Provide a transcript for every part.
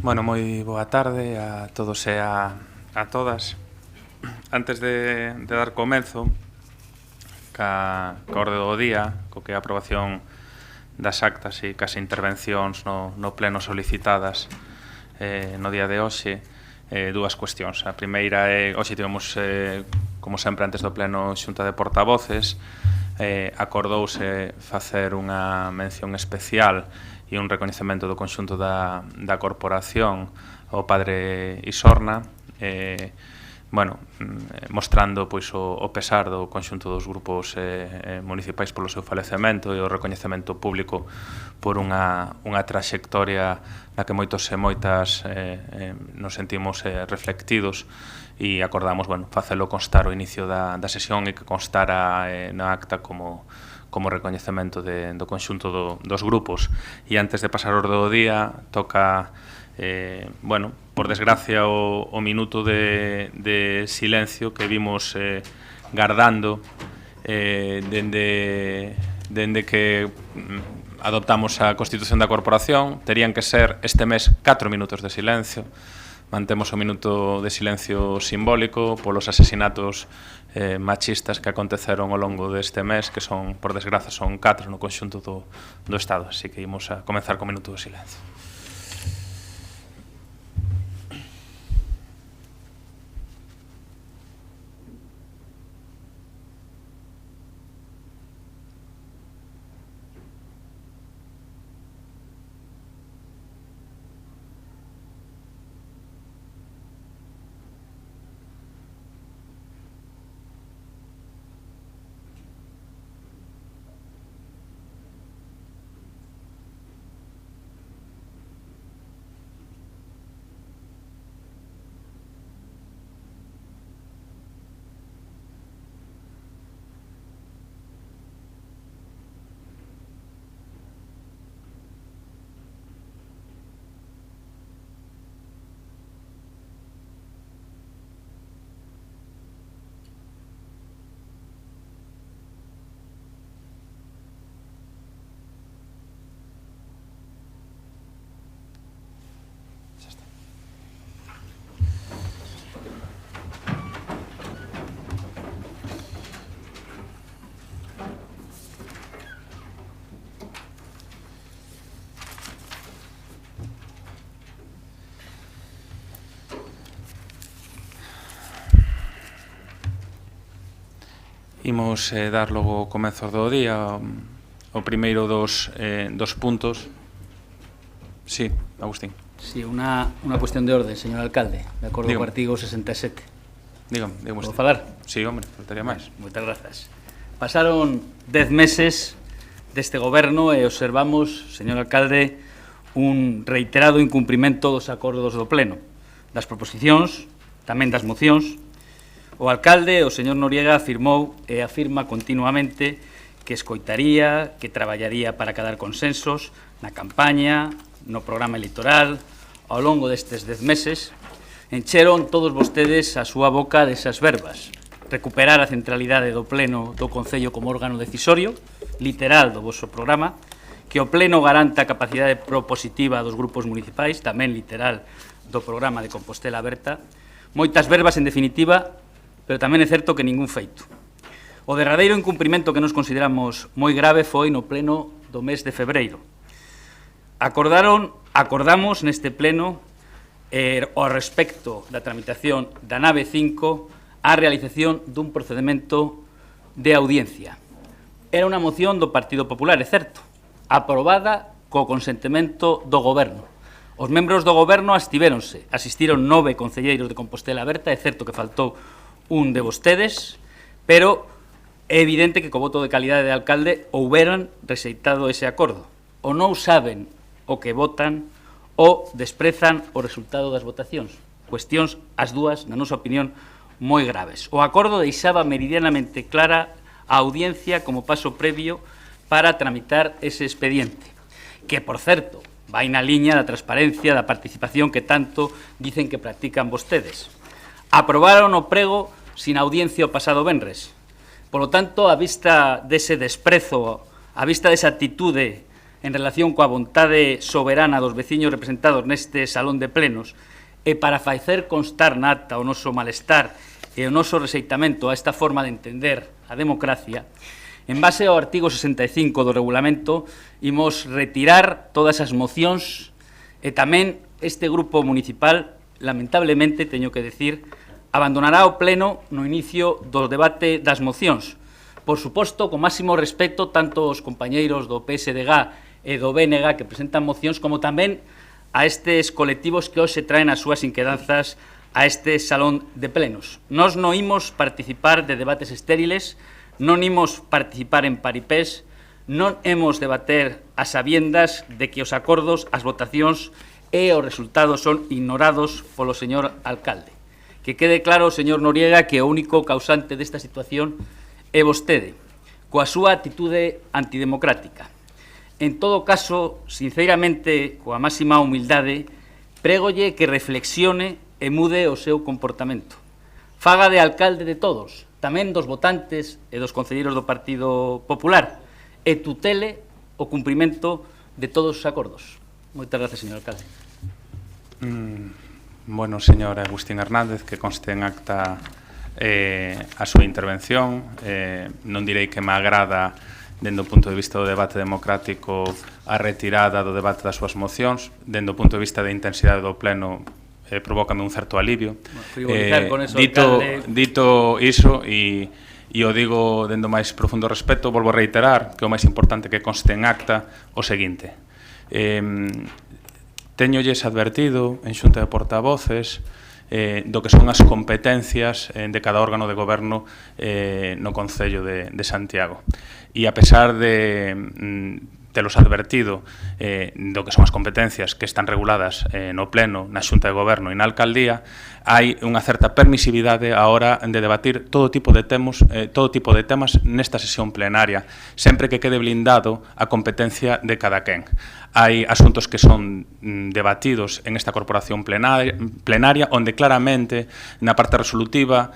Bueno, moi boa tarde a todos e a todas. Antes de dar comenzo ca orde do día, co que a aprobación das actas e cas intervencións no pleno solicitadas no día de hoxe, dúas cuestións. A primeira é, hoxe tivemos, como sempre, antes do pleno xunta de portavoces, acordouse facer unha mención especial e un recoñecemento do conxunto da corporación ao padre Isorna, mostrando pois o pesar do conxunto dos grupos municipais polo seu falecemento e o recoñecemento público por unha traxectoria na que moitos e moitas nos sentimos reflectidos e acordamos facelo constar o inicio da sesión e que constara na acta como recoñecemento do conxunto dos grupos. E antes de pasar o orde do día, toca, por desgracia, o minuto de silencio que vimos gardando dende que adoptamos a Constitución da Corporación. Terían que ser este mes 4 minutos de silencio. Mantemos o minuto de silencio simbólico polos asesinatos machistas que aconteceron ao longo deste mes, que son, por desgraza, son 4 no conxunto do Estado. Así que imos a comenzar co minuto de silencio. Imos dar logo o comezo do día, o primeiro dos puntos. Sí, Agustín. Sí, unha cuestión de orde, señor alcalde, de acordo co artigo 67. Dígame. Podo falar? Sí, hombre, faltaría máis. Moitas grazas. Pasaron 10 meses deste goberno e observamos, señor alcalde, un reiterado incumprimento dos acordos do pleno, das proposicións, tamén das mocións. O alcalde, o señor Noriega, afirmou e afirma continuamente que escoitaría, que traballaría para cadar consensos na campaña, no programa electoral. Ao longo destes 10 meses, encheron todos vostedes a súa boca desas verbas. Recuperar a centralidade do pleno do Concello como órgano decisorio, literal do vosso programa, que o pleno garanta a capacidade propositiva dos grupos municipais, tamén literal do programa de Compostela Aberta. Moitas verbas, en definitiva, pero tamén é certo que ningún feito. O derradeiro incumprimento que nos consideramos moi grave foi no pleno do mes de febreiro. Acordamos neste pleno ao respecto da tramitación da nave 5 a realización dun procedimento de audiencia. Era unha moción do Partido Popular, é certo, aprobada co consentimento do Goberno. Os membros do Goberno asistiron 9 concelleiros de Compostela Aberta, é certo que faltou un de vostedes, pero é evidente que co voto de calidade de alcalde houberan rexeitado ese acordo. Ou non saben o que votan ou desprezan o resultado das votacións. Cuestións, as dúas, na nosa opinión, moi graves. O acordo deixaba meridianamente clara a audiencia como paso previo para tramitar ese expediente, que, por certo, vai na liña da transparencia, da participación que tanto dicen que practican vostedes. Aprobaron o prego sin audiencia o pasado venres. Por lo tanto, a vista dese desprezo, a vista desa actitude en relación coa vontade soberana dos veciños representados neste salón de plenos e para facer constar na acta o noso malestar e o noso rexeitamento a esta forma de entender a democracia, en base ao artigo 65 do regulamento, imos retirar todas as mocións e tamén este grupo municipal, lamentablemente, teño que decir, abandonará o pleno no inicio do debate das mocións. Por suposto, con máximo respeto, tanto os compañeiros do PSDG e do BNG que presentan mocións, como tamén a estes colectivos que hoxe traen as súas inquedanzas a este salón de plenos. Nós non imos participar de debates estériles, non imos participar en paripés, non hemos debater as sabiendas de que os acordos, as votacións e os resultados son ignorados polo señor alcalde. Que quede claro, señor Noriega, que o único causante desta situación é vostede, coa súa atitude antidemocrática. En todo caso, sinceramente, coa máxima humildade, prégolle que reflexione e mude o seu comportamento. Faga de alcalde de todos, tamén dos votantes e dos concelleiros do Partido Popular, e tutele o cumprimento de todos os acordos. Moitas gracias, señor alcalde. Bueno, señor Agustín Hernández, que conste en acta a súa intervención. Non direi que me agrada, dende o punto de vista do debate democrático, a retirada do debate das súas mocións. Dende o punto de vista da intensidade do pleno, provócame un certo alivio. Dito iso, e o digo dende o máis profundo respeto, volvo a reiterar que o máis importante que conste en acta o seguinte. Teñolles advertido en xunta de portavoces do que son as competencias de cada órgano de goberno no Concello de Santiago. E a pesar de telos advertido do que son as competencias que están reguladas no Pleno, na Xunta de Goberno e na Alcaldía, hai unha certa permisividade a hora de debatir todo tipo de temas nesta sesión plenaria, sempre que quede blindado a competencia de cada quen. Hai asuntos que son debatidos en esta corporación plenaria, onde claramente na parte resolutiva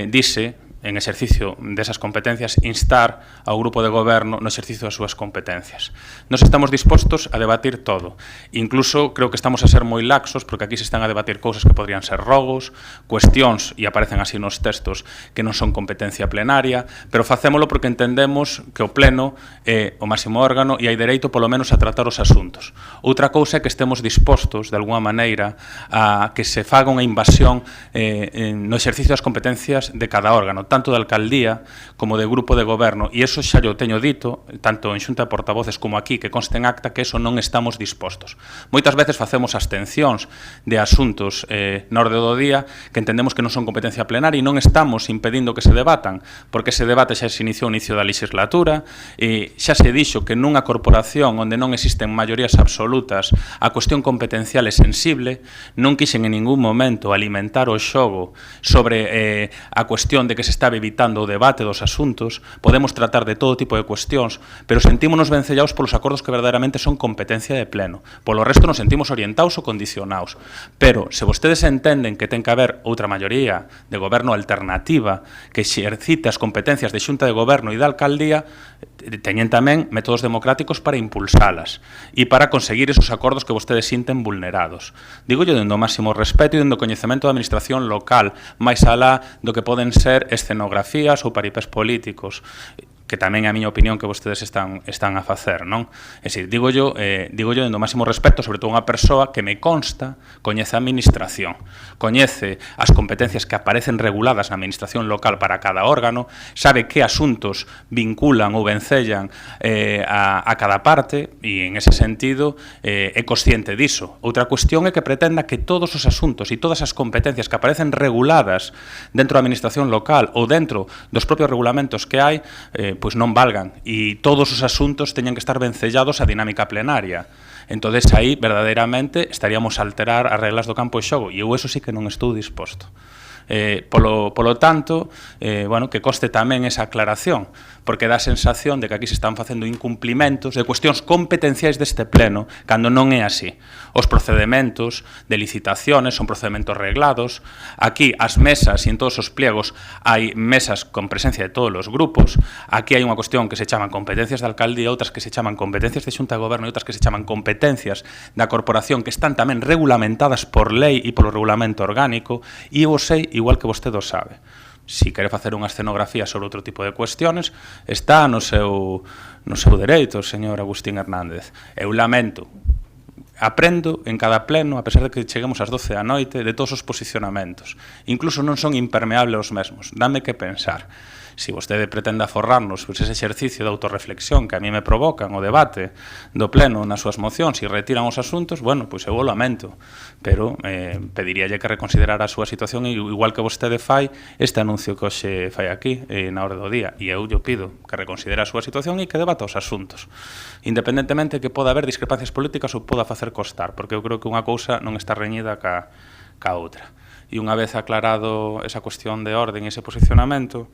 dice, en exercicio desas competencias, instar ao grupo de goberno no exercicio das súas competencias. Nos estamos dispostos a debatir todo. Incluso creo que estamos a ser moi laxos, porque aquí se están a debatir cousas que podrían ser rogos, cuestións, e aparecen así nos textos, que non son competencia plenaria, pero facémolo porque entendemos que o pleno é o máximo órgano e hai dereito polo menos a tratar os asuntos. Outra cousa é que estemos dispostos, de alguma maneira, a que se faga unha invasión no exercicio das competencias de cada órgano, tanto de alcaldía como de grupo de goberno, e iso xa yo teño dito, tanto en xunta de portavoces como aquí, que conste en acta, que eso non estamos dispostos. Moitas veces facemos abstencións de asuntos na orde do día que entendemos que non son competencia plenaria e non estamos impedindo que se debatan, porque ese debate xa se iniciou ao inicio da legislatura e xa se dixo que nunha corporación onde non existen maiorías absolutas a cuestión competencial é sensible. Non quixen en ningún momento alimentar o xogo sobre a cuestión de que se está evitando o debate dos asuntos. Podemos tratar de todo tipo de cuestións, pero sentímonos vencellados polos acordos que verdadeiramente son competencia de pleno. Polo resto nos sentimos orientados ou condicionados. Pero, se vostedes entenden que ten que haber outra maioría de goberno alternativa que exercite as competencias de xunta de goberno e de alcaldía, teñen tamén métodos democráticos para impulsalas e para conseguir esos acordos que vostedes sinten vulnerados. Digo yo dende o máximo respeto e dende o coñecemento da administración local, máis alá do que poden ser escenografías ou paripés políticos, que tamén é a miña opinión que vostedes están a facer, non? É dicir, digo yo dende o máximo respeto, sobre todo unha persoa que me consta, coñece a administración, coñece as competencias que aparecen reguladas na administración local para cada órgano, sabe que asuntos vinculan ou vencellan a cada parte, e en ese sentido é consciente diso. Outra cuestión é que pretenda que todos os asuntos e todas as competencias que aparecen reguladas dentro da administración local ou dentro dos propios regulamentos que hai, pois non valgan, e todos os asuntos teñen que estar vencellados á dinámica plenaria. Entonces aí, verdadeiramente, estaríamos a alterar as reglas do campo de xogo, e eu eso sí que non estou disposto. Polo tanto, bueno, que coste tamén esa aclaración, porque dá a sensación de que aquí se están facendo incumplimentos de cuestións competenciais deste pleno, cando non é así. Os procedementos de licitaciones son procedementos reglados. Aquí, as mesas, e en todos os pliegos, hai mesas con presencia de todos os grupos. Aquí hai unha cuestión que se chaman competencias de alcaldía, outras que se chaman competencias de Xunta de Goberno e outras que se chaman competencias da corporación, que están tamén regulamentadas por lei e polo regulamento orgánico, e eu sei, igual que vostede o sabe. Si quere facer unha escenografía sobre outro tipo de cuestiones, está no seu dereito, señor Agustín Hernández. Eu lamento, aprendo en cada pleno, a pesar de que cheguemos ás 12 da noite, de todos os posicionamentos. Incluso non son impermeables os mesmos. Dame que pensar. Si vostede pretende aforrarnos ese exercicio de autorreflexión que a mí me provocan o debate do pleno nas súas mocións e retiran os asuntos, bueno, pois eu o lamento, pero pediríalle que reconsiderara a súa situación igual que vostede fai este anuncio que hoxe fai aquí na orde do día, e eu lle pido que reconsidere a súa situación e que debata os asuntos, independentemente que poda haber discrepancias políticas ou poda facer costar, porque eu creo que unha cousa non está reñida ca outra. E unha vez aclarado esa cuestión de orden e ese posicionamento,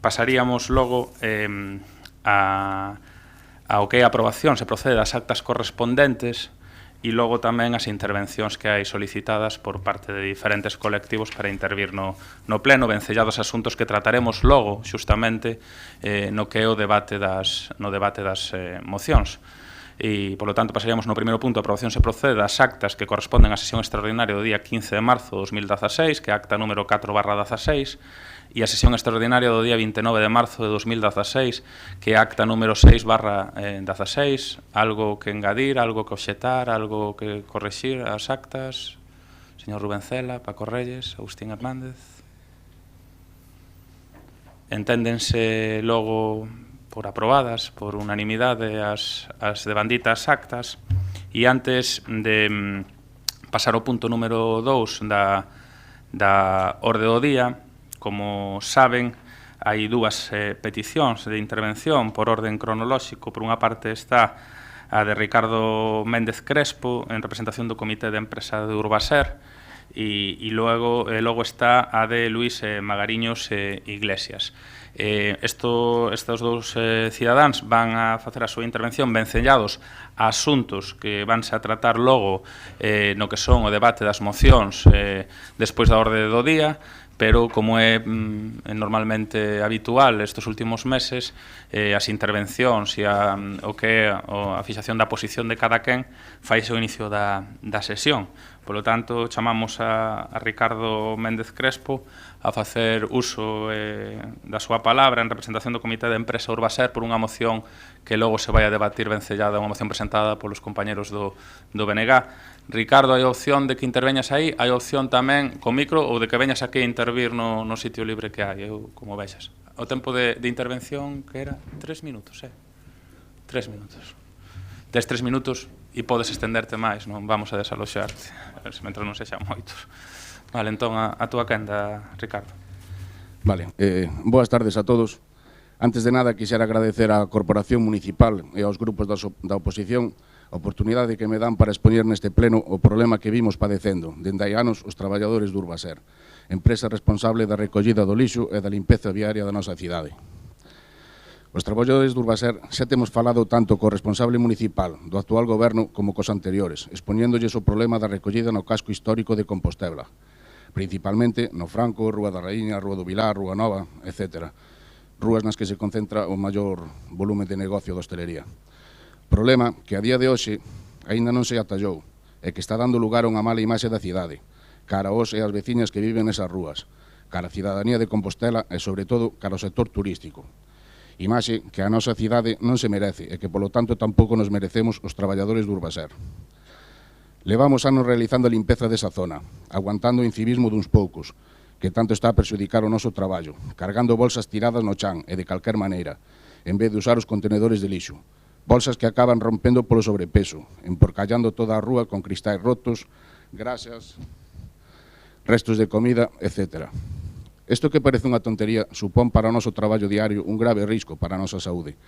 pasaríamos logo ao que é a aprobación, se procede das actas correspondentes e logo tamén as intervencións que hai solicitadas por parte de diferentes colectivos para intervir no pleno, vencellados asuntos que trataremos logo, xustamente, no que é o debate das mocións. E, polo tanto, pasaríamos no primeiro punto, a aprobación se procede das actas que corresponden á sesión extraordinaria do día 15 de marzo de 2016, que é acta número 4/16, e a sesión extraordinaria do día 29 de marzo de 2016, que é acta número 6/16, algo que engadir, algo que obxetar, algo que correxir as actas. Señor Rubén Cela, Paco Reyes, Agustín Hernández. Enténdense logo por aprobadas, por unanimidade, as devanditas actas, e antes de pasar ao punto número 2 da orde do día, como saben, hai dúas peticións de intervención por orden cronolóxico. Por unha parte está a de Ricardo Méndez Crespo, en representación do Comité de Empresa de Urbaser, e logo está a de Luis Magariños Iglesias. Estos dous cidadáns van a facer a súa intervención vencellados a asuntos que vanse a tratar logo no que son o debate das mocións despois da orde do día, pero como é normalmente habitual estes últimos meses, as intervencións e o que é a fixación da posición de cada quen faise ao inicio da sesión. Polo tanto, chamamos a Ricardo Méndez Crespo a facer uso da súa palabra en representación do Comité de Empresa Urbaser por unha moción que logo se vai a debatir vencellada, unha moción presentada polos compañeros do BNG. Ricardo, hai opción de que interveñas aí, hai opción tamén con micro ou de que veñas aquí a intervir no sitio libre que hai, como vexas. O tempo de intervención que era 3 minutos, 3 minutos. Des 3 minutos e podes estenderte máis, non vamos a desaloxarte, mentre non sexan moitos. Vale, entón, a túa quenda, Ricardo. Vale, boas tardes a todos. Antes de nada, quixera agradecer á Corporación Municipal e aos grupos da oposición a oportunidade que me dan para expoñer neste pleno o problema que vimos padecendo dende hai anos os traballadores do Urbaser, empresa responsable da recollida do lixo e da limpeza viaria da nosa cidade. Os traballadores do Urbaser xa temos falado tanto co responsable municipal do actual goberno como cos anteriores, expoñéndolles o problema da recollida no casco histórico de Compostela, principalmente no Franco, Rúa da Raíña, Rúa do Vilar, Rúa Nova, etc. Rúas nas que se concentra o maior volume de negocio da hostelería. Problema que a día de hoxe aínda non se atallou e que está dando lugar a unha mala imaxe da cidade, cara aos e as veciñas que viven nesas rúas, cara a cidadanía de Compostela e, sobre todo, cara ao sector turístico. Imaxe que a nosa cidade non se merece e que, polo tanto, tampouco nos merecemos os traballadores do Urbaser. Levamos anos realizando a limpeza desa zona, aguantando o incivismo duns poucos, que tanto está a perxudicar o noso traballo, cargando bolsas tiradas no chan e de calquer maneira, en vez de usar os contenedores de lixo. Bolsas que acaban rompendo polo sobrepeso, emporcallando toda a rúa con cristais rotos, grasas, restos de comida, etc. Isto que parece unha tontería supón para o noso traballo diario un grave risco para a nosa saúde.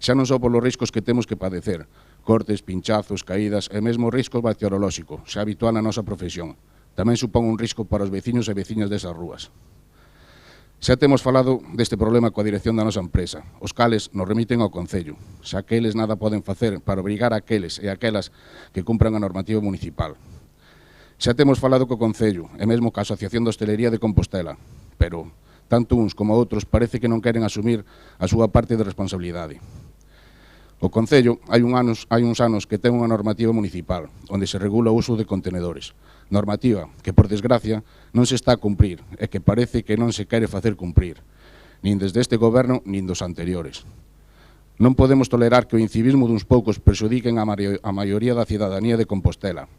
Xa non só polos riscos que temos que padecer, cortes, pinchazos, caídas e mesmo riscos bacteriolóxicos, xa habitual na nosa profesión, Tamén supón un risco para os veciños e veciñas desas rúas. Xa temos falado deste problema coa dirección da nosa empresa, os cales nos remiten ao Concello, xa que eles nada poden facer para obrigar a aqueles e aquelas que cumpran a normativa municipal. Xa temos falado co Concello e mesmo ca Asociación de Hostelería de Compostela, pero tanto uns como outros parece que non queren asumir a súa parte de responsabilidade. O Concello hai uns anos que ten unha normativa municipal onde se regula o uso de contenedores, normativa que, por desgracia, non se está a cumprir e que parece que non se quere facer cumprir, nin desde este goberno nin dos anteriores. Non podemos tolerar que o incivismo duns poucos perxudiquen a maioría da cidadanía de Compostela,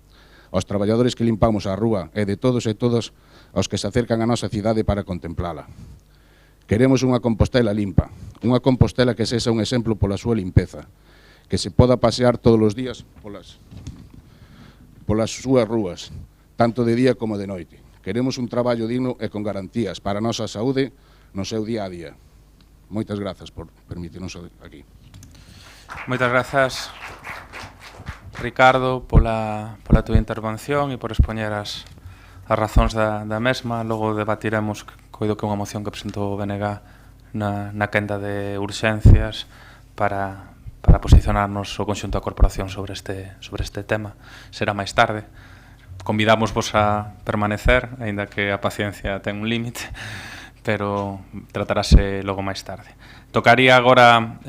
aos traballadores que limpamos a rúa e de todos e todas aos que se acercan á nosa cidade para contemplala. Queremos unha Compostela limpa, unha Compostela que sexa un exemplo pola súa limpeza, que se poda pasear todos os días polas súas rúas, tanto de día como de noite. Queremos un traballo digno e con garantías para a nosa saúde no seu día a día. Moitas grazas por permitirnos aquí. Moitas grazas, Ricardo, pola túa intervención e por expoñer as razóns da mesma. Logo debatiremos, coido que é unha moción que presentou o BNG na quenda de urxencias para posicionarnos o conxunto da corporación sobre este tema. Será máis tarde. Convidámosvos a permanecer, aínda que a paciencia ten un límite, pero tratarase logo máis tarde. Tocaría agora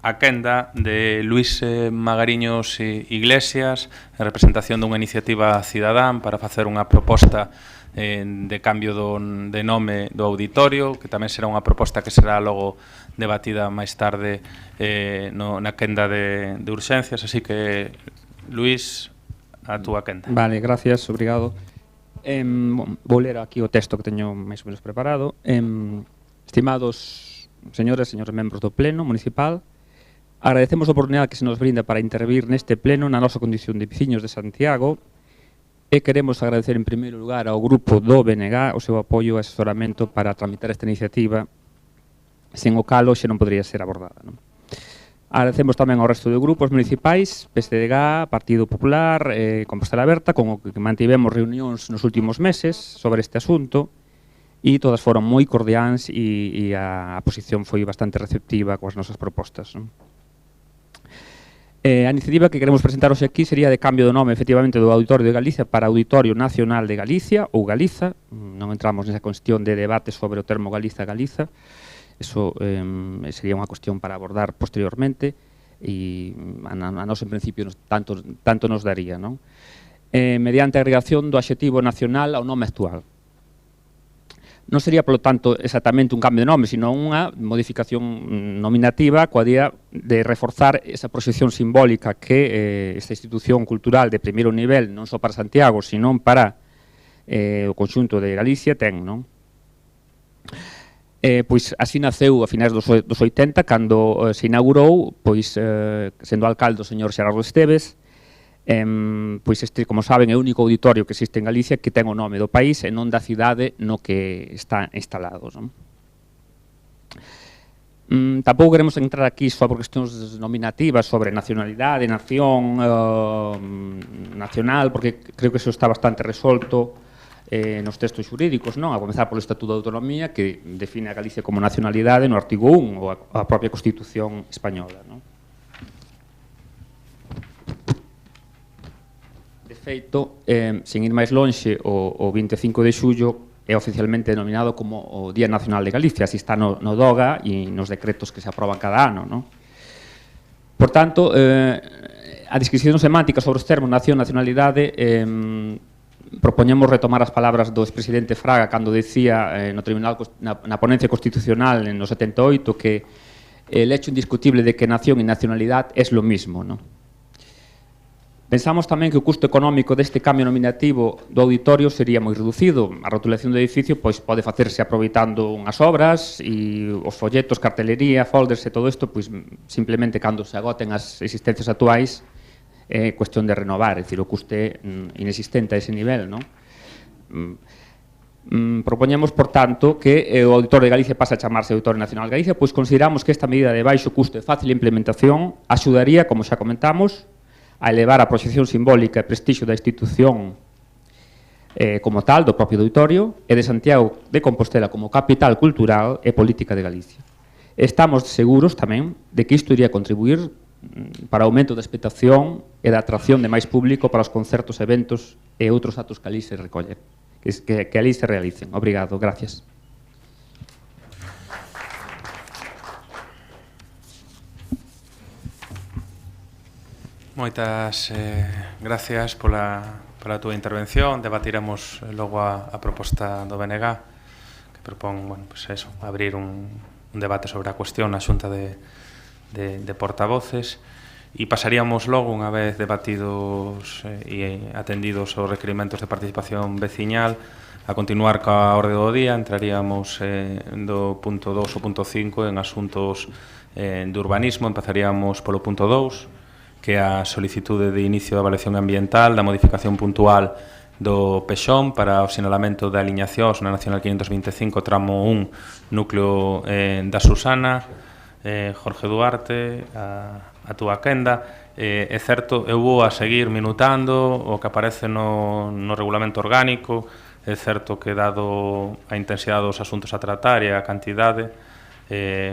a quenda de Luís Magariños Iglesias en representación dunha iniciativa cidadán para facer unha proposta de cambio de nome do auditorio, que tamén será unha proposta que será logo debatida máis tarde na quenda de urxencias, así que, Luís, a túa quenda. Vale, gracias, obrigado. Vou ler aquí o texto que teño máis ou menos preparado. Estimados señores membros do Pleno Municipal, agradecemos a oportunidade que se nos brinda para intervir neste pleno na nosa condición de veciños de Santiago e queremos agradecer en primeiro lugar ao grupo do BNG o seu apoio e asesoramento para tramitar esta iniciativa, sen o cal hoxe non podría ser abordada, non? Agradecemos tamén ao resto de grupos municipais, PSDG, Partido Popular, Compostela Aberta, con o que mantivemos reunións nos últimos meses sobre este asunto e todas foron moi cordiais e a posición foi bastante receptiva coas nosas propostas, non? A iniciativa que queremos presentar hoxe aquí sería de cambio do nome, efectivamente, do Auditorio de Galicia para Auditorio Nacional de Galicia ou Galiza. Non entramos nesa cuestión de debate sobre o termo Galiza. Eso sería unha cuestión para abordar posteriormente e a nós, en principio, tanto nos daría, non? Mediante a agregación do adxetivo nacional ao nome actual. Non sería, polo tanto, exactamente un cambio de nome, sino unha modificación nominativa coa día de reforzar esa proxección simbólica que esta institución cultural de primeiro nivel, non só para Santiago, sino para o conxunto de Galicia, ten, non? Pois así naceu a finais dos 80, cando se inaugurou, pois, sendo alcalde o señor Xerardo Esteves. Pois este, como saben, é o único auditorio que existe en Galicia que ten o nome do país e non da cidade no que está instalado, non? Tampouco queremos entrar aquí só por cuestións nominativas sobre nacionalidade, nación, nacional, porque creo que eso está bastante resolto nos textos xurídicos, non? A comezar polo Estatuto de Autonomía, que define a Galicia como nacionalidade no artigo 1, ou a propia Constitución española, non? De feito, sen ir máis lonxe, o 25 de xullo é oficialmente denominado como o Día Nacional de Galicia, así está no DOGA e nos decretos que se aproban cada ano, non? Por tanto, a descripción semántica sobre os termos nación e nacionalidade propoñemos retomar as palabras do expresidente Fraga cando decía no tribunal, na ponencia constitucional no 78 que el hecho indiscutible de que nación e nacionalidade é lo mismo, non? Pensamos tamén que o custo económico deste cambio nominativo do auditorio sería moi reducido. A rotulación do edificio pois pode facerse aproveitando unhas obras e os folletos, cartelería, folders e todo isto, pois simplemente cando se agoten as existencias actuais é cuestión de renovar, é dicir, o custe inexistente a ese nivel, non? Propoñemos, por tanto, que o Auditorio de Galicia pase a chamarse Auditorio Nacional de Galicia, pois consideramos que esta medida de baixo custo e fácil implementación axudaría, como xa comentamos, a elevar a proxección simbólica e prestixio da institución como tal do propio auditorio e de Santiago de Compostela como capital cultural e política de Galicia. Estamos seguros tamén de que isto iría contribuir para o aumento da expectación e da atracción de máis público para os concertos, eventos e outros actos que ali se recollen, que ali se realicen. Obrigado, gracias. Moitas gracias pola túa intervención. Debatiremos logo a proposta do BNG, que propón, bueno, pues eso, abrir un debate sobre a cuestión na xunta de portavoces, e pasaríamos logo, unha vez debatidos e atendidos os requerimentos de participación veciñal, a continuar ca orde do día. Entraríamos do punto 2 ao punto 5 en asuntos de urbanismo. Empezaríamos polo punto 2, que é a solicitude de inicio da avaliación ambiental da modificación puntual do Pexón para o sinalamento da aliñacións na Nacional 525, tramo 1, núcleo da Susana. Jorge Duarte, a túa quenda. É certo, eu vou a seguir minutando o que aparece no regulamento orgánico. É certo que, dado a intensidade dos asuntos a tratar e a cantidade,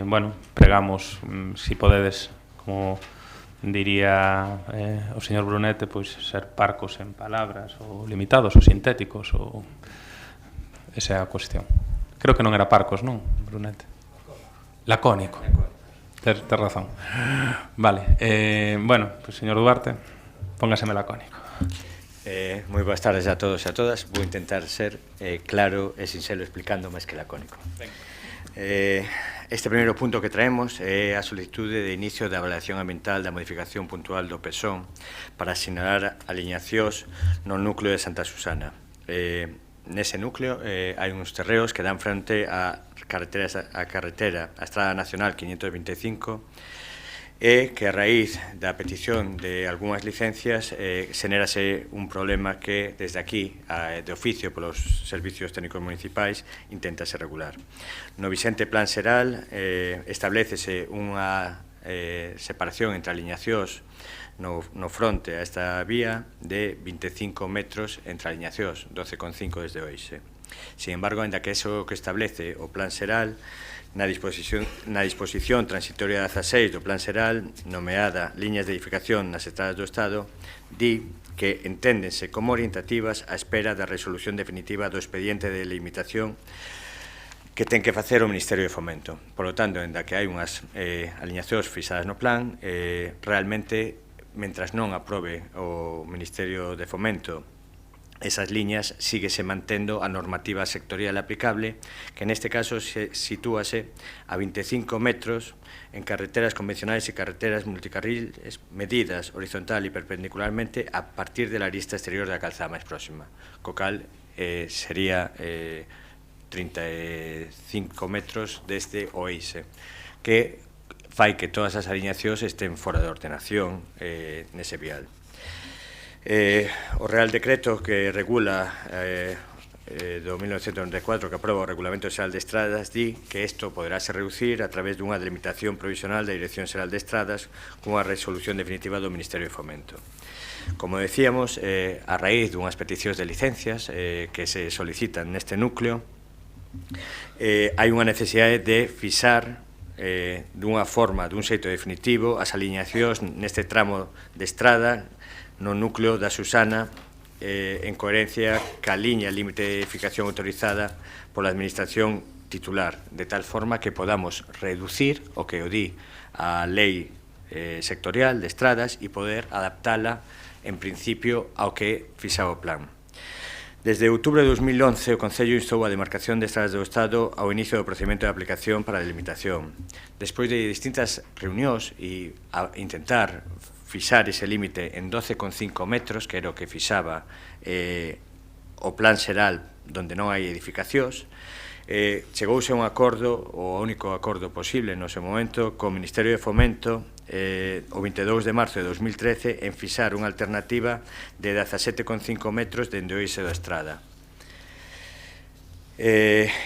bueno, pregamos, si podedes, como diría o señor Brunete, pois ser parcos en palabras, ou limitados, ou sintéticos, ou esa é a cuestión. Creo que non era parcos, non, Brunete? Lacónico. Tes razón. Vale, bueno, pois señor Duarte, póngaseme lacónico. Moi boas tardes a todos e a todas. Vou intentar ser claro e sincero explicando máis que lacónico. Este primeiro punto que traemos é a solicitude de inicio da avaliación ambiental da modificación puntual do Pexón para asinalar aliñacións no núcleo de Santa Susana. Nese núcleo hai uns terreos que dan frente a Estrada Nacional 525, e que a raíz da petición de algunhas licencias xenérase un problema que desde aquí, de oficio polos servicios técnicos municipais, inténtase regular. No vixente plan xeral establecese unha separación entre aliñacións no fronte a esta vía de 25 metros entre aliñacións, 12,5 desde o eixe. Sin embargo, ainda que eso que establece o plan xeral, na disposición transitoria 16 do plan xeral, nomeada liñas de edificación nas estradas do Estado, di que enténdense como orientativas á espera da resolución definitiva do expediente de limitación que ten que facer o Ministerio de Fomento. Por lo tanto, ainda que hai unhas aliñacións fixadas no plan, realmente, mentras non aprobe o Ministerio de Fomento esas liñas, síguese mantendo a normativa sectorial aplicable, que neste caso se sitúase a 25 metros en carreteras convencionais e carreteras multicarriles medidas horizontal e perpendicularmente a partir de la arista exterior da calzada máis próxima, co cal sería 35 metros desde o eixe, que fai que todas as aliñacións estén fora de ordenación nese vial. O Real Decreto que regula do 1994, que aproba o Regulamento Xeral de Estradas, di que isto poderá se reducir a través dunha delimitación provisional da Dirección Xeral de Estradas cunha resolución definitiva do Ministerio de Fomento. Como decíamos, a raíz dunhas peticións de licencias que se solicitan neste núcleo, hai unha necesidade de fixar dunha forma, dun xeito definitivo, as aliñacións neste tramo de estrada no núcleo da Susana, en coherencia ca liña límite de edificación autorizada pola Administración titular, de tal forma que podamos reducir o que o di a lei sectorial de estradas e poder adaptala en principio ao que fixaba o plan. Desde outubro de 2011, o Concello instou a demarcación de estradas do Estado ao inicio do procedimento de aplicación para a delimitación. Despois de distintas reunións e a intentar fixar ese límite en 12,5 metros, que era o que fixaba o plan xeral donde non hai edificacións, chegouse a un acordo, o único acordo posible no seu momento, co Ministerio de Fomento o 22 de marzo de 2013 en fixar unha alternativa de 17,5 metros dende o eixe da estrada.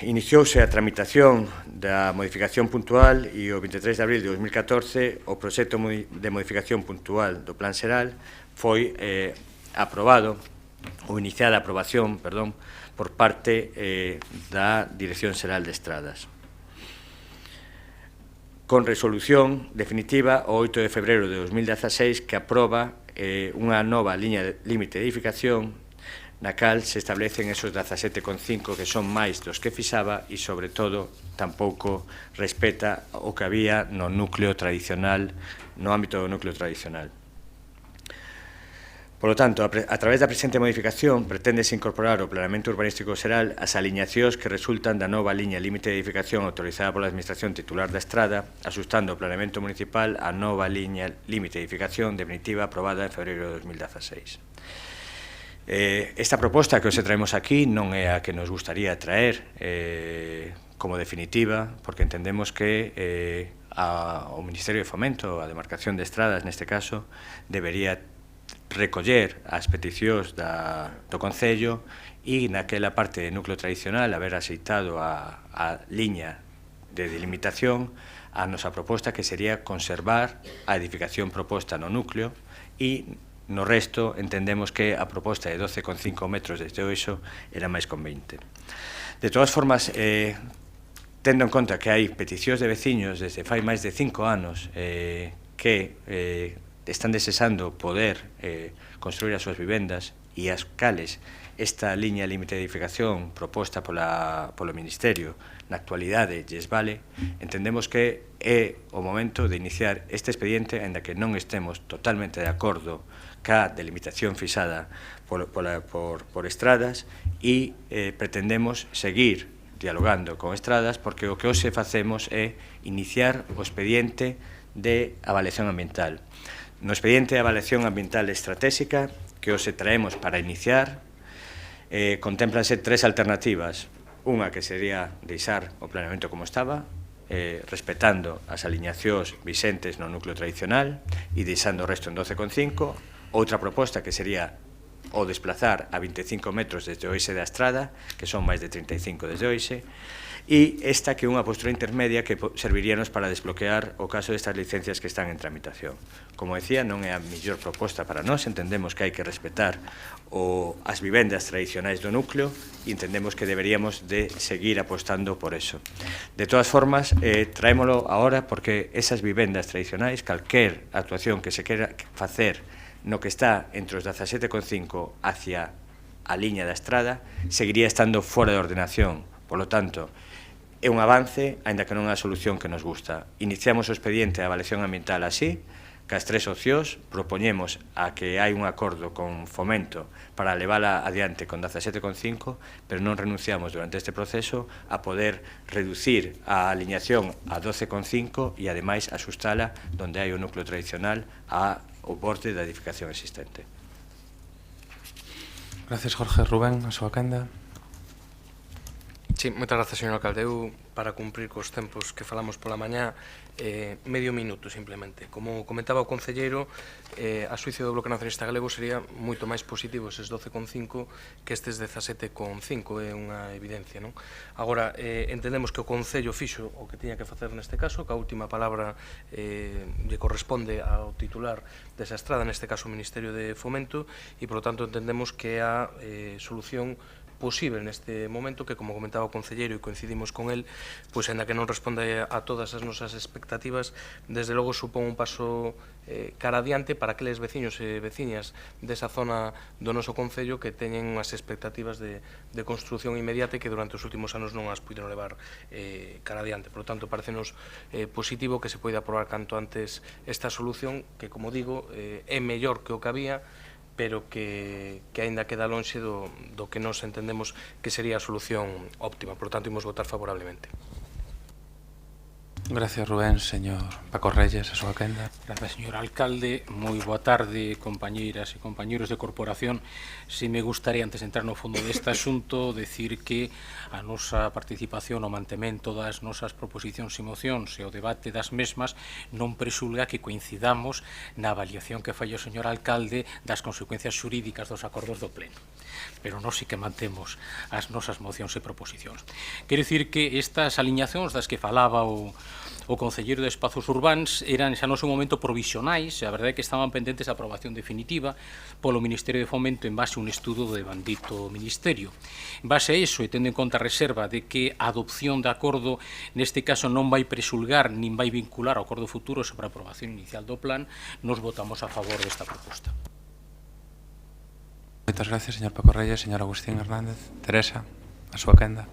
Iniciouse a tramitación da modificación puntual e o 23 de abril de 2014 o proxecto de modificación puntual do plan xeral foi aprobado ou iniciada a aprobación, perdón, por parte da Dirección Xeral de Estradas. Con resolución definitiva o 8 de febreiro de 2016 que aproba unha nova liña límite de edificación na cal se establecen esos 17,5 que son máis dos que fixaba e, sobre todo, tampouco respeta o que había no núcleo tradicional, no ámbito do núcleo tradicional. Por lo tanto, a través da presente modificación, preténdese incorporar ao planeamento urbanístico xeral as aliñacións que resultan da nova liña límite de edificación autorizada pola Administración titular da Estrada, asustando o planeamento municipal a nova liña límite de edificación definitiva aprobada en febreiro de 2016. Esta proposta que os traemos aquí non é a que nos gustaría traer como definitiva, porque entendemos que o Ministerio de Fomento, a Demarcación de Estradas, neste caso, debería recoller as peticións do Concello e naquela parte de núcleo tradicional haber aceitado a liña de delimitación a nosa proposta, que sería conservar a edificación proposta no núcleo, e no resto entendemos que a proposta de 12,5 metros desde o eixo era máis conveniente. De todas formas, tendo en conta que hai peticións de veciños desde fai máis de 5 anos que están desexando poder construir as súas vivendas e as cales esta liña límite de edificación proposta polo Ministerio na actualidade lles vale, entendemos que é o momento de iniciar este expediente, aínda que non estemos totalmente de acordo ca delimitación fixada por Estradas, e pretendemos seguir dialogando con Estradas, porque o que hoxe facemos é iniciar o expediente de avaliación ambiental. No expediente de avaliación ambiental estratégica que hoxe traemos para iniciar, contemplanse 3 alternativas. Unha que sería deixar o planeamento como estaba, respetando as aliñacións vixentes no núcleo tradicional e deixando o resto en 12,5. Outra proposta que sería o desplazar a 25 metros desde o eixe da Estrada, que son máis de 35 desde o eixe, e esta que é unha postura intermedia que serviríanos para desbloquear o caso destas licencias que están en tramitación. Como decía, non é a mellor proposta para nós, entendemos que hai que respetar as vivendas tradicionais do núcleo e entendemos que deberíamos de seguir apostando por eso. De todas formas, traémolo agora porque esas vivendas tradicionais, calquer actuación que se quera facer no que está entre os 17,5 hacia a liña da Estrada, seguiría estando fora de ordenación. Por lo tanto, é un avance, aínda que non é a solución que nos gusta. Iniciamos o expediente de avaliación ambiental así, cas 3 opcións, propoñemos a que hai un acordo con Fomento para levala adiante con 17,5, pero non renunciamos durante este proceso a poder reducir a aliñación a 12,5 e ademais axustala donde hai o núcleo tradicional ao borde da edificación existente. Gracias, Jorge. Rubén, a súa quenda. Sí, moitas grazas, señor alcalde. Eu, para cumprir cos tempos que falamos pola mañá, medio minuto, simplemente. Como comentaba o concelleiro, a xuicio do Bloque Nacionalista Galego sería moito máis positivo eses 12,5 que estes 17,5, é unha evidencia, non? Agora, entendemos que o Concello fixo o que tiña que facer neste caso, que a última palabra lle corresponde ao titular desa estrada, neste caso o Ministerio de Fomento, e, por lo tanto, entendemos que a solución posible neste momento, que, como comentaba o concelleiro e coincidimos con el, pois, ainda que non responde a todas as nosas expectativas, desde logo supón un paso cara adiante para aqueles veciños e veciñas desa zona do noso concello que teñen unhas expectativas de construción inmediata e que durante os últimos anos non as puderon levar cara adiante. Por lo tanto, parecenos positivo que se poida aprobar canto antes esta solución, que, como digo, é mellor que o que había, pero que aínda queda lonxe do que nos entendemos que sería a solución óptima. Por lo tanto, imos votar favorablemente. Gracias, Rubén. Señor Paco Reyes, a súa quenda. Gracias, señor alcalde. Moi boa tarde, compañeiras e compañeiros de corporación. Si me gustaría, antes de entrar no fondo deste asunto, decir que a nosa participación, o mantemento das nosas proposicións e mocións e o debate das mesmas non presulga que coincidamos na avaliación que fai o señor alcalde das consecuencias xurídicas dos acordos do Pleno. Pero nós sí que mantemos as nosas mocións e proposicións. Quero dicir que estas aliñacións das que falaba o o Concelleiro de Espazos Urbáns eran xa no seu momento provisionais, e a verdade é que estaban pendentes a aprobación definitiva polo Ministerio de Fomento en base a un estudo de bandito Ministerio. En base a iso, e tendo en conta a reserva de que a adopción de acordo neste caso non vai presulgar nin vai vincular ao acordo futuro sobre a aprobación inicial do plan, nos votamos a favor desta proposta. Moitas gracias, señor Paco Reyes. Señor Agustín Hernández. Teresa, a súa quenda.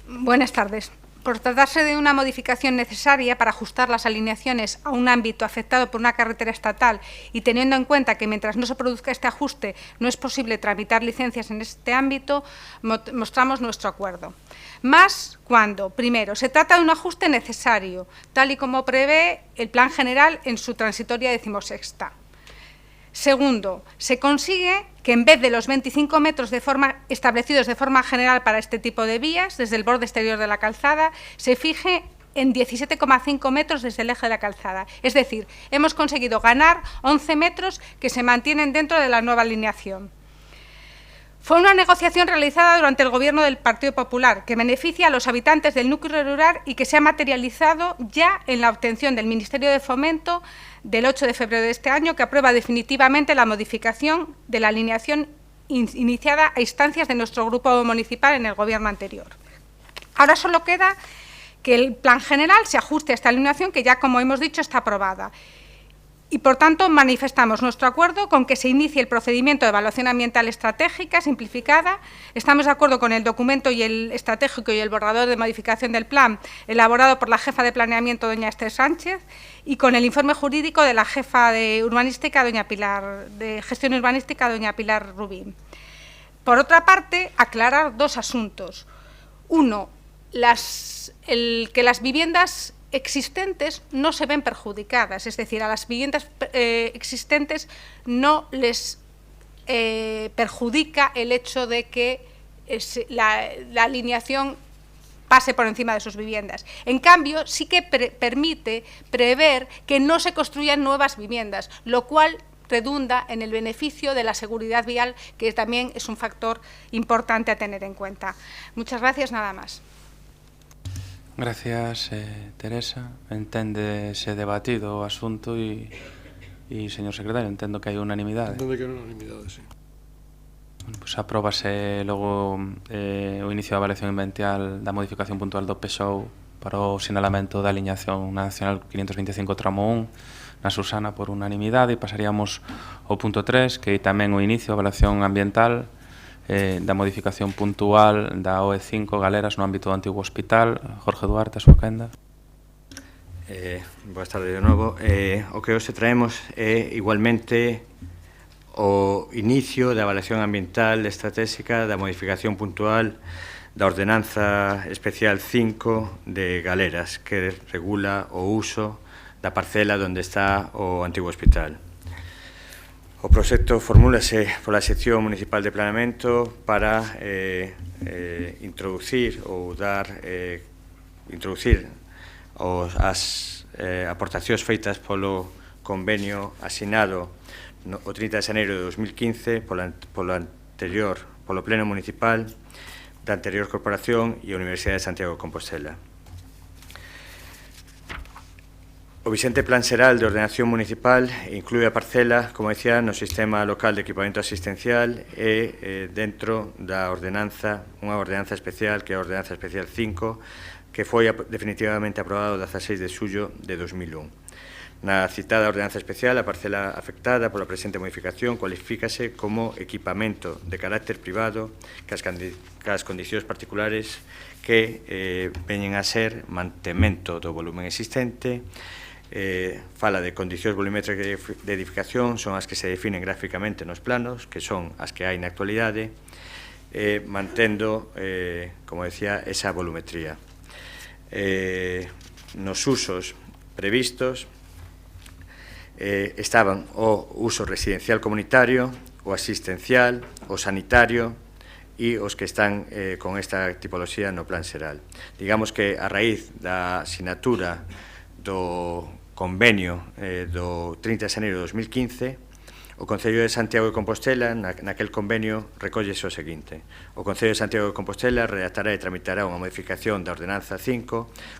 Buenas tardes. Por tratarse de una modificación necesaria para ajustar las alineaciones a un ámbito afectado por una carretera estatal y teniendo en cuenta que mientras no se produzca este ajuste no es posible tramitar licencias en este ámbito, mostramos nuestro acuerdo. Más cuando, primero, se trata de un ajuste necesario, tal y como prevé el Plan General en su transitoria 16ª. Segundo, se consigue que en vez de los 25 metros establecidos de forma general para este tipo de vías, desde el borde exterior de la calzada, se fije en 17,5 metros desde el eje de la calzada. Es decir, hemos conseguido ganar 11 metros que se mantienen dentro de la nueva alineación. Fue una negociación realizada durante el Gobierno del Partido Popular que beneficia a los habitantes del núcleo rural y que se ha materializado ya en la obtención del Ministerio de Fomento del 8 de febrero de este año, que aprueba definitivamente la modificación de la alineación iniciada a instancias de nuestro grupo municipal en el Gobierno anterior. Ahora solo queda que el Plan General se ajuste a esta alineación que ya, como hemos dicho, está aprobada. Y, por tanto, manifestamos nuestro acuerdo con que se inicie el procedimiento de evaluación ambiental estratégica simplificada. Estamos de acuerdo con el documento y el estratégico y el borrador de modificación del plan elaborado por la jefa de planeamiento, doña Esther Sánchez, y con el informe jurídico de la jefa de urbanística, de gestión urbanística, doña Pilar Rubín. Por otra parte, aclarar dos asuntos. Uno, que las viviendas existentes no se ven perjudicadas, es decir, a las viviendas existentes no les perjudica el hecho de que la alineación pase por encima de sus viviendas. En cambio, sí que permite prever que no se construyan nuevas viviendas, lo cual redunda en el beneficio de la seguridad vial, que también es un factor importante a tener en cuenta. Muchas gracias, nada más. Gracias, Teresa. Enténdese debatido o asunto e, señor secretario, entendo que hai unanimidade. Entendo que hai unanimidade, sí. Bueno, pues apróbase logo o inicio da avaliación ambiental da modificación puntual do PSOU para o sinalamento da aliñación nacional 525 tramo 1 na Susana por unanimidade, e pasaríamos ao punto 3, que é tamén o inicio da avaliación ambiental da modificación puntual da OE5 Galeras no ámbito do antigo hospital. Jorge Duarte, a súa quenda. Boas tardes de novo. O que hoxe traemos é igualmente o inicio da avaliación ambiental estratégica da modificación puntual da Ordenanza Especial 5 de Galeras, que regula o uso da parcela onde está o antigo hospital. O proxecto formúlase pola sección municipal de planeamento para introducir as aportacións feitas polo convenio asinado o 30 de xaneiro de 2015 polo pleno municipal da anterior corporación e a Universidade de Santiago de Compostela. O vigente Plan Xeral de Ordenación Municipal inclúe a parcela, como decía, no Sistema Local de Equipamento Asistencial e dentro da ordenanza, unha ordenanza especial, que é a Ordenanza Especial 5, que foi definitivamente aprobado o 16 de xullo de 2001. Na citada ordenanza especial, a parcela afectada pola presente modificación cualifícase como equipamento de carácter privado que as condicións particulares que veñen a ser mantemento do volumen existente, fala de condicións volumétricas de edificación, son as que se definen gráficamente nos planos, que son as que hai na actualidade, mantendo, como decía, esa volumetría. Nos usos previstos estaban o uso residencial comunitario, o asistencial, o sanitario e os que están con esta tipoloxía no Plan Xeral. Digamos que a raíz da sinatura do convenio do 30 de xaneiro de 2015, O Concello de Santiago de Compostela, naquel convenio, recollese o seguinte. O Concello de Santiago de Compostela redactará e tramitará unha modificación da Ordenanza 5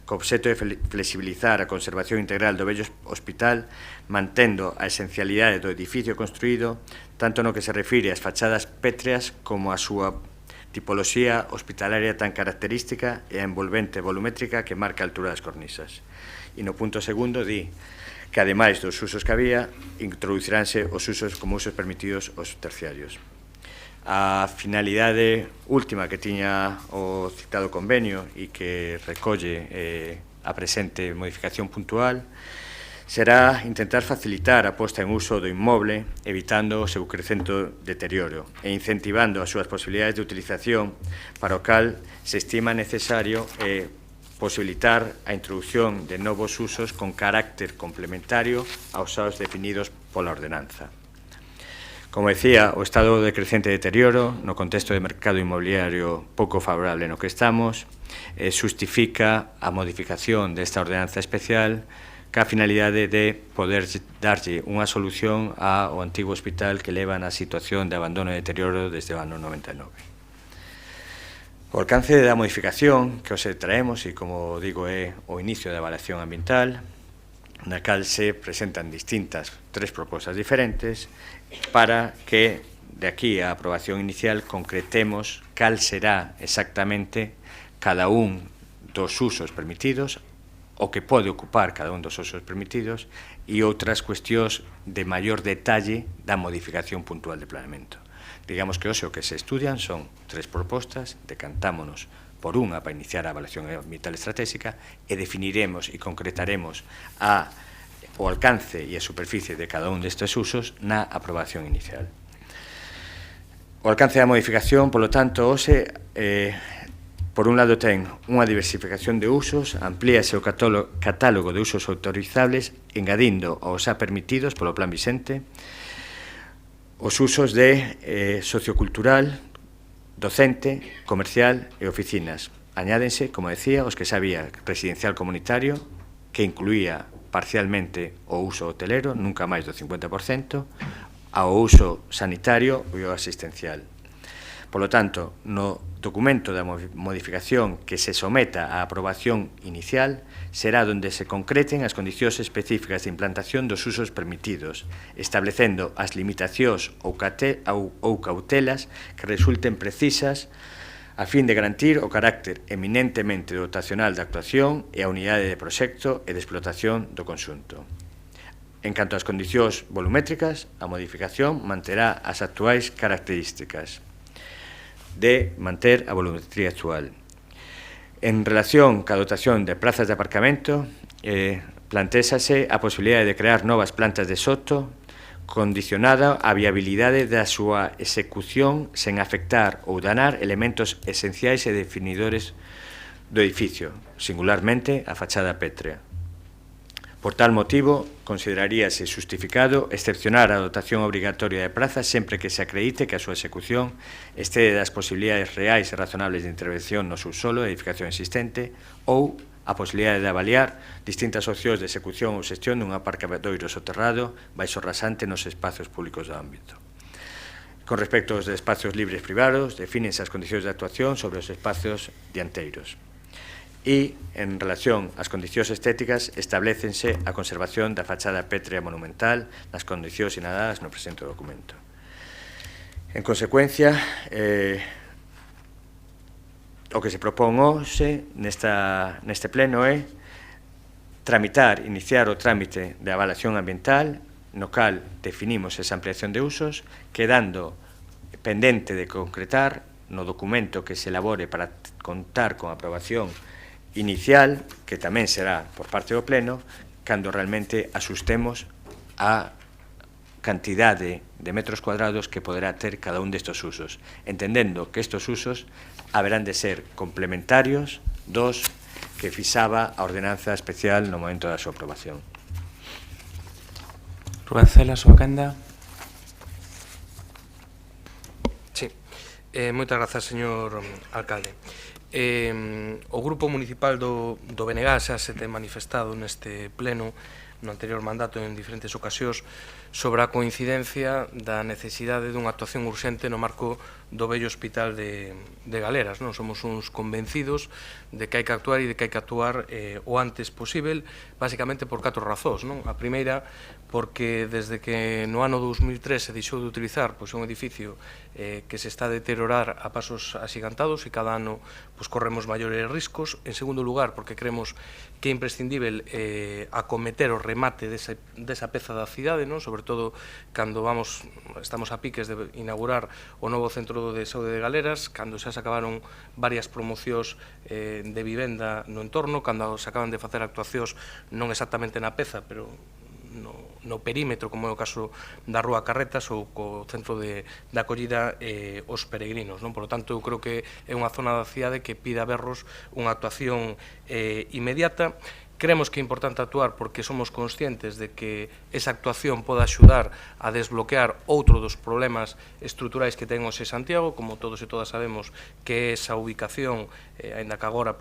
co obxeto de flexibilizar a conservación integral do vello hospital, mantendo a esencialidade do edificio construído, tanto no que se refire ás fachadas pétreas como a súa tipoloxía hospitalaria tan característica e a envolvente volumétrica que marca a altura das cornisas. E no punto segundo di que, ademais dos usos que había, introduciránse os usos como usos permitidos aos terciarios. A finalidade última que tiña o citado convenio e que recolle a presente modificación puntual será intentar facilitar a posta en uso do inmoble, evitando o seu crecento deterioro e incentivando as súas posibilidades de utilización, para o cal se estima necesario posibilitar a introducción de novos usos con carácter complementario aos usos definidos pola ordenanza. Como decía, o estado de crecente deterioro no contexto de mercado inmobiliario pouco favorable no que estamos xustifica a modificación desta ordenanza especial ca finalidade de poder darlle unha solución ao antigo hospital que leva na situación de abandono e deterioro desde o ano 99. O alcance da modificación que os traemos, e como digo, é o inicio da avaliación ambiental, na cal se presentan tres propostas diferentes para que, de aquí á aprobación inicial, concretemos cal será exactamente cada un dos usos permitidos, o que pode ocupar cada un dos usos permitidos, e outras cuestións de maior detalle da modificación puntual de planeamento. Digamos que hoxe o que se estudian son tres propostas, decantámonos por unha para iniciar a avaliación ambiental estratégica e definiremos e concretaremos o alcance e a superficie de cada un destes usos na aprobación inicial. O alcance da modificación, polo tanto, hoxe, por un lado, ten unha diversificación de usos, amplíase o catálogo de usos autorizables, engadindo aos xa permitidos polo Plan Vicente, os usos de sociocultural, docente, comercial e oficinas. Añádense, como decía, os que xa había residencial comunitario, que incluía parcialmente o uso hotelero, nunca máis do 50%, ao uso sanitario e o asistencial. Por lo tanto, no documento da modificación que se someta á aprobación inicial será onde se concreten as condicións específicas de implantación dos usos permitidos, establecendo as limitacións ou cautelas que resulten precisas a fin de garantir o carácter eminentemente dotacional da actuación e a unidade de proxecto e de explotación do conxunto. En canto ás condicións volumétricas, a modificación manterá as actuais características de manter a volumetría actual. En relación ca dotación de plazas de aparcamento, plantéxase a posibilidade de crear novas plantas de soto condicionada á viabilidade da súa execución sen afectar ou danar elementos esenciais e definidores do edificio, singularmente a fachada pétrea. Por tal motivo, consideraríase justificado excepcionar a dotación obrigatoria de plazas sempre que se acredite que a súa execución excede das posibilidades reais e razonables de intervención no subsolo de edificación existente ou a posibilidade de avaliar distintas opcións de execución ou xestión dun aparcadoiro soterrado baixo rasante nos espacios públicos do ámbito. Con respecto aos espacios libres privados, defínense as condicións de actuación sobre os espacios dianteiros. E, en relación ás condicións estéticas, establécense a conservación da fachada pétrea monumental nas condicións sinaladas no presente documento. En consecuencia, o que se propón hoxe neste pleno é iniciar o trámite de avaliación ambiental, no cal definimos esa ampliación de usos, quedando pendente de concretar no documento que se elabore para contar con aprobación inicial, que tamén será por parte do Pleno, cando realmente asustemos a cantidade de metros cuadrados que poderá ter cada un destes usos, entendendo que estes usos haberán de ser complementarios dos que fixaba a ordenanza especial no momento da súa aprobación. Rubén Cela, súa quenda. Sí, moitas grazas, señor alcalde. O Grupo Municipal do BNG xa se ten manifestado neste pleno no anterior mandato en diferentes ocasións sobre a coincidencia da necesidade dunha actuación urxente no marco do vello hospital de Galeras. Non somos uns convencidos de que hai que actuar e de que hai que actuar o antes posible, basicamente por 4 razóns. A primeira, porque desde que no ano 2003 se deixou de utilizar un edificio que se está a deteriorar a pasos asigantados e cada ano corremos maiores riscos. En segundo lugar, porque creemos que é imprescindível acometer o remate desa peza da cidade, sobre todo cando estamos a piques de inaugurar o novo centro de saúde de Galeras, cando xa se acabaron varias promocións de vivenda no entorno, cando se acaban de facer actuacións non exactamente na peza, pero no perímetro, como é o caso da Rúa Carretas ou co centro de acollida os peregrinos. Por lo tanto, eu creo que é unha zona da cidade que pide a berros unha actuación inmediata. Creemos que é importante actuar porque somos conscientes de que esa actuación pode axudar a desbloquear outro dos problemas estruturais que ten hoxe Santiago, como todos e todas sabemos que é esa ubicación, aínda que agora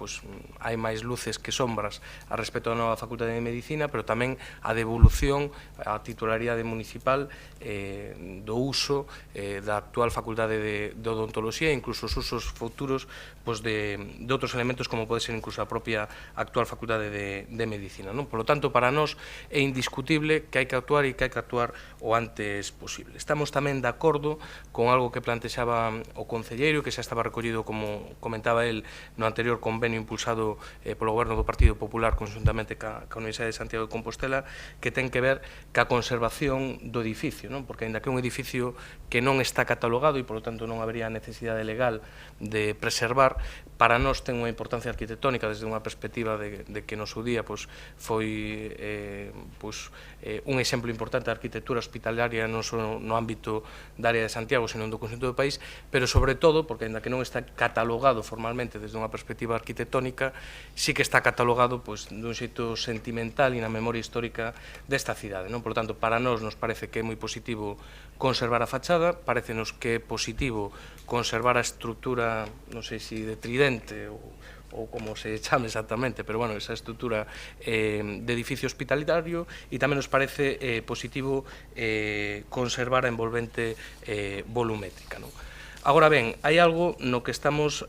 hai máis luces que sombras a respecto da nova Facultade de Medicina, pero tamén a devolución á titularidade municipal do uso da actual Facultade de Odontoloxía e incluso os usos futuros de outros elementos como pode ser incluso a propia actual Facultade de Medicina. Por lo tanto, para nós é indiscutible que hai que actuar e que hai que actuar o antes posible. Estamos tamén de acordo con algo que plantexaba o concelleiro, que xa estaba recollido, como comentaba el, no anterior convenio impulsado polo Goberno do Partido Popular conjuntamente ca Universidade de Santiago de Compostela, que ten que ver ca conservación do edificio, porque ainda que é un edificio que non está catalogado e, por lo tanto, non habería necesidade legal de preservar, para nós ten unha importancia arquitectónica desde unha perspectiva de que no seu día foi un exemplo importante da arquitectura hospitalaria non só no ámbito da área de Santiago, senón do conxunto do país, pero sobre todo, porque ainda que non está catalogado formalmente desde unha perspectiva arquitectónica, sí que está catalogado dun xeito sentimental e na memoria histórica desta cidade. Por lo tanto, para nós nos parece que é moi positivo conservar a fachada, parecenos que é positivo conservar a estrutura, non sei se de tridente ou como se chame exactamente, pero bueno, esa estrutura de edificio hospitalario, e tamén nos parece positivo conservar a envolvente volumétrica. Agora ben, hai algo no que estamos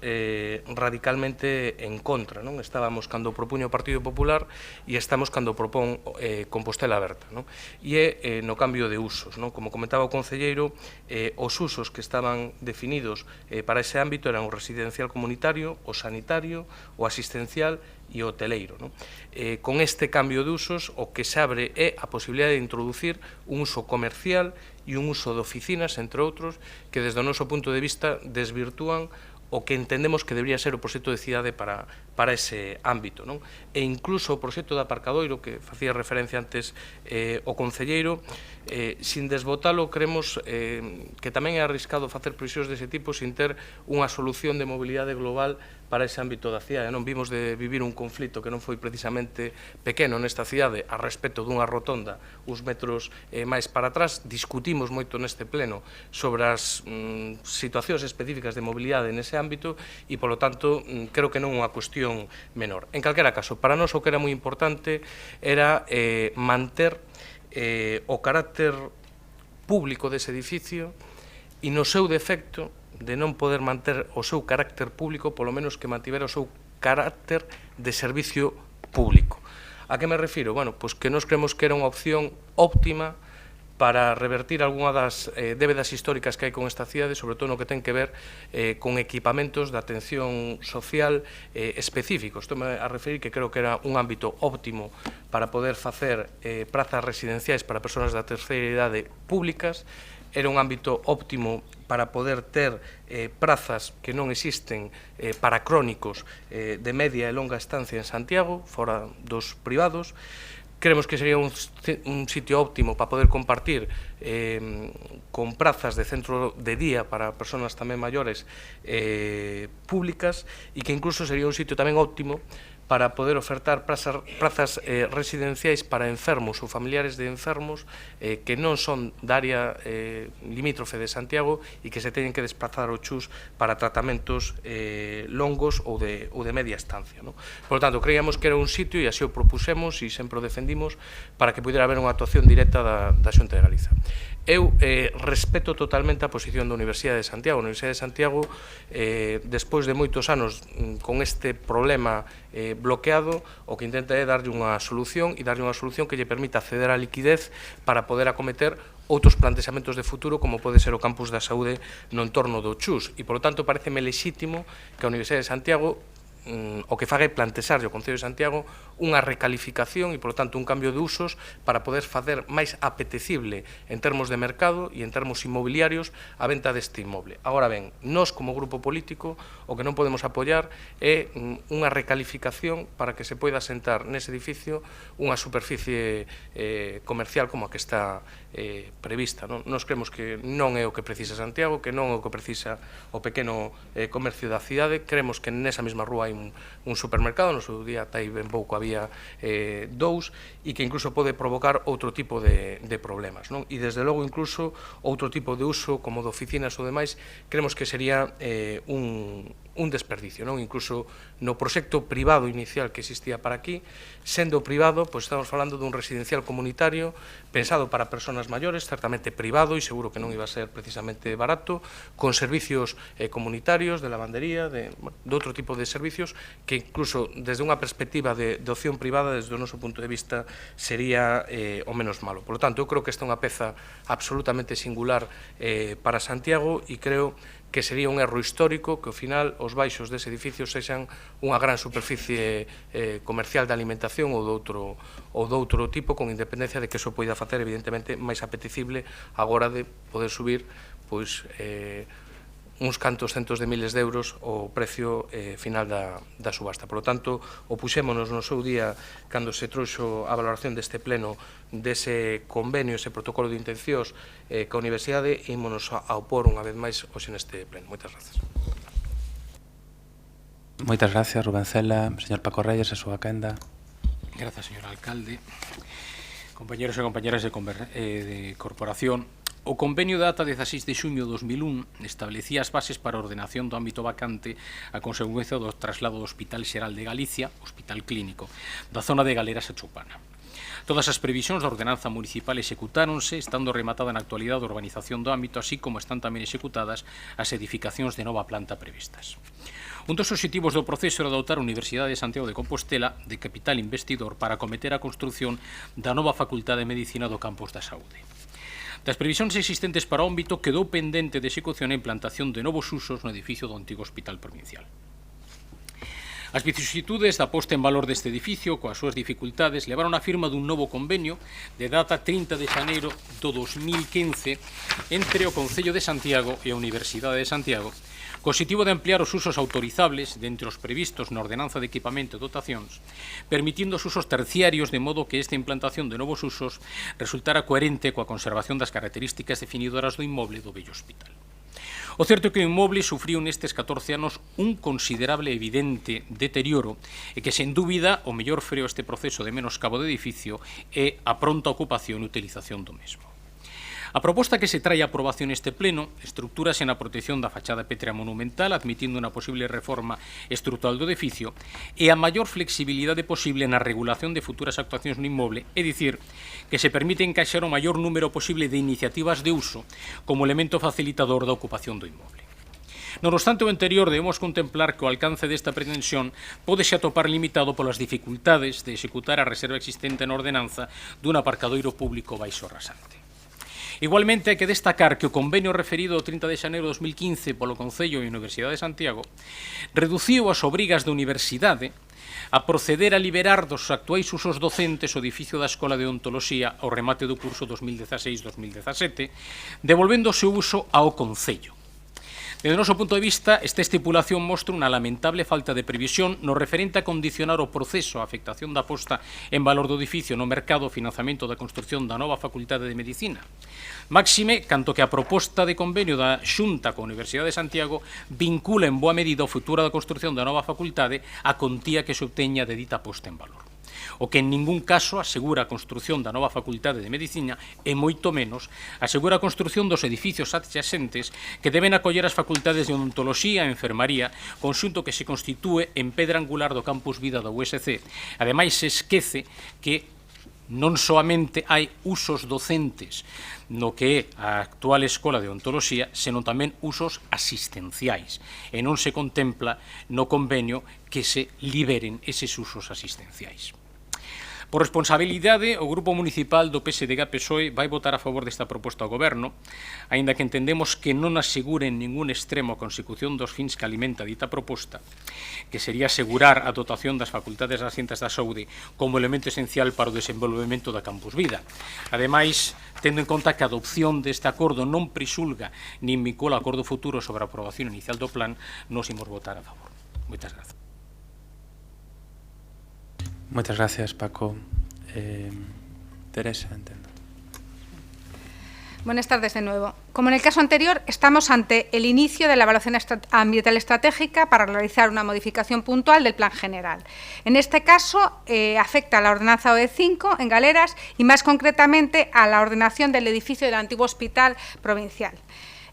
radicalmente en contra. Estábamos cando propuña o Partido Popular e estamos cando propón Compostela Aberta. E é no cambio de usos. Como comentaba o concelleiro, os usos que estaban definidos para ese ámbito eran o residencial comunitario, o sanitario, o asistencial e o hoteleiro. Con este cambio de usos, o que se abre é a posibilidade de introducir un uso comercial e un uso de oficinas, entre outros, que desde o noso punto de vista desvirtúan o que entendemos que debería ser o proxecto de cidade para ese ámbito. E incluso o proxecto de aparcadoiro, que facía referencia antes o concelleiro, sin desbotalo, creemos que tamén é arriscado facer previsións dese tipo sin ter unha solución de mobilidade global para ese ámbito da cidade. Non vimos de vivir un conflito que non foi precisamente pequeno nesta cidade a respecto dunha rotonda uns metros máis para atrás. Discutimos moito neste pleno sobre as situacións específicas de mobilidade nese ámbito e, polo tanto, creo que non é unha cuestión menor. En calquera caso, para nós o que era moi importante era manter o carácter público dese edificio e no seu defecto de non poder manter o seu carácter público, polo menos que mantivera o seu carácter de servicio público. A que me refiro? Bueno, pois que nós creemos que era unha opción óptima para revertir algunha das débedas históricas que hai con esta cidade, sobre todo no que ten que ver con equipamentos de atención social específicos. Estou a referir que creo que era un ámbito óptimo para poder facer prazas residenciais para persoas da terceira idade públicas, era un ámbito óptimo para poder ter prazas que non existen para crónicos de media e longa estancia en Santiago, fora dos privados. Creemos que sería un sitio óptimo para poder compartir con prazas de centro de día para persoas tamén maiores públicas, e que incluso sería un sitio tamén óptimo para poder ofertar prazas residenciais para enfermos ou familiares de enfermos que non son da área limítrofe de Santiago e que se teñen que desplazar ao Chus para tratamentos longos ou de media estancia. Por lo tanto, creíamos que era un sitio, e así o propusemos e sempre o defendimos, para que pudera haber unha actuación directa da Xunta de Galiza. Eu respeto totalmente a posición da Universidade de Santiago. A Universidade de Santiago, despois de moitos anos con este problema bloqueado, o que intenta é darlle unha solución e darlle unha solución que lle permita acceder á liquidez para poder acometer outros plantexamentos de futuro, como pode ser o campus da saúde no entorno do Chus. E, polo tanto, pareceme lexítimo que a Universidade de Santiago o que faga é plantexarlle ao Concello de Santiago unha recalificación e, polo tanto, un cambio de usos para poder facer máis apetecible en termos de mercado e en termos inmobiliarios a venta deste inmoble. Agora ben, nós como grupo político o que non podemos apoiar é unha recalificación para que se poida sentar nese edificio unha superficie comercial como a que está prevista. Nos creemos que non é o que precisa Santiago, que non é o que precisa o pequeno comercio da cidade. Creemos que nesa mesma rúa hai un supermercado, no seu día tai ben pouco había dous, e que incluso pode provocar outro tipo de problemas. E desde logo incluso outro tipo de uso como de oficinas ou demais, creemos que sería un desperdicio. Incluso no proxecto privado inicial que existía para aquí, sendo privado, pois estamos falando dun residencial comunitario pensado para persoas maiores, certamente privado e seguro que non iba a ser precisamente barato, con servicios comunitarios de lavandería, de outro tipo de servicios que incluso desde unha perspectiva de opción privada, desde o noso punto de vista, sería o menos malo. Por lo tanto, eu creo que esta é unha peza absolutamente singular para Santiago e creo que sería un erro histórico que ao final os baixos dese edificio sexan unha gran superficie comercial de alimentación ou doutro tipo, con independencia de que eso poida facer evidentemente máis apetecible a hora de poder subir pois uns cantos centos de miles de euros o precio final da subasta. Por lo tanto, opuxémonos no seu día cando se trouxo a valoración deste pleno dese convenio, ese protocolo de intencións ca Universidade, e ímonos a opor unha vez máis hoxe neste pleno. Moitas grazas. Moitas gracias, Rubén Cela. Señor Paco Reyes, a súa quenda. Grazas, señor alcalde. Compañeros e compañeras de corporación, o convenio de data 16 de xuño de 2001 establecía as bases para a ordenación do ámbito vacante a consecuencia do traslado do Hospital Xeral de Galicia, Hospital Clínico, da zona de Galeras a Chopana. Todas as previsións da ordenanza municipal executáronse, estando rematada na actualidade a urbanización do ámbito, así como están tamén executadas as edificacións de nova planta previstas. Un dos obxectivos do proceso era dotar a Universidade de Santiago de Compostela de capital investidor para acometer a construción da nova Facultade de Medicina do Campus da Saúde. Das previsións existentes para o ámbito, quedou pendente de execución a implantación de novos usos no edificio do antigo Hospital Provincial. As vicisitudes da posta en valor deste edificio, coas súas dificultades, levaron a firma dun novo convenio de data 30 de xaneiro do 2015 entre o Concello de Santiago e a Universidade de Santiago, co obxectivo de ampliar os usos autorizables dentre os previstos na ordenanza de equipamento e dotacións, permitindo os usos terciarios de modo que esta implantación de novos usos resultara coherente coa conservación das características definidoras do inmoble do vello hospital. O certo é que o inmoble sufriu nestes 14 anos un considerable e evidente deterioro e que, sen dúbida, o mellor freo este proceso de menoscabo do edificio é a pronta ocupación e utilización do mesmo. A proposta que se trae a aprobación neste pleno estructúrase na protección da fachada pétrea monumental, admitindo unha posible reforma estrutural do edificio e a maior flexibilidade posible na regulación de futuras actuacións no inmoble, é dicir, que se permite encaixar o maior número posible de iniciativas de uso como elemento facilitador da ocupación do inmoble. Non obstante o anterior, debemos contemplar que o alcance desta pretensión pódese atopar limitado polas dificultades de executar a reserva existente na ordenanza dun aparcadoiro público baixo rasante. Igualmente, hai que destacar que o convenio referido ao 30 de xaneiro de 2015 polo Concello e Universidade de Santiago reduciu as obrigas da Universidade a proceder a liberar dos actuais usos docentes o edificio da Escola de Odontoloxía ao remate do curso 2016-2017, devolvendo o seu uso ao Concello. Desde o noso punto de vista, esta estipulación mostra unha lamentable falta de previsión no referente a condicionar o proceso a afectación da posta en valor do edificio no mercado o financiamento da construción da nova Facultade de Medicina. Máxime, canto que a proposta de convenio da Xunta coa Universidade de Santiago vincula en boa medida o futuro da construción da nova facultade a contía que se obteña de dita posta en valor, o que en ningún caso asegura a construción da nova Facultade de Medicina e moito menos asegura a construción dos edificios adxacentes que deben acoller as facultades de odontoloxía e enfermaría, conxunto que se constitúe en pedra angular do campus Vida da USC. Ademais, se esquece que non soamente hai usos docentes no que é a actual Escola de Odontoloxía, senón tamén usos asistenciais, e non se contempla no convenio que se liberen eses usos asistenciais. Por responsabilidade, o Grupo Municipal do PSDG-PSOE vai votar a favor desta proposta ao Goberno, aínda que entendemos que non asegure en ningún extremo a consecución dos fins que alimenta dita proposta, que sería asegurar a dotación das facultades das ciencias da saúde como elemento esencial para o desenvolvemento da Campus Vida. Ademais, tendo en conta que a adopción deste acordo non prisulga nin vincula o acordo futuro sobre a aprobación inicial do plan, nos imos votar a favor. Moitas grazas. Muchas gracias, Paco. Teresa, entiendo. Buenas tardes de nuevo. Como en el caso anterior, estamos ante el inicio de la evaluación ambiental estratégica para realizar una modificación puntual del plan general. En este caso, afecta a la ordenanza OE5 en Galeras y más concretamente a la ordenación del edificio del antiguo hospital provincial.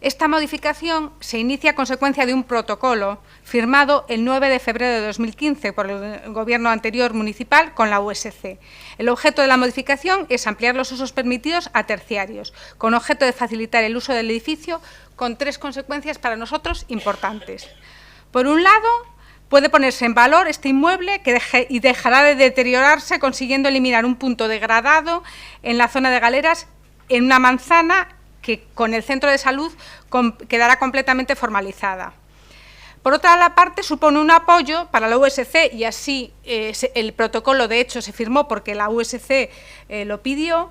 Esta modificación se inicia a consecuencia de un protocolo firmado el 9 de febrero de 2015 por el Gobierno anterior municipal con la USC. El objeto de la modificación es ampliar los usos permitidos a terciarios, con objeto de facilitar el uso del edificio, con tres consecuencias para nosotros importantes. Por un lado, puede ponerse en valor este inmueble y dejará de deteriorarse, consiguiendo eliminar un punto degradado en la zona de Galeras en una manzana que con el centro de salud quedará completamente formalizada. Por otra parte, supone un apoyo para la USC y así el protocolo de hecho se firmó porque la USC lo pidió,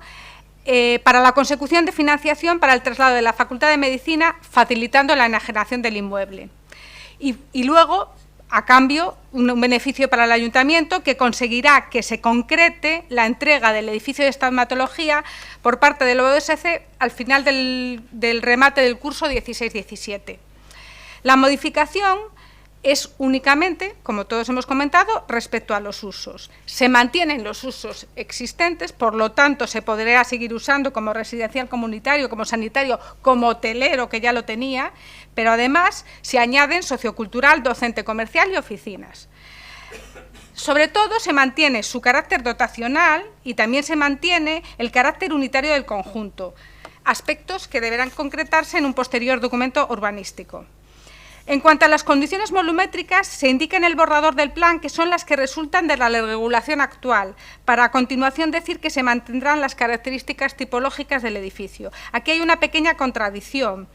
para la consecución de financiación para el traslado de la Facultad de Medicina, facilitando la enajenación del inmueble. Y luego, a cambio, un beneficio para el Ayuntamiento que conseguirá que se concrete la entrega del edificio de estomatología por parte de la OSC al final del remate del curso 16-17. La modificación es únicamente, como todos hemos comentado, respecto a los usos. Se mantienen los usos existentes, por lo tanto, se podrá seguir usando como residencial comunitario, como sanitario, como hotelero, que ya lo tenía, pero además se añaden sociocultural, docente comercial y oficinas. Sobre todo, se mantiene su carácter dotacional y también se mantiene el carácter unitario del conjunto, aspectos que deberán concretarse en un posterior documento urbanístico. En cuanto a las condiciones volumétricas, se indica en el borrador del plan que son las que resultan de la regulación actual, para a continuación decir que se mantendrán las características tipológicas del edificio. Aquí hay una pequeña contradicción,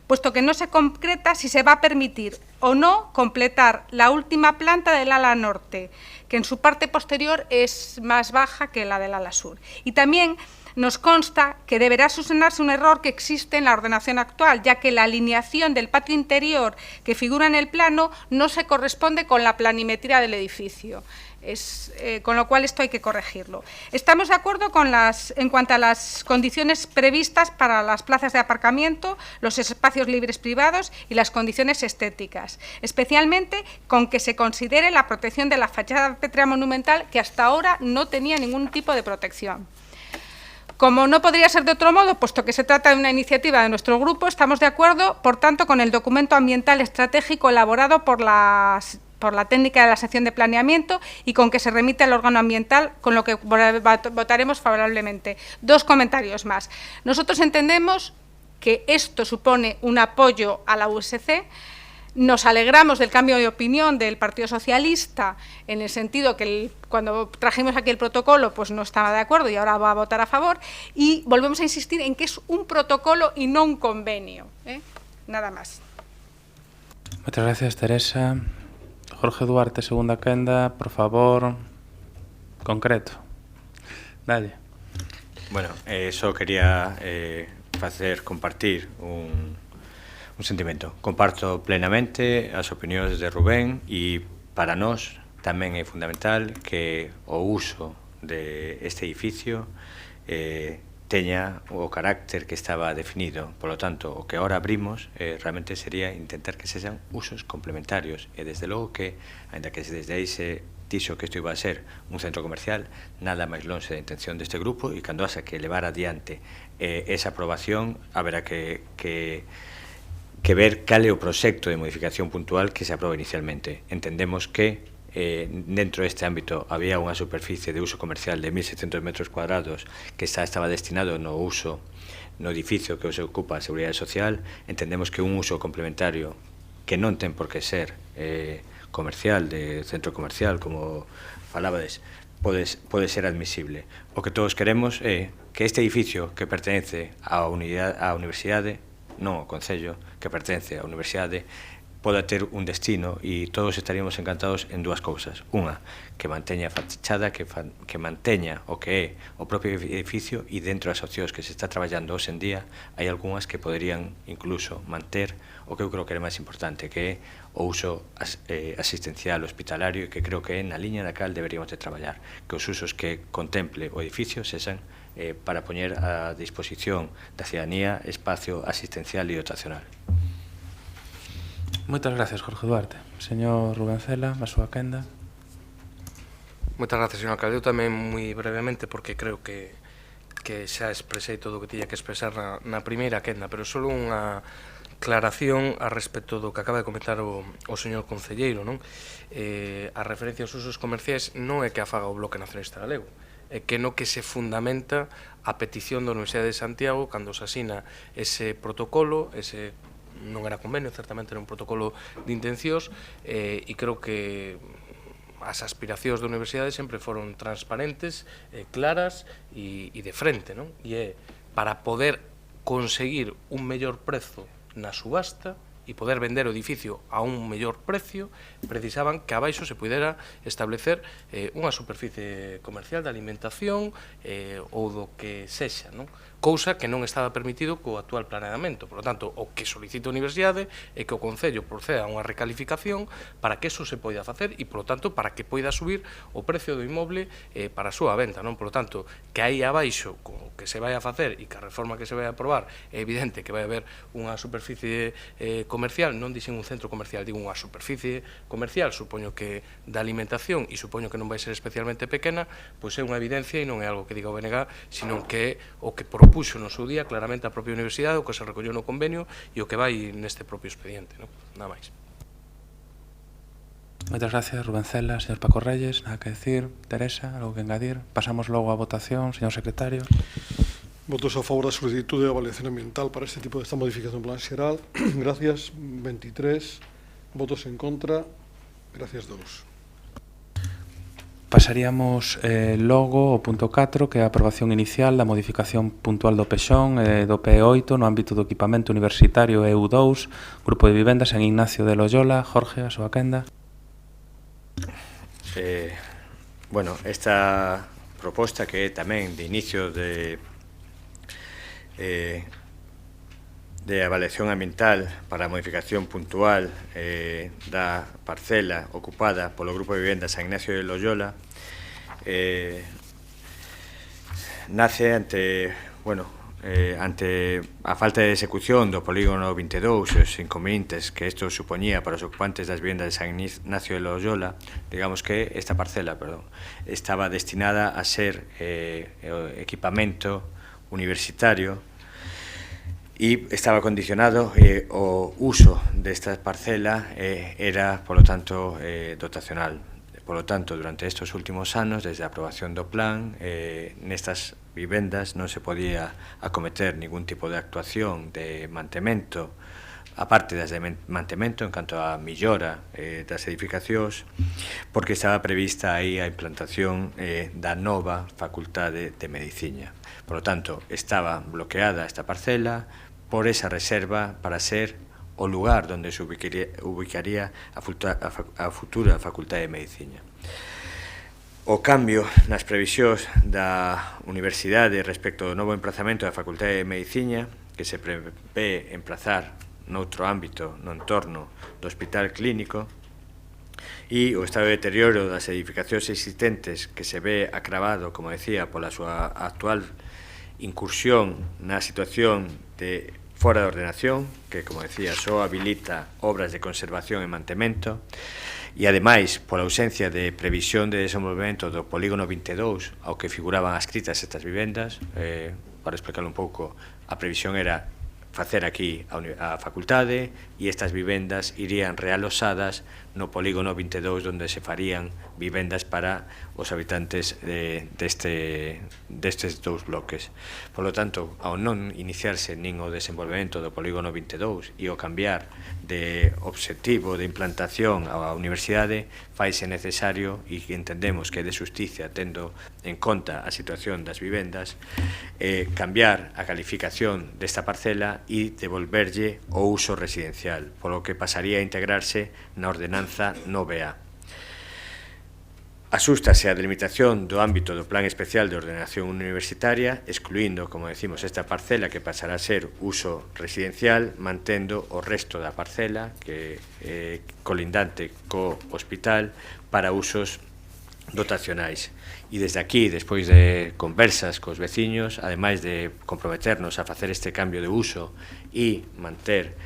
puesto que no se concreta si se va a permitir o no completar la última planta del ala norte, que en su parte posterior es más baja que la del ala sur. Y también nos consta que deberá subsanarse un error que existe en la ordenación actual, ya que la alineación del patio interior que figura en el plano no se corresponde con la planimetría del edificio. Con lo cual esto hay que corregirlo. Estamos de acuerdo en cuanto a las condiciones previstas para las plazas de aparcamiento, los espacios libres privados y las condiciones estéticas, especialmente con que se considere la protección de la fachada pétrea monumental, que hasta ahora no tenía ningún tipo de protección. Como no podría ser de otro modo, puesto que se trata de una iniciativa de nuestro grupo, estamos de acuerdo, por tanto, con el documento ambiental estratégico elaborado por la técnica de la sección de planeamiento y con que se remite al órgano ambiental, con lo que votaremos favorablemente. Dos comentarios más. Nosotros entendemos que esto supone un apoyo a la USC. Nos alegramos del cambio de opinión del Partido Socialista, en el sentido que cuando trajimos aquí el protocolo pues no estaba de acuerdo y ahora va a votar a favor, y volvemos a insistir en que es un protocolo y no un convenio. Nada más. Muchas gracias, Teresa. Jorge Duarte, segunda quenda, por favor, concreto. Dale. Bueno, só quería compartir Un sentimento. Comparto plenamente as opinións de Rubén e para nós tamén é fundamental que o uso deste edificio teña o carácter que estaba definido. Por lo tanto, o que ahora abrimos realmente sería intentar que sexan usos complementarios e desde logo que, ainda que desde aí se dixo que isto iba a ser un centro comercial, nada máis lonxe da intención deste grupo e cando haxa que levar adiante esa aprobación haberá que ver cal é o proxecto de modificación puntual que se aproba inicialmente. Entendemos que dentro deste ámbito había unha superficie de uso comercial de 1.600 metros cuadrados que estaba destinado no uso no edificio que se ocupa a Seguridade Social. Entendemos que un uso complementario que non ten por que ser comercial, de centro comercial, como falabades, pode ser admisible. O que todos queremos é que este edificio que pertence á universidade, non ao Concello, que pertence á universidade, poda ter un destino e todos estaríamos encantados en dúas cousas. Unha, que manteña a fachada, que manteña o que é o propio edificio e dentro das opcións que se está traballando hoxe en día hai algunhas que poderían incluso manter o que eu creo que é máis importante, que é o uso asistencial hospitalario e que creo que é na liña na cal deberíamos de traballar, que os usos que contemple o edificio sexan para poñer a disposición da ciudadanía espacio asistencial e dotacional. Moitas gracias, Jorge Duarte. Señor Rubén Cela, a súa quenda. Moitas gracias, señor alcalde. Eu tamén moi brevemente, porque creo que xa expresei todo o que tiña que expresar na primeira quenda, pero só unha aclaración a respecto do que acaba de comentar o señor concelleiro, non? A referencia aos usos comerciais non é que a faga o Bloque Nacionalista Galego, é que no que se fundamenta a petición da Universidade de Santiago cando se asina ese protocolo, ese non era convenio, certamente era un protocolo de intencións, e creo que as aspiracións da universidade sempre foron transparentes, claras e de frente, non? E é para poder conseguir un mellor prezo na subasta e poder vender o edificio a un mellor precio, precisaban que abaixo se pudera establecer unha superficie comercial de alimentación ou do que sexa, non? Cousa que non estaba permitido co actual planeamento. Por lo tanto, o que solicita a Universidade é que o Concello proceda a unha recalificación para que eso se poida facer e, por lo tanto, para que poida subir o precio do inmoble para a súa venta, non? Por lo tanto, que aí abaixo, co que se vai a facer e que a reforma que se vai a aprobar, é evidente que vai haber unha superficie comercial, non dixen un centro comercial, digo unha superficie comercial, supoño que da alimentación e supoño que non vai ser especialmente pequena, pois é unha evidencia e non é algo que diga o BNG, sino que é o que propuxo no seu día claramente a propia universidade, o que se recolleu no convenio e o que vai neste propio expediente, non? Nada máis. Moitas gracias, Rubén Cela, señor Paco Reyes, nada que decir. Teresa, algo que engadir. Pasamos logo á votación, señor secretario. Votos a favor da solicitud de avaliación ambiental para este tipo de esta modificación plan xeral. Gracias, 23. Votos en contra. Gracias, 2. Pasaríamos logo ao punto 4, que é a aprobación inicial da modificación puntual do Pexón do PE8 no ámbito do equipamento universitario EU2, Grupo de Vivendas en Ignacio de Loyola. Jorge, a súa quenda. Bueno, esta proposta que é tamén de inicio de avaliación ambiental para a modificación puntual da parcela ocupada polo Grupo de Vivendas San Ignacio de Loyola nace ante a falta de execución do polígono 22 e os inconvenientes que isto supoñía para os ocupantes das vivendas de San Ignacio de Loyola, digamos que esta parcela, estaba destinada a ser equipamento universitario e estaba condicionado o uso desta parcela era, polo tanto, dotacional. Por lo tanto, durante estes últimos anos, desde a aprobación do plan, nestas vivendas non se podía acometer ningún tipo de actuación de mantemento, aparte das de mantemento en canto a millora das edificacións, porque estaba prevista aí a implantación da nova Facultade de Medicina. Por lo tanto, estaba bloqueada esta parcela por esa reserva para ser o lugar onde se ubicaría a futura Facultade de Medicina. O cambio nas previsións da Universidade respecto do novo emplazamento da Facultade de Medicina, que se prevé emplazar noutro ámbito no entorno do Hospital Clínico, e o estado de deterioro das edificacións existentes que se ve agravado, como decía, pola súa actual incursión na situación de fora de ordenación, que, como decía, só habilita obras de conservación e mantemento, e, ademais, pola ausencia de previsión de desenvolvemento do polígono 22, ao que figuraban adscritas estas vivendas. Para explicar un pouco, a previsión era facer aquí a facultade e estas vivendas irían realosadas no polígono 22, onde se farían vivendas para os habitantes destes dous bloques. Por lo tanto, ao non iniciarse nin o desenvolvemento do polígono 22 e o cambiar de obxectivo de implantación á universidade, faise necesario, e entendemos que é de xusticia, tendo en conta a situación das vivendas, cambiar a calificación desta parcela e devolverlle o uso residencial, polo que pasaría a integrarse na ordenanza 9A. Asústase a delimitación do ámbito do Plan Especial de Ordenación Universitaria, excluindo, como decimos, esta parcela que pasará a ser uso residencial, mantendo o resto da parcela, que é colindante co hospital, para usos dotacionais. E desde aquí, despois de conversas cos veciños, ademais de comprometernos a facer este cambio de uso e manter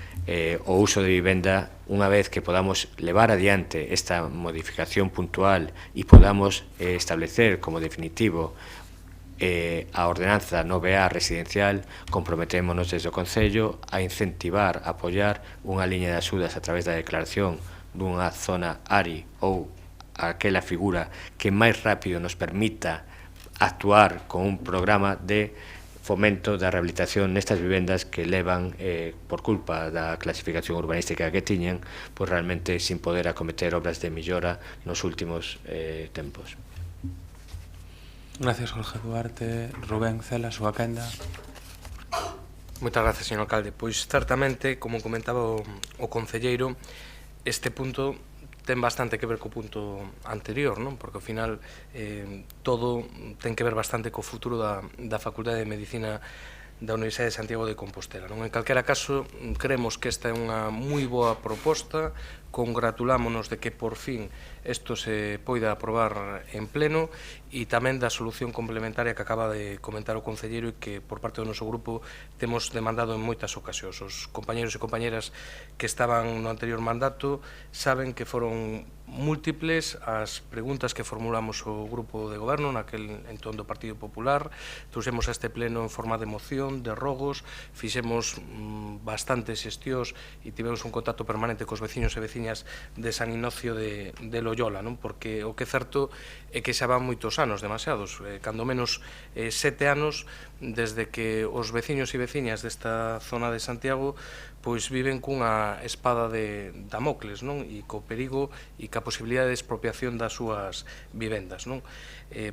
o uso de vivenda, unha vez que podamos levar adiante esta modificación puntual e podamos establecer como definitivo a ordenanza 9A residencial, comprometémonos desde o Concello a incentivar, a apoiar unha liña de axudas a través da declaración dunha zona ARI ou aquela figura que máis rápido nos permita actuar con un programa de fomento da rehabilitación nestas vivendas que levan, por culpa da clasificación urbanística que tiñen, pois realmente sin poder acometer obras de millora nos últimos tempos. Gracias, Jorge Duarte. Rubén Cela, súa quenda. Moitas gracias, señor alcalde. Pois, certamente, como comentaba o concelleiro, este punto ten bastante que ver co punto anterior, non? Porque ao final todo ten que ver bastante co futuro da Facultade de Medicina da Universidade de Santiago de Compostela, non? En calquera caso, creemos que esta é unha moi boa proposta, congratulámonos de que por fin isto se poida aprobar en pleno e tamén da solución complementaria que acaba de comentar o concelleiro e que por parte do noso grupo temos demandado en moitas ocasións. Os compañeros e compañeras que estaban no anterior mandato saben que foron múltiples as preguntas que formulamos o grupo de goberno naquel entón do Partido Popular. Trouxemos a este pleno en forma de moción, de rogos, fixemos bastantes xestións e tivemos un contacto permanente cos veciños e veciñas de San Ignacio de Loyola, non? Porque o que é certo é que xa van moitos anos, demasiados, cando menos 7 anos, desde que os veciños e veciñas desta zona de Santiago pois viven cunha espada de Damocles, non? E co perigo e ca posibilidade de expropiación das súas vivendas, non?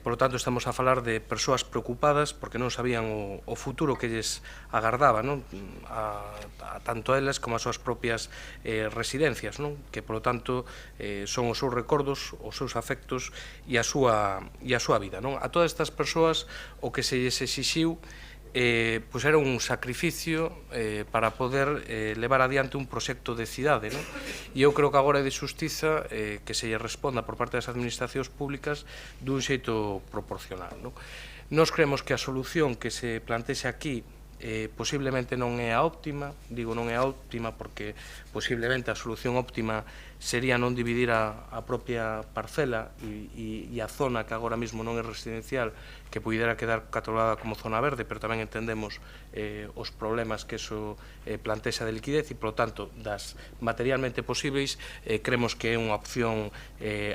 Por lo tanto, estamos a falar de persoas preocupadas porque non sabían o futuro que lles agardaba, non? Tanto a elas como as súas propias residencias, non? Que, por lo tanto, son os seus recordos, os seus afectos e a súa vida, non? A todas estas persoas o que se lles exixiu pois era un sacrificio para poder levar adiante un proxecto de cidade, non? E eu creo que agora é de xustiza que se lle responda por parte das administracións públicas dun xeito proporcional, non? Nos creemos que a solución que se plantexe aquí posiblemente non é a óptima, digo non é a óptima porque posiblemente a solución óptima sería non dividir a propia parcela e a zona que agora mesmo non é residencial, que pudera quedar catalogada como zona verde, pero tamén entendemos os problemas que eso plantexa de liquidez e, polo tanto, das materialmente posibles, creemos que é unha opción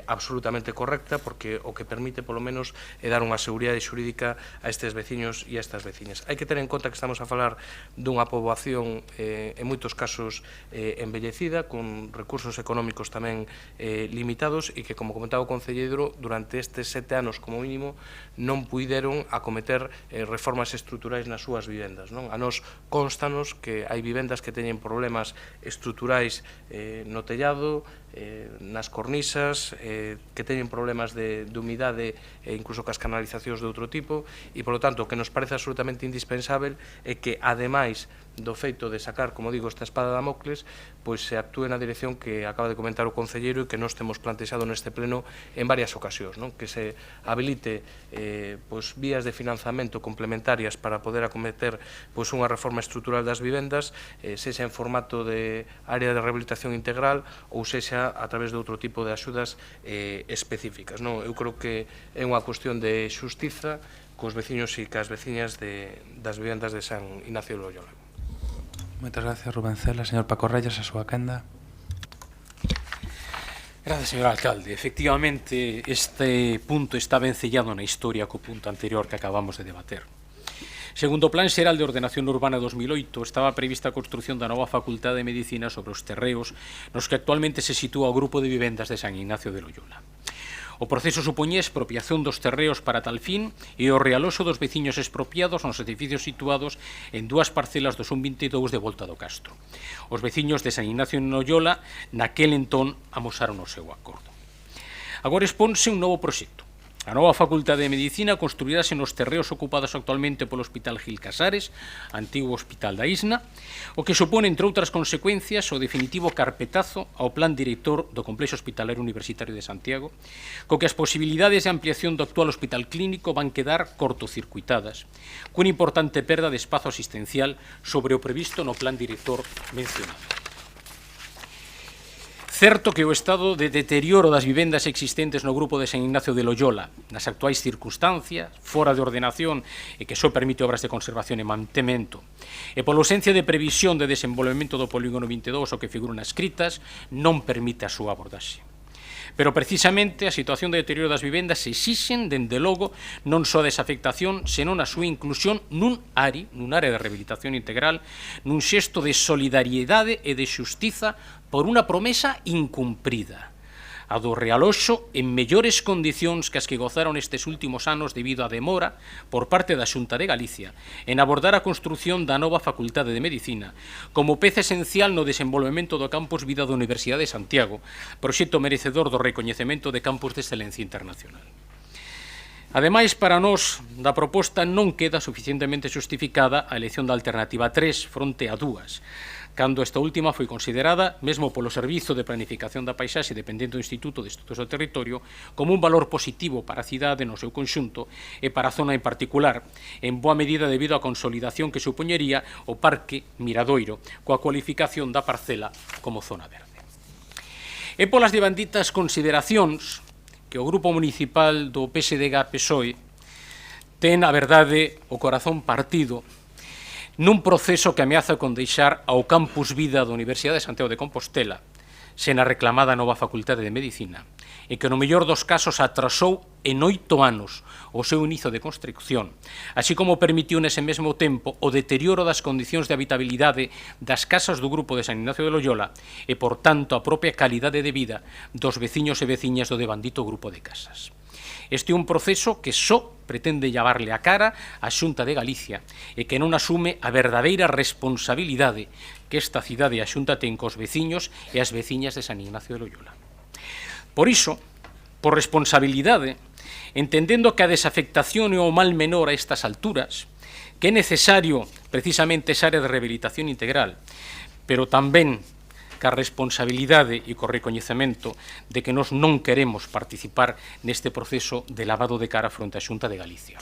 absolutamente correcta porque o que permite, polo menos, é dar unha seguridade xurídica a estes veciños e a estas veciñas. Hai que ter en conta que estamos a falar dunha poboación en moitos casos envellecida, con recursos económicos tamén limitados e que, como comentaba o concelleiro, durante estes 7 anos como mínimo non puideron acometer reformas estruturais nas súas vivendas, non? A nos constanos que hai vivendas que teñen problemas estruturais no tellado, nas cornisas, que teñen problemas de humidade e incluso cas canalizacións de outro tipo, e, polo tanto, o que nos parece absolutamente indispensável é que, ademais do feito de sacar, como digo, esta espada de Damocles, pois se actúe na dirección que acaba de comentar o concelleiro e que nós temos plantexado neste pleno en varias ocasións, non? Que se habilite pois, vías de financiamento complementarias para poder acometer pois, unha reforma estrutural das vivendas, sexa en formato de área de rehabilitación integral ou sexa a través de outro tipo de axudas específicas, non? Eu creo que é unha cuestión de xustiza cos veciños e cas veciñas das vivendas de San Ignacio de Loyola. Moitas gracias, Rubén Cela. Señor Paco Reyes, a súa quenda. Gracias, señor alcalde. Efectivamente, este punto está vencellado na historia co punto anterior que acabamos de debater. Segundo o Plan Xeral de Ordenación Urbana 2008, estaba prevista a construción da nova Facultade de Medicina sobre os terreos nos que actualmente se sitúa o grupo de vivendas de San Ignacio de Loyola. O proceso supoñía expropiación dos terreos para tal fin e o realoxo dos veciños expropiados nos edificios situados en dúas parcelas do Sun 22 de Volta do Castro. Os veciños de San Ignacio de Loyola naquel entón amosaron o seu acordo. Agora expónse un novo proxecto. A nova Facultade de Medicina construirase nos terreos ocupados actualmente polo Hospital Gil Casares, antigo Hospital da Isna, o que supone, entre outras consecuencias, o definitivo carpetazo ao Plan Director do Complexo Hospitalario Universitario de Santiago, co que as posibilidades de ampliación do actual hospital clínico van quedar cortocircuitadas, cunha importante perda de espazo asistencial sobre o previsto no Plan Director mencionado. Certo que o estado de deterioro das vivendas existentes no grupo de San Ignacio de Loyola, nas actuais circunstancias, fora de ordenación e que só permite obras de conservación e mantemento, e pola ausencia de previsión de desenvolvemento do polígono 22 o que figura nas escritas, non permite a súa abordaxe. Pero precisamente a situación de deterioro das vivendas exixen, dende logo, non só a desafectación, senón a súa inclusión nun área de rehabilitación integral, nun xesto de solidariedade e de xustiza por unha promesa incumprida, a do realoxo en mellores condicións que as que gozaron estes últimos anos debido á demora por parte da Xunta de Galicia en abordar a construción da nova Facultade de Medicina como peza esencial no desenvolvemento do Campus Vida da Universidade de Santiago, proxecto merecedor do recoñecemento de Campus de Excelencia Internacional. Ademais, para nós, da proposta non queda suficientemente justificada a elección da alternativa 3 fronte a 2, cando esta última foi considerada, mesmo polo Servizo de Planificación da Paisaxe dependente do Instituto de Estudos do Territorio, como un valor positivo para a cidade no seu conxunto e para a zona en particular, en boa medida debido á consolidación que supoñería o Parque Miradoiro, coa cualificación da parcela como zona verde. E polas devanditas consideracións que o Grupo Municipal do PSDG-PSOE ten, a verdade, o corazón partido nun proceso que ameaza con deixar ao Campus Vida da Universidade de Santiago de Compostela sen a reclamada nova Facultade de Medicina e que no mellor dos casos atrasou en 8 anos o seu inicio de construcción, así como permitiu nese mesmo tempo o deterioro das condicións de habitabilidade das casas do grupo de San Ignacio de Loyola e, por tanto, a propia calidade de vida dos veciños e veciñas do devandito grupo de casas. Este é un proceso que só pretende llavarle a cara á Xunta de Galicia e que non asume a verdadeira responsabilidade que esta cidade e a Xunta ten cos veciños e as veciñas de San Ignacio de Loyola. Por iso, por responsabilidade, entendendo que a desafectación é o mal menor a estas alturas, que é necesario precisamente esa área de rehabilitación integral, pero tamén ca responsabilidade e co recoñecemento de que nós non queremos participar neste proceso de lavado de cara fronte á Xunta de Galicia.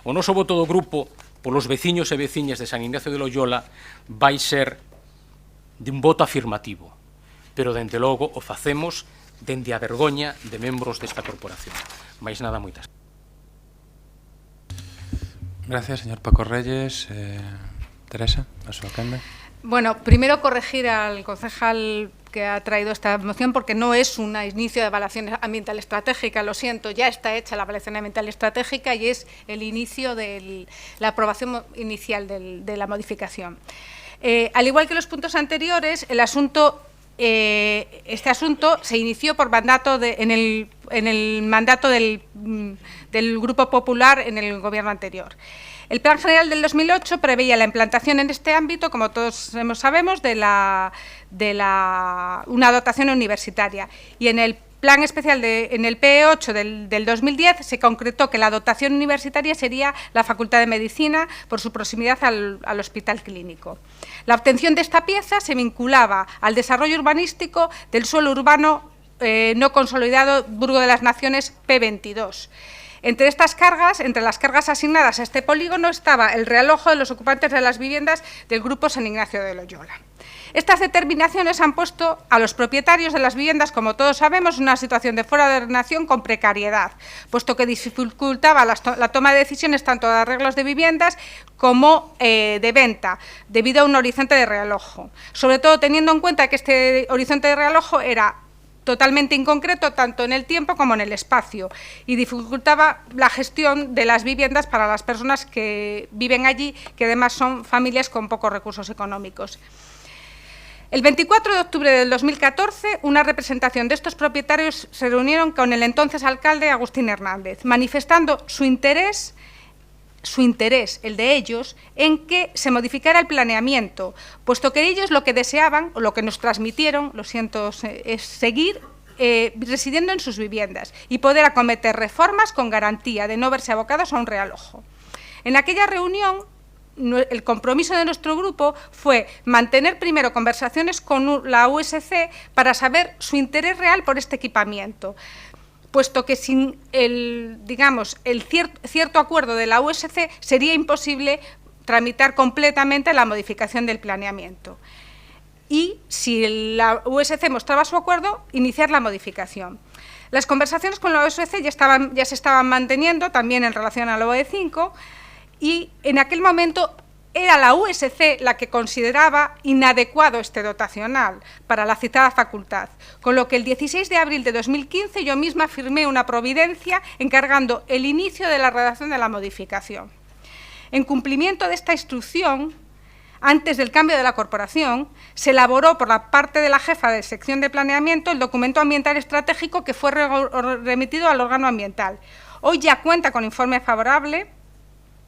O noso voto do grupo polos veciños e veciñas de San Ignacio de Loyola vai ser de un voto afirmativo, pero, dende logo, o facemos dende a vergoña de membros desta corporación. Mais nada, moitas. Gracias, señor Paco Reyes. Teresa, a súa quenda. Bueno, primero corregir al concejal que ha traído esta moción porque no es un inicio de evaluación ambiental estratégica, lo siento, ya está hecha la evaluación ambiental estratégica y es el inicio de la aprobación inicial de la modificación. Al igual que los puntos anteriores, el asunto este asunto se inició por mandato en el mandato del Grupo Popular en el gobierno anterior. El Plan General del 2008 preveía la implantación en este ámbito, como todos sabemos, de una dotación universitaria. Y en el Plan Especial, en el PE8 del 2010, se concretó que la dotación universitaria sería la Facultad de Medicina por su proximidad al Hospital Clínico. La obtención de esta pieza se vinculaba al desarrollo urbanístico del suelo urbano no consolidado Burgo de las Naciones P22. Entre las cargas asignadas a este polígono estaba el realojo de los ocupantes de las viviendas del Grupo San Ignacio de Loyola. Estas determinaciones han puesto a los propietarios de las viviendas, como todos sabemos, en una situación de fuera de ordenación con precariedad, puesto que dificultaba la toma de decisiones tanto de arreglos de viviendas como de venta, debido a un horizonte de realojo. Sobre todo teniendo en cuenta que este horizonte de realojo era totalmente inconcreto tanto en el tiempo como en el espacio y dificultaba la gestión de las viviendas para las personas que viven allí, que además son familias con pocos recursos económicos. El 24 de octubre del 2014, una representación de estos propietarios se reunieron con el entonces alcalde Agustín Hernández, manifestando su interés, el de ellos, en que se modificara el planeamiento, puesto que ellos lo que deseaban, o lo que nos transmitieron, lo siento, es seguir residiendo en sus viviendas y poder acometer reformas con garantía de no verse abocados a un realojo. En aquella reunión, el compromiso de nuestro grupo fue mantener primero conversaciones con la USC para saber su interés real por este equipamiento, puesto que sin el cierto acuerdo de la USC sería imposible tramitar completamente la modificación del planeamiento. Y si la USC mostraba su acuerdo, iniciar la modificación. Las conversaciones con la USC ya se estaban manteniendo también en relación al OE5 y en aquel momento era la USC la que consideraba inadecuado este dotacional para la citada facultad, con lo que el 16 de abril de 2015 yo misma firmé una providencia encargando el inicio de la redacción de la modificación. En cumplimiento de esta instrucción, antes del cambio de la corporación, se elaboró por la parte de la jefa de sección de planeamiento el documento ambiental estratégico que fue remitido al órgano ambiental. Hoy ya cuenta con informe favorable,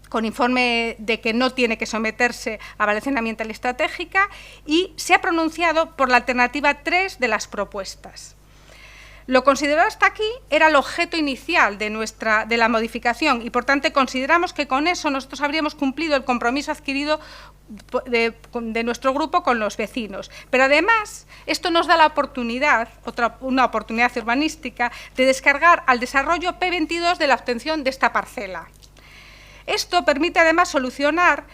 con informe de que no tiene que someterse a evaluación ambiental estratégica y se ha pronunciado por la alternativa 3 de las propuestas. Lo considerado hasta aquí era el objeto inicial de la modificación y, por tanto, consideramos que con eso nosotros habríamos cumplido el compromiso adquirido de nuestro grupo con los vecinos. Pero, además, esto nos da la oportunidad, una oportunidad urbanística, de descargar al desarrollo P22 de la obtención de esta parcela. Esto permite, además, solucionar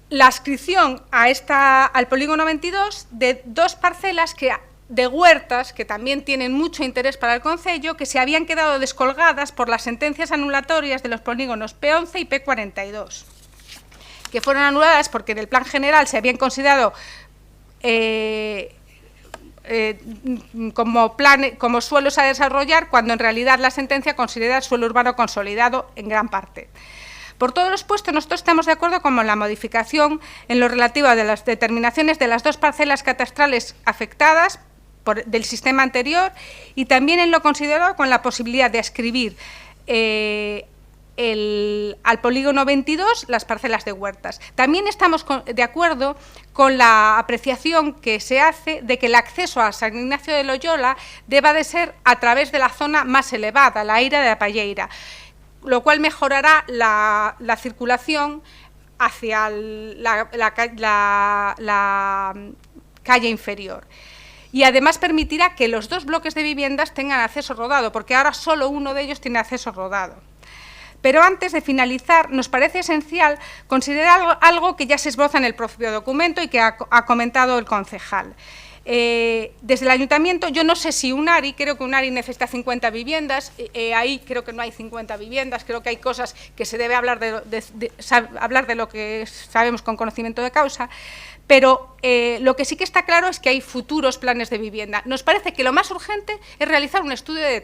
la adscripción al polígono 22 de dos parcelas de huertas que también tienen mucho interés para el concello, que se habían quedado descolgadas por las sentencias anulatorias de los polígonos P11 y P42, que fueron anuladas porque en el plan general se habían considerado como suelos a desarrollar, cuando en realidad la sentencia considera suelo urbano consolidado en gran parte. Por todo lo expuesto, nosotros estamos de acuerdo con la modificación en lo relativo a las determinaciones de las dos parcelas catastrales afectadas del sistema anterior y también en lo considerado con la posibilidad de adscribir al polígono 22 las parcelas de huertas. También estamos de acuerdo con la apreciación que se hace de que el acceso a San Ignacio de Loyola deba de ser a través de la zona más elevada, la Eira de la Palleira, lo cual mejorará la circulación hacia la calle inferior. Y además permitirá que los dos bloques de viviendas tengan acceso rodado, porque ahora solo uno de ellos tiene acceso rodado. Pero antes de finalizar, nos parece esencial considerar algo que ya se esboza en el propio documento y que ha comentado el concejal. Desde el ayuntamiento, yo no sé si Unari, creo que Unari necesita 50 viviendas, ahí creo que no hay 50 viviendas, creo que hay cosas que se debe hablar de lo que sabemos con conocimiento de causa, pero lo que sí que está claro es que hay futuros planes de vivienda. Nos parece que lo más urgente es realizar un estudio de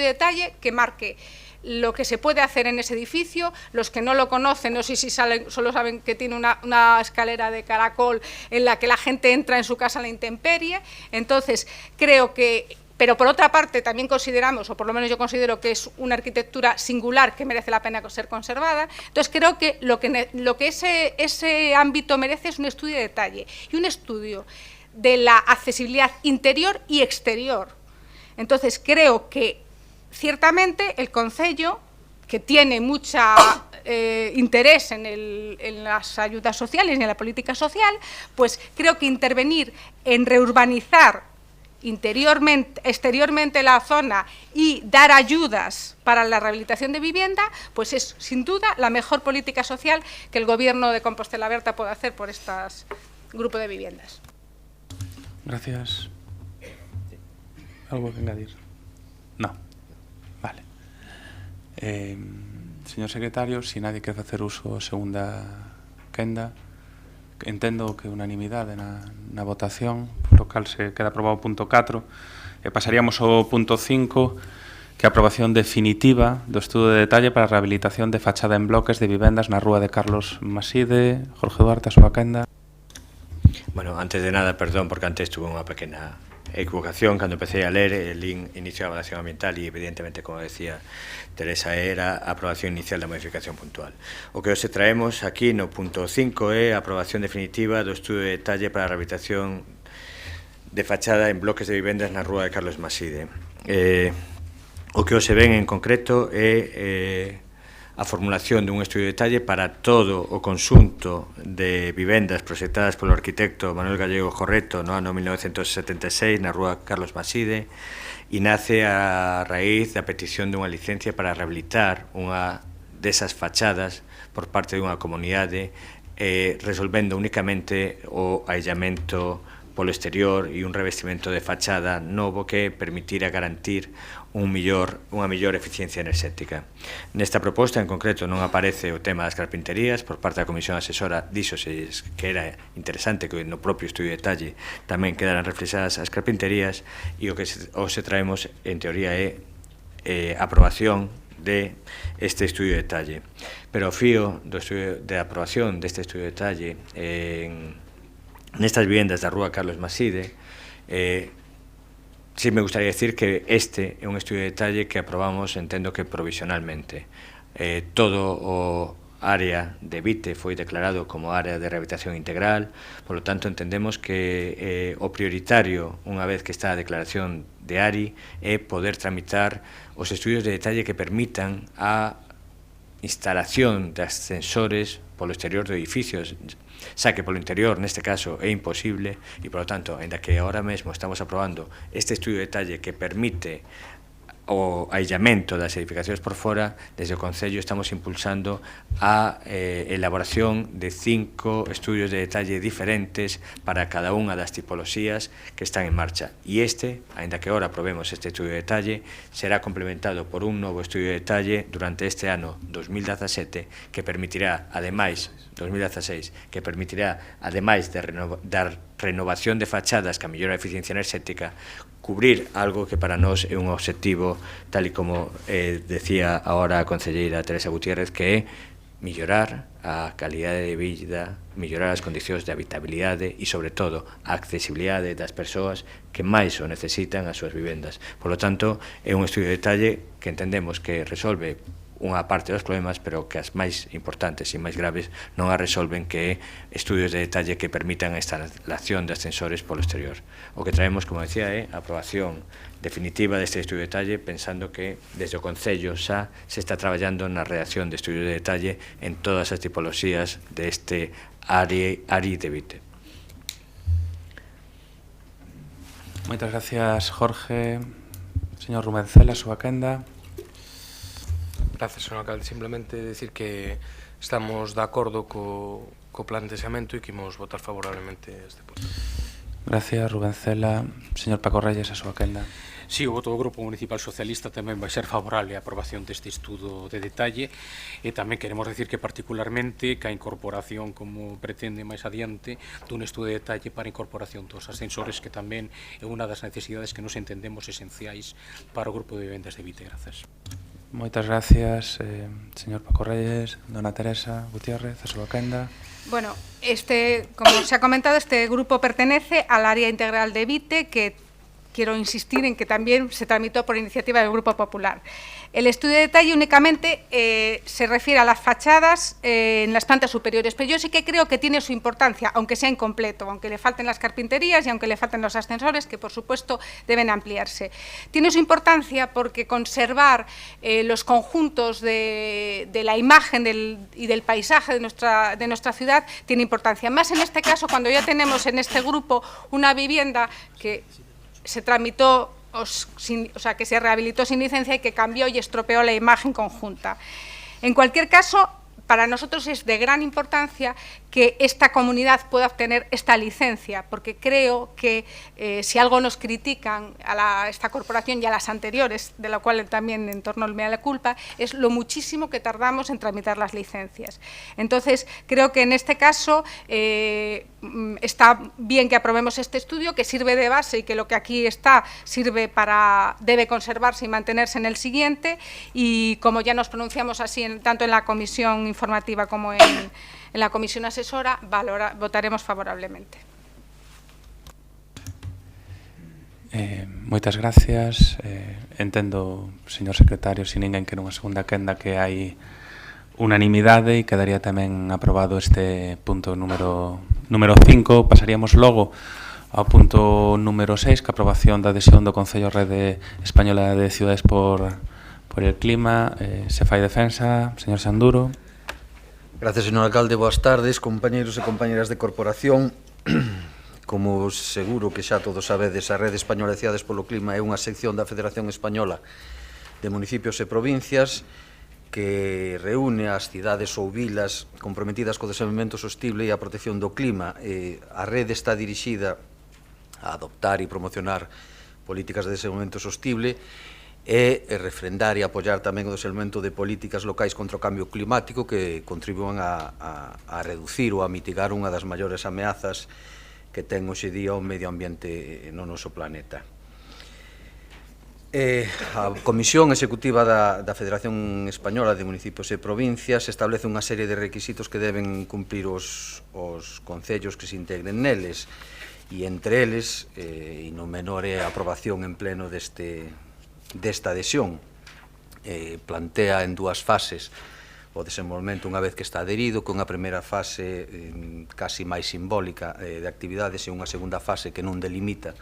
detalle que marque lo que se puede hacer en ese edificio. Los que no lo conocen, no sé si solo saben que tiene una escalera de caracol en la que la gente entra en su casa a la intemperie. Entonces, creo que... Pero por otra parte también consideramos, o por lo menos yo considero que es una arquitectura singular que merece la pena ser conservada. Entonces creo que lo que ese ámbito merece es un estudio de detalle y un estudio de la accesibilidad interior y exterior. Entonces creo que ciertamente el Concello, que tiene mucha interés en las ayudas sociales y en la política social, pues creo que intervenir en reurbanizar exteriormente la zona y dar ayudas para la rehabilitación de vivienda, pues es sin duda la mejor política social que el Gobierno de Compostela Berta puede hacer por estos grupos de viviendas. Gracias. ¿Algo que añadir? No. Vale. Señor secretario, si nadie quere facer uso da segunda quenda, entendo que unanimidade na votación, por lo cal se queda aprobado o punto 4, e pasaríamos ao punto 5, que é a aprobación definitiva do estudo de detalle para a rehabilitación de fachada en bloques de vivendas na rúa de Carlos Maside. Jorge Duarte, a súa quenda. Bueno, antes de nada, perdón, porque antes tuve unha pequena equivocación. Cando empecé a ler, el inicio de evaluación ambiental e, evidentemente, como decía Teresa, era a aprobación inicial da modificación puntual. O que hoxe traemos aquí no punto 5 é a aprobación definitiva do estudo de detalle para a rehabilitación de fachada en bloques de vivendas na rúa de Carlos Maside. O que hoxe ven en concreto é a formulación dun estudio de detalle para todo o conxunto de vivendas proxectadas polo arquitecto Manuel Gallego Jorreto no ano 1976 na rúa Carlos Maside, e nace a raíz da petición dunha licencia para rehabilitar unha desas fachadas por parte dunha comunidade, resolvendo únicamente o aillamento polo exterior e un revestimento de fachada novo que permitira garantir unha mellor eficiencia enerxética. Nesta proposta en concreto non aparece o tema das carpinterías. Por parte da Comisión Asesora díxose que era interesante que no propio estudio de detalle tamén quedaran reflexadas as carpinterías, e o que hoxe traemos en teoría é aprobación de este estudio de detalle. Pero o fío de aprobación deste estudio de detalle nestas vivendas da rúa Carlos Maside, sí me gustaría decir que este é un estudio de detalle que aprobamos, entendo que provisionalmente. Todo o área de Vite foi declarado como área de rehabilitación integral, por lo tanto entendemos que o prioritario, unha vez que está a declaración de ARI, é poder tramitar os estudios de detalle que permitan a instalación de ascensores polo exterior do edificio, xa que polo interior, neste caso, é imposible, e, por lo tanto, ainda que agora mesmo estamos aprobando este estudio de detalle que permite o aillamento das edificacións por fora, desde o Concello estamos impulsando a elaboración de 5 estudios de detalle diferentes para cada unha das tipoloxías que están en marcha. E este, ainda que agora aprobemos este estudio de detalle, será complementado por un novo estudio de detalle durante este ano 2017 que permitirá, ademais, 2016, que permitirá, ademais de dar renovación de fachadas que mellora a eficiencia enerxética, cubrir algo que para nós é un obxectivo, tal e como decía agora a concelleira Teresa Gutiérrez, que é mellorar a calidade de vida, mellorar as condicións de habitabilidade e, sobre todo, a accesibilidade das persoas que máis o necesitan as súas vivendas. Por lo tanto, é un estudio de detalle que entendemos que resolve unha parte dos problemas, pero que as máis importantes e máis graves non a resolven, que é estudios de detalle que permitan a instalación de ascensores polo exterior. O que traemos, como decía, é a aprobación definitiva deste estudio de detalle, pensando que desde o Concello xa se está traballando na redacción de estudios de detalle en todas as tipoloxías deste ARI de Vite. Moitas gracias, Jorge. Señor Rubencela, a súa quenda. Gracias, señor alcalde. Simplemente decir que estamos de acordo co planteamento e que imos votar favorablemente este punto. Gracias, Rubencela. Señor Paco Reyes, a súa quenda. Sí, o voto do Grupo Municipal Socialista tamén vai ser favorable á aprobación deste estudo de detalle, e tamén queremos decir que particularmente que a incorporación, como pretende máis adiante, dun estudo de detalle para a incorporación dos ascensores, que tamén é unha das necesidades que nos entendemos esenciais para o Grupo de Vivendas de Vite. Grazas. Moitas gracias, señor Paco Reyes, dona Teresa Gutiérrez, a súa quenda. Bueno, como se ha comentado, este grupo pertenece al área integral de Vite, que quiero insistir en que también se tramitó por iniciativa del Grupo Popular. El estudio de detalle únicamente se refiere a las fachadas en las plantas superiores, pero yo sí que creo que tiene su importancia, aunque sea incompleto, aunque le falten las carpinterías y aunque le falten los ascensores, que por supuesto deben ampliarse. Tiene su importancia porque conservar los conjuntos de la imagen y del paisaje de nuestra ciudad tiene importancia. Más en este caso, cuando ya tenemos en este grupo una vivienda que se tramitó, o sea, que se rehabilitó sin licencia y que cambió y estropeó la imagen conjunta. En cualquier caso, para nosotros es de gran importancia que esta comunidad pueda obtener esta licencia, porque creo que si algo nos critican a esta corporación y a las anteriores, de la cual también en torno al mea la culpa, es lo muchísimo que tardamos en tramitar las licencias. Entonces, creo que en este caso está bien que aprobemos este estudio, que sirve de base y que lo que aquí está debe conservarse y mantenerse en el siguiente, y como ya nos pronunciamos así tanto en la comisión informativa como en la comisión asesora, votaremos favorablemente. Moitas gracias. Entendo, señor secretario, se ninguén quere unha segunda quenda, que hai unanimidade e quedaría tamén aprobado este punto número 5. Pasaríamos logo ao punto número 6, que a aprobación da adhesión do Concello á Rede Española de Ciudades por el Clima. Se fai defensa, señor Sanduro. Gracias, señor alcalde. Boas tardes, compañeros e compañeras de corporación. Como seguro que xa todos sabedes, a Rede Española de Cidades polo Clima é unha sección da Federación Española de Municipios e Provincias que reúne as cidades ou vilas comprometidas co desenvolvemento sostible e a protección do clima. A rede está dirixida a adoptar e promocionar políticas de desenvolvemento sostible e refrendar e apoiar tamén o desenvolvemento de políticas locais contra o cambio climático que contribúan a reducir ou a mitigar unha das maiores ameazas que ten hoxe día o medio ambiente no noso planeta. A Comisión Executiva da Federación Española de Municipios e Provincias establece unha serie de requisitos que deben cumplir os concellos que se integren neles, e entre eles, e non menor, é a aprobación en pleno desta adhesión. Plantea en dúas fases o desenvolvemento unha vez que está adherido, con unha primeira fase casi máis simbólica de actividades e unha segunda fase que non delimita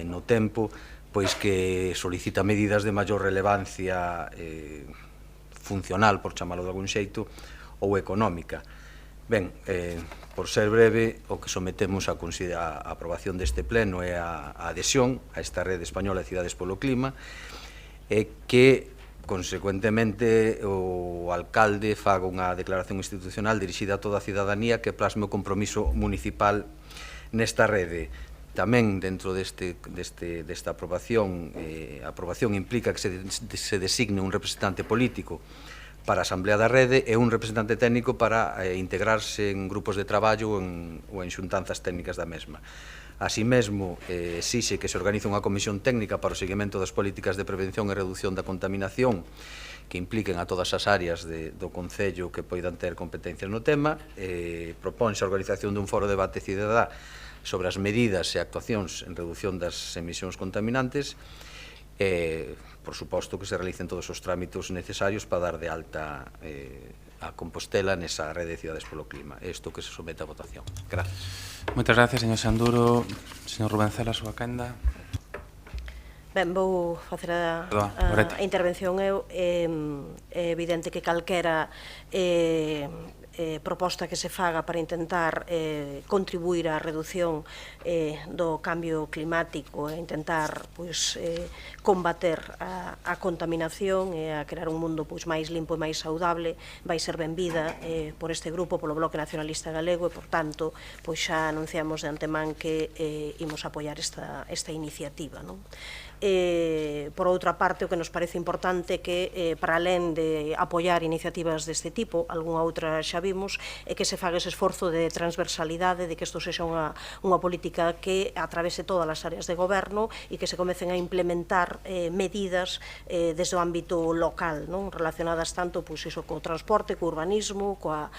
no tempo, pois que solicita medidas de maior relevancia funcional, por chamalo de algún xeito, ou económica. Ben, por ser breve, o que sometemos a aprobación deste pleno é a adhesión a esta Rede Española de Cidades polo Clima, e que, consecuentemente, o alcalde faga unha declaración institucional dirixida a toda a cidadanía que plasme o compromiso municipal nesta rede. Tamén, dentro desta aprobación, a aprobación implica que se designe un representante político para a Asamblea da Rede e un representante técnico para integrarse en grupos de traballo ou en xuntanzas técnicas da mesma. Así mesmo, exixe que se organice unha comisión técnica para o seguimento das políticas de prevención e reducción da contaminación que impliquen a todas as áreas do Concello que poidan ter competencias no tema. Proponse a organización dun foro de debate cidadá sobre as medidas e actuacións en reducción das emisións contaminantes e, por suposto, que se realicen todos os trámites necesarios para dar de alta a Compostela nesa rede de cidades polo clima. Isto que se somete a votación. Gracias. Moitas gracias, señor Sanduro. Señor Rubén Cela, a súa quenda. Ben, vou facer a intervención eu. É evidente que calquera proposta que se faga para intentar contribuir á reducción do cambio climático e intentar combater a contaminación e a crear un mundo máis limpo e máis saudable vai ser benvida por este grupo, polo Bloque Nacionalista Galego, e, por tanto, xa anunciamos de antemán que imos apoiar esta iniciativa. Por outra parte, o que nos parece importante que, para alén de apoiar iniciativas deste tipo, algunha outra xa vimos, é que se faga ese esforzo de transversalidade, de que isto sexa unha política que atravese todas as áreas de goberno e que se comecen a implementar medidas desde o ámbito local, relacionadas tanto co transporte, co urbanismo, coa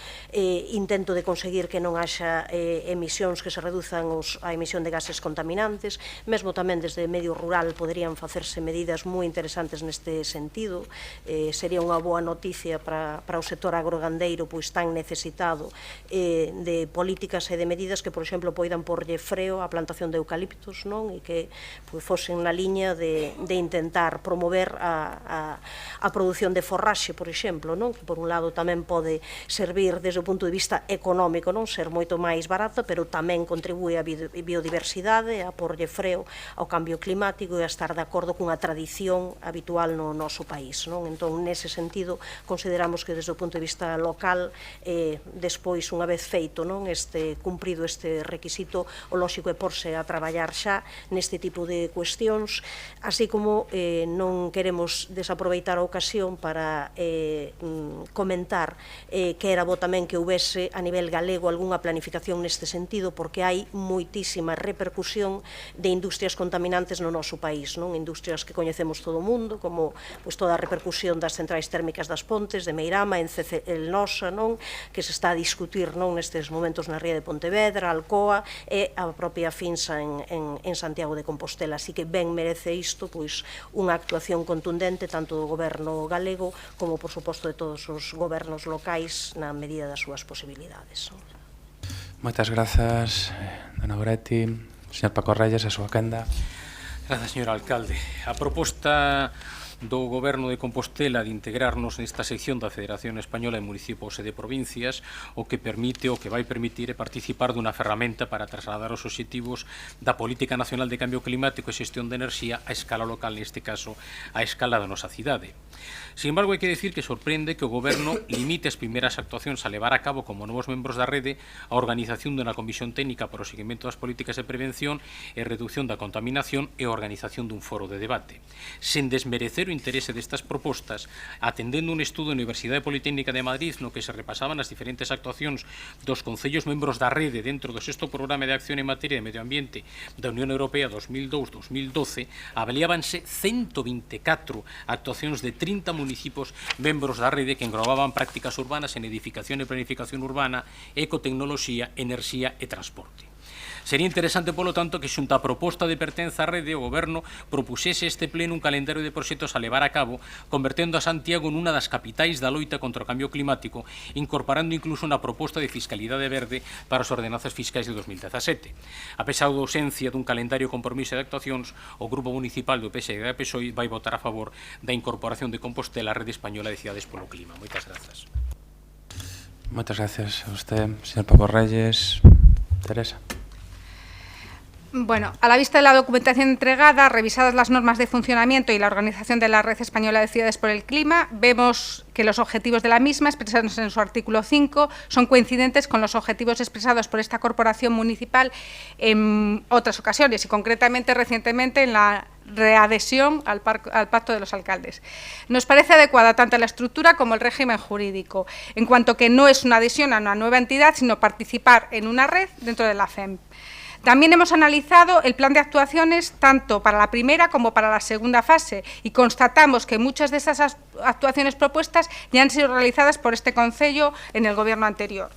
intento de conseguir que non haxa emisións que se reduzan a emisión de gases contaminantes, mesmo tamén desde medio rural poderían facerse medidas moi interesantes neste sentido. Sería unha boa noticia para o sector agrogandeiro tan necesitado de políticas e de medidas que, por exemplo, poidan porlle freo á plantación de eucaliptos e que fosen na liña de intentar promover a produción de forraxe, por exemplo, que por un lado tamén pode servir desde o punto de vista económico, ser moito máis barata, pero tamén contribúe á biodiversidade, a porlle freo ao cambio climático e a estar de acordo cunha tradición habitual no noso país. Entón, nese sentido, consideramos que desde o punto de vista local, despois, unha vez feito cumprido este requisito, o lóxico é porse a traballar xa neste tipo de cuestións, así como non queremos desaproveitar a ocasión para comentar que era bo tamén que houvese a nivel galego algunha planificación neste sentido, porque hai moitísima repercusión de industrias contaminantes no noso país, industrias que coñecemos todo o mundo, como toda a repercusión das centrais térmicas das Pontes, de Meirama, en Celnosa, que se está a discutir nestes momentos na ría de Pontevedra, Alcoa e a propia Finsa en Santiago de Compostela. Así que ben merece isto unha actuación contundente tanto do goberno galego como, por suposto, de todos os gobernos locais na medida das súas posibilidades. Moitas grazas, dona Goretti. Señor Paco Reyes, a súa quenda. Grazas, señor alcalde. A proposta do Goberno de Compostela de integrarnos nesta sección da Federación Española de Municipos e de Provincias, o que vai permitir é participar dunha ferramenta para trasladar os obxectivos da Política Nacional de Cambio Climático e Xestión de Enerxía a escala local, neste caso, a escala da nosa cidade. Sin embargo, hai que decir que sorprende que o Goberno limite as primeiras actuacións a levar a cabo como novos membros da rede a organización dunha comisión técnica para o seguimento das políticas de prevención e reducción da contaminación e a organización dun foro de debate. Sen desmerecer o interese destas propostas, atendendo un estudo da Universidade Politécnica de Madrid no que se repasaban as diferentes actuacións dos concellos membros da rede dentro do sexto programa de acción en materia de medio ambiente da Unión Europea 2002-2012, avaliábanse 124 actuacións de 30 municipos membros da rede que englobaban prácticas urbanas en edificación e planificación urbana, ecotecnoloxía, enerxía e transporte. Sería interesante, polo tanto, que xunto a proposta de pertenza á rede, o Goberno propuxese este pleno un calendario de proxectos a levar a cabo, convertendo a Santiago nunha das capitais da loita contra o cambio climático, incorporando incluso unha proposta de fiscalidade verde para as ordenanzas fiscais de 2017. A pesar da ausencia dun calendario compromiso de actuacións, o Grupo Municipal do PSD e da PSOE vai votar a favor da incorporación de Compostela á Rede Española de Cidades polo Clima. Moitas grazas. Moitas gracias a usted, señor Paco Reyes. Teresa. Bueno, a la vista de la documentación entregada, revisadas las normas de funcionamiento y la organización de la Red Española de Ciudades por el Clima, vemos que los objetivos de la misma, expresados en su artículo 5, son coincidentes con los objetivos expresados por esta corporación municipal en otras ocasiones y concretamente recientemente en la readhesión al Pacto de los Alcaldes. Nos parece adecuada tanto la estructura como el régimen jurídico, en cuanto que no es una adhesión a una nueva entidad, sino participar en una red dentro de la CEM. También hemos analizado el plan de actuaciones tanto para la primera como para la segunda fase y constatamos que muchas de esas actuaciones propuestas ya han sido realizadas por este Concello en el Gobierno anterior.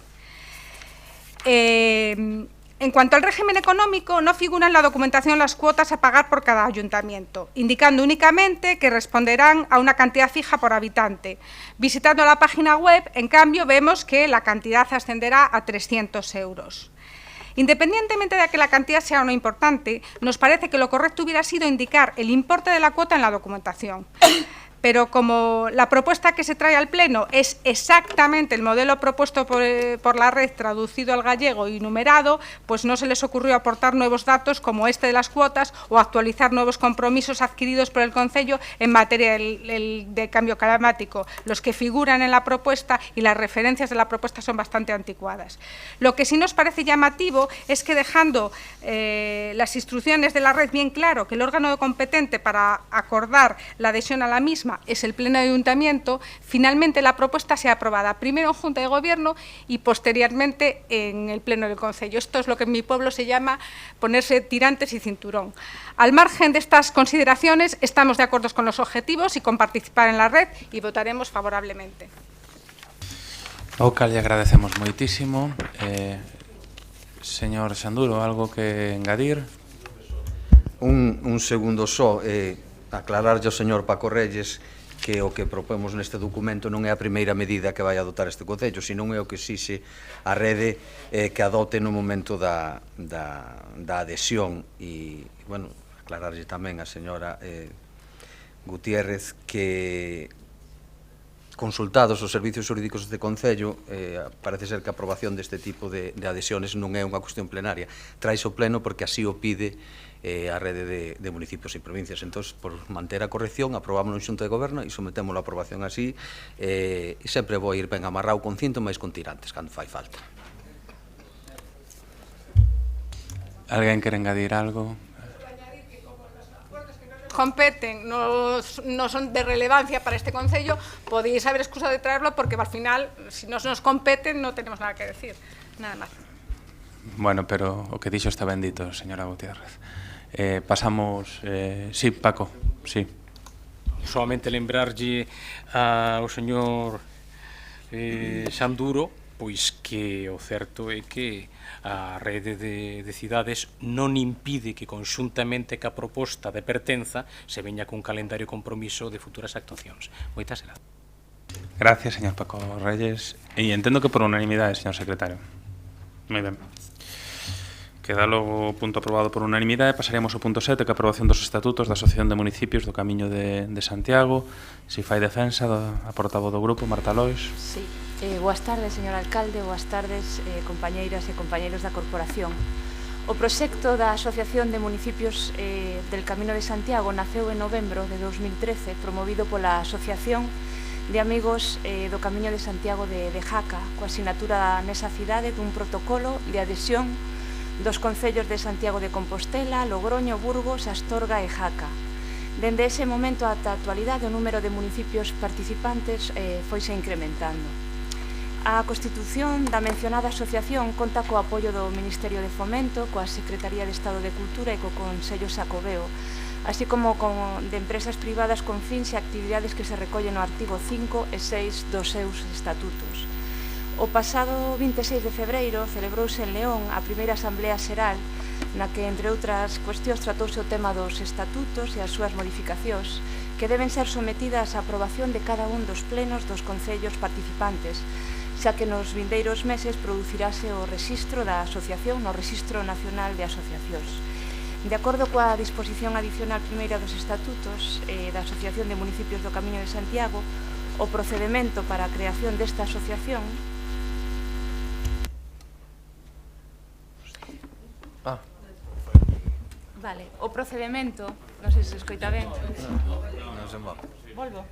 En cuanto al régimen económico, no figuran en la documentación las cuotas a pagar por cada ayuntamiento, indicando únicamente que responderán a una cantidad fija por habitante. Visitando la página web, en cambio, vemos que la cantidad ascenderá a 300 euros. Independientemente de que la cantidad sea o no importante, nos parece que lo correcto hubiera sido indicar el importe de la cuota en la documentación. pero como la propuesta que se trae al Pleno es exactamente el modelo propuesto por la red traducido al gallego y numerado, pues no se les ocurrió aportar nuevos datos como este de las cuotas o actualizar nuevos compromisos adquiridos por el Concello en materia de cambio climático. Los que figuran en la propuesta y las referencias de la propuesta son bastante anticuadas. Lo que sí nos parece llamativo es que dejando las instrucciones de la red bien claro que el órgano competente para acordar la adhesión a la misma es el Pleno de Ayuntamiento, finalmente la propuesta sea aprobada primero en Junta de Gobierno y posteriormente en el Pleno del Concello. Esto es lo que en mi pueblo se llama ponerse tirantes y cinturón. Al margen de estas consideraciones, estamos de acuerdo con los objetivos y con participar en la red y votaremos favorablemente. Ao cal lle agradecemos moitísimo. Señor Xanduro, algo que engadir? Un segundo só, aclararlle ao señor Paco Reyes que o que propomos neste documento non é a primeira medida que vai adoptar este Concello, senón é o que exixe a rede que adopte no momento da adhesión. E, bueno, aclararlle tamén a señora Gutiérrez que consultados os servicios xurídicos deste Concello, parece ser que a aprobación deste tipo de adhesiones non é unha cuestión plenaria. Traise o pleno porque así o pide a rede de municipios e provincias. Entón, por manter a corrección, aprobamos no Xunta de Goberno e sometemos a aprobación así, e sempre vou ir ben amarrado con cinto, máis con tirantes, cando fai falta. Alguén quere engadir algo? Competen, no son de relevancia para este Concello, podéis haber excusa de traerlo porque al final, si no nos competen, no tenemos nada que decir, nada más. Bueno, pero o que dixo está bendito, señora Gutiérrez. Pasamos... sí, Paco, sí. Solamente lembrarlle ao señor Xanduro pois que o certo é que a rede de cidades non impide que conxuntamente ca proposta de pertenza se veña cun calendario compromiso de futuras actuacións. Moitas gracias. Gracias, señor Paco Reyes. E entendo que por unanimidade, señor secretario. Moi ben. Queda logo o punto aprobado por unanimidade. Pasaremos ao punto 7, que é a aprobación dos estatutos da Asociación de Municipios do Camiño de Santiago. Si fai defensa a portavoz do grupo, Marta Lois. Sí. Boas tardes, señor alcalde, boas tardes, compañeiras e compañeiros da corporación. O proxecto da Asociación de Municipios del Camino de Santiago naceu en novembro de 2013, promovido pola Asociación de Amigos do Camiño de Santiago de Jaca, coa asinatura nesa cidade dun protocolo de adhesión dos concellos de Santiago de Compostela, Logroño, Burgos, Astorga e Jaca. Dende ese momento ata a actualidade, o número de municipios participantes foise incrementando. A constitución da mencionada asociación conta co apoio do Ministerio de Fomento, coa Secretaría de Estado de Cultura e co Consello Xacobeo, así como de empresas privadas con fins e actividades que se recollen no artigo 5 e 6 dos seus estatutos. O pasado 26 de febreiro celebrouse en León a primeira Asamblea Xeral, na que, entre outras cuestións, tratouse o tema dos estatutos e as súas modificacións, que deben ser sometidas á aprobación de cada un dos plenos dos concellos participantes, xa que nos vindeiros meses producirase o rexistro da asociación no Rexistro Nacional de Asociacións. De acordo coa disposición adicional primeira dos estatutos da Asociación de Municipios do Camiño de Santiago, o procedemento para a creación desta asociación Vale, o procedemento, non sei se se escoita ben. Non se move. Volvo.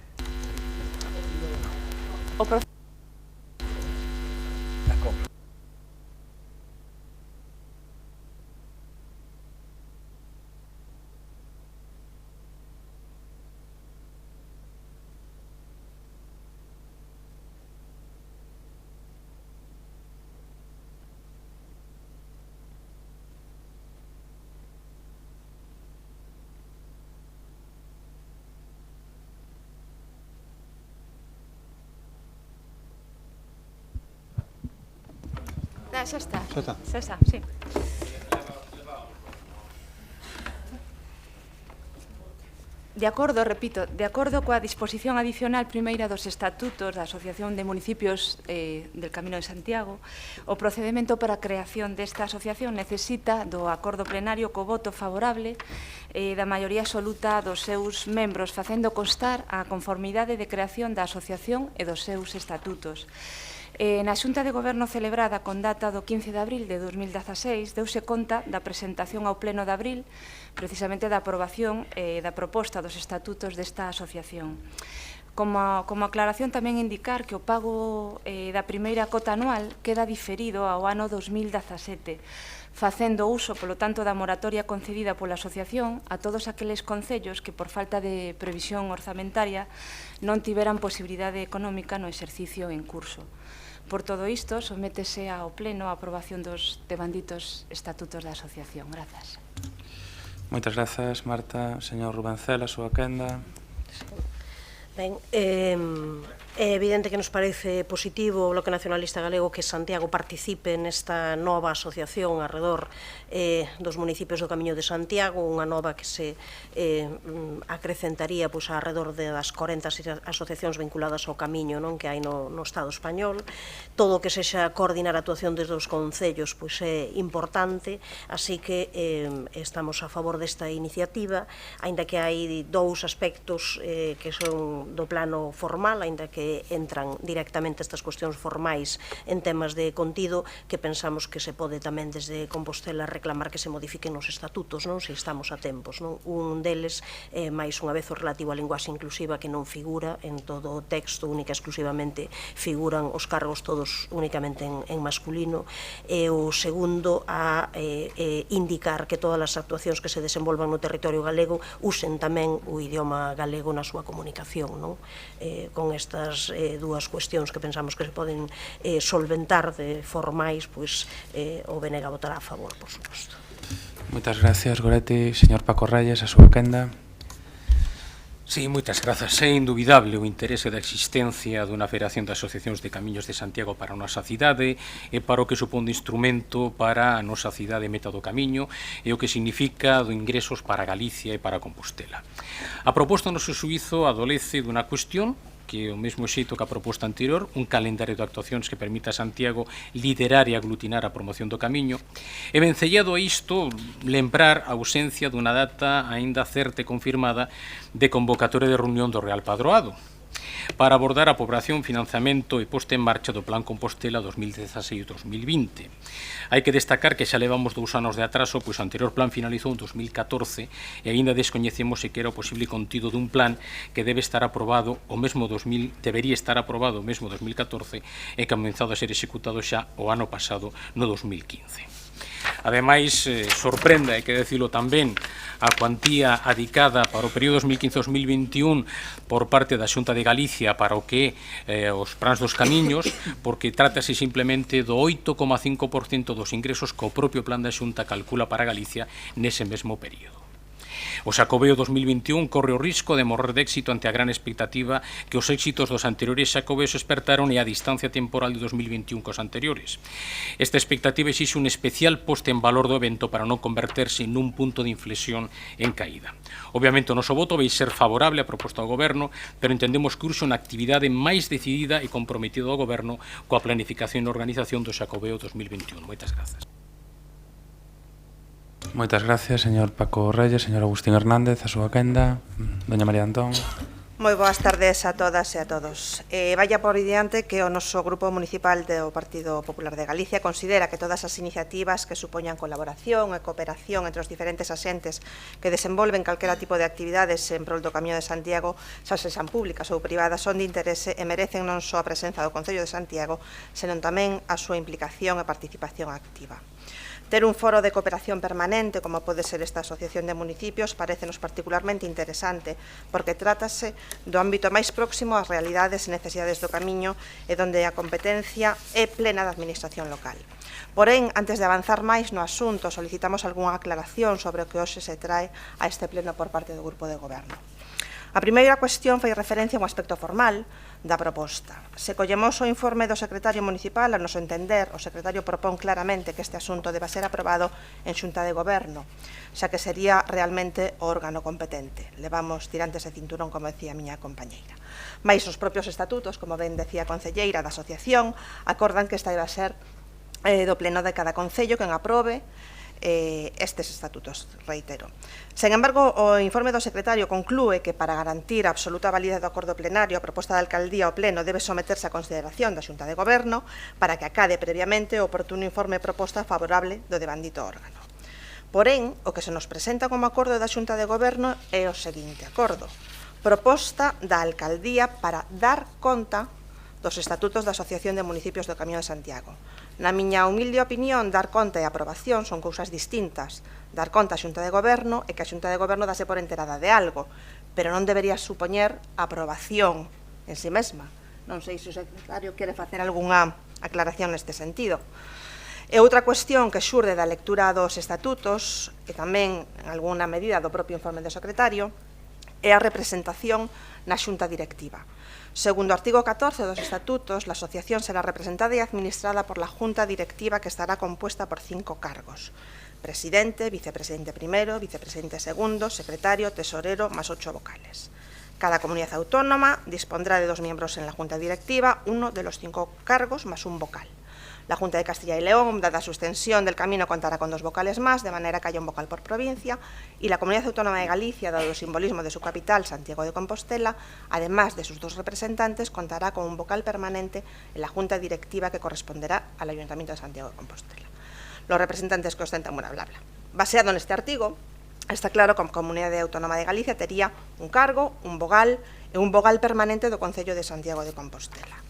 Xa está. Xa está, sí. De acordo, repito, de acordo coa disposición adicional primeira dos estatutos da Asociación de Municipios del Camino de Santiago, o procedimento para a creación desta asociación necesita do acordo plenario co voto favorable da maioría absoluta dos seus membros, facendo constar a conformidade de creación da asociación e dos seus estatutos. Na Xunta de Goberno celebrada con data do 15 de abril de 2016 deuse conta da presentación ao Pleno de abril precisamente da aprobación da proposta dos estatutos desta asociación. Como aclaración tamén indicar que o pago da primeira cota anual queda diferido ao ano 2017, facendo uso, polo tanto, da moratoria concedida pola asociación a todos aqueles concellos que, por falta de previsión orzamentaria, non tiveran posibilidade económica no exercicio en curso. Por todo isto, sométese ao Pleno a aprobación dos devanditos estatutos da asociación. Grazas. Moitas grazas, Marta. Señor Rubencel, a súa quenda. Ben, é evidente que nos parece positivo o Bloque Nacionalista Galego que Santiago participe nesta nova asociación arredor dos municipios do Camiño de Santiago, unha nova que se acrecentaría arredor das 40 asociacións vinculadas ao Camiño que hai no Estado español. Todo o que sexa coordinar a actuación desde os concellos é importante, así que estamos a favor desta iniciativa, aínda que hai dous aspectos que son do plano formal, aínda que entran directamente estas cuestións formais en temas de contido, que pensamos que se pode tamén desde Compostela reclamar que se modifiquen os estatutos, se estamos a tempos. Un deles, máis unha vez, o relativo á linguaxe inclusiva, que non figura en todo o texto, única e exclusivamente figuran os cargos todos únicamente en masculino, e o segundo, a indicar que todas as actuacións que se desenvolvan no territorio galego usen tamén o idioma galego na súa comunicación. Con estas dúas cuestións que pensamos que se poden solventar de formais, o BNG votará a favor, por suposto. Moitas gracias, Goretti. Señor Paco Reyes, a súa quenda. Sí, moitas grazas. É indubidable o interese da existencia dunha Federación de Asociacións de Camiños de Santiago para a nosa cidade e para o que supón de instrumento para a nosa cidade meta do camiño e o que significa do ingresos para Galicia e para Compostela. A proposta no seu suízo adolece dunha cuestión que o mesmo xeito que a proposta anterior, un calendario de actuacións que permita a Santiago liderar e aglutinar a promoción do camiño, e vencellado a isto, lembrar a ausencia dunha data aínda certa e confirmada de convocatoria de reunión do Real Padroado, para abordar a aprobación, financiamento e posta en marcha do Plan Compostela 2016-2020. Hai que destacar que xa levamos 2 anos de atraso, pois o anterior plan finalizou en 2014 e aínda descoñecemos se que era o posible contido dun plan que debe estar aprobado debería estar aprobado o mesmo 2014 e comenzado a ser executado xa o ano pasado, no 2015. Ademais, sorprende, hai que decirlo tamén, a cuantía adicada para o período 2015-2021 por parte da Xunta de Galicia para o que os plans dos camiños, porque trátase simplemente do 8,5% dos ingresos que o propio plan da Xunta calcula para Galicia nese mesmo período. O Xacobeo 2021 corre o risco de morrer de éxito ante a gran expectativa que os éxitos dos anteriores Xacobeos espertaron e a distancia temporal de 2021 cos anteriores. Esta expectativa exixe un especial poste en valor do evento para non converterse nun punto de inflexión en caída. Obviamente o noso voto vai ser favorable á proposta do Goberno, pero entendemos que urxe unha actividade máis decidida e comprometida do Goberno coa planificación e organización do Xacobeo 2021. Moitas grazas. Moitas gracias, señor Paco Reyes. Señor Agustín Hernández, a súa quenda. Doña María Antón. Moi boas tardes a todas e a todos. Vaya por diante que o noso Grupo Municipal do Partido Popular de Galicia considera que todas as iniciativas que supoñan colaboración e cooperación entre os diferentes asentes que desenvolven calquera tipo de actividades en prol do Camiño de Santiago, xa sexan públicas ou privadas, son de interese e merecen non só a presenza do Concello de Santiago, senón tamén a súa implicación e participación activa. Ter un foro de cooperación permanente, como pode ser esta Asociación de Municipios, parecenos particularmente interesante, porque trátase do ámbito máis próximo ás realidades e necesidades do camiño e donde a competencia é plena da administración local. Porén, antes de avanzar máis no asunto, solicitamos algunha aclaración sobre o que hoxe se trae a este pleno por parte do Grupo de Goberno. A primeira cuestión fai referencia a un aspecto formal da proposta. Se collemos o informe do secretario municipal, a noso entender, o secretario propón claramente que este asunto deba ser aprobado en Xunta de Goberno, xa que sería realmente o órgano competente. Levamos tirantes de cinturón, como decía a miña compañeira. Mais os propios estatutos, como ben decía a concelleira da asociación, acordan que esta deba ser do pleno de cada concello quen aprobe estes estatutos, reitero. Sen embargo, o informe do secretario conclúe que para garantir a absoluta validez do acordo plenario a proposta da alcaldía ao pleno debe someterse a consideración da Xunta de Goberno para que acade previamente o oportuno informe proposta favorable do devandito órgano. Porén, o que se nos presenta como acordo da Xunta de Goberno é o seguinte acordo: proposta da alcaldía para dar conta dos estatutos da Asociación de Municipios do Camiño de Santiago. Na miña humilde opinión, dar conta e aprobación son cousas distintas. Dar conta a Xunta de Goberno é que a Xunta de Goberno dase por enterada de algo, pero non debería supoñer aprobación en si mesma. Non sei se o secretario quere facer algunha aclaración neste sentido. E outra cuestión que xurde da lectura dos estatutos, e tamén en alguna medida do propio informe do secretario, é a representación na Xunta Directiva. Segundo o artigo 14 dos estatutos, la asociación será representada y administrada por la Junta Directiva, que estará compuesta por 5 cargos: presidente, vicepresidente primero, vicepresidente segundo, secretario, tesorero, más 8 vocales. Cada comunidad autónoma dispondrá de 2 miembros en la Junta Directiva, uno de los 5 cargos más un vocal. La Junta de Castilla y León, dada su extensión del camino, contará con 2 vocales más, de manera que haya un vocal por provincia, y la Comunidad Autónoma de Galicia, dado el simbolismo de su capital, Santiago de Compostela, además de sus 2 representantes, contará con un vocal permanente en la Junta Directiva que corresponderá al Ayuntamiento de Santiago de Compostela. Los representantes que ostentan bla, bla, bla. Baseado en este artigo, está claro que a Comunidad Autónoma de Galicia tería un cargo, un vogal e un vogal permanente do Concello de Santiago de Compostela.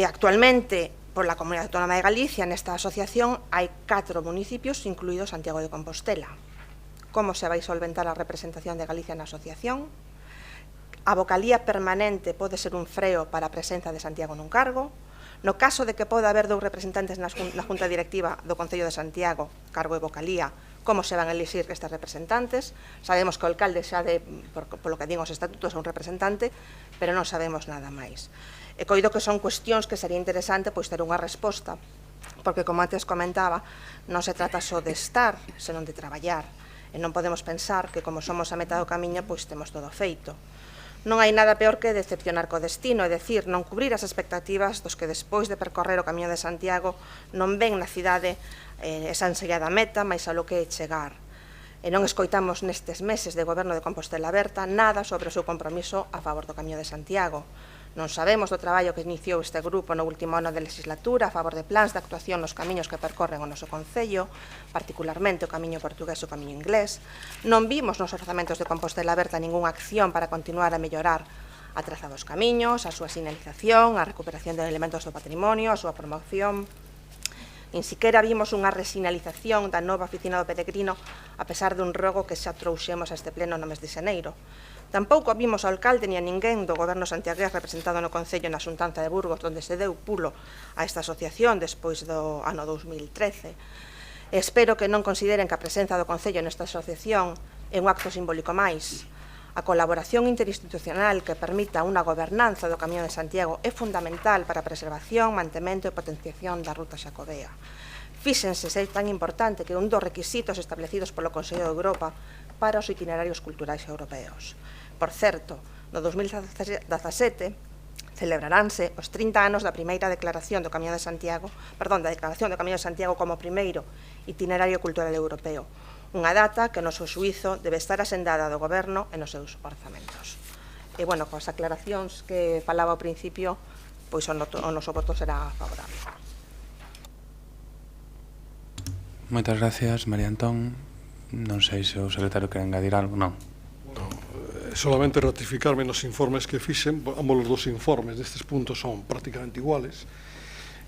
Actualmente, por la Comunidad Autónoma de Galicia, nesta asociación hai 4 municipios, incluído Santiago de Compostela. Como se vai solventar a representación de Galicia na asociación? A vocalía permanente pode ser un freo para a presenza de Santiago nun cargo. No caso de que poda haber 2 representantes na Junta Directiva do Concello de Santiago, cargo e vocalía, como se van a elixir estes representantes? Sabemos que o alcalde xa polo que digo os estatutos é un representante, pero non sabemos nada máis. E coido que son cuestións que sería interesante pois ter unha resposta, porque, como antes comentaba, non se trata só de estar, senón de traballar, e non podemos pensar que, como somos a metade do camiño, pois temos todo feito. Non hai nada peor que decepcionar co destino, é dicir, non cubrir as expectativas dos que despois de percorrer o Camiño de Santiago non ven na cidade esa ensellada meta, máis a lo que é chegar. E non escoitamos nestes meses de goberno de Compostela Aberta nada sobre o seu compromiso a favor do Camiño de Santiago. Non sabemos do traballo que iniciou este grupo no último ano de legislatura a favor de plans de actuación nos camiños que percorren o noso concello, particularmente o camiño portugués e o camiño inglés. Non vimos nos orzamentos de Compostela Aberta ningunha acción para continuar a mellorar a traza dos camiños, a súa sinalización, a recuperación de elementos do patrimonio, a súa promoción. Nin siquiera vimos unha resinalización da nova oficina do peregrino, a pesar dun rogo que xa trouxemos a este pleno no mes de xaneiro. Tampouco vimos ao alcalde ni a ninguén do goberno santiagués representado no Concello na Xuntanza de Burgos, onde se deu pulo a esta asociación despois do ano 2013. Espero que non consideren que a presenza do Concello nesta asociación é un acto simbólico máis. A colaboración interinstitucional que permita unha gobernanza do Camiño de Santiago é fundamental para a preservación, mantemento e potenciación da ruta xacobea. Fíxense se é tan importante que un dos requisitos establecidos polo Consello de Europa para os itinerarios culturais europeos. Por certo, no 2017 celebraránse os 30 anos da primeira declaración do Camiño de Santiago, da declaración do Camiño de Santiago como primeiro itinerario cultural europeo, unha data que, no seu xuízo, debe estar asendada do goberno e nos seus orzamentos. E, bueno, coas aclaracións que falaba ao principio, pois o noso voto será favorable. Moitas gracias, María Antón. Non sei se o secretario quere engadir algo, non. Solamente ratificarme nos informes que fixen, ambos os 2 informes destes puntos son prácticamente iguales,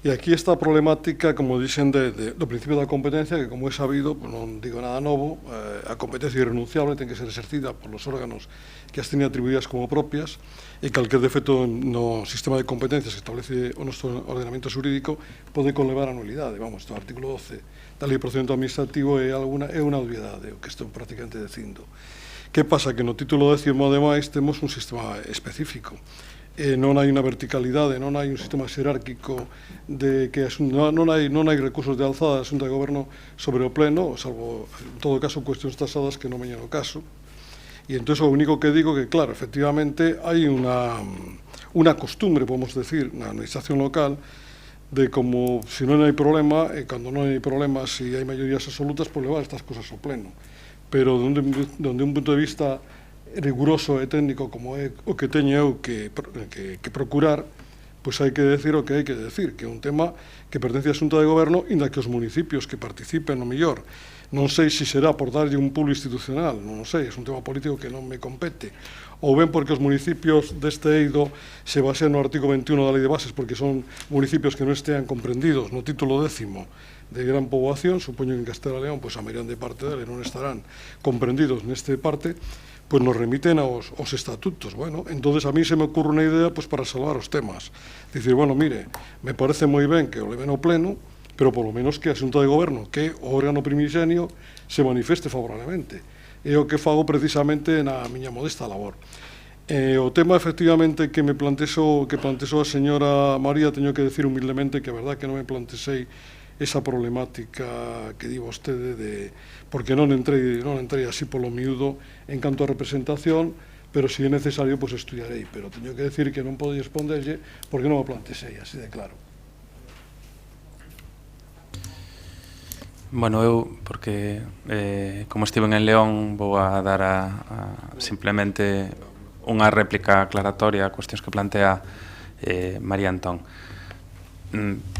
e aquí está a problemática, como dixen, do principio da competencia, que, como é sabido, non digo nada novo, a competencia irrenunciable ten que ser exercida polos órganos que as teñen atribuídas como propias, e calquer defecto no sistema de competencias que establece o noso ordenamento xurídico pode conlevar a nulidade. Vamos, o artículo 12 da Lei de Procedimento Administrativo é unha obviedade, o que estou prácticamente dicindo. Que pasa? Que no título 10, ademais, temos un sistema específico. non hai unha verticalidade, non hai un sistema xerárquico de que non hai recursos de alzada da Xunta de Goberno sobre o Pleno, salvo, en todo caso, cuestións tasadas que non veñen ao caso. E entón, o único que digo que, claro, efectivamente, hai unha costumbre, podemos decir, na administración local, de como, se non hai problema, e cando non hai problema, se hai maiorías absolutas, pois levar estas cosas ao Pleno. Pero, donde un punto de vista riguroso e técnico como é o que teño eu que procurar, pois hai que decir o que hai que decir, que é un tema que pertence á Xunta de Goberno, inda que os municipios que participen, o mellor, non sei se será por darlle un pulo institucional, non sei, é un tema político que non me compete, ou ben porque os municipios deste eido se basean no artigo 21 da Lei de Bases, porque son municipios que non estean comprendidos no título 10º de gran poboación, supoño que en Castela e León, pois a maioría de parte dele non estarán comprendidos neste parte, pois nos remiten aos estatutos. Bueno, entonces a mí se me ocurre unha idea pois para salvar os temas. Dicir, bueno, mire, me parece moi ben que o leven ao Pleno, pero polo menos que a Xunta de Goberno, que é o órgano primigenio, se manifeste favorablemente. É o que fago precisamente na miña modesta labor. O tema, efectivamente, que plantexou a señora María, teño que decir humildemente que a verdad que non me plantexei esa problemática que di vostede de porque non entrei así polo miúdo en canto a representación, pero se é necesario, pois estudiarei, pero teño que decir que non podo responderlle porque non me plantexei, así de claro. Bueno, eu, porque como estiven en León, vou a dar simplemente unha réplica aclaratoria a cuestións que plantea María Antón.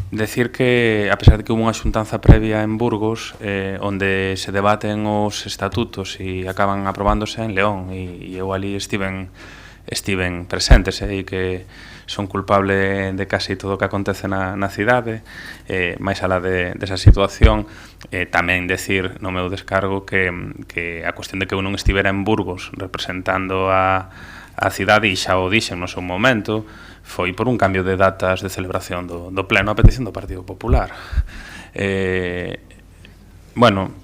Decir que, a pesar de que hubo unha xuntanza previa en Burgos, onde se debaten os estatutos e acaban aprobándose en León, e eu ali estiven presentes, e que son culpable de casi todo o que acontece na cidade, máis alá desa situación, tamén decir no meu descargo que a cuestión de que eu non estivera en Burgos representando a cidade, e xa o dixen no seu momento, foi por un cambio de datas de celebración do Pleno a petición do Partido Popular. Bueno,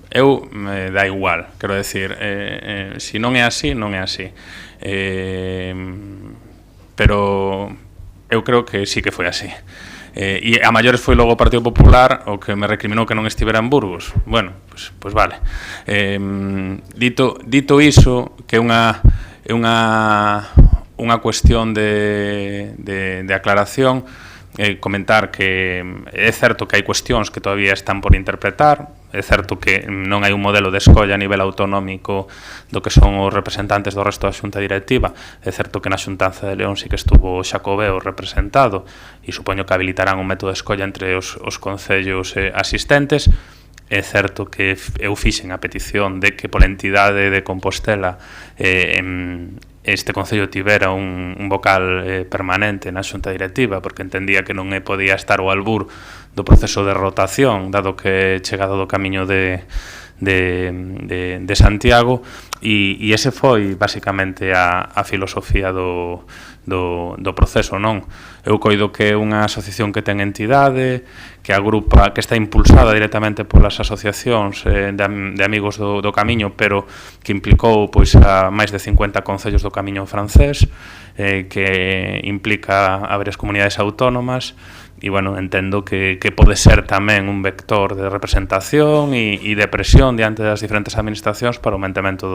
eu me dá igual, quero decir, se non é así, non é así. Pero eu creo que sí que foi así. E a maiores foi logo o Partido Popular o que me recriminou que non estivera en Burgos. Bueno, pois vale. Dito iso, que é unha cuestión de aclaración, comentar que é certo que hai cuestións que todavía están por interpretar, é certo que non hai un modelo de escolla a nivel autonómico do que son os representantes do resto da xunta directiva, é certo que na xuntanza de León sí que estuvo Xacobeo representado e supoño que habilitarán un método de escolla entre os concellos asistentes. É certo que eu fixen a petición de que pola entidade de Compostela este concello tivera un vocal permanente na xunta directiva, porque entendía que non podía estar ao albur do proceso de rotación, dado que chegado do camiño de Santiago, e ese foi basicamente a filosofía do proceso, non? Eu coido que é unha asociación que ten entidade, que agrupa, que está impulsada directamente polas asociacións de amigos do Camiño, pero que implicou pois a máis de 50 concellos do Camiño francés, que implica a varias comunidades autónomas, e, bueno, entendo que pode ser tamén un vector de representación e de presión diante das diferentes administracións para o mantemento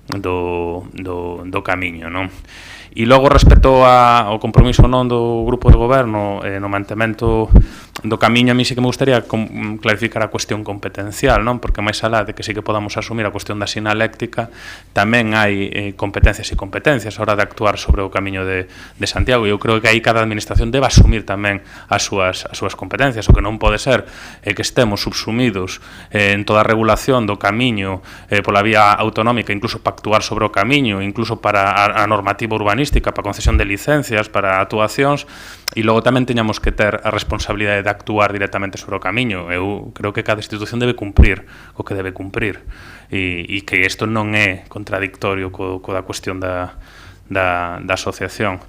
do camiño, non? E logo, respecto ao compromiso non do grupo de goberno no mantemento do camiño, a mí sí que me gustaría clarificar a cuestión competencial, non? Porque máis alá de que sí que podamos asumir a cuestión da sinaléctica, tamén hai competencias e competencias a hora de actuar sobre o camiño de Santiago, e eu creo que aí cada administración debe asumir tamén as súas competencias. O que non pode ser é que estemos subsumidos en toda a regulación do camiño pola vía autonómica, incluso para actuar sobre o camiño, incluso para a normativa urbanística, para a concesión de licencias, para actuacións, e logo tamén teñamos que ter a responsabilidade de actuar directamente sobre o camiño. Eu creo que cada institución debe cumprir o que debe cumprir, e que isto non é contradictorio coa cuestión da asociación.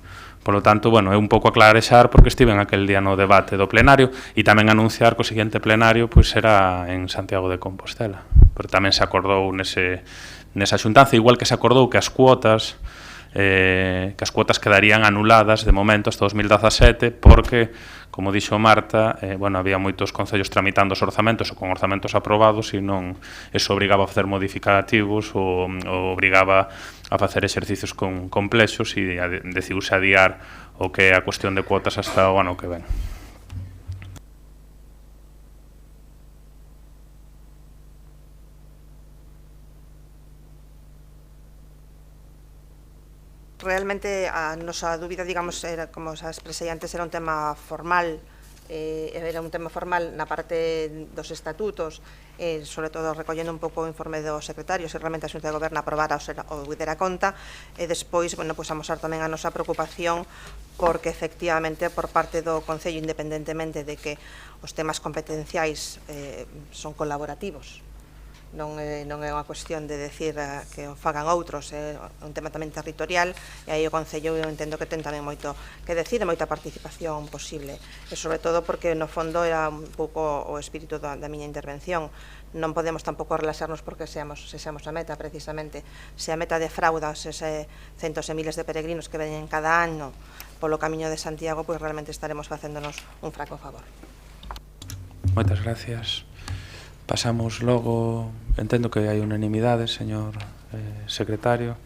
Por lo tanto, bueno, é un pouco aclarexar porque estiven aquel día no debate do plenario, e tamén anunciar que o seguinte plenario pois será en Santiago de Compostela, porque tamén se acordou nesa xuntanza, igual que se acordou que as cuotas que as cuotas quedarían anuladas de momento hasta 2017 porque, como dixo Marta, había moitos concellos tramitando os orzamentos ou con orzamentos aprobados e non eso obrigaba a facer modificativos ou obrigaba a facer exercicios complexos e decidiuse adiar o que é a cuestión de cuotas hasta o ano que ven. Realmente a nosa dúbida, digamos, era, como xa expresei antes, era un tema formal, na parte dos estatutos, sobre todo recollendo un pouco o informe do secretario, se realmente a Xunta de Goberno aprobara ou dera conta, e despois, amosar tamén a nosa preocupación porque, efectivamente, por parte do Concello, independentemente de que os temas competenciais son colaborativos, non é unha cuestión de decir que o fagan outros, é un tema tamén territorial, e aí o Concello eu entendo que ten tamén moito que decir e moita participación posible, e sobre todo porque no fondo era un pouco o espírito da miña intervención. Non podemos tampouco relaxarnos porque sexamos a meta, precisamente. Se a meta defrauda ese centos e miles de peregrinos que veñen cada ano polo camiño de Santiago, pois realmente estaremos facéndonos un fraco favor. Moitas gracias. Pasamos logo, entendo que hai unanimidade, señor secretario.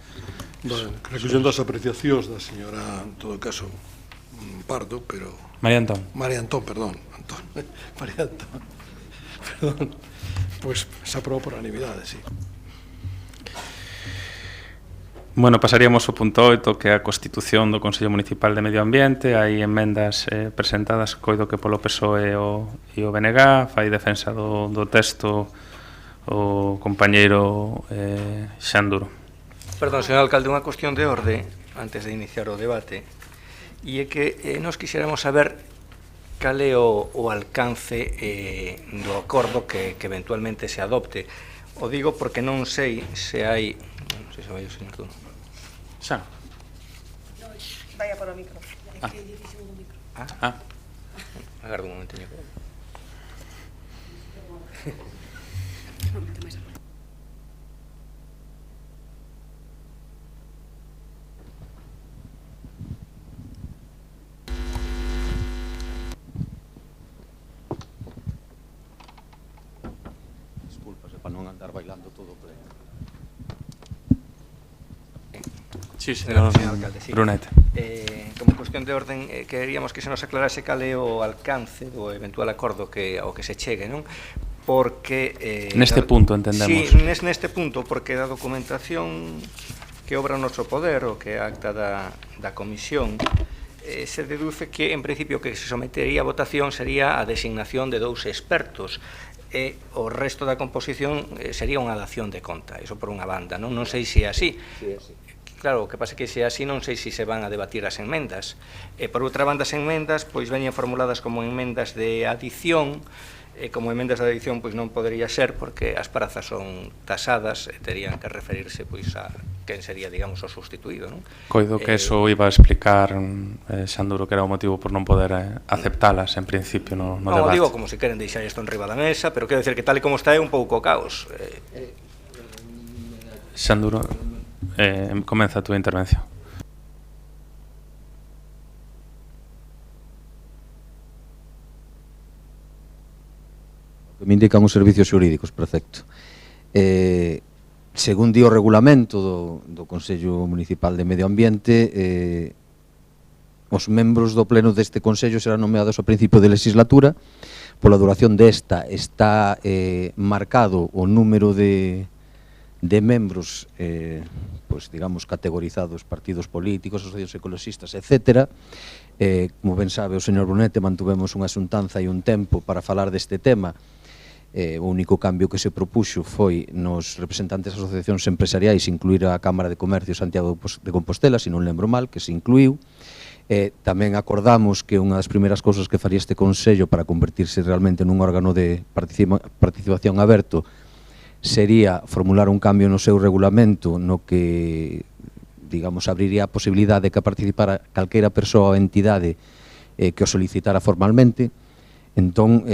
Recollendo as apreciacións da señora, en todo caso, Pardo, pero... María Antón. María Antón, perdón. María Antón. Perdón. Pois se aprobou por unanimidade, sí. Bueno, pasaríamos ao punto 8, que é a Constitución do Consello Municipal de Medio Ambiente. Hai emendas presentadas, coido que polo PSOE e o BNG. Fai defensa do texto o compañeiro Xanduro. Perdón, señor alcalde, unha cuestión de orde antes de iniciar o debate, e é que nos quixéramos saber cal é o alcance do acordo que eventualmente se adopte. O digo porque non sei se hai... Non sei se vai o señor Duno. Xa. Vaya por o micro. Agardo un momentinho. Disculpas, para non andar bailando todo pleno. Sí, señor alcalde, sí. Brunet. Como cuestión de orden, queríamos que se nos aclarase cal é o alcance do eventual acordo ao que se chegue, non? Porque... Neste punto, entendemos. Sí, neste punto, porque da documentación que obra o noso poder, o que é a acta da comisión, se deduce que, en principio, que se sometería a votación sería a designación de 2 expertos, e o resto da composición sería unha dación de conta, iso por unha banda, non sei se é así. Sí, é así. Claro, o que pasa é que se é así non sei se se van a debatir as enmendas. E por outra banda, as enmendas pois veñen formuladas como enmendas de adición, e como emendas de adición pois non podería ser porque as prazas son tasadas e terían que referirse pois a quen sería, digamos, o sustituído, non? Coido que eso iba a explicar Xanduro, que era o motivo por non poder aceptalas en principio no debate. Non, digo como se queren deixar isto en riba da mesa, pero quero decir que tal e como está é un pouco caos. Xanduro, comeza a túa intervención. Que me indican os servicios xurídicos, perfecto. Según di o regulamento do Consello Municipal de Medio Ambiente, os membros do pleno deste Consello serán nomeados ao principio de legislatura. Pola duración desta está marcado o número de membros, pois, digamos, categorizados, partidos políticos, asociacións ecoloxistas, etc. Como ben sabe o señor Brunete, mantuvemos unha xuntanza e un tempo para falar deste tema. O único cambio que se propuxo foi nos representantes das asociacións empresariais incluir a Cámara de Comercio Santiago de Compostela, se non lembro mal, que se incluiu. Tamén acordamos que unha das primeiras cousas que faría este Consello para convertirse realmente nun órgano de participación aberto sería formular un cambio no seu regulamento no que, digamos, abriría a posibilidade de que participara calquera persoa ou entidade que o solicitara formalmente. Entón,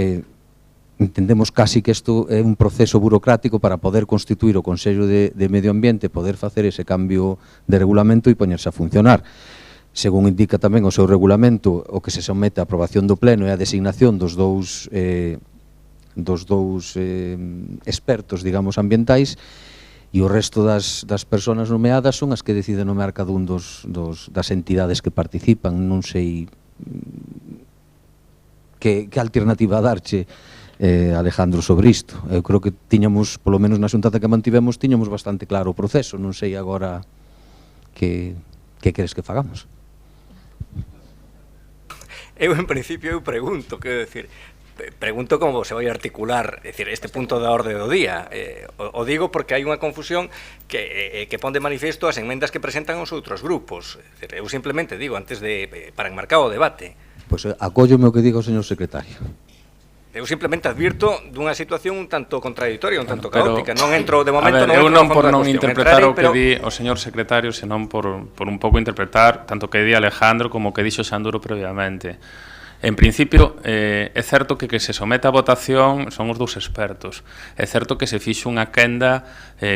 entendemos casi que isto é un proceso burocrático para poder constituir o Consello de Medio Ambiente, poder facer ese cambio de regulamento e poñerse a funcionar. Según indica tamén o seu regulamento, o que se somete a aprobación do Pleno é a designación dos dous expertos, digamos, ambientais, e o resto das persoas nomeadas son as que deciden nomear cada un das entidades que participan. Non sei que alternativa darche, Alejandro, sobre isto. Eu creo que tiñamos, polo menos na xuntanza que mantivemos, tiñamos bastante claro o proceso. Non sei agora que queres que fagamos. Eu, en principio, pregunto, quero decir, pregunto como se vai articular, é dicir, este punto da orde do día. O digo porque hai unha confusión que pon de manifesto as enmendas que presentan os outros grupos. Eu simplemente digo, antes para enmarcar o debate. Pois acóllome o que diga o señor secretario. Eu simplemente advirto dunha situación un tanto contradictoria, un tanto caótica. Non entro, de momento, eu non por non interpretar o que di o señor secretario, senón por un pouco interpretar tanto que di Alejandro como que dixo Xanduro previamente. En principio, é certo que se somete a votación son os dous expertos. É certo que se fixo unha quenda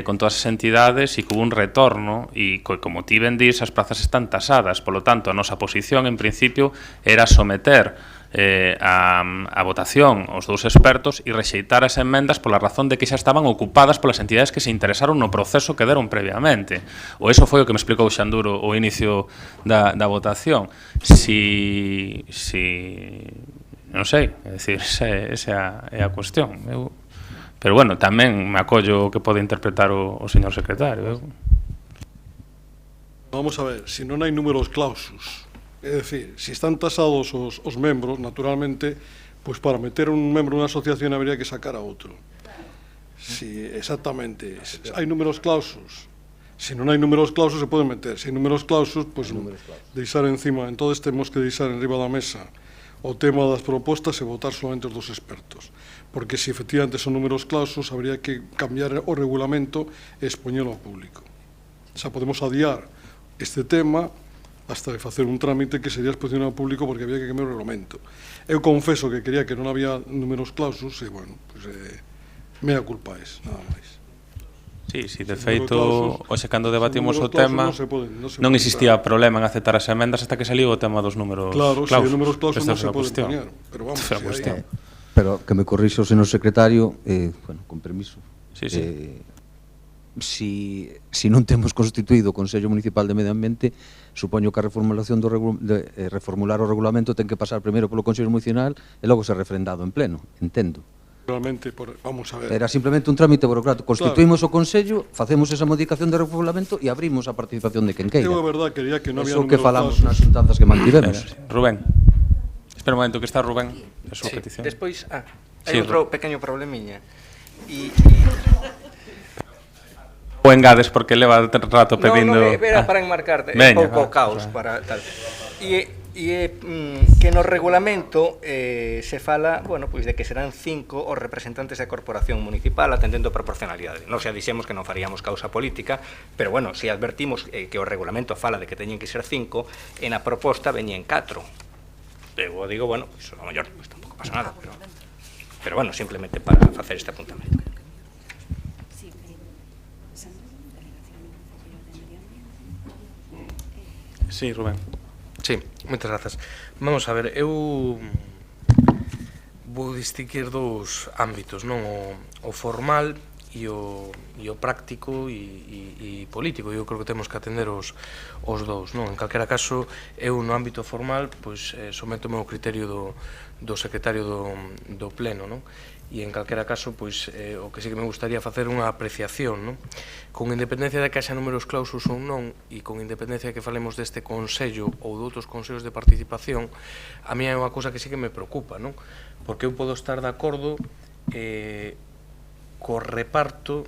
con todas as entidades e que hubo un retorno e, como ti ben dis, as plazas están tasadas. Polo tanto, a nosa posición, en principio, era someter a votación os dous expertos e rexeitar as enmendas pola razón de que xa estaban ocupadas polas entidades que se interesaron no proceso que deron previamente. Ou eso foi o que me explicou Xanduro ao inicio da votación. Non sei, é dicir, esa é a cuestión. Pero, bueno, tamén me acollo o que pode interpretar o señor secretario. Vamos a ver, se non hai números clausus, é dicir, se están tasados os membros, naturalmente, pois para meter un membro nunha asociación habría que sacar a outro. Exactamente. Hai números clausus. Se non hai números clausus se poden meter. Se hai números clausus, pois deixar encima. Entón temos que deixar enriba da mesa o tema das propostas e votar solamente os dos expertos. Porque se efectivamente son números clausus, habría que cambiar o regulamento e expoñelo ao público. Xa podemos adiar este tema hasta de facer un trámite que sería exposición ao público porque había que cambiar o reglamento. Eu confeso que quería que non había números clausus e, bueno, mea culpa nada máis. Sí, de feito, hoxe cando debatimos o tema non existía problema en aceptar as emendas hasta que saliu o tema dos números clausus. Claro, se os números clausus non se poden poñer, pero vamos, Pero que me corrixe o señor secretario, con permiso. Si non temos constituído o Consello Municipal de Medio Ambiente, supoño que a reformulación de reformular o regulamento ten que pasar primeiro polo Consello Municipal e logo ser refrendado en pleno, entendo. Realmente, vamos a ver. Era simplemente un trámite burocrático. Constituímos o Consello, facemos esa modificación de regulamento e abrimos a participación de quen queira. Eu, a verdade, quería que non había números clausus. Eso que falamos nas xuntanzas que mantivemos. Rubén. Espera un momento, que está Rubén, a súa petición. Despois, hai outro pequeño problemiña. O engades porque leva rato pedindo... Non, era para enmarcarte, é un pouco caos para tal. E que no regulamento se fala, bueno, pois de que serán 5 os representantes da corporación municipal atendendo a proporcionalidade. Non xa dixemos que non faríamos causa política, pero, bueno, se advertimos que o regulamento fala de que teñen que ser 5, e na proposta veñen 4. Eu digo, bueno, pois a mellor tampouco pasa nada, pero, bueno, simplemente para facer este apuntamento. Sí, Rubén. Sí, moitas grazas. Vamos a ver, eu vou distinguir dous ámbitos, non? O formal e o práctico e político. Eu creo que temos que atender os dous, non? En calquera caso, eu no ámbito formal, pois, sométome ao criterio do secretario do Pleno, non? E en calquera caso, pois, o que sí que me gustaría facer unha apreciación, non? Con independencia de que haxa números clausus ou non, e con independencia de que falemos deste Consello ou de outros consellos de participación, a mí é unha cousa que sí que me preocupa, non? Porque eu podo estar de acordo co reparto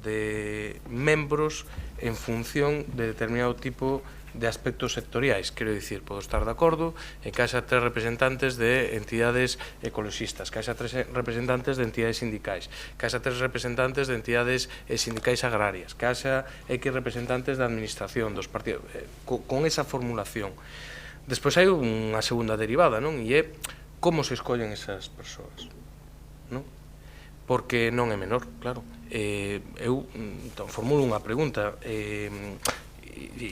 de membros en función de determinado tipo de aspectos sectoriais. Quero dicir, podo estar de acordo en que haxa 3 representantes de entidades ecologistas, que haxa 3 representantes de entidades sindicais, que haxa 3 representantes de entidades sindicais agrarias, que haxa X representantes da administración dos partidos, con esa formulación. Despois hai unha segunda derivada, non? E é como se escollen esas persoas. non? Porque non é menor, claro. Eu formulo unha pregunta, e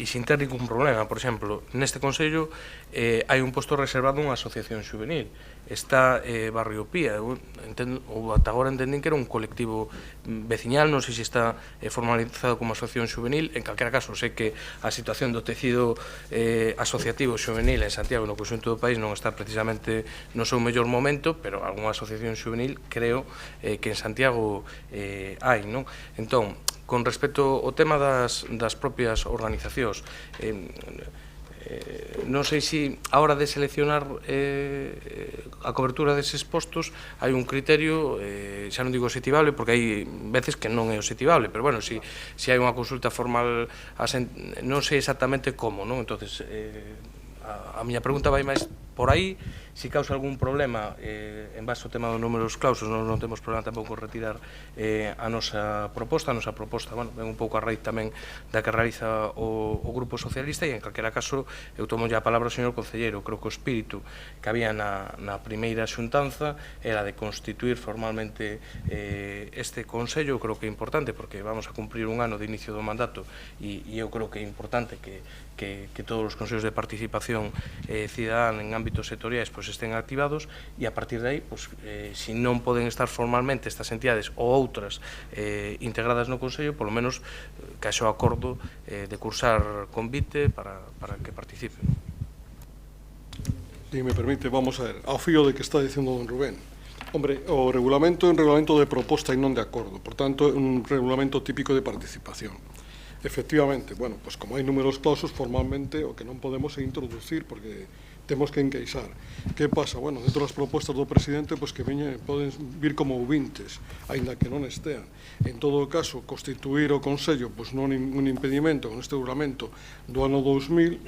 sin ter ningún problema. Por exemplo, neste Consello hai un posto reservado a unha asociación juvenil. Está Barrio Pía, ou ata agora entendín que era un colectivo veciñal, non sei se está formalizado como asociación juvenil. En calquera caso, sei que a situación do tecido asociativo juvenil en Santiago no conxunto do país non está precisamente no seu mellor momento, pero algunha asociación juvenil creo que en Santiago hai, non? Entón, con respecto ao tema das propias organizacións, non sei se a hora de seleccionar a cobertura deses postos hai un criterio, xa non digo obxectivable, porque hai veces que non é obxectivable, pero bueno, se hai unha consulta formal, non sei exactamente como, non? Entonces, a miña pregunta vai máis por aí. Se causa algún problema en base ao tema dos números clausos, non temos problema tampouco retirar a nosa proposta. A nosa proposta, bueno, ven un pouco a raíz tamén da que realiza o Grupo Socialista, e en calquera caso eu tomo ya a palabra ao señor concelleiro. Creo que o espírito que había na primeira xuntanza era de constituir formalmente este Consello. Eu creo que é importante porque vamos a cumprir un ano de inicio do mandato, e eu creo que é importante que todos os consellos de participación cidadana en ámbitos sectoriais estén activados, e a partir de aí, se non poden estar formalmente estas entidades ou outras integradas no Consello, polo menos que haxa o acordo de cursar convite para que participen. Si me permite, vamos a ver, ao fío de que está dicendo don Rubén. Hombre, o regulamento é un regulamento de proposta e non de acordo, por tanto, é un regulamento típico de participación. Efectivamente, bueno, pues como hai números clausos, formalmente o que non podemos é introducir, porque temos que enqueixar. Que pasa? Bueno, dentro das propostas do presidente, pois que poden vir como ouvintes, aínda que non estean. En todo caso, constituir o Consello, pois non un impedimento con este regulamento do ano 2000,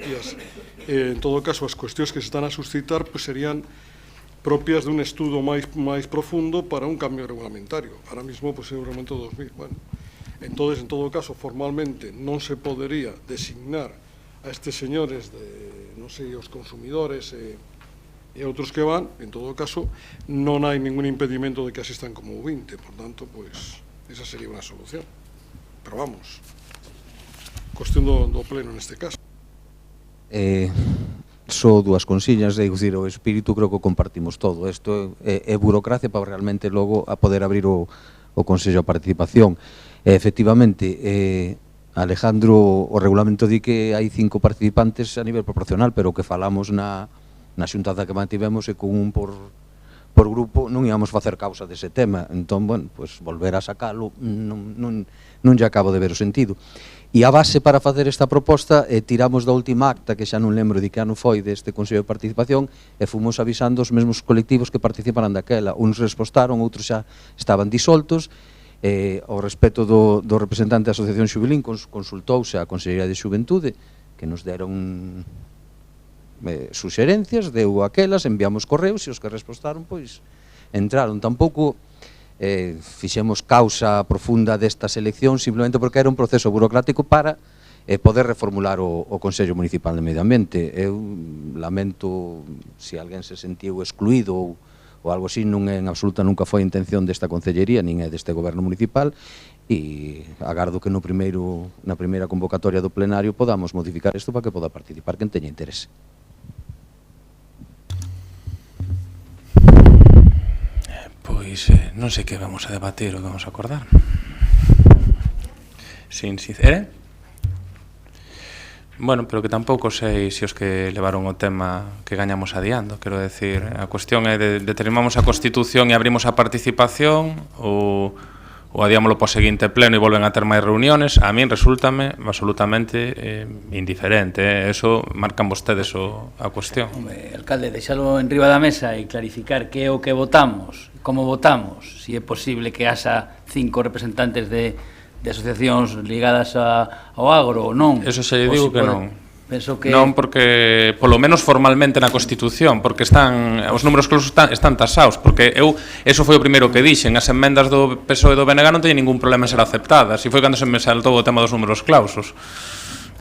e en todo caso, as cuestións que se están a suscitar, pois serían propias dun estudo máis profundo para un cambio regulamentario. Ahora mismo, pois é o regulamento 2000. Bueno, entonces, en todo caso, formalmente non se podería designar a estes señores de, non sei, os consumidores e outros que van. En todo caso, non hai ningún impedimento de que asistan como ouvinte, por tanto, pois, esa sería unha solución. Pero vamos, cuestión do pleno neste caso. Só dúas consillas, é dicir, o espírito creo que compartimos todo. Isto é burocracia para realmente logo a poder abrir o Consello a participación. Efectivamente, Alejandro, o regulamento di que hai 5 participantes a nivel proporcional, pero o que falamos na xuntanza que mantivemos é con un por grupo non íamos facer causa dese tema. Entón, bueno, pues volver a sacalo non lle acabo de ver o sentido. E a base para facer esta proposta, tiramos da última acta, que xa non lembro de que ano foi deste Consello de Participación, e fomos avisando os mesmos colectivos que participaran daquela. Uns respostaron, outros xa estaban disoltos. Ao respecto do representante da Asociación Xubilín, consultouse a Consellería de Xuventude, que nos deron suxerencias, deu aquelas, enviamos correos, e os que respostaron, pois, entraron. Tampouco fixemos causa profunda desta selección, simplemente porque era un proceso burocrático para poder reformular o Consello Municipal de Medio Ambiente. Eu lamento se alguén se sentiu excluído ou algo así, non é en absoluta, nunca foi a intención desta Concellería, nin é deste Goberno Municipal, e agardo que na primeira convocatoria do plenario podamos modificar isto para que poda participar quen teña interese. Pois non sei que vamos a debater ou vamos a acordar. Sin sincera. Bueno, pero que tampouco sei se os que levaron o tema que gañamos adiando. Quero decir, a cuestión é de determinamos a Constitución e abrimos a participación ou adiámoslo para o seguinte pleno e volven a ter máis reuniones. A min resultame absolutamente indiferente. Eso marcan vostedes a cuestión. Hombre, alcalde, deixalo en riba da mesa e clarificar que é o que votamos, como votamos, se é posible que haxa 5 representantes de asociacións ligadas ao agro ou non. Eso xa lle digo que non. Penso que non, porque polo menos formalmente na Constitución, porque os números clausos están tasados, porque eso foi o primeiro que dixen, as emendas do PSOE e do BNG non teñen ningún problema en ser aceptadas, e foi cando se me saltou o tema dos números clausos.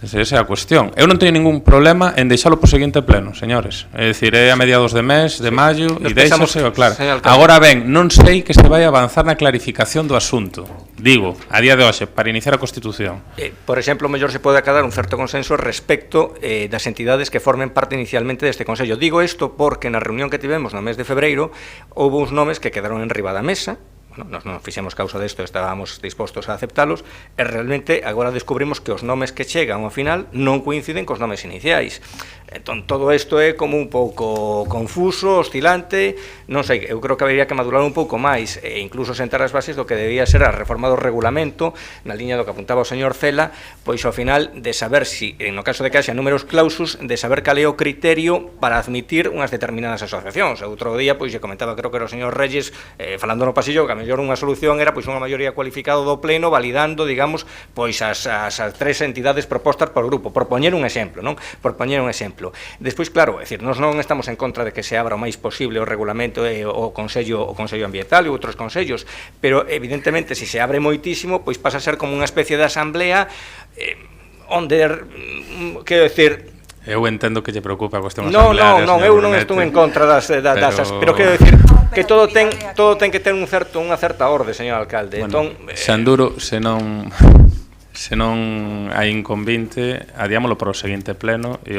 Esa é a cuestión. Eu non teño ningún problema en deixalo por seguinte pleno, señores. É dicir, é a mediados de mes, de maio, e deixase, claro. Agora ben, non sei que se vai avanzar na clarificación do asunto. Digo, a día de hoxe, para iniciar a Constitución. Por exemplo, mellor se pode acadar un certo consenso respecto das entidades que formen parte inicialmente deste Consello. Digo isto porque na reunión que tivemos no mes de febreiro houve uns nomes que quedaron en riba da mesa. Bueno, nos non fixemos causa desto, estábamos dispostos a aceptalos, e realmente agora descubrimos que os nomes que chegan ao final non coinciden cos nomes iniciais. Entón, todo isto é como un pouco confuso, oscilante, non sei, eu creo que habería que madurar un pouco máis e incluso sentar as bases do que debía ser a reforma do regulamento, na liña do que apuntaba o señor Cela, pois ao final de saber si, no caso de que haxa números clausus, de saber cal é o criterio para admitir unhas determinadas asociacións. Outro día, pois, lle comentaba, creo que era o señor Reyes, falando no pasillo, que a mellor unha solución era pois unha maioría cualificada do pleno validando, digamos, pois as tres entidades propostas por grupo, por poñer un exemplo, non? Por poñer un exemplo. Despois, claro, é dicir, nós non estamos en contra de que se abra o máis posible o regulamento e o Consello Ambiental e outros consellos, pero evidentemente se abre moitísimo, pois pasa a ser como unha especie de asamblea onde, quero dicir, eu entendo que lle preocupa a cuestión asamblearia. Non, eu non estou en contra das pero quero dicir que todo ten que ter unha certa orde, señor alcalde. Bueno, entón, Xanduro, se non hai inconvinte, adiámoslo para o seguinte pleno e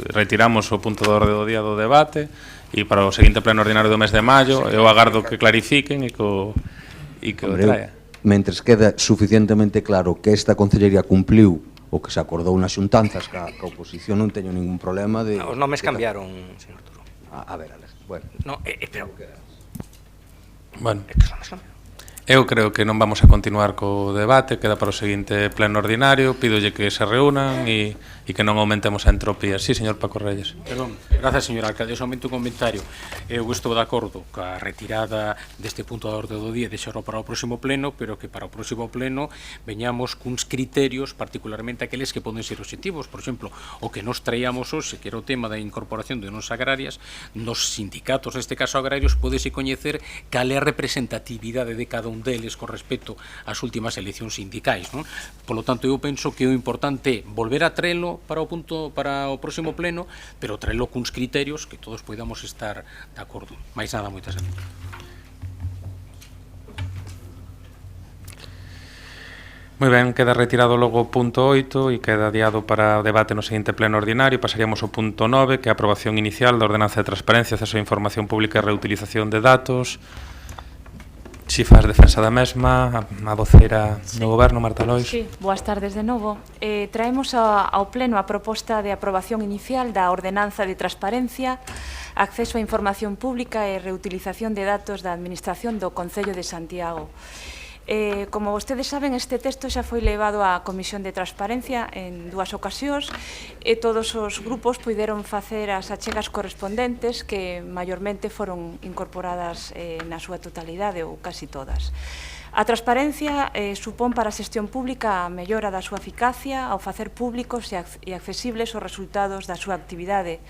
retiramos o punto de orde do día do debate e para o seguinte pleno ordinario do mes de maio eu agardo que clarifiquen e que o traia. Mentres queda suficientemente claro que esta concellería cumpliu o que se acordou nas xuntanzas que a oposición non teño ningún problema de... Os nomes cambiaron, señor Turo. A ver, Alex, bueno. Pero... Bueno, eu creo que non vamos a continuar co debate, queda para o seguinte pleno ordinario, pídolle que se reúnan e que non aumentemos a entropía. Sí, señor Paco Reyes. Perdón, grazas, señor alcalde, somente un comentario. Eu estou de acordo ca retirada deste punto da orde do día de xerro para o próximo pleno, pero que para o próximo pleno veñamos cuns criterios, particularmente aqueles que poden ser obxectivos. Por exemplo, o que nos traíamos hoxe, que era o tema da incorporación de unos agrarias, nos sindicatos, neste caso agrarios, podese coñecer cal é a representatividade de cada un deles con respecto ás últimas eleccións sindicais, non? Polo tanto, eu penso que o importante é volver a traelo para o próximo pleno, pero traelo cuns criterios que todos podamos estar de acordo. Mais nada, moitas gracias. Moi ben, queda retirado logo o punto 8 e queda adiado para debate no seguinte pleno ordinario. Pasaríamos ao punto 9, que é a aprobación inicial da Ordenanza de Transparencia, Acceso a Información Pública e Reutilización de Datos. Si faz defensa da mesma, a voceira do Goberno, Marta Lois. Sí, boas tardes de novo. Traemos ao Pleno a proposta de aprobación inicial da Ordenanza de Transparencia, Acceso a Información Pública e Reutilización de Datos da Administración do Concello de Santiago. Como vostedes saben, este texto xa foi levado á Comisión de Transparencia en 2 ocasións e todos os grupos puideron facer as achegas correspondentes que maiormente foron incorporadas na súa totalidade ou casi todas. A transparencia supón para a xestión pública a mellora da súa eficacia ao facer públicos e accesibles os resultados da súa actividade.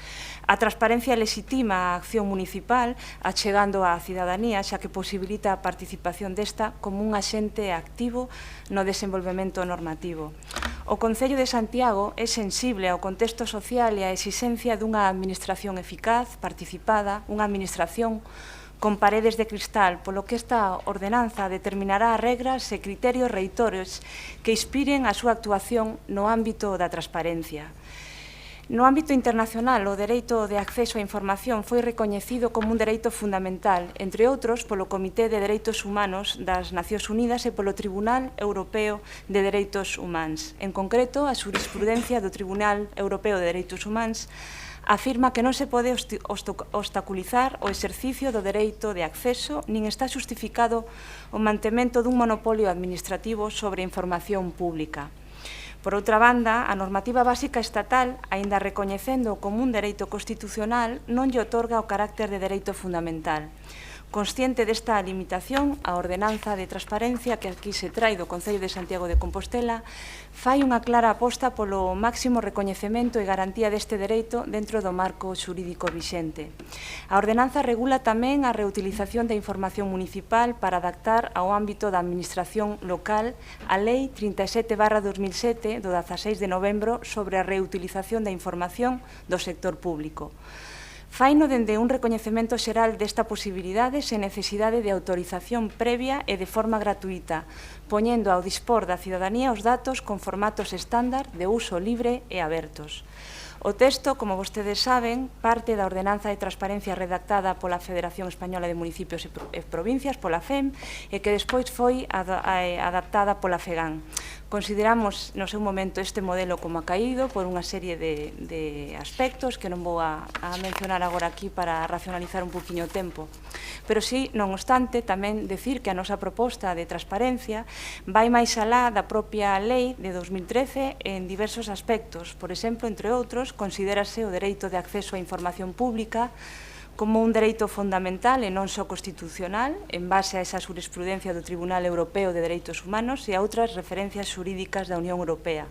A transparencia lexitima a acción municipal achegando á cidadanía, xa que posibilita a participación desta como un axente activo no desenvolvemento normativo. O Concello de Santiago é sensible ao contexto social e á exigencia dunha administración eficaz, participada, unha administración con paredes de cristal, polo que esta ordenanza determinará regras e criterios reitores que inspiren a súa actuación no ámbito da transparencia. No ámbito internacional, o dereito de acceso á información foi recoñecido como un dereito fundamental, entre outros polo Comité de Dereitos Humanos das Nacións Unidas e polo Tribunal Europeo de Dereitos Humanos. En concreto, a xurisprudencia do Tribunal Europeo de Dereitos Humanos afirma que non se pode obstaculizar o exercicio do dereito de acceso nin está xustificado o mantemento dun monopolio administrativo sobre a información pública. Por outra banda, a normativa básica estatal, aínda recoñecendo como un dereito constitucional, non lle otorga o carácter de dereito fundamental. Consciente desta limitación, a ordenanza de transparencia que aquí se trai do Concello de Santiago de Compostela fai unha clara aposta polo máximo recoñecemento e garantía deste dereito dentro do marco xurídico vixente. A ordenanza regula tamén a reutilización da información municipal para adaptar ao ámbito da administración local a Lei 37/2007 do 16 de novembro sobre a reutilización da información do sector público. Faino dende un recoñecemento xeral desta posibilidade sen necesidade de autorización previa e de forma gratuita, poñendo ao dispor da cidadanía os datos con formatos estándar de uso libre e abertos. O texto, como vostedes saben, parte da Ordenanza de Transparencia redactada pola Federación Española de Municipios e Provincias, pola FEM, e que despois foi adaptada pola FEGAN. Consideramos no seu momento este modelo como acaído por unha serie de aspectos que non vou a mencionar agora aquí para racionalizar un poquinho o tempo. Pero sí, non obstante, tamén decir que a nosa proposta de transparencia vai máis alá da propia lei de 2013 en diversos aspectos. Por exemplo, entre outros, considérase o dereito de acceso á información pública como un dereito fundamental e non só constitucional, en base a esa jurisprudencia do Tribunal Europeo de Dereitos Humanos e a outras referencias xurídicas da Unión Europea.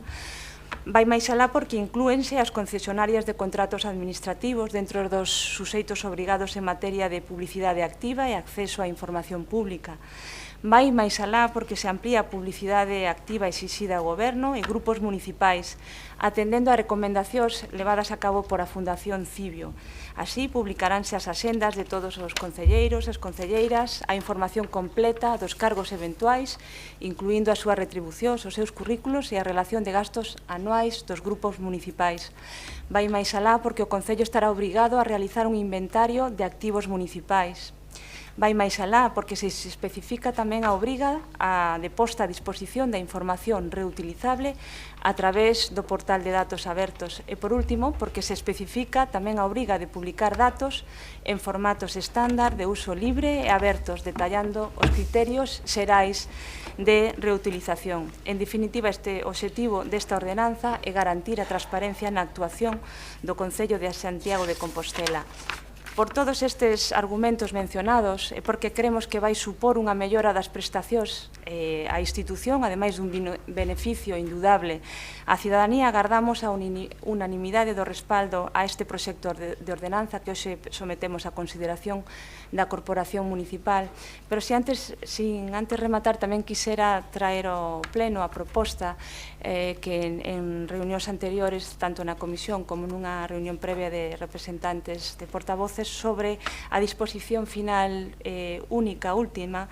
Vai máis alá porque inclúense as concesionarias de contratos administrativos dentro dos suxeitos obrigados en materia de publicidade activa e acceso á información pública. Vai máis alá porque se amplía a publicidade activa exixida ao Goberno e grupos municipais, atendendo a recomendacións levadas a cabo por a Fundación Cibio. Así, publicaránse as axendas de todos os concelleiros e as concelleiras, a información completa dos cargos eventuais, incluindo as súas retribucións, os seus currículos e a relación de gastos anuais dos grupos municipais. Vai máis alá porque o Concello estará obrigado a realizar un inventario de activos municipais. Vai máis alá porque se especifica tamén a obriga de posta a disposición da información reutilizable a través do portal de datos abertos. E, por último, porque se especifica tamén a obriga de publicar datos en formatos estándar de uso libre e abertos, detallando os criterios xerais de reutilización. En definitiva, este obxectivo desta ordenanza é garantir a transparencia na actuación do Concello de Santiago de Compostela. Por todos estes argumentos mencionados e porque creemos que vai supor unha mellora das prestacións á institución, ademais dun beneficio indudable á cidadanía, agardamos a unanimidade do respaldo a este proxecto de ordenanza que hoxe sometemos a consideración da Corporación Municipal. Pero sin antes rematar, tamén quixera traer ao pleno a proposta que en reunións anteriores, tanto na comisión como nunha reunión previa de representantes de portavoces, sobre a disposición final única, última,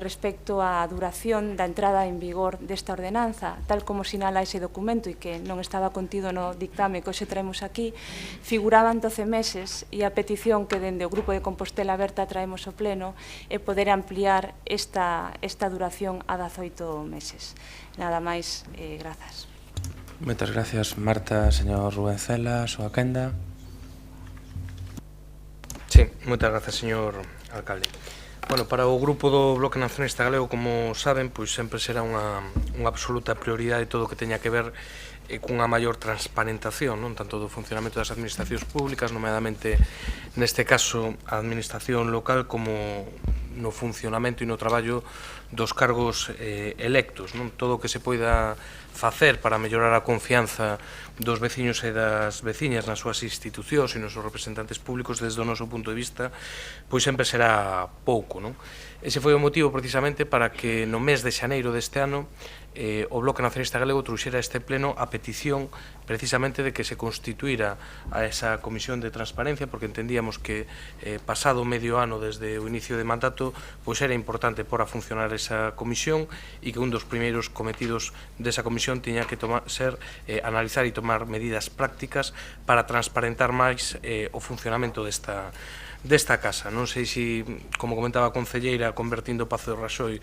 respecto á duración da entrada en vigor desta ordenanza, tal como sinala ese documento e que non estaba contido no dictame que hoxe traemos aquí, figuraban 12 meses e a petición que dende o Grupo de Compostela Aberta traemos ao pleno é poder ampliar esta duración a 18 meses. Nada máis, grazas. Moitas gracias, Marta. Señor Rubén Cela, a súa quenda. Sí, moitas grazas, señor alcalde. Bueno, para o Grupo do Bloque Nacionalista Galego, como saben, pois sempre será unha absoluta prioridade todo o que teña que ver cunha maior transparentación, non tanto do funcionamento das administracións públicas, nomeadamente neste caso a administración local, como no funcionamento e no traballo dos cargos electos, non? Todo o que se poida facer para mellorar a confianza dos veciños e das veciñas nas súas institucións e nos seus representantes públicos, desde o noso punto de vista, pois sempre será pouco, non? Ese foi o motivo precisamente para que no mes de xaneiro deste ano o Bloque Nacionalista Galego trouxera este pleno a petición precisamente de que se constituíra a esa comisión de transparencia, porque entendíamos que pasado medio ano desde o inicio de mandato, pois era importante pôr a funcionar esa comisión e que un dos primeiros cometidos desa comisión tiña que ser analizar e tomar medidas prácticas para transparentar máis o funcionamento desta casa. Non sei se, como comentaba a concelleira, convertindo o Pazo de Raxoi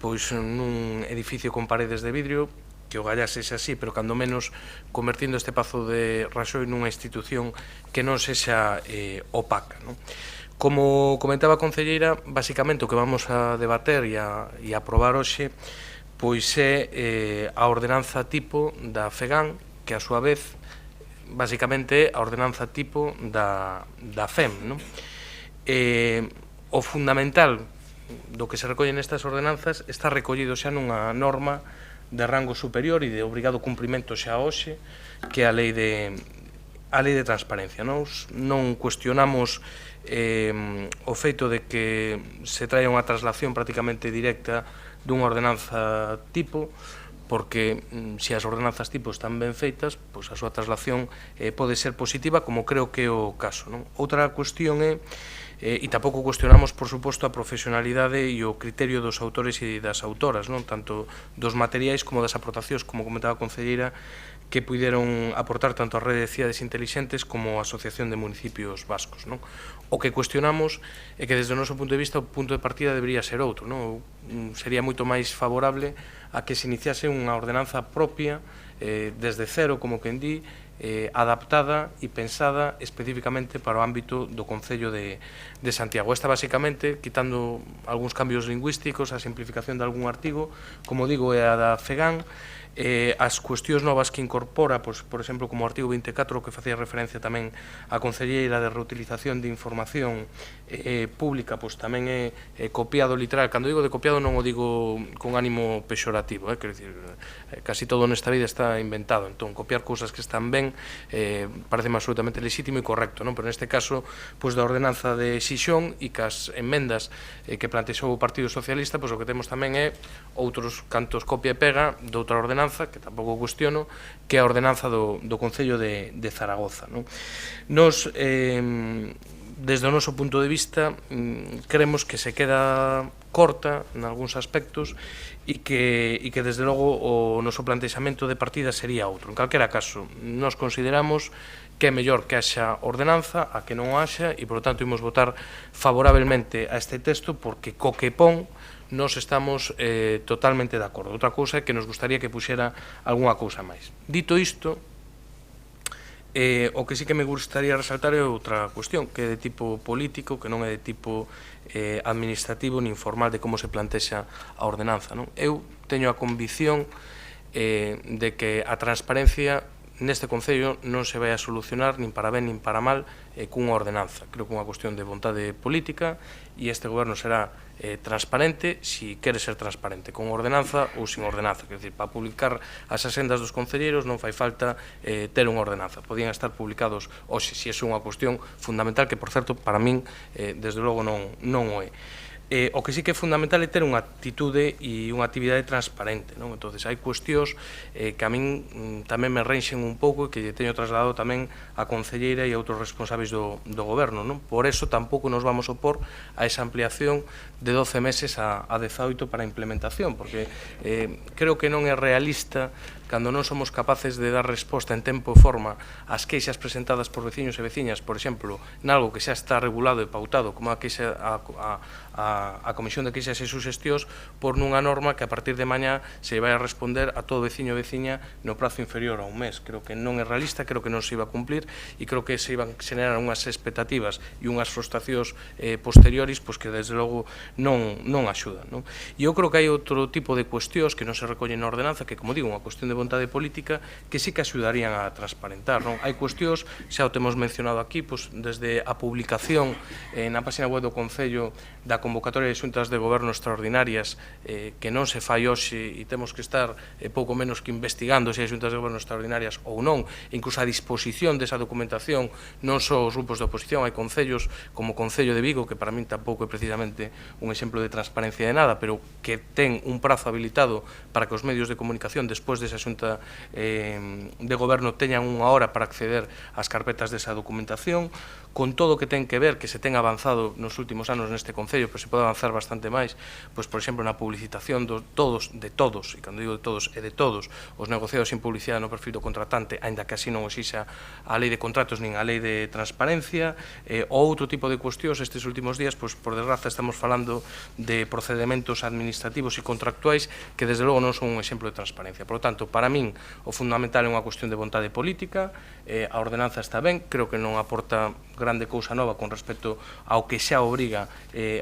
pois nun edificio con paredes de vidrio, que o gallase é así, pero cando menos convertindo este Pazo de Raxoi nunha institución que non sexa opaca, non? Como comentaba a concelleira, basicamente o que vamos a debater e a aprobar hoxe pois é a ordenanza tipo da FEGAN, que a súa vez basicamente a ordenanza tipo da FEM, non? O fundamental do que se recolle nestas ordenanzas está recollido xa nunha norma de rango superior e de obrigado cumprimento xa hoxe, que é a lei de transparencia. Non cuestionamos o feito de que se traia unha traslación prácticamente directa dunha ordenanza tipo, porque se as ordenanzas tipo están ben feitas, pois a súa traslación pode ser positiva, como creo que é o caso. Outra cuestión é, e tampouco cuestionamos, por suposto, a profesionalidade e o criterio dos autores e das autoras, tanto dos materiais como das aportacións, como comentaba a concelleira, que puideron aportar tanto a Rede de Cidades Inteligentes como a Asociación de Municipios Vascos. O que cuestionamos é que, desde o noso punto de vista, o punto de partida debería ser outro. Sería moito máis favorable a que se iniciase unha ordenanza propia, desde cero, como quen di, adaptada e pensada especificamente para o ámbito do Concello de Santiago. Esta, basicamente, quitando algúns cambios lingüísticos, a simplificación de algún artigo, como digo, é a da FEGAN. As cuestións novas que incorpora, por exemplo, como o artigo 24, que facía referencia tamén a concelleira de reutilización de información pública, tamén é copiado literal. Cando digo de copiado non o digo con ánimo pexorativo, quero dicir, casi todo nesta vida está inventado, entón copiar cousas que están ben parece absolutamente legítimo e correcto, pero neste caso, da ordenanza de Xixón e cas enmendas que plantexou o Partido Socialista, o que temos tamén é outros cantos copia e pega de outra ordenanza, que tampouco cuestiono, que é a ordenanza do Concello de Zaragoza. Nos, desde o noso punto de vista, creemos que se queda corta en algúns aspectos e que desde logo o noso plantexamento de partida sería outro. En calquera caso, nos consideramos que é mellor que haxa ordenanza a que non o haxa e, por tanto, imos votar favorablemente a este texto, porque co que pon nos estamos totalmente de acordo. Outra cousa é que nos gustaría que puxera algunha cousa máis. Dito isto, o que sí que me gustaría resaltar é outra cuestión, que é de tipo político, que non é de tipo administrativo ni informal de como se plantexa a ordenanza. Eu teño a convicción de que a transparencia neste Concello non se vai a solucionar nin para ben nin para mal cunha ordenanza. Creo que é unha cuestión de vontade política e este goberno será transparente si quere ser transparente, con ordenanza ou sin ordenanza. Quer dizer, para publicar as asendas dos concelleiros non fai falta ter unha ordenanza. Podían estar publicados hoxe, se é unha cuestión fundamental que, por certo, para min, desde logo non o é. O que sí que é fundamental é ter unha actitude e unha actividade transparente. Entón, hai cuestións que a min tamén me reenxen un pouco e que lle teño trasladado tamén a concelleira e a outros responsáveis do goberno. Por eso tampouco nos vamos opor a esa ampliación de 12 meses a 18 para a implementación, porque creo que non é realista cando non somos capaces de dar resposta en tempo e forma ás queixas presentadas por veciños e veciñas, por exemplo, nalgo que xa está regulado e pautado como a Comisión de Queixas e Suxestións, por nunha norma que a partir de mañá se vai a responder a todo veciño e veciña no prazo inferior a un mes. Creo que non é realista, creo que non se iba a cumplir e creo que se iban a generar unhas expectativas e unhas frustracións posteriores que desde logo non axudan. E eu creo que hai outro tipo de cuestións que non se recollen na ordenanza, que, como digo, unha cuestión de vontade política, que sí que axudarían a transparentar. Hai cuestións, xa o temos mencionado aquí, desde a publicación na página web do Concello da convocatoria de xuntas de goberno extraordinarias, que non se fai hoxe e temos que estar pouco menos que investigando se hai xuntas de goberno extraordinarias ou non, incluso a disposición desa documentación, non só os grupos de oposición, hai concellos como o Concello de Vigo, que para min tampouco é precisamente un exemplo de transparencia de nada, pero que ten un prazo habilitado para que os medios de comunicación despois desa xunta de goberno teñan unha hora para acceder ás carpetas desa documentación, con todo o que ten que ver, que se ten avanzado nos últimos anos neste Concello, pero se pode avanzar bastante máis, por exemplo, na publicitación de todos, e cando digo de todos, é de todos, os negociados sin publicidade no perfil do contratante, aínda que así non exixa a lei de contratos nin a lei de transparencia, ou outro tipo de cuestións. Estes últimos días, por desgraza, estamos falando de procedimentos administrativos e contractuais que, desde logo, non son un exemplo de transparencia. Por lo tanto, para min, o fundamental é unha cuestión de vontade política, a ordenanza está ben, creo que non aporta grande cousa nova con respecto ao que xa obriga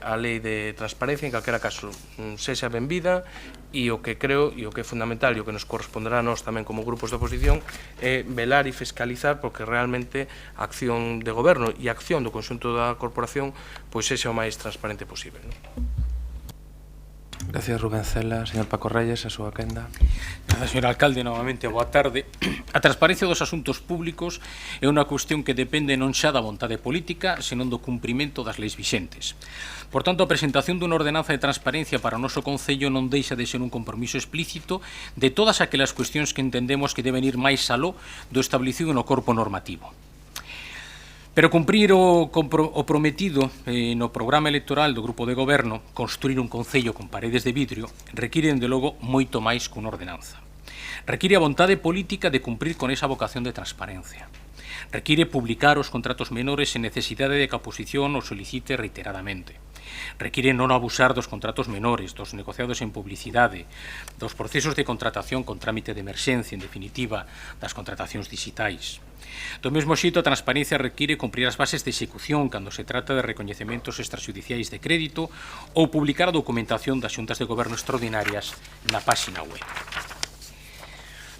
a lei de transparencia. En calquera caso, sexa benvida, e o que creo, e o que é fundamental, e o que nos corresponderá a nós tamén como grupos de oposición, é velar e fiscalizar porque realmente a acción de goberno e a acción do conxunto da corporación pois sexa o máis transparente posible. Gracias, Rubén Cela. Señor Paco Reyes, a súa quenda. Gracias, señor alcalde, novamente, boa tarde. A transparencia dos asuntos públicos é unha cuestión que depende non xa da vontade política, senón do cumprimento das leis vixentes. Por tanto, a presentación dunha ordenanza de transparencia para o noso Concello non deixa de ser un compromiso explícito de todas aquelas cuestións que entendemos que deben ir máis aló do establecido no corpo normativo. Pero cumprir o prometido no programa electoral do Grupo de Goberno, construir un concello con paredes de vidrio, require, de logo, moito máis que unha ordenanza. Require a vontade política de cumprir con esa vocación de transparencia. Require publicar os contratos menores sen necesidade de que a oposición o solicite reiteradamente. Require non abusar dos contratos menores, dos negociados en publicidade, dos procesos de contratación con trámite de emerxencia, en definitiva, das contratacións digitais. Do mesmo xeito, a transparencia require cumprir as bases de execución cando se trata de recoñecementos extrajudiciais de crédito ou publicar a documentación das xuntas de goberno extraordinarias na páxina web.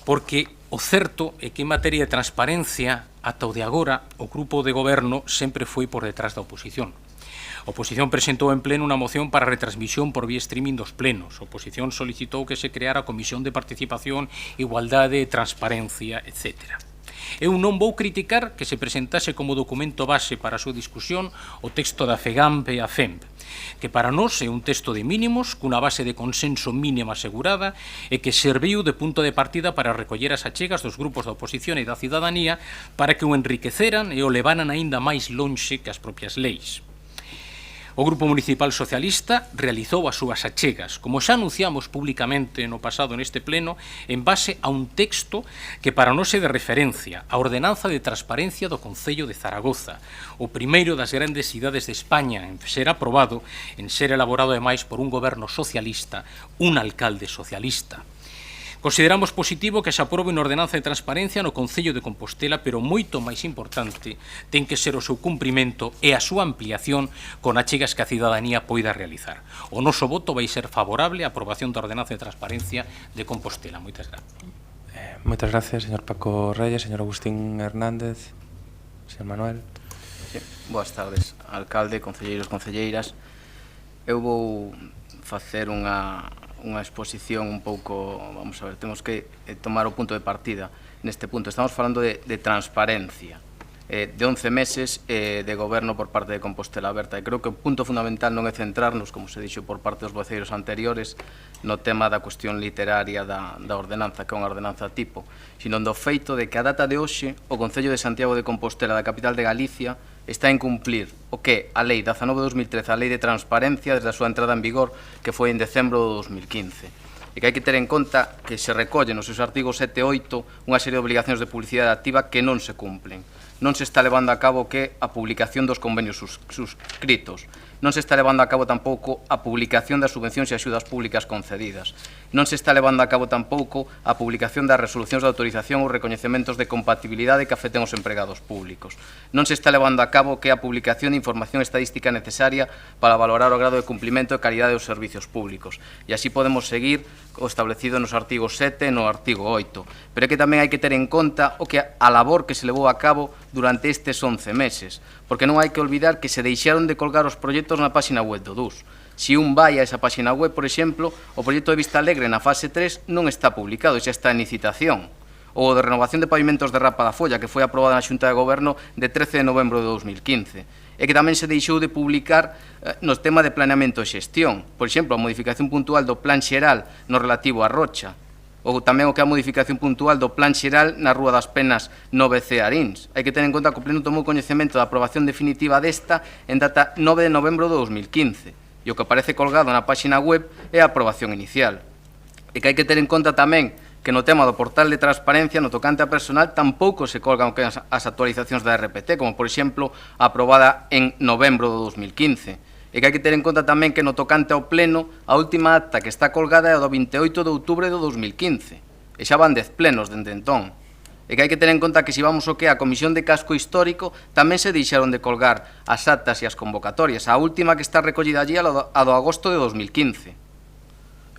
Porque o certo é que en materia de transparencia, ata o de agora, o grupo de goberno sempre foi por detrás da oposición. A oposición presentou en pleno unha moción para a retransmisión por vía streaming dos plenos. A oposición solicitou que se creara a Comisión de Participación, Igualdade, Transparencia, etc. Eu non vou criticar que se presentase como documento base para a súa discusión o texto da FEGAMP e a FEMP, que para nós é un texto de mínimos, cunha base de consenso mínima asegurada e que serviu de punto de partida para recoller as achegas dos grupos da oposición e da cidadanía para que o enriqueceran e o levaran aínda máis lonxe que as propias leis. O Grupo Municipal Socialista realizou as súas achegas, como xa anunciamos públicamente no pasado neste pleno, en base a un texto que para nós é de referencia, a Ordenanza de Transparencia do Concello de Zaragoza, o primeiro das grandes cidades de España en ser aprobado, en ser elaborado ademais por un goberno socialista, un alcalde socialista. Consideramos positivo que se aprobe unha ordenanza de transparencia no Concello de Compostela, pero moito máis importante ten que ser o seu cumprimento e a súa ampliación con achegas que a cidadanía poida realizar. O noso voto vai ser favorable á aprobación da ordenanza de transparencia de Compostela. Moitas gracias. Moitas gracias, señor Paco Reyes. Señor Agustín Hernández. Señor Manuel. Sí, boas tardes, alcalde, concelleiros, concelleiras. Eu vou facer unha exposición un pouco, vamos a ver, temos que tomar o punto de partida neste punto. Estamos falando de transparencia, de 11 meses de goberno por parte de Compostela Aberta, e creo que o punto fundamental non é centrarnos, como se dixo por parte dos voceiros anteriores, no tema da cuestión literaria da ordenanza, que é unha ordenanza tipo, sino do feito de que a data de hoxe o Concello de Santiago de Compostela, da capital de Galicia, está en cumplir o que a Lei 19/2013, a Lei de Transparencia, desde a súa entrada en vigor, que foi en decembro de 2015. E que hai que ter en conta que se recolle nos seus artigos 7 e 8 unha serie de obligacións de publicidade activa que non se cumplen. Non se está levando a cabo que a publicación dos convenios suscritos. Non se está levando a cabo tampouco a publicación das subvencións e axudas públicas concedidas. Non se está levando a cabo tampouco a publicación das resolucións de autorización ou recoñecementos de compatibilidade que afecten os empregados públicos. Non se está levando a cabo que a publicación de información estadística necesaria para valorar o grado de cumprimento e calidade dos servizos públicos. E así podemos seguir o establecido nos artigos 7 e no artigo 8. Pero é que tamén hai que ter en conta o que a labor que se levou a cabo durante estes 11 meses, porque non hai que olvidar que se deixaron de colgar os proxectos na páxina web do DUS. Se un vai a esa páxina web, por exemplo, o proxecto de Vista Alegre na fase 3 non está publicado, xa está en licitación. Ou de renovación de pavimentos de Rapa da Folla, que foi aprobada na Xunta de Goberno de 13 de novembro de 2015. E que tamén se deixou de publicar no tema de planeamento e xestión. Por exemplo, a modificación puntual do Plan Xeral no relativo a Rocha, ou tamén o que é a modificación puntual do Plan Xeral na Rúa das Penas 9C Arins. Hai que ter en conta que o Pleno tomou coñecemento da aprobación definitiva desta en data 9 de novembro de 2015, e o que aparece colgado na páxina web é a aprobación inicial. E que hai que ter en conta tamén que no tema do portal de transparencia, no tocante a personal, tampouco se colgan as actualizacións da RPT, como, por exemplo, aprobada en novembro de 2015. E que hai que ter en conta tamén que no tocante ao pleno, a última acta que está colgada é a do 28 de outubro de 2015. E xa van 10 plenos dende entón. E que hai que ter en conta que se vamos o que a Comisión de Casco Histórico tamén se deixaron de colgar as actas e as convocatorias. A última que está recollida allí é a do agosto de 2015.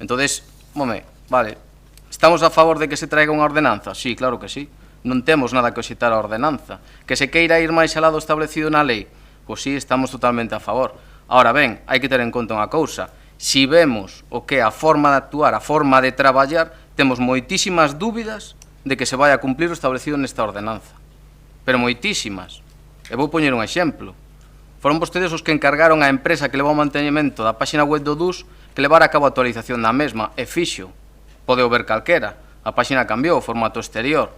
Entonces, vale, estamos a favor de que se traiga unha ordenanza? Sí, claro que sí. Non temos nada que oxitar a ordenanza. Que se queira ir máis alá do establecido na lei? Pois sí, estamos totalmente a favor. Ahora ben, hai que ter en conta unha cousa. Si vemos o que a forma de actuar, a forma de traballar, temos moitísimas dúbidas de que se vai a cumplir o establecido nesta ordenanza. Pero moitísimas. E vou poñer un exemplo. Foron vostedes os que encargaron a empresa que levou o mantenimento da páxina web do DUS que levara a cabo a actualización da mesma, e fixo. Podeu ver calquera. A páxina cambiou, o formato exterior.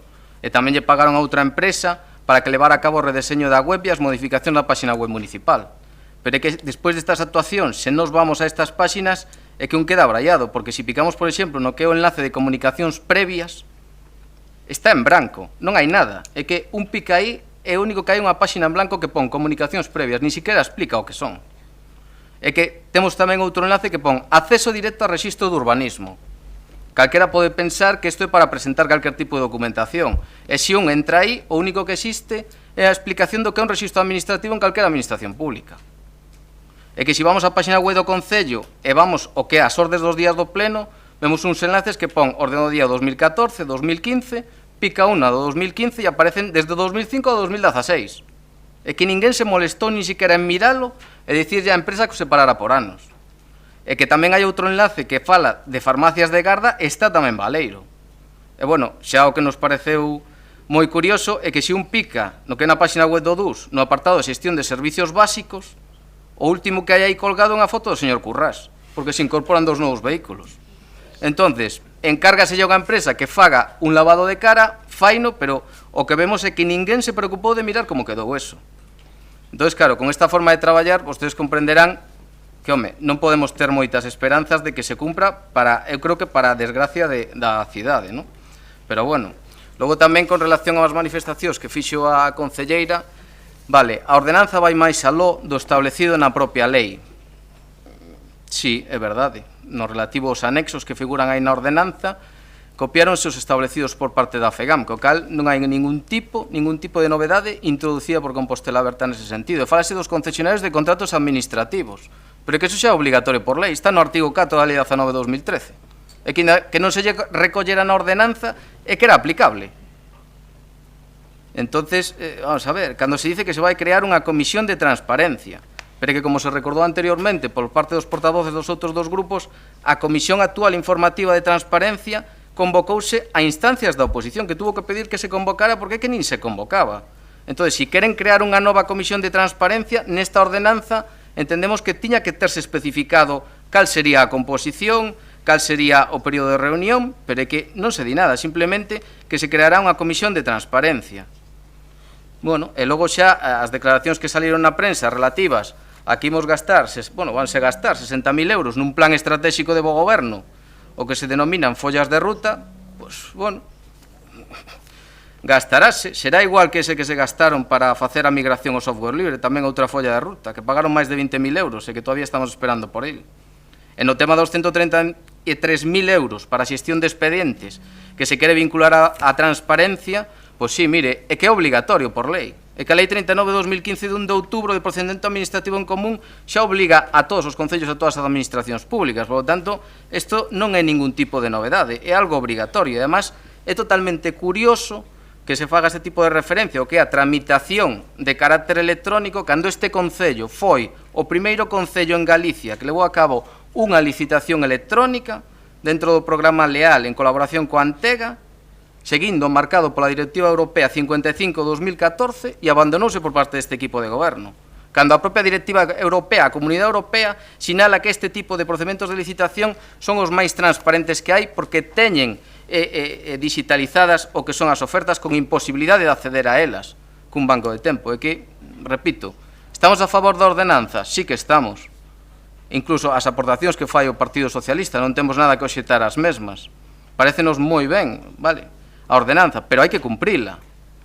E tamén lle pagaron a outra empresa para que levara a cabo o redeseño da web e as modificacións da páxina web municipal. Pero é que despois destas actuacións, se nos vamos a estas páxinas, é que un queda abraiado, porque se picamos, por exemplo, no que é o enlace de comunicacións previas, está en branco, non hai nada. É que un pica aí e o único que hai unha páxina en blanco que pon comunicacións previas, ni siquiera explica o que son. É que temos tamén outro enlace que pon acceso directo ao rexistro do urbanismo. Calquera pode pensar que isto é para presentar calquer tipo de documentación. E se un entra aí, o único que existe é a explicación do que é un rexistro administrativo en calquera administración pública. É que se vamos á páxina web do Concello e vamos o que é as ordes dos días do pleno, vemos uns enlaces que pon orde do día 2014, 2015, pica unha do 2015 e aparecen desde 2005 ao 2016. É que ninguén se molestou ni siquiera en miralo e dicirlle á empresa que o separara por anos. E que tamén hai outro enlace que fala de farmacias de garda e está tamén baleiro. E, bueno, xa o que nos pareceu moi curioso é que se un pica no que é na páxina web do DUS, no apartado de xestión de servicios básicos, o último que hai aí colgado é unha foto do señor Currás, porque se incorporan dos novos vehículos. Entonces, encárgaselle a unha empresa que faga un lavado de cara, faino, pero o que vemos é que ninguén se preocupou de mirar como quedou eso. Entonces, claro, con esta forma de traballar, vostedes comprenderán que, home, non podemos ter moitas esperanzas de que se cumpra para, eu creo que para a desgracia da cidade, non? Pero, bueno, logo tamén con relación ás manifestacións que fixo a concelleira, vale, a ordenanza vai máis aló do establecido na propia lei. Sí, é verdade. No relativo aos anexos que figuran aí na ordenanza, copiáronse os establecidos por parte da FEGAM, co cal non hai ningún tipo de novedade introducida por Compostela Aberta nese sentido. Fálase dos concesionarios de contratos administrativos, pero que eso xa é obligatorio por lei, está no artigo 4 da Lei 19/2013. E que non se lle recollera na ordenanza é que era aplicable. Entonces, vamos a ver, cando se dice que se vai crear unha comisión de transparencia, pero que, como se recordou anteriormente por parte dos portavoces dos outros dos grupos, a Comisión Actual Informativa de Transparencia convocouse a instancias da oposición, que tuvo que pedir que se convocara porque é que nin se convocaba. Entón, se queren crear unha nova Comisión de Transparencia, nesta ordenanza entendemos que tiña que terse especificado cal sería a composición, cal sería o período de reunión, pero é que non se di nada, simplemente que se creará unha Comisión de Transparencia. Bueno, e logo xa as declaracións que saliron na prensa relativas a que imos gastar, vanse gastar 60.000 euros nun plan estratégico de bo goberno, o que se denominan follas de ruta, pois, bueno, gastarase, será igual que ese que se gastaron para facer a migración ao software libre, tamén outra folla de ruta, que pagaron máis de 20.000 euros e que todavía estamos esperando por ele. E no tema dos 133.000 euros para a xestión de expedientes, que se quere vincular a transparencia, pois sí, mire, é que é obligatorio por lei. É que a Lei 39/2015 de 1 de outubro de procedimento administrativo en común xa obliga a todos os concellos e a todas as administracións públicas. Por lo tanto, isto non é ningún tipo de novedade, é algo obrigatorio. E, además, é totalmente curioso que se faga este tipo de referencia, o que é a tramitación de carácter electrónico, cando este concello foi o primeiro concello en Galicia que levou a cabo unha licitación electrónica dentro do programa Leal en colaboración coa Antega, seguindo marcado pola Directiva Europea 55/2014 e abandonouse por parte deste equipo de goberno. Cando a propia Directiva Europea, a Comunidade Europea, sinala que este tipo de procedementos de licitación son os máis transparentes que hai porque teñen digitalizadas o que son as ofertas con imposibilidade de acceder a elas cun banco de tempo. É que, repito, estamos a favor da ordenanza? Sí que estamos. Incluso as aportacións que fai o Partido Socialista, non temos nada que obxectar as mesmas. Parécenos moi ben, vale, a ordenanza, pero hai que cumprila.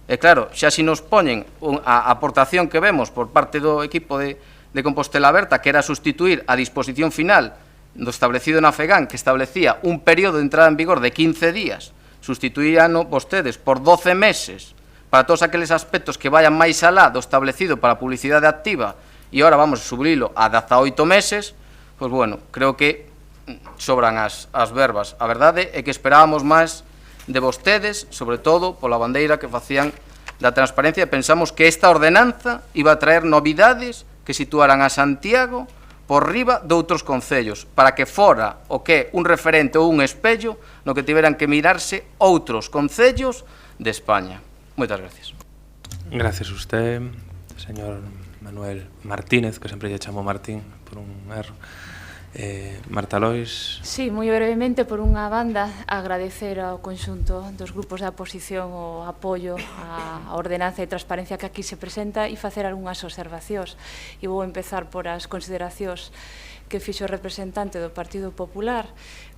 E claro, xa se nos poñen a aportación que vemos por parte do equipo de Compostela Aberta, que era sustituir a disposición final do establecido na FEGAM, que establecía un período de entrada en vigor de 15 días, sustituíano vostedes por 12 meses para todos aqueles aspectos que vayan máis alá do establecido para a publicidade activa e ahora vamos a subirlo a 18 meses, pois bueno, creo que sobran as verbas. A verdade é que esperábamos máis de vostedes, sobre todo pola bandeira que facían da transparencia, e pensamos que esta ordenanza iba a traer novidades que situaran a Santiago por riba de outros concellos, para que fora o que un referente ou un espello no que tiveran que mirarse outros concellos de España. Moitas gracias. Gracias a usted, señor Manuel Martínez, que sempre lle chamo Martín por un erro. Marta Lois. Sí, moi brevemente, por unha banda, agradecer ao conxunto dos grupos da oposición o apoio á ordenanza de transparencia que aquí se presenta e facer algunhas observacións. E vou empezar por as consideracións que fixo o representante do Partido Popular.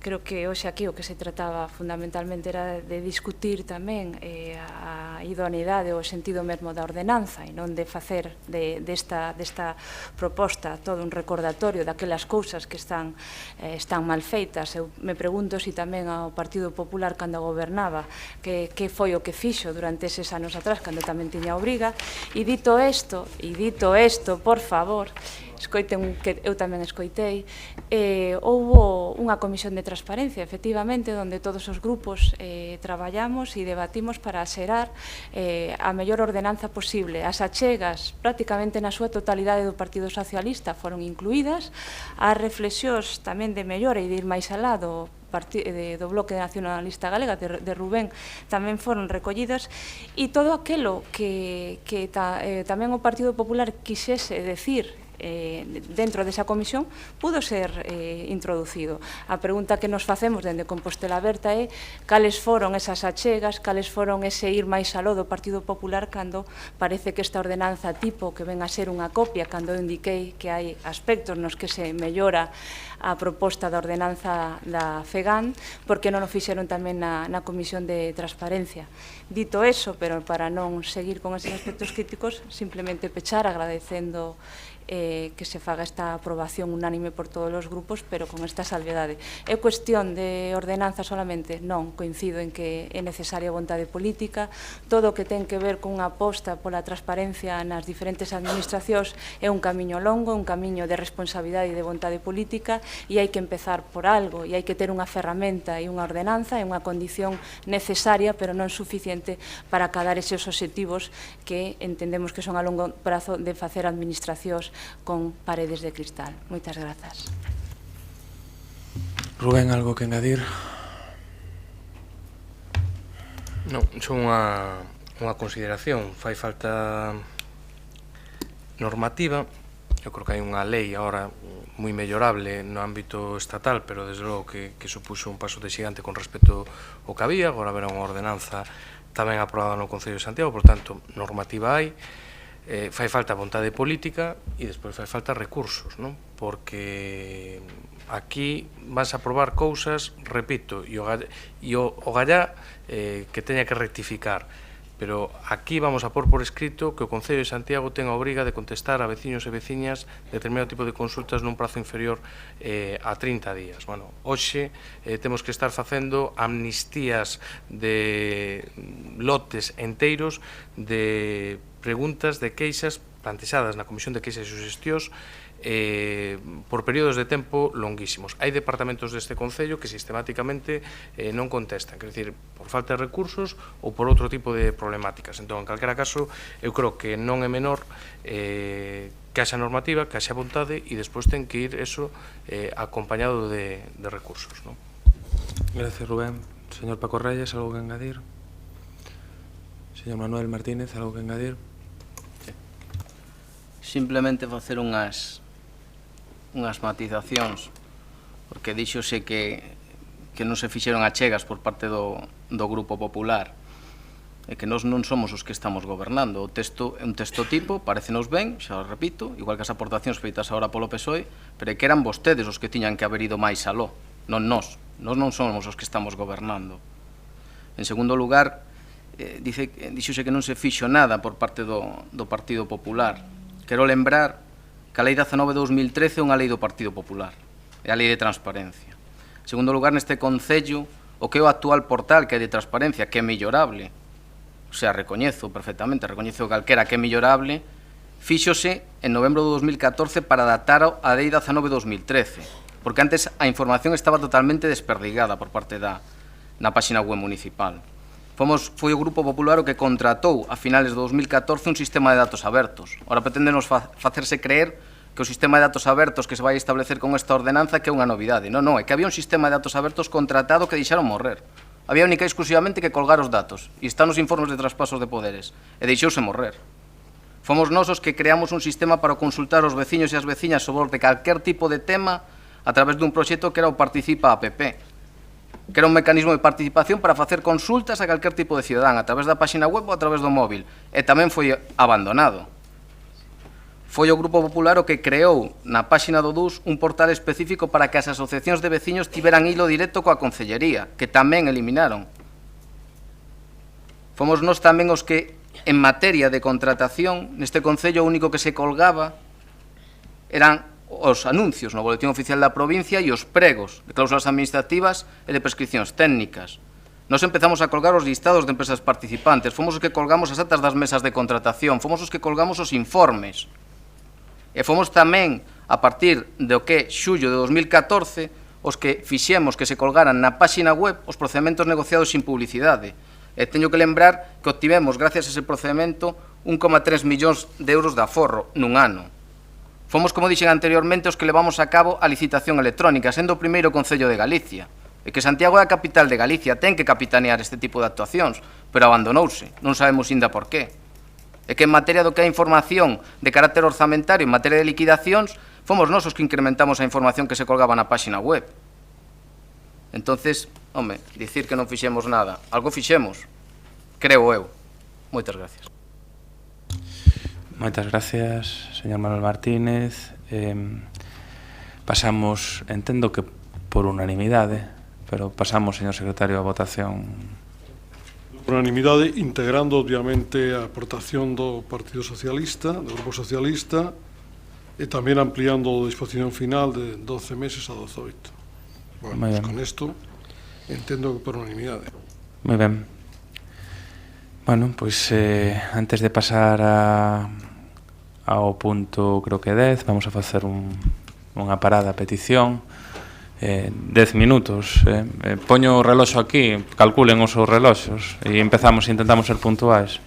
Creo que hoxe aquí o que se trataba fundamentalmente era de discutir tamén a idoneidade ou o sentido mesmo da ordenanza e non de facer desta proposta todo un recordatorio daquelas cousas que están mal feitas. Eu me pregunto se tamén ao Partido Popular cando gobernaba que foi o que fixo durante eses anos atrás cando tamén tiña obriga. E dito isto, por favor, escoiten que eu tamén escoitei, houbo unha comisión de transparencia, efectivamente, onde todos os grupos traballamos e debatimos para xerar a mellor ordenanza posible. As achegas, prácticamente na súa totalidade do Partido Socialista, foron incluídas, as reflexións tamén de mellora e de ir máis alá do Bloque Nacionalista Galega de Rubén tamén foron recollidas, e todo aquilo que tamén o Partido Popular quixese decir dentro desa comisión pudo ser introducido. A pregunta que nos facemos dende Compostela Aberta é cales foron esas achegas, cales foron ese ir máis aló do Partido Popular cando parece que esta ordenanza tipo que ven a ser unha copia, cando eu indiquei que hai aspectos nos que se mellora a proposta da ordenanza da FEGAN, porque non o fixeron tamén na Comisión de Transparencia. Dito eso, pero para non seguir con eses aspectos críticos, simplemente pechar agradecendo que se faga esta aprobación unánime por todos os grupos, pero con esta salvedade. É cuestión de ordenanza solamente? Non, coincido en que é necesaria vontade política. Todo o que ten que ver con unha aposta pola transparencia nas diferentes administracións é un camiño longo, un camiño de responsabilidade e de vontade política, e hai que empezar por algo, e hai que ter unha ferramenta e unha ordenanza e unha condición necesaria, pero non suficiente para acadar eses obxectivos que entendemos que son a longo prazo de facer administracións con paredes de cristal. Moitas grazas. Rubén, algo que engadir? Non, son unha consideración. Fai falta normativa. Eu creo que hai unha lei agora moi mellorable no ámbito estatal, pero desde logo que supuxo un paso de xigante con respecto ao que había. Agora haberá unha ordenanza tamén aprobada no Concello de Santiago, por tanto, normativa hai. Fai falta vontade política e despois fai falta recursos, non? Porque aquí vas a aprobar cousas, repito, e o gallá que teña que rectificar, pero aquí vamos a pôr por escrito que o Concello de Santiago ten a obriga de contestar a veciños e veciñas determinado tipo de consultas nun prazo inferior a 30 días. Bueno, hoxe temos que estar facendo amnistías de lotes enteiros de preguntas de queixas plantexadas na Comisión de Queixas e Suxestións por períodos de tempo longuísimos. Hai departamentos deste Concello que sistemáticamente non contestan, quer dizer, por falta de recursos ou por outro tipo de problemáticas. Entón, en calquera caso, eu creo que non é menor que haxa normativa, que haxa vontade e despois ten que ir eso acompañado de recursos, non? Gracias, Rubén. Señor Paco Reyes, algo que engadir? Señor Manuel Martínez, algo que engadir? Simplemente facer unhas matizacións, porque díxose que non se fixeron achegas por parte do Grupo Popular, e que nós non somos os que estamos gobernando. O texto é un texto tipo, parecenos ben, xa o repito, igual que as aportacións feitas agora polo PSOE, pero é que eran vostedes os que tiñan que haber ido máis aló, non nós. Nós non somos os que estamos gobernando. En segundo lugar, díxose que non se fixo nada por parte do Partido Popular. Quero lembrar que a Lei 19/2013 é unha lei do Partido Popular, é a Lei de Transparencia. En segundo lugar, neste Concello, o que é o actual portal que é de transparencia, que é mellorable, o sea, recoñezo perfectamente, recoñezo calquera que é mellorable, fíxose en novembro de 2014 para adaptar a Lei 19/2013, porque antes a información estaba totalmente desperdigada por parte na páxina web municipal. Foi o Grupo Popular o que contratou a finales de 2014 un sistema de datos abertos. Ora pretendenos facerse creer que o sistema de datos abertos que se vai establecer con esta ordenanza que é unha novidade. Non, é que había un sistema de datos abertos contratado que deixaron morrer. Había única e exclusivamente que colgar os datos, e están nos informes de traspasos de poderes, e deixouse morrer. Fomos nós os que creamos un sistema para consultar os veciños e as veciñas sobre calquer tipo de tema a través dun proxecto que era o Participa App, que era un mecanismo de participación para facer consultas a calquer tipo de cidadán a través da páxina web ou a través do móvil, e tamén foi abandonado. Foi o Grupo Popular o que creou na páxina do DUS un portal específico para que as asociacións de veciños tiveran hilo directo coa Concellería, que tamén eliminaron. Fomos nós tamén os que, en materia de contratación, neste Concello o único que se colgaba eran os anuncios no Boletín Oficial da Provincia e os pregos de cláusulas administrativas e de prescripcións técnicas. Nos empezamos a colgar os listados de empresas participantes, fomos os que colgamos as actas das mesas de contratación, fomos os que colgamos os informes. E fomos tamén, a partir do que xullo de 2014, os que fixemos que se colgaran na páxina web os procedementos negociados sin publicidade. E teño que lembrar que obtivemos, gracias a ese procedimento, 1,3 millóns de euros de aforro nun ano. Fomos, como dixen anteriormente, os que levamos a cabo a licitación electrónica, sendo o primeiro Concello de Galicia. E que Santiago é a capital de Galicia, ten que capitanear este tipo de actuacións, pero abandonouse, non sabemos ainda por qué. E que en materia do que é información de carácter orzamentario, en materia de liquidacións, fomos nós os que incrementamos a información que se colgaba na páxina web. Entonces, home, dicir que non fixemos nada, algo fixemos, creo eu. Moitas gracias. Moitas gracias, señor Manuel Martínez. Pasamos, entendo que por unanimidade, pero pasamos, señor secretario, a votación. Por unanimidade, integrando, obviamente, a aportación do Partido Socialista, do Grupo Socialista, e tamén ampliando a disposición final de 12 meses a 18. Bueno, pues con isto, entendo que por unanimidade. Moi ben. Bueno, pois, antes de pasar ao punto, creo que 10, vamos a facer unha parada a petición. 10 minutos. Poño o reloxo aquí, calculen os seus reloxos e empezamos e intentamos ser puntuais.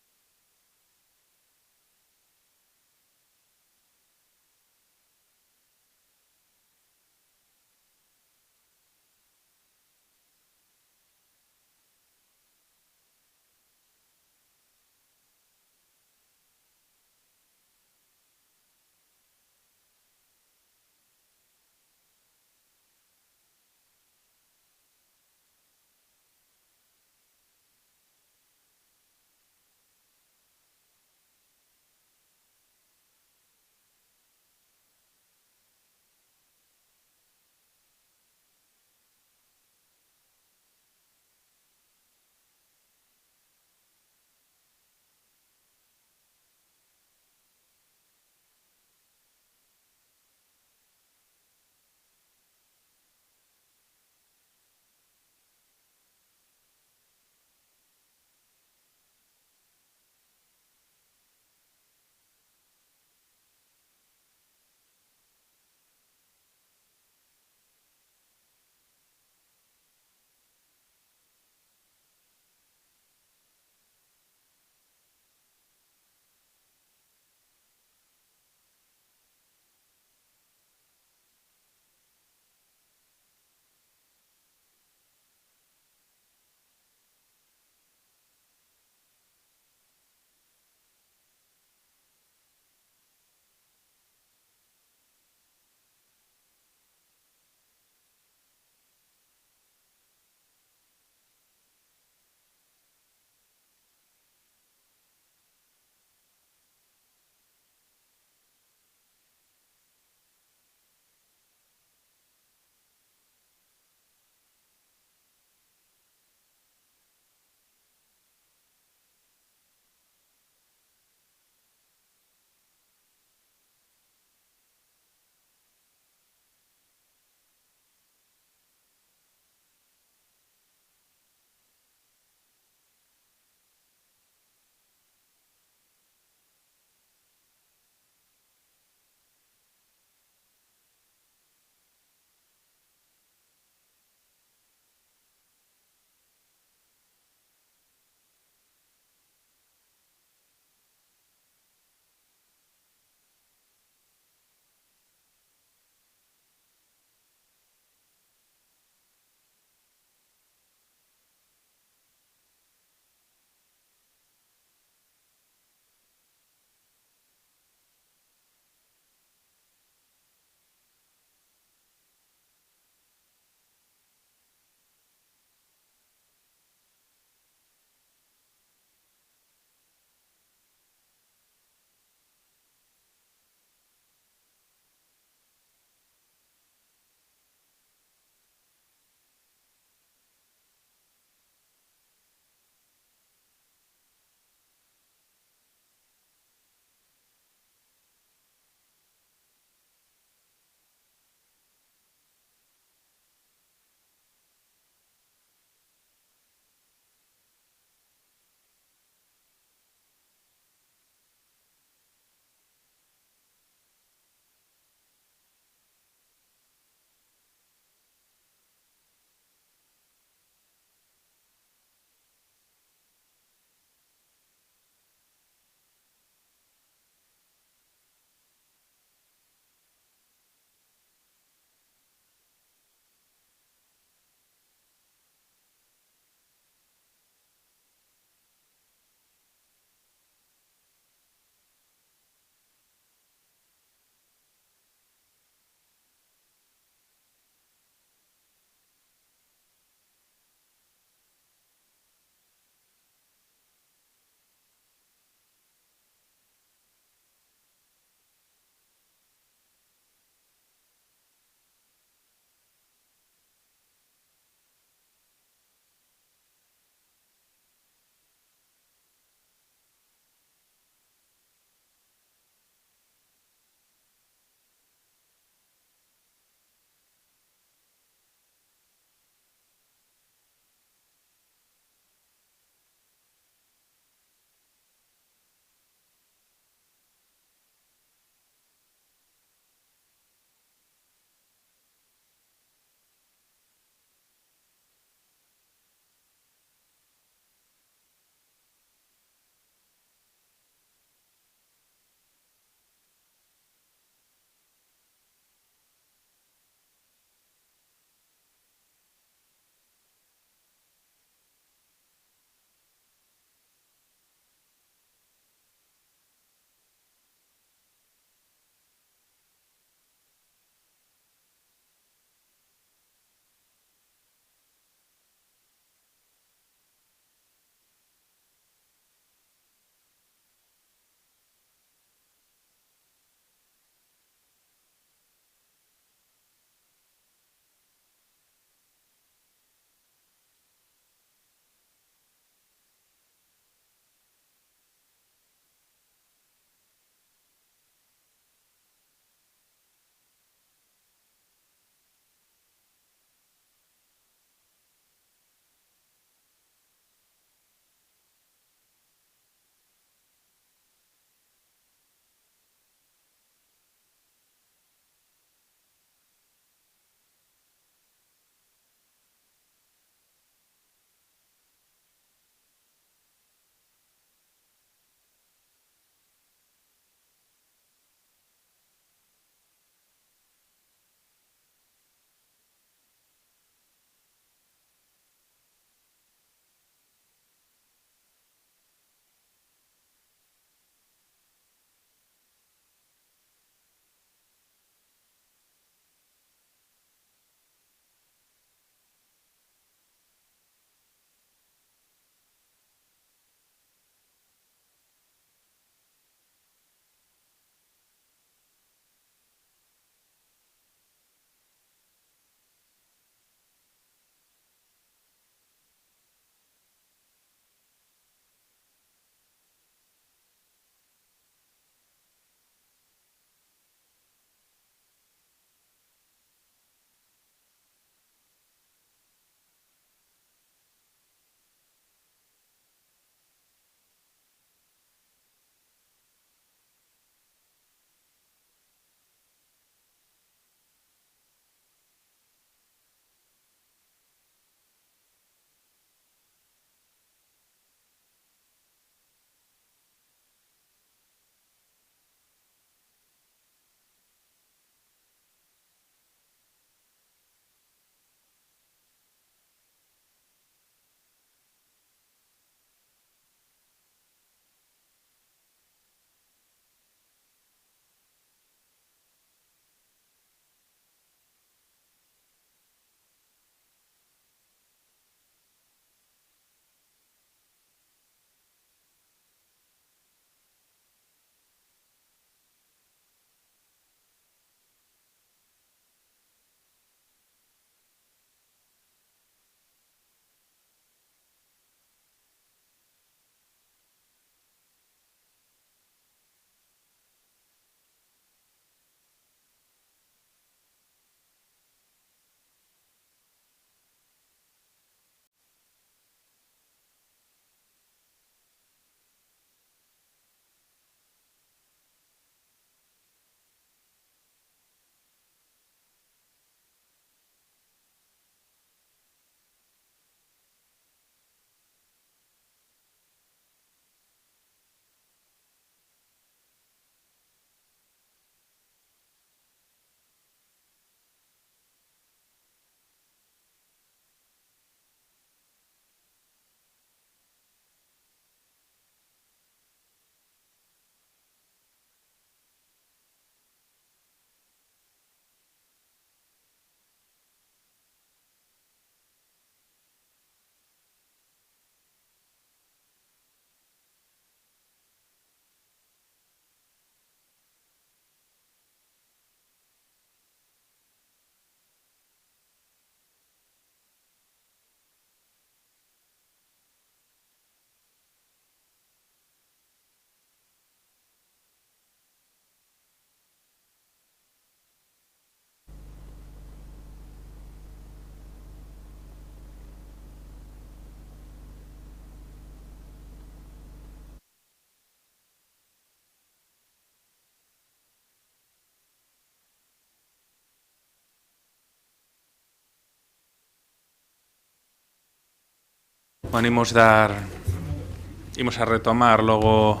Bueno, imos a retomar logo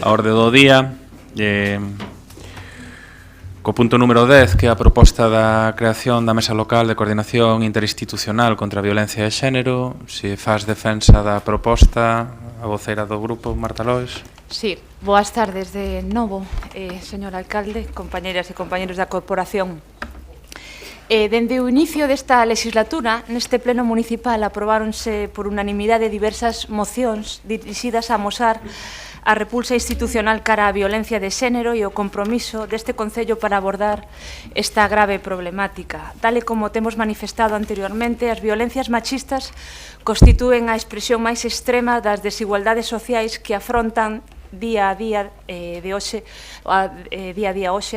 a orde do día co punto número 10, que é a proposta da creación da Mesa Local de Coordinación Interinstitucional contra a Violencia de Xénero. Se faz defensa da proposta a voceira do grupo, Marta Lois. Sí, boas tardes de novo, señor alcalde, compañeras e compañeros da corporación. Dende o inicio desta legislatura, neste pleno municipal aprobáronse por unanimidade diversas mocións dirixidas a amosar a repulsa institucional cara á violencia de xénero e o compromiso deste Concello para abordar esta grave problemática. Tal e como temos manifestado anteriormente, as violencias machistas constitúen a expresión máis extrema das desigualdades sociais que afrontan día a día hoxe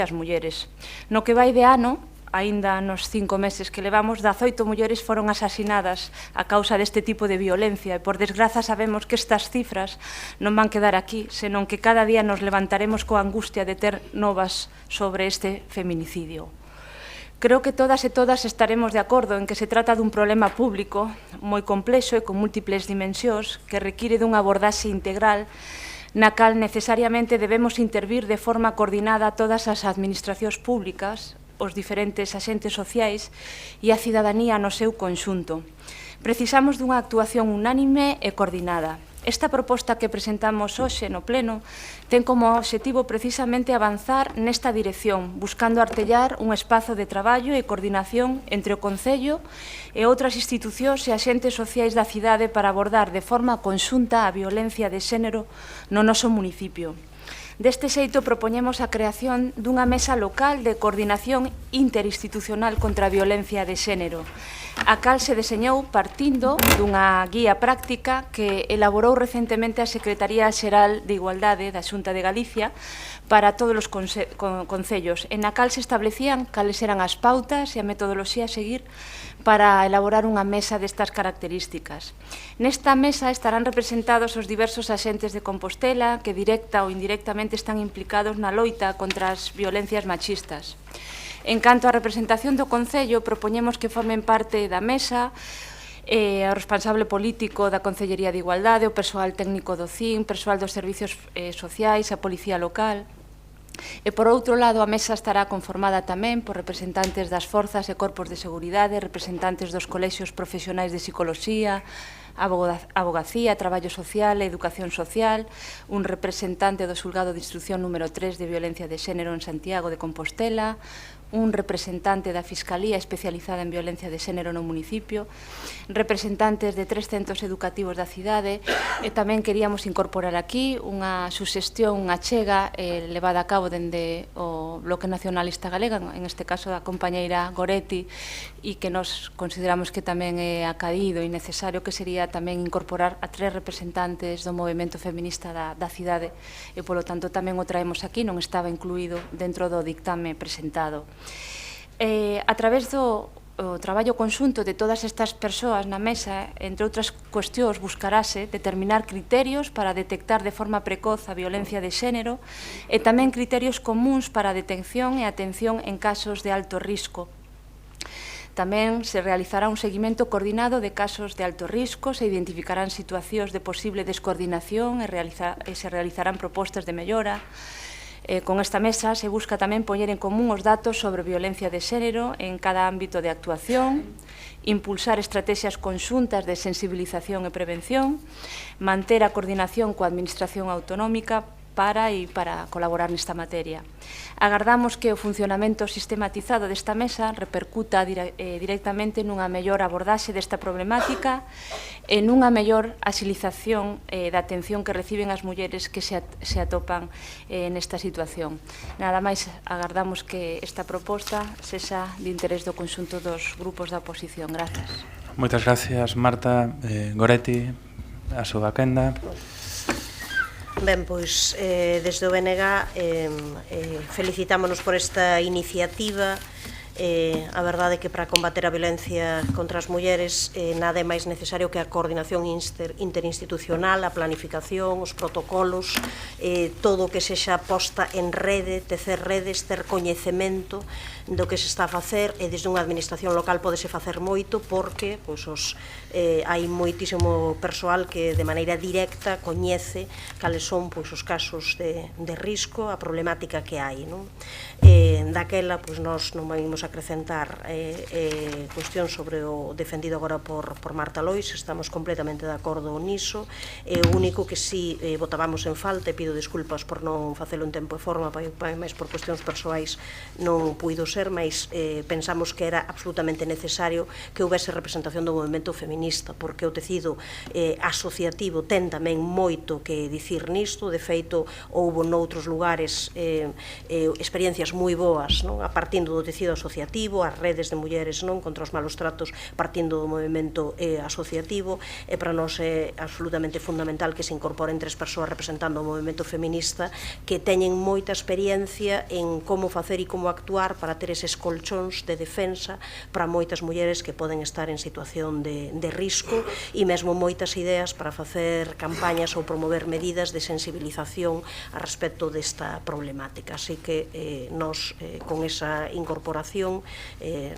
as mulleres. No que vai de ano, aínda nos 5 meses que levamos, 18 mulleres foron asasinadas a causa deste tipo de violencia e, por desgraza, sabemos que estas cifras non van quedar aquí, senón que cada día nos levantaremos coa angustia de ter novas sobre este feminicidio. Creo que todas e todas estaremos de acordo en que se trata dun problema público moi complexo e con múltiples dimensións que require dunha abordaxe integral na cal necesariamente debemos intervir de forma coordinada todas as administracións públicas, os diferentes axentes sociais e a cidadanía no seu conxunto. Precisamos dunha actuación unánime e coordinada. Esta proposta que presentamos hoxe no Pleno ten como obxectivo precisamente avanzar nesta dirección, buscando artellar un espazo de traballo e coordinación entre o Concello e outras institucións e axentes sociais da cidade para abordar de forma conxunta a violencia de xénero no noso municipio. Deste xeito, propoñemos a creación dunha mesa local de coordinación interinstitucional contra a violencia de xénero, a cal se deseñou partindo dunha guía práctica que elaborou recentemente a Secretaría Xeral de Igualdade da Xunta de Galicia para todos os concellos, en a cal se establecían cales eran as pautas e a metodoloxía a seguir para elaborar unha mesa destas características. Nesta mesa estarán representados os diversos axentes de Compostela que directa ou indirectamente están implicados na loita contra as violencias machistas. En canto á representación do Concello, propoñemos que formen parte da mesa o responsable político da Concellería de Igualdade, o persoal técnico do CIN, persoal dos servicios sociais, a Policía Local. E, por outro lado, a mesa estará conformada tamén por representantes das forzas e corpos de seguridade, representantes dos colexios profesionais de psicoloxía, abogacía, traballo social e educación social, un representante do xulgado de instrucción número 3 de violencia de xénero en Santiago de Compostela, un representante da Fiscalía especializada en violencia de xénero no municipio, representantes de 3 centros educativos da cidade, e tamén queríamos incorporar aquí unha suxestión, unha achega levada a cabo dende o Bloque Nacionalista Galega, en este caso a compañeira Goretti, e que nos consideramos que tamén é acaído e necesario, que sería tamén incorporar a 3 representantes do movimento feminista da cidade, e polo tanto tamén o traemos aquí, non estaba incluído dentro do dictame presentado. A través do traballo conxunto de todas estas persoas na mesa, entre outras cuestións, buscarase determinar criterios para detectar de forma precoz a violencia de xénero e tamén criterios comúns para a detención e atención en casos de alto risco. Tamén se realizará un seguimento coordinado de casos de alto risco, se identificarán situacións de posible descoordinación e se realizarán propostas de mellora. Con esta mesa se busca tamén poñer en común os datos sobre violencia de xénero en cada ámbito de actuación, impulsar estrategias conxuntas de sensibilización e prevención, manter a coordinación coa Administración Autonómica para colaborar nesta materia. Agardamos que o funcionamento sistematizado desta mesa repercuta directamente nunha mellor abordaxe desta problemática e nunha mellor axilización da atención que reciben as mulleres que se atopan nesta situación. Nada máis, agardamos que esta proposta sexa de interés do conxunto dos grupos da oposición. Grazas. Moitas gracias, Marta. Goretti, a súa quenda. Ben, pois, desde o BNG felicitámonos por esta iniciativa A verdade é que para combater a violencia contra as mulleres nada é máis necesario que a coordinación interinstitucional, a planificación, os protocolos, todo o que sexa posta en rede, tecer redes, ter coñecemento do que se está a facer, e desde unha administración local podese facer moito porque hai moitísimo persoal que de maneira directa coñece cales son os casos de risco, a problemática que hai. Daquela, nós non vamos acrecentar cuestión sobre o defendido agora por Marta Lois, estamos completamente de acordo niso. O único que si votábamos en falta, e pido desculpas por non facelo en tempo e forma, máis por cuestións persoais non puido ser, mas pensamos que era absolutamente necesario que houvese representación do movimento feminista, porque o tecido asociativo ten tamén moito que dicir nisto. De feito, houbo noutros lugares experiencias moi boas, a partindo do tecido asociativo, as redes de mulleres contra os malos tratos partindo do movimento asociativo, e para nós é absolutamente fundamental que se incorporen 3 persoas representando o movimento feminista que teñen moita experiencia en como facer e como actuar para ter eses colchóns de defensa para moitas mulleres que poden estar en situación de risco, e mesmo moitas ideas para facer campañas ou promover medidas de sensibilización a respecto desta problemática. Así que nós, con esa incorporación,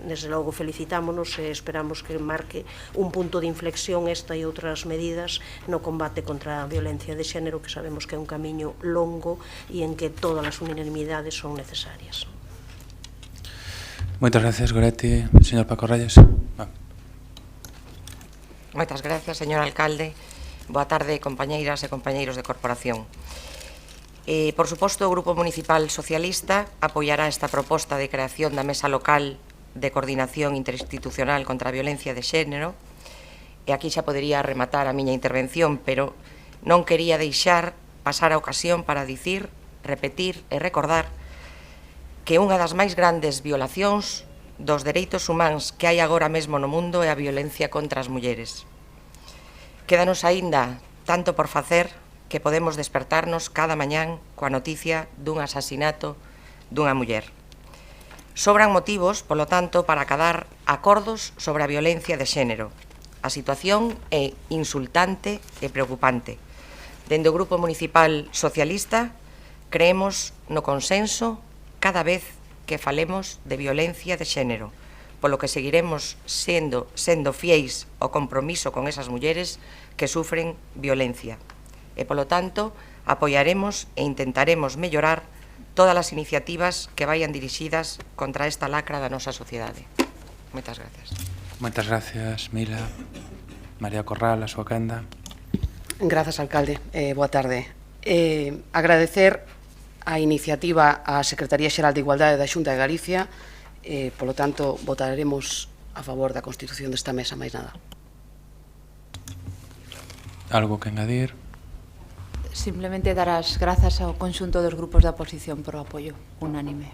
desde logo felicitámonos e esperamos que marque un punto de inflexión esta e outras medidas no combate contra a violencia de xénero, que sabemos que é un camiño longo e en que todas as unanimidades son necesarias. Moitas gracias, Goretti. Señor Paco Reyes. Moitas gracias, señor alcalde. Boa tarde, compañeiras e compañeiros de corporación. Por suposto, o Grupo Municipal Socialista apoiará esta proposta de creación da Mesa Local de Coordinación Interinstitucional contra a Violencia de Xénero, e aquí xa podería rematar a miña intervención, pero non quería deixar pasar a ocasión para dicir, repetir e recordar que unha das máis grandes violacións dos dereitos humanos que hai agora mesmo no mundo é a violencia contra as mulleres. Quédanos aínda tanto por facer que podemos despertarnos cada mañán coa noticia dun asasinato dunha muller. Sobran motivos, polo tanto, para acadar acordos sobre a violencia de xénero. A situación é insultante e preocupante. Dende o Grupo Municipal Socialista creemos no consenso cada vez que falemos de violencia de xénero, polo que seguiremos sendo fiéis ao compromiso con esas mulleres que sufren violencia. E, polo tanto, apoiaremos e intentaremos mellorar todas as iniciativas que vayan dirixidas contra esta lacra da nosa sociedade. Moitas gracias. Moitas gracias, Mila. María Corral, a súa quenda. Grazas, alcalde. Boa tarde. Agradecer a iniciativa á Secretaría Xeral de Igualdade da Xunta de Galicia. Polo tanto, votaremos a favor da constitución desta mesa, máis nada. Algo que engadir? Simplemente dar as grazas ao conxunto dos grupos da oposición por o apoio unánime.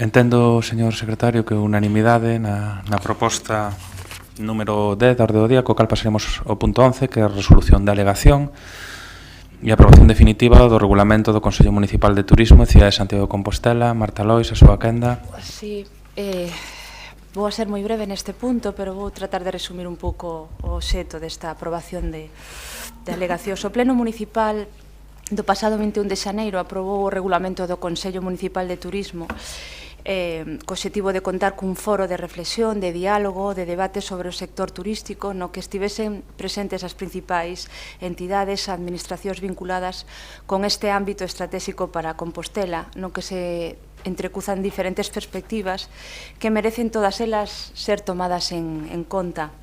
Entendo, señor secretario, que unanimidade na proposta número 10 da orde do día, co cal pasaremos ao punto 11, que é a resolución de alegación e aprobación definitiva do regulamento do Consello Municipal de Turismo e Cidade de Santiago de Compostela. Marta Lois, a súa quenda. Sí, vou a ser moi breve neste punto, pero vou tratar de resumir un pouco o xeito desta aprobación de alegacións. O Pleno Municipal do pasado 21 de xaneiro aprobou o regulamento do Consello Municipal de Turismo co obxectivo de contar cun foro de reflexión, de diálogo, de debate sobre o sector turístico no que estivesen presentes as principais entidades, administracións vinculadas con este ámbito estratégico para Compostela, no que se entrecruzan diferentes perspectivas que merecen todas elas ser tomadas en conta.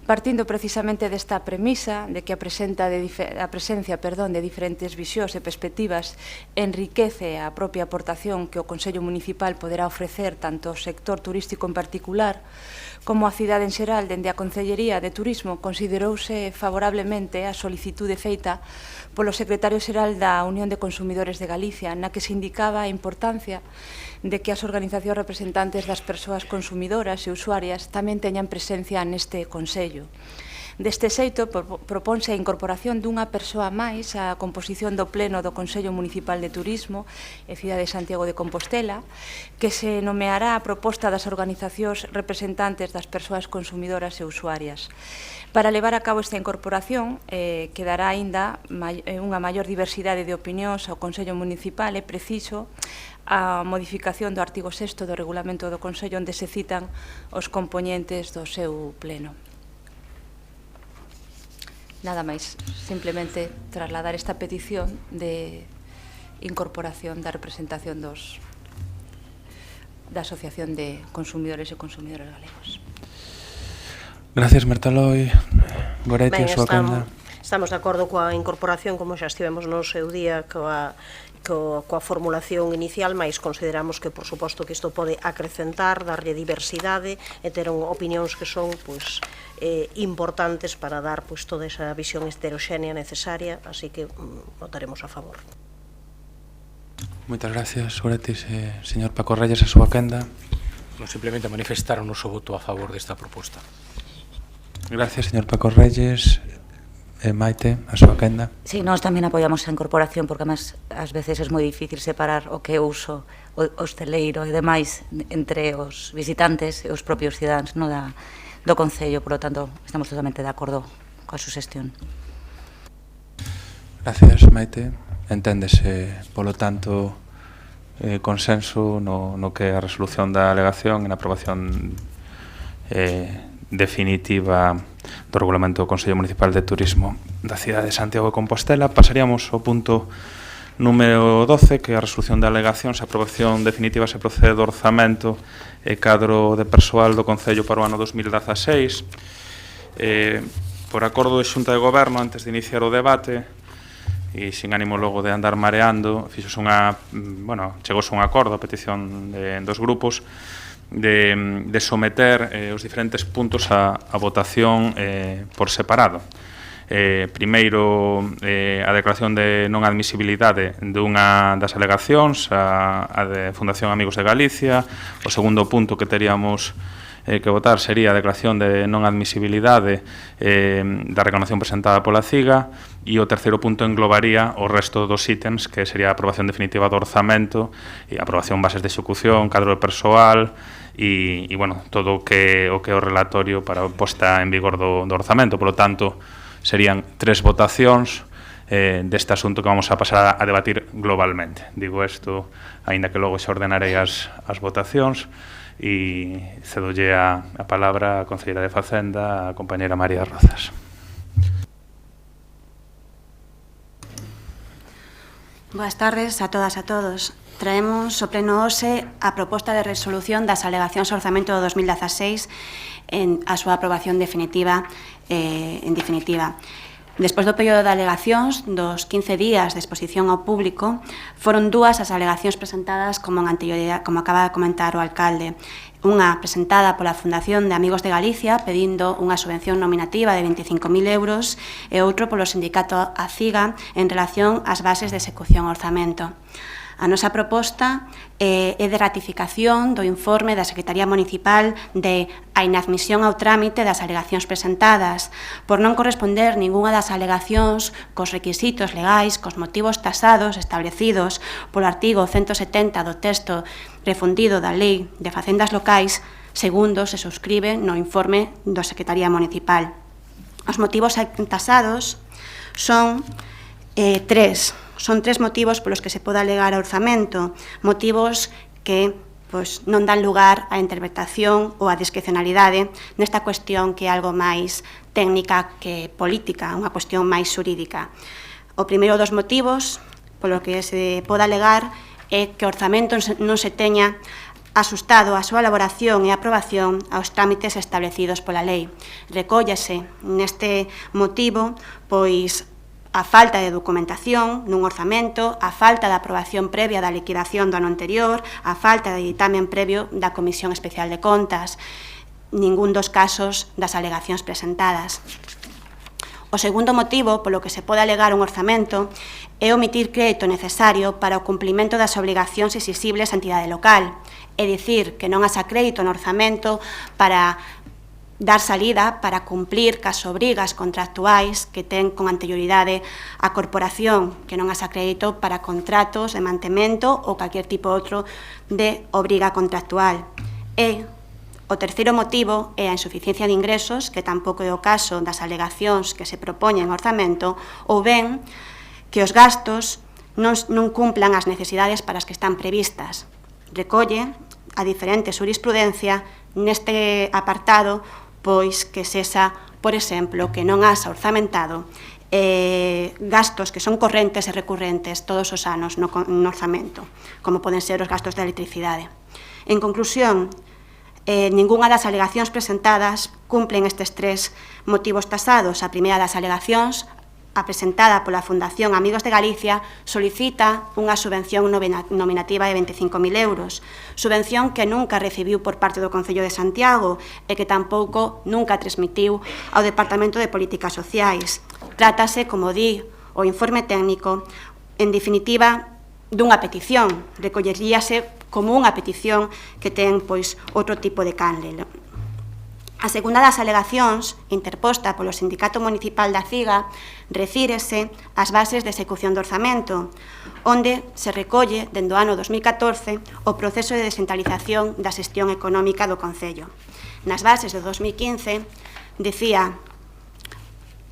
Partindo precisamente desta premisa de que a presencia de diferentes visións e perspectivas enriquece a propia aportación que o Consello Municipal poderá ofrecer tanto ao sector turístico en particular como a cidade en xeral, dende a Consellería de Turismo considerouse favorablemente a solicitude feita polo secretario xeral da Unión de Consumidores de Galicia, na que se indicaba a importancia de que as organizacións representantes das persoas consumidoras e usuarias tamén teñan presencia neste Consello. Deste xeito, proponse a incorporación dunha persoa máis á composición do Pleno do Consello Municipal de Turismo e Cidade de Santiago de Compostela, que se nomeará a proposta das organizacións representantes das persoas consumidoras e usuarias. Para levar a cabo esta incorporación, que dará aínda unha maior diversidade de opinións ao Consello Municipal, é preciso a modificación do artigo 6º do Regulamento do Consello, onde se citan os compoñentes do seu pleno. Nada máis, simplemente trasladar esta petición de incorporación da representación da Asociación de Consumidores e Consumidoras Galegos. Gracias, Mertaloi. Goretti, a súa quenda. Estamos de acordo coa incorporación, como xa estivemos no seu día, coa formulación inicial, mas consideramos que, por suposto, que isto pode acrecentar, darlle diversidade e ter opinións que son importantes para dar toda esa visión heteroxénea necesaria, así que votaremos a favor. Moitas gracias, Goretti. Señor Paco Reyes, a súa quenda. Non, simplemente manifestar o noso voto a favor desta proposta. Gracias, señor Paco Reyes. Maite, a súa quenda. Sí, nós tamén apoiamos a incorporación porque, además, ás veces é moi difícil separar o que é uso o hosteleiro e demais entre os visitantes e os propios cidadáns do Concello, por lo tanto, estamos totalmente de acordo coa suxestión. Gracias, Maite. Enténdese, polo tanto, consenso no que a resolución da alegación e na aprobación definitiva do Regulamento do Consello Municipal de Turismo da Cidade de Santiago de Compostela. Pasaríamos ao punto número 12, que é a resolución de alegacións. A aprobación definitiva se procede do orzamento e cadro de persoal do Concello para o ano 2016. Por acordo de Xunta de Goberno, antes de iniciar o debate, e sin ánimo logo de andar mareando, chegóse un acordo a petición dos grupos de someter os diferentes puntos a votación por separado. Primeiro, a declaración de non admisibilidade dunha das alegacións, a de Fundación Amigos de Galicia. O segundo punto que teríamos que votar sería a declaración de non admisibilidade da reclamación presentada pola CIGA, e o terceiro punto englobaría o resto dos ítems, que sería a aprobación definitiva do orzamento e a aprobación bases de execución, cadro de persoal e todo o que é o relatorio para a posta en vigor do orzamento. Por lo tanto, serían 3 votacións deste asunto que vamos a pasar a debatir globalmente. Digo isto, aínda que logo xa ordenarei as votacións, e cedolle a palabra a concelleira de Facenda, a compañera María Rozas. Boas tardes a todas e a todos. Traemos ao pleno hoxe a proposta de resolución das alegacións ao orzamento do 2016 en a súa aprobación definitiva en definitiva. Despois do período de alegacións, dos 15 días de exposición ao público, foron 2 as alegacións presentadas como en anterioridade, como acaba de comentar o alcalde. Unha presentada pola Fundación de Amigos de Galicia pedindo unha subvención nominativa de 25.000 euros e outro polo sindicato ACIGA en relación ás bases de execución ao orzamento. A nosa proposta é de ratificación do informe da Secretaría Municipal de a inadmisión ao trámite das alegacións presentadas por non corresponder ningunha das alegacións cos requisitos legais, cos motivos tasados establecidos polo artigo 170 do texto refundido da Lei de Facendas Locais, segundo se subscribe no informe da Secretaría Municipal. Os motivos tasados son 3. Son 3 motivos polos que se pode alegar ao orzamento, motivos que non dan lugar á interpretación ou á discrecionalidade nesta cuestión que é algo máis técnica que política, unha cuestión máis xurídica. O primeiro dos motivos polo que se pode alegar é que o orzamento non se teña asustado a súa elaboración e aprobación aos trámites establecidos pola lei. Recóllase neste motivo, pois, a falta de documentación nun orzamento, a falta de aprobación previa da liquidación do ano anterior, a falta de ditamen previo da Comisión Especial de Contas, ningún dos casos das alegacións presentadas. O segundo motivo polo que se pode alegar un orzamento é omitir crédito necesario para o cumplimento das obrigacións exixibles á entidade local, é dicir, que non haxa crédito no orzamento para dar salida para cumplir cas obrigas contractuais que ten con anterioridade a corporación que non as acreditou para contratos de mantemento ou calquer tipo outro de obriga contractual. E o terceiro motivo é a insuficiencia de ingresos, que tampouco é o caso das alegacións que se propoñen en orzamento, ou ben que os gastos non cumplan as necesidades para as que están previstas. Recolle a diferente jurisprudencia neste apartado, pois que sexa, por exemplo, que non has orzamentado gastos que son correntes e recurrentes todos os anos no orzamento, como poden ser os gastos de electricidade. En conclusión, ningunha das alegacións presentadas cumplen estes tres motivos tasados. A primeira das alegacións, a presentada pola Fundación Amigos de Galicia, solicita unha subvención nominativa de 25.000 euros, subvención que nunca recibiu por parte do Concello de Santiago e que tampouco nunca transmitiu ao Departamento de Políticas Sociais. Trátase, como di o informe técnico, en definitiva, dunha petición, recolleríase como unha petición que ten pois outro tipo de canle. A segunda das alegacións, interposta polo Sindicato Municipal da CIGA, refírese ás bases de execución do orzamento, onde se recolle, dende o ano 2014, o proceso de descentralización da xestión económica do Concello. Nas bases de 2015, decía,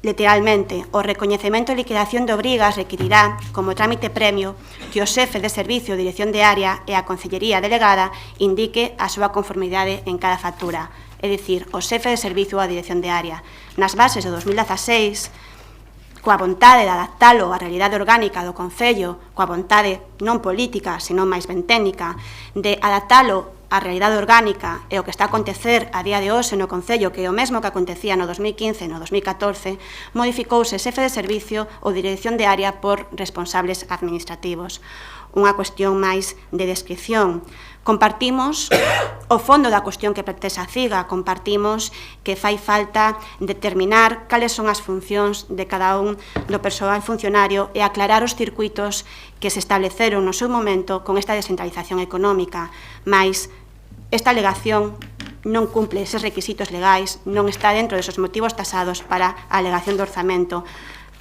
literalmente, o recoñecemento e liquidación de obrigas requirirá, como trámite premio, que o xefe de servicio, dirección de área e a concellería delegada indique a súa conformidade en cada factura, é dicir, o xefe de servicio ou a dirección de área. Nas bases de 2016, coa vontade de adaptalo á realidade orgánica do Concello, coa vontade non política, senón máis ben técnica, de adaptalo á realidade orgánica e o que está a acontecer a día de hoxe no Concello, que é o mesmo que acontecía no 2015 e no 2014, modificouse xefe de servicio ou dirección de área por responsables administrativos. Unha cuestión máis de descripción. Compartimos o fondo da cuestión que pretende a CIGA, compartimos que fai falta determinar cales son as funcións de cada un do persoal funcionario e aclarar os circuitos que se estableceron no seu momento con esta descentralización económica, mais esta alegación non cumple eses requisitos legais, non está dentro desos motivos tasados para a alegación do orzamento.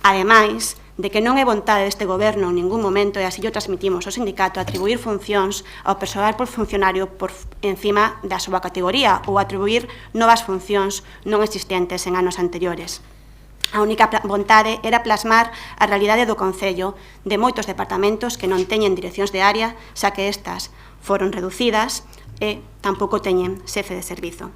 Ademais, de que non é vontade deste goberno en ningún momento, e así o transmitimos ao sindicato, atribuir funcións ao persoal por funcionario por encima da súa categoría ou atribuir novas funcións non existentes en anos anteriores. A única vontade era plasmar a realidade do Concello de moitos departamentos que non teñen direccións de área, xa que estas foron reducidas e tampouco teñen xefe de servizo.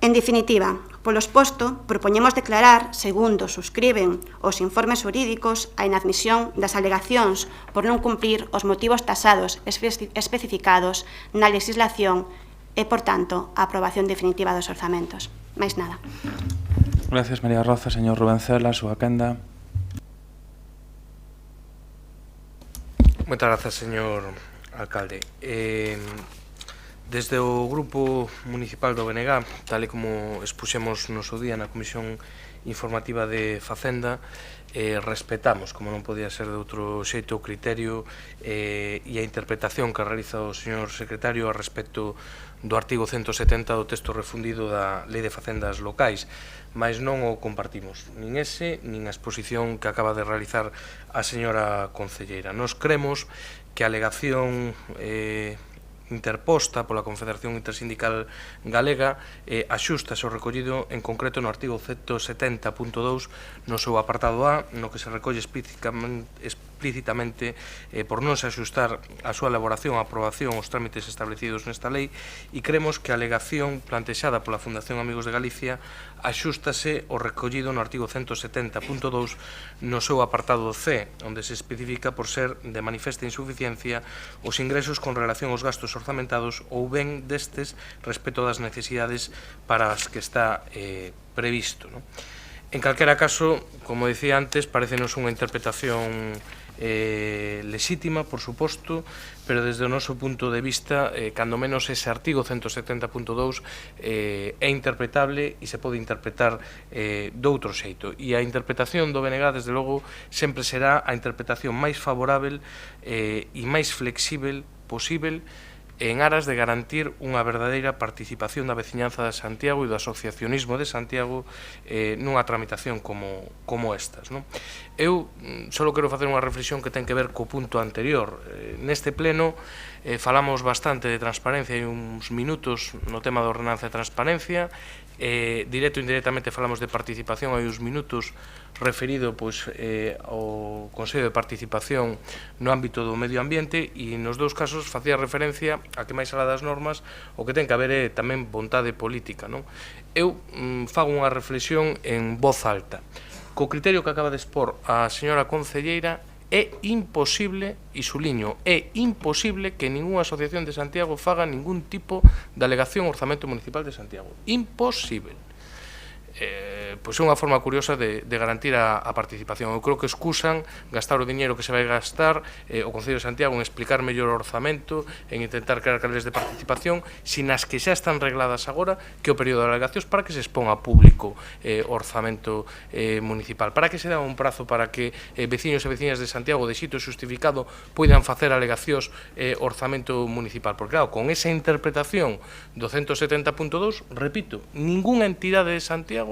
En definitiva, polo exposto, propoñemos declarar, segundo suscriben os informes xurídicos, a inadmisión das alegacións por non cumprir os motivos tasados especificados na legislación e, por tanto, a aprobación definitiva dos orzamentos. Máis nada. Gracias, María Roza. Señor Rubén Cela, súa quenda. Moitas grazas, señor alcalde. Desde o Grupo Municipal do BNG, tal e como expuxemos no seu día na Comisión Informativa de Facenda, respetamos, como non podía ser de outro xeito, o criterio e a interpretación que realiza o señor secretario a respecto do artigo 170 do texto refundido da Lei de Facendas Locais, mas non o compartimos, nin ese, nin a exposición que acaba de realizar a señora concelleira. Nos cremos que a alegación interposta pola Confederación Intersindical Galega axústase ao recollido en concreto no artigo 170.2 no seu apartado A, no que se recolle explícitamente por non se axustar a súa elaboración a aprobación aos trámites establecidos nesta lei, e cremos que a alegación plantexada pola Fundación Amigos de Galicia axústase ao recollido no artigo 170.2 no seu apartado C, onde se especifica por ser de manifesta insuficiencia os ingresos con relación aos gastos orzamentados ou ben destes respecto das necesidades para as que está previsto. En calquera caso, como dicía antes, parecenos unha interpretación lexítima, por suposto, pero desde o noso punto de vista, cando menos ese artigo 170.2 é interpretable e se pode interpretar doutro xeito. E a interpretación do BNG, desde logo, sempre será a interpretación máis favorável e máis flexível posible en aras de garantir unha verdadeira participación da veciñanza de Santiago e do asociacionismo de Santiago nunha tramitación como estas. Eu só quero facer unha reflexión que ten que ver co punto anterior. Neste pleno falamos bastante de transparencia e uns minutos no tema da ordenanza de transparencia, directo e indirectamente falamos de participación, hai uns minutos referido ao Consello de Participación no ámbito do medio ambiente, e nos dous casos facía referencia a que máis alá das normas o que ten que haber é tamén vontade política. Eu fago unha reflexión en voz alta. Co criterio que acaba de expor a señora concelleira, é imposible, e suliño, é imposible que ninguna asociación de Santiago faga ningún tipo de alegación ao Orzamento Municipal de Santiago. Imposible. Pois é unha forma curiosa de garantir a participación. Eu creo que excusan gastar o diñeiro que se vai gastar o Concello de Santiago en explicar mellor o orzamento, en intentar crear canales de participación, sin as que xa están regladas agora, que o período de alegacións para que se exponga a público o orzamento municipal, para que se dá un prazo para que veciños e veciñas de Santiago de sitio xustificado poidan facer alegacións ao orzamento municipal, porque claro, con esa interpretación do 170.2, repito, ningunha entidade de Santiago,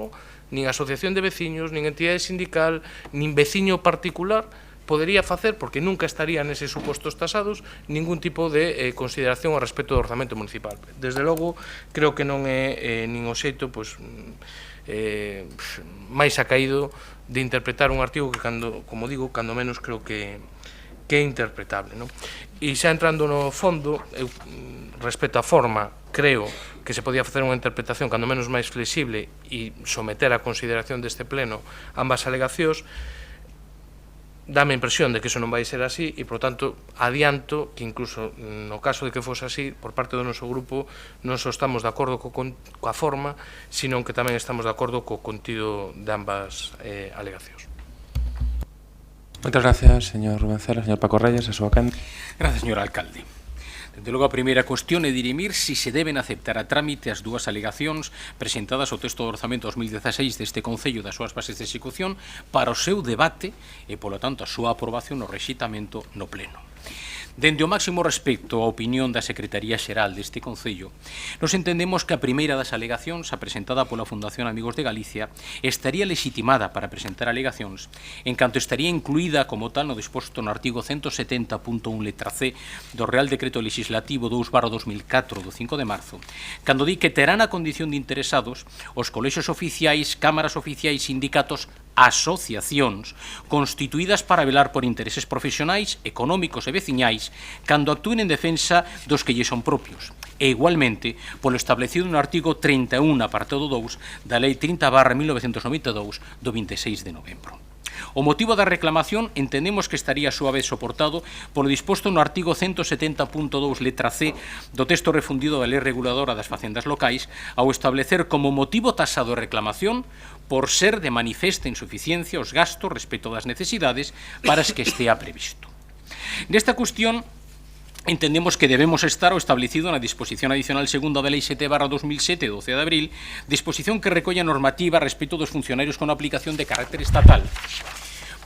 nin asociación de veciños, nin entidade sindical, nin veciño particular podería facer, porque nunca estaría neses supostos tasados, ningún tipo de consideración ao respecto do orzamento municipal. Desde logo, creo que non é nin o xeito máis acaído de interpretar un artigo que, como digo, cando menos creo que é interpretable. E xa entrando no fondo, respecto á forma, creo que se podía facer unha interpretación cando menos máis flexible e someter a consideración deste pleno ambas alegacións. Dame a impresión de que iso non vai ser así e, por tanto, adianto que incluso no caso de que fose así, por parte do noso grupo, non só estamos de acordo coa forma, sino que tamén estamos de acordo co contido de ambas alegacións. Moitas gracias, señor Vencera. Señor Paco Reyes, a súa quenda. Gracias, señor alcalde. Desde logo, a primeira cuestión é dirimir se se deben aceptar a trámite as dúas alegacións presentadas ao texto do orzamento 2016 deste Concello das súas bases de execución para o seu debate e, polo tanto, a súa aprobación no rexitamento no pleno. Dende o máximo respecto á opinión da Secretaría Xeral deste Concello, nos entendemos que a primeira das alegacións, a presentada pola Fundación Amigos de Galicia, estaría legitimada para presentar alegacións, en canto estaría incluída como tal no disposto no artigo 170.1 letra C do Real Decreto Legislativo 2/2004 do 5 de marzo, cando di que terán a condición de interesados os colexios oficiais, cámaras oficiais, sindicatos, asociacións constituídas para velar por intereses profesionais, económicos e veciñais cando actúen en defensa dos que lle son propios, e igualmente polo establecido no artigo 31, apartado 2 da Lei 30/1992 do 26 de novembro. O motivo da reclamación entendemos que estaría a súa vez soportado polo disposto no artigo 170.2 letra C do texto refundido da Lei Reguladora das Facendas Locais ao establecer como motivo tasado de reclamación por ser de manifesta insuficiencia os gastos respecto das necesidades para as que estea previsto. Nesta cuestión, entendemos que debemos estar o establecido na disposición adicional segunda da Lei 7/2007, 12 de abril, disposición que recolle a normativa respecto dos funcionarios con aplicación de carácter estatal.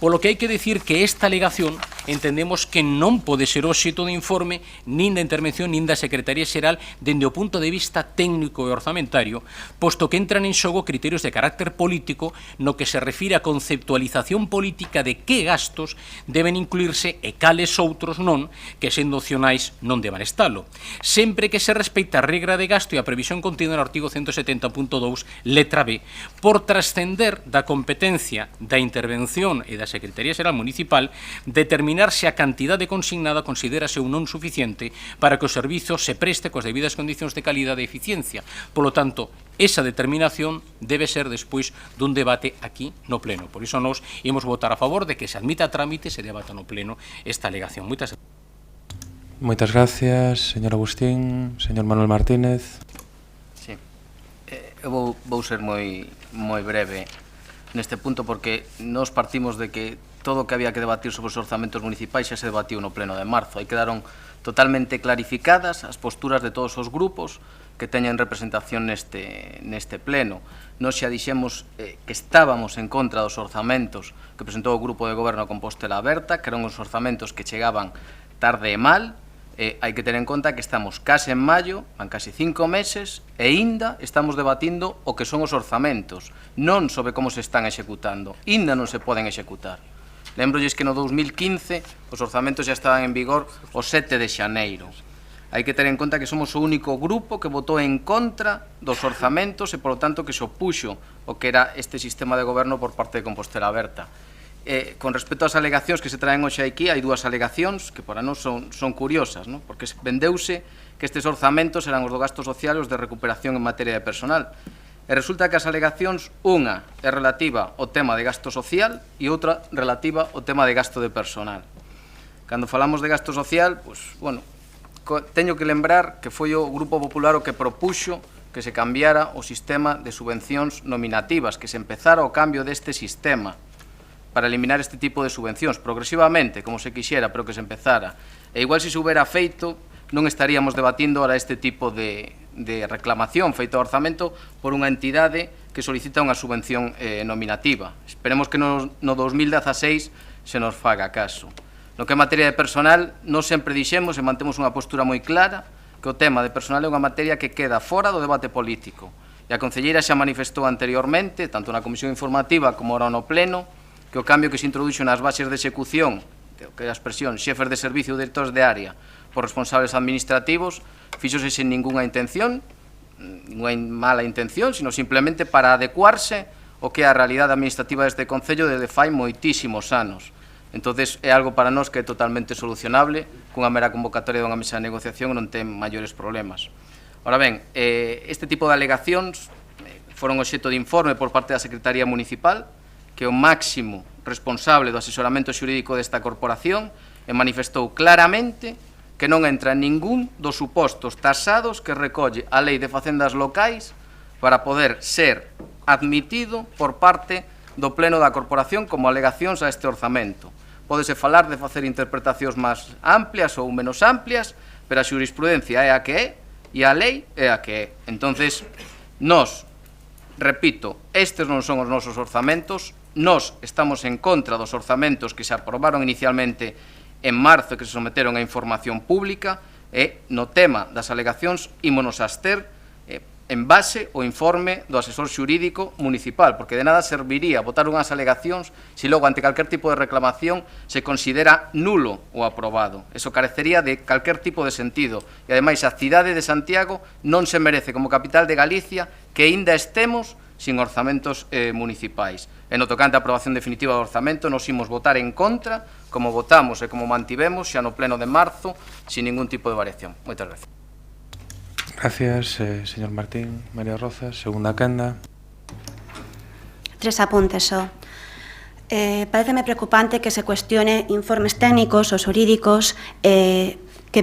Polo que hai que decir que esta alegación entendemos que non pode ser obxecto de informe nin da intervención nin da Secretaría Xeral dende o punto de vista técnico e orzamentario, posto que entran en xogo criterios de carácter político no que se refire a conceptualización política de que gastos deben incluirse e cales outros non, que sendo opcionais non deban estalo, sempre que se respecta a regra de gasto e a previsión contida no artigo 170.2 letra B, por trascender da competencia da intervención e da Secretaría Xeral Municipal determinar se a cantidade consignada considérase ou non suficiente para que o servizo se preste coas debidas condicións de calidade e eficiencia. Polo tanto, esa determinación debe ser despois dun debate aquí no pleno. Por iso nós imos votar a favor de que se admita a trámite e se debata no pleno esta alegación. Moitas gracias, señor Agustín. Señor Manuel Martínez. Sí. Eu vou ser moi breve neste punto, porque nos partimos de que todo o que había que debatir sobre os orzamentos municipais xa se debatiu no pleno de marzo. Aí quedaron totalmente clarificadas as posturas de todos os grupos que teñen representación neste pleno. Nos xa dixemos que estábamos en contra dos orzamentos que presentou o Grupo de Goberno Compostela Aberta, que eran os orzamentos que chegaban tarde e mal, Hai que ter en conta que estamos case en maio, van case 5 meses, e ainda estamos debatindo o que son os orzamentos, non sobre como se están executando, ainda non se poden executar. Lembrolles que no 2015 os orzamentos já estaban en vigor o 7 de xaneiro. Hai que ter en conta que somos o único grupo que votou en contra dos orzamentos e, polo tanto, que se opuxo o que era este sistema de goberno por parte de Compostela Aberta. Con respecto ás alegacións que se traen hoxe aquí, hai dúas alegacións que para nós son curiosas, porque vendeuse que estes orzamentos eran os do gasto social e os de recuperación en materia de personal. E resulta que as alegacións, unha é relativa ao tema de gasto social e outra relativa ao tema de gasto de personal. Cando falamos de gasto social, teño que lembrar que foi o Grupo Popular o que propuxo que se cambiara o sistema de subvencións nominativas, que se empezara o cambio deste sistema para eliminar este tipo de subvencións progresivamente, como se quixera, pero que se empezara. E igual se houbera feito, non estaríamos debatindo ahora este tipo de reclamación feito ao orzamento por unha entidade que solicita unha subvención nominativa. Esperemos que no 2016 se nos faga caso. No que é materia de personal, nós sempre dixemos e mantemos unha postura moi clara que o tema de personal é unha materia que queda fora do debate político. E a concelleira xa manifestou anteriormente, tanto na comisión informativa como ahora no pleno, que o cambio que se introduxo nas bases de execución, que é a expresión xefes de servicio ou directores de área por responsables administrativos, fíxose sen ninguna intención, ninguna mala intención, sino simplemente para adecuarse o que é a realidade administrativa deste Concello desde fai moitísimos anos. Entonces é algo para nós que é totalmente solucionable, cunha mera convocatoria dunha mesa de negociación non ten maiores problemas. Ora ben, este tipo de alegacións foron obxecto de informe por parte da Secretaría Municipal, que é o máximo responsable do asesoramento xurídico desta corporación, e manifestou claramente que non entra en ningún dos supostos tasados que recolle a Lei de Facendas Locais para poder ser admitido por parte do Pleno da Corporación como alegacións a este orzamento. Pódese falar de facer interpretacións máis amplias ou menos amplias, pero a xurisprudencia é a que é e a lei é a que é. Entonces, nós, repito, estes non son os nosos orzamentos, nós estamos en contra dos orzamentos que se aprobaron inicialmente en marzo e que se someteron a información pública e no tema das alegacións ímonos abster en base ao informe do asesor xurídico municipal, porque de nada serviría votar unhas alegacións se logo ante calquer tipo de reclamación se considera nulo o aprobado. Eso carecería de calquer tipo de sentido e ademais a cidade de Santiago non se merece como capital de Galicia que aínda estemos sin orzamentos municipais. E no tocante a aprobación definitiva do orzamento nos imos votar en contra, como votamos e como mantivemos xa no pleno de marzo, sin ningún tipo de variación. Moitas gracias. Gracias, señor Martín. María Rozas, segunda quenda. 3 apuntes só. Pareceme preocupante que se cuestione informes técnicos ou xurídicos que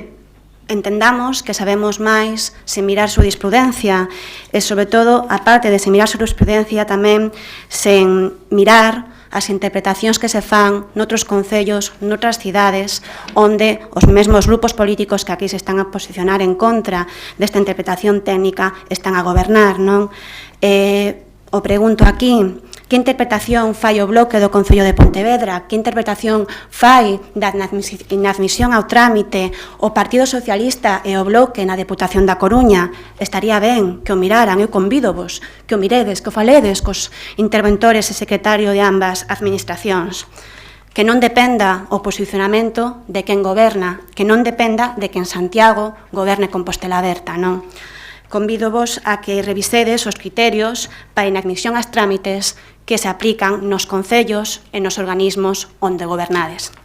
entendamos que sabemos máis sen mirar xurisprudencia e, sobre todo, aparte de sen mirar xurisprudencia, tamén sen mirar as interpretacións que se fan noutros concellos, noutras cidades, onde os mesmos grupos políticos que aquí se están a posicionar en contra desta interpretación técnica están a gobernar, non? O pregunto aquí, que interpretación fai o bloque do Concello de Pontevedra? Que interpretación fai da inadmisión ao trámite o Partido Socialista e o bloque na Deputación da Coruña? Estaría ben que o miraran, eu convídovos, que o miredes, que o faledes cos interventores e secretario de ambas administracións. Que non dependa o posicionamento de quen goberna, que non dependa de que en Santiago goberne Compostela Aberta, non? Convídovos a que revisedes os criterios para inadmisión ás trámites que se aplican nos concellos e nos organismos onde gobernades.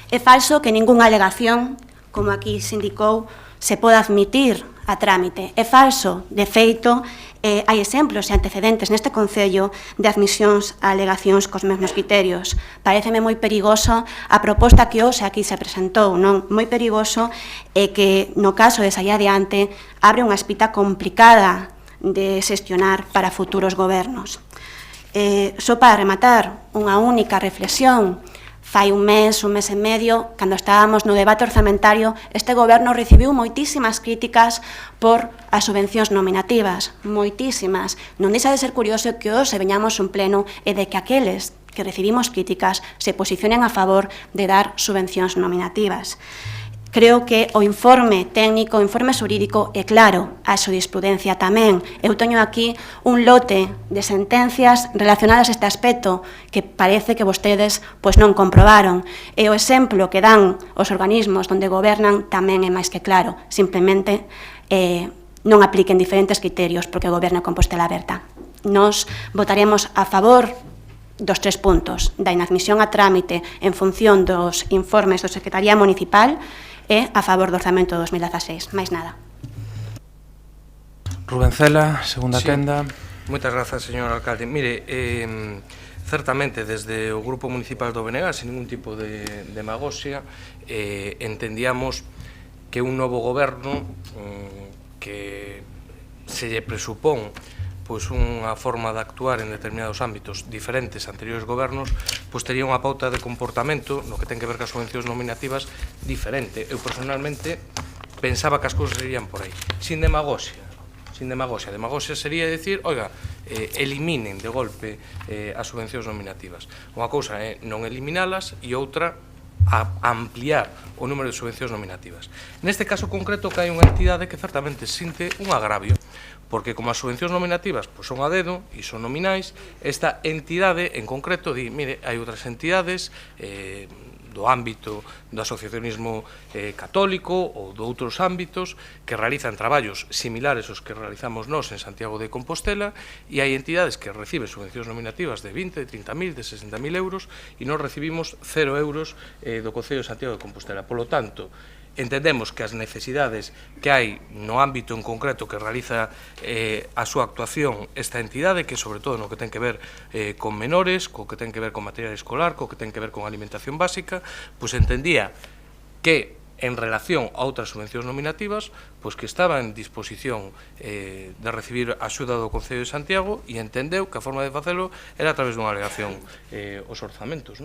É falso que ningunha alegación, como aquí se indicou, se poda admitir a trámite. É falso, de feito, hai exemplos e antecedentes neste Concello de admisións a alegacións cos mesmos criterios. Paréceme moi perigoso a proposta que hoxe aquí se presentou, non? Moi perigoso e que, no caso de sair adiante, abre unha espita complicada de xestionar para futuros gobernos. Só para rematar, unha única reflexión. Fai un mes e medio, cando estábamos no debate orzamentario, este goberno recibiu moitísimas críticas por as subvencións nominativas, moitísimas. Non deixa de ser curioso que hoxe veñamos un pleno e de que aqueles que recibimos críticas se posicionen a favor de dar subvencións nominativas. Creo que o informe técnico, o informe xurídico é claro, a xurisprudencia tamén. Eu teño aquí un lote de sentencias relacionadas a este aspecto que parece que vostedes non comprobaron. E o exemplo que dan os organismos onde gobernan tamén é máis que claro. Simplemente non apliquen diferentes criterios porque goberna Compostela Aberta. Nos votaremos a favor dos 3 puntos, da inadmisión a trámite en función dos informes do Secretaría Municipal e a favor do orzamento de 2016. Máis nada. Rubén Cela, segunda quenda. Moitas grazas, señor alcalde. Mire, certamente, desde o Grupo Municipal do BNG, sin ningún tipo de demagoxia, entendíamos que un novo goberno que se lle presupón unha forma de actuar en determinados ámbitos diferentes a anteriores gobernos, tería unha pauta de comportamento no que ten que ver cas subvencións nominativas diferente. Eu personalmente pensaba que as cousas irían por aí, sin demagoxia. Demagoxia sería decir, oiga, eliminen de golpe as subvencións nominativas. Unha cousa é non eliminalas e outra a ampliar o número de subvencións nominativas. Neste caso concreto que hai unha entidade que certamente sinte un agravio, porque como as subvencións nominativas son a dedo e son nominais, esta entidade en concreto di, mire, hai outras entidades do ámbito do asociacionismo católico ou de outros ámbitos que realizan traballos similares aos que realizamos nós en Santiago de Compostela e hai entidades que reciben subvencións nominativas de 20, de 30.000, de 60.000 euros e nós recibimos 0 euros do Concello de Santiago de Compostela. Polo tanto, entendemos que as necesidades que hai no ámbito en concreto que realiza a súa actuación esta entidade, que sobre todo no que ten que ver con menores, co que ten que ver con material escolar, co que ten que ver con alimentación básica, pois entendía que en relación a outras subvencións nominativas, pois que estaba en disposición de recibir a axuda do Concello de Santiago e entendeu que a forma de facelo era a través dunha alegación os orzamentos.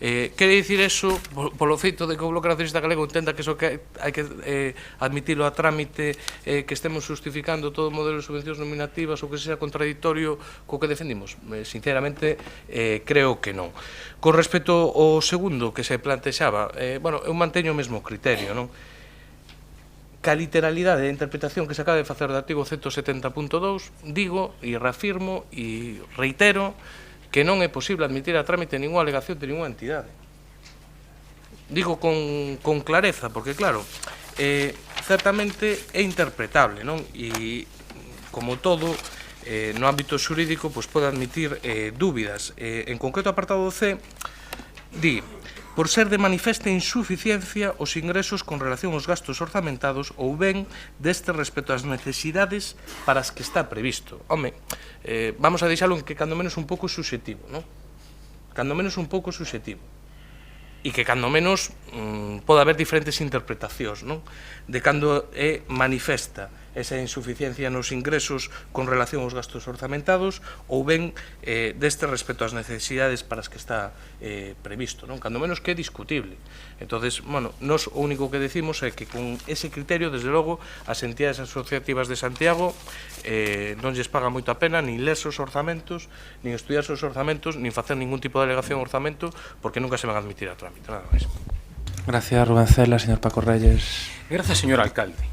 Quere dicir eso, polo feito de que o Bloque Nacionalista Galego entenda que eso que hai que admitilo a trámite, que estemos justificando todo o modelo de subvencións nominativas ou que sea contradictorio co que defendimos? Sinceramente, creo que non. Con respecto ao segundo que se plantexaba, eu manteño o mesmo criterio, non? Que a literalidade e a interpretación que se acaba de facer do artigo 170.2 digo e reafirmo e reitero que non é posible admitir a trámite ninguna alegación de ninguna entidade. Digo con clareza, porque claro, certamente é interpretable, non? E como todo, no ámbito xurídico, pode admitir dúbidas. En concreto, o apartado C di: por ser de manifesta insuficiencia os ingresos con relación aos gastos orzamentados ou ben deste respecto ás necesidades para as que está previsto. Home, vamos a deixalo en que cando menos un pouco subxetivo, non? Cando menos un pouco subxetivo. E que cando menos pode haber diferentes interpretacións, non? De cando é manifesta esa insuficiencia nos ingresos con relación aos gastos orzamentados ou ben deste respecto ás necesidades para as que está previsto, non? Cando menos que é discutible. Entonces, nos o único que decimos é que con ese criterio, desde logo, as entidades asociativas de Santiago non lles paga moito a pena nin ler os orzamentos, nin estudiar os orzamentos, nin facer ningún tipo de alegación ao orzamento, porque nunca se van a admitir a trámite, nada máis. Gracias, Rubén Cela. Señor Paco Reyes. Gracias, señor alcalde.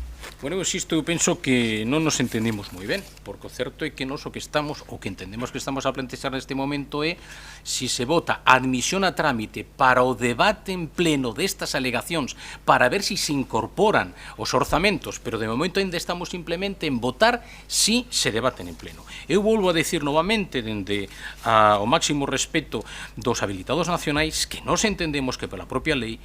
Bueno, eu penso que non nos entendemos moi ben, porque o certo é que nos o que estamos, o que entendemos que estamos a plantexar neste momento é si se vota a admisión a trámite para o debate en pleno destas alegacións, para ver si se incorporan os orzamentos, pero de momento ainda estamos simplemente en votar si se debaten en pleno. Eu volvo a decir novamente, dende o máximo respeto dos habilitados nacionais, que nos entendemos que pola propia lei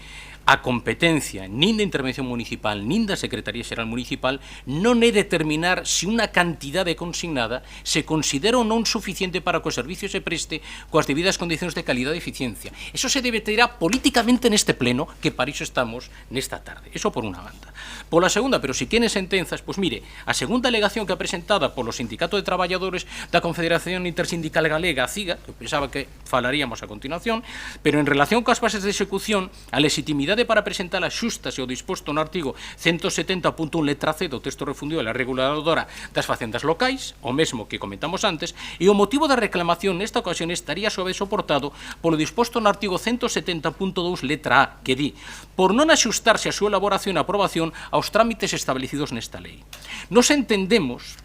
a competencia nin da intervención municipal nin da Secretaría Xeral Municipal non é determinar se unha cantidade consignada se considera ou non suficiente para que o servicio se preste coas debidas condicións de calidade e eficiencia. Eso se debaterá políticamente neste pleno, que para iso estamos nesta tarde. Eso por unha banda. Pola segunda, pero si quene sentenzas, pois mire, a segunda alegación que é presentada polo Sindicato de Traballadores da Confederación Intersindical Galega, a CIGA, que pensaba que falaríamos a continuación, pero en relación coas bases de execución, a legitimidade capacidade para presentar axustas e o disposto no artigo 170.1 letra C do texto refundido da reguladora das facendas locais, o mesmo que comentamos antes, e o motivo da reclamación nesta ocasión estaría soportado polo disposto no artigo 170.2 letra A, que di, por non axustarse a súa elaboración e aprobación aos trámites establecidos nesta lei. Nos entendemos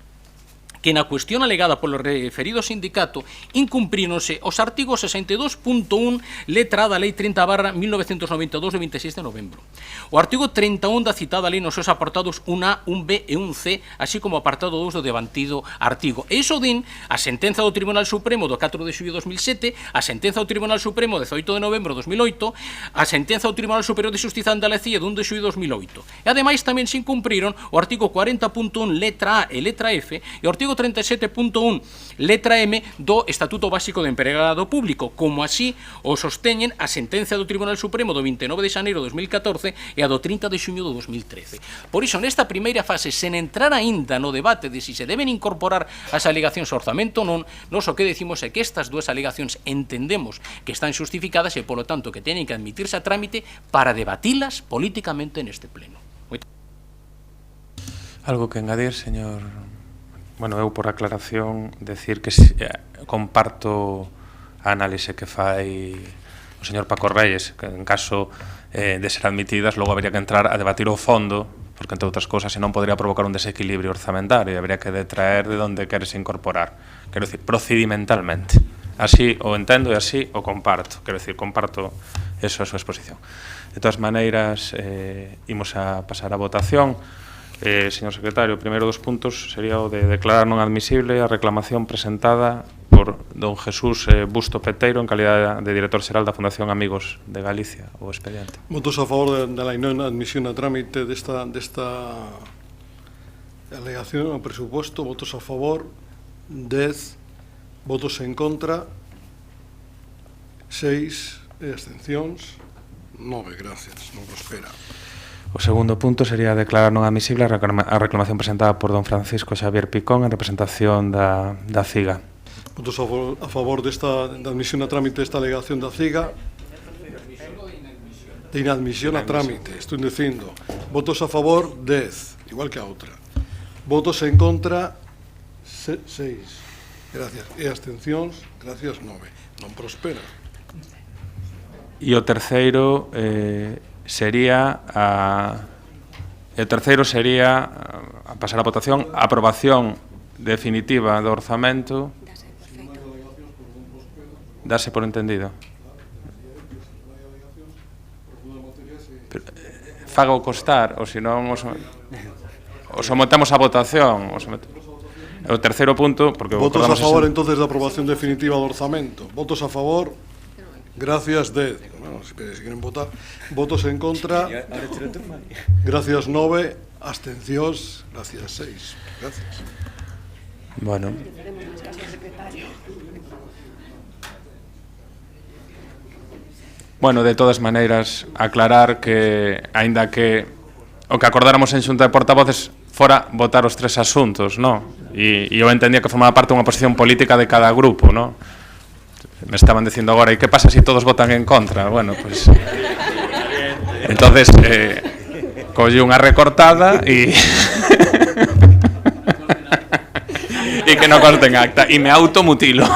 que na cuestión alegada polo referido sindicato incumpríronse os artigos 62.1 letra A da Lei 30/1992 de 26 de novembro. O artigo 31 da citada lei nos seus apartados 1A, 1B e 1C, así como o apartado 2 do debantido artigo. E iso din a sentenza do Tribunal Supremo do 4 de xullo de 2007, a sentenza do Tribunal Supremo do 18 de novembro de 2008, a sentenza do Tribunal Superior de Xustiza de Andalucía do 1 de xullo de 2008. E ademais tamén se incumpriron o artigo 40.1 letra A e letra F e o artigo 37.1 letra M do Estatuto Básico do Empregado Público, como así o sosteñen a sentenza do Tribunal Supremo do 29 de xaneiro de 2014 e a do 30 de xuño de 2013. Por iso, nesta primeira fase, sen entrar aínda no debate de si se deben incorporar as alegacións ao orzamento ou non, nos o que decimos é que estas dúas alegacións entendemos que están xustificadas e, polo tanto, que teñen que admitirse a trámite para debatilas políticamente neste pleno. Algo que engadir, señor... Bueno, eu por aclaración decir que comparto a análise que fai o señor Paco Reyes, que en caso de ser admitidas logo habría que entrar a debatir o fondo, porque entre outras cousas senón podría provocar un desequilibrio orzamentario e habría que detraer de onde queres incorporar, quero dicir, procedimentalmente. Así o entendo e así o comparto, quero dicir, comparto eso a súa exposición. De todas maneiras, imos a pasar a votación. Señor secretario, o primeiro dos puntos sería o de declarar non admisible a reclamación presentada por don Jesús Busto Peteiro en calidad de director xeral da Fundación Amigos de Galicia, o expediente. Votos a favor da non admisión a trámite desta alegación ao presuposto. Votos a favor, 10. Votos en contra, 6. E abstencións, 9. Gracias, non prospera. O segundo punto sería declarar non admisible a reclamación presentada por don Francisco Xavier Picón en representación da CIGA. Votos a favor da admisión a trámite desta alegación da CIGA. De inadmisión a trámite, estou dicindo. Votos a favor, 10, igual que a outra. Votos en contra, 6. Gracias. E abstencións, gracias, 9. Non prospera. E o terceiro... sería a pasar a votación a aprobación definitiva do orzamento. Dase por entendido. Faga o constar, ou senón o sometemos a votación. O terceiro punto, porque votos a favor entonces da aprobación definitiva do orzamento. Votos a favor. Gracias, 10. Bueno, si quieren votar. Votos en contra. Gracias, 9. Abstencións. Gracias, 6. Gracias. Bueno. Bueno, de todas maneiras, aclarar que, aínda que o que acordáramos en xunta de portavoces fora votar os tres asuntos, non? E eu entendía que formaba parte dunha posición política de cada grupo, non? Me estaban dicindo agora, e que pasa se todos votan en contra? Bueno, pues... entonces, colle unha recortada e... e que non conste en acta. E me automutilo.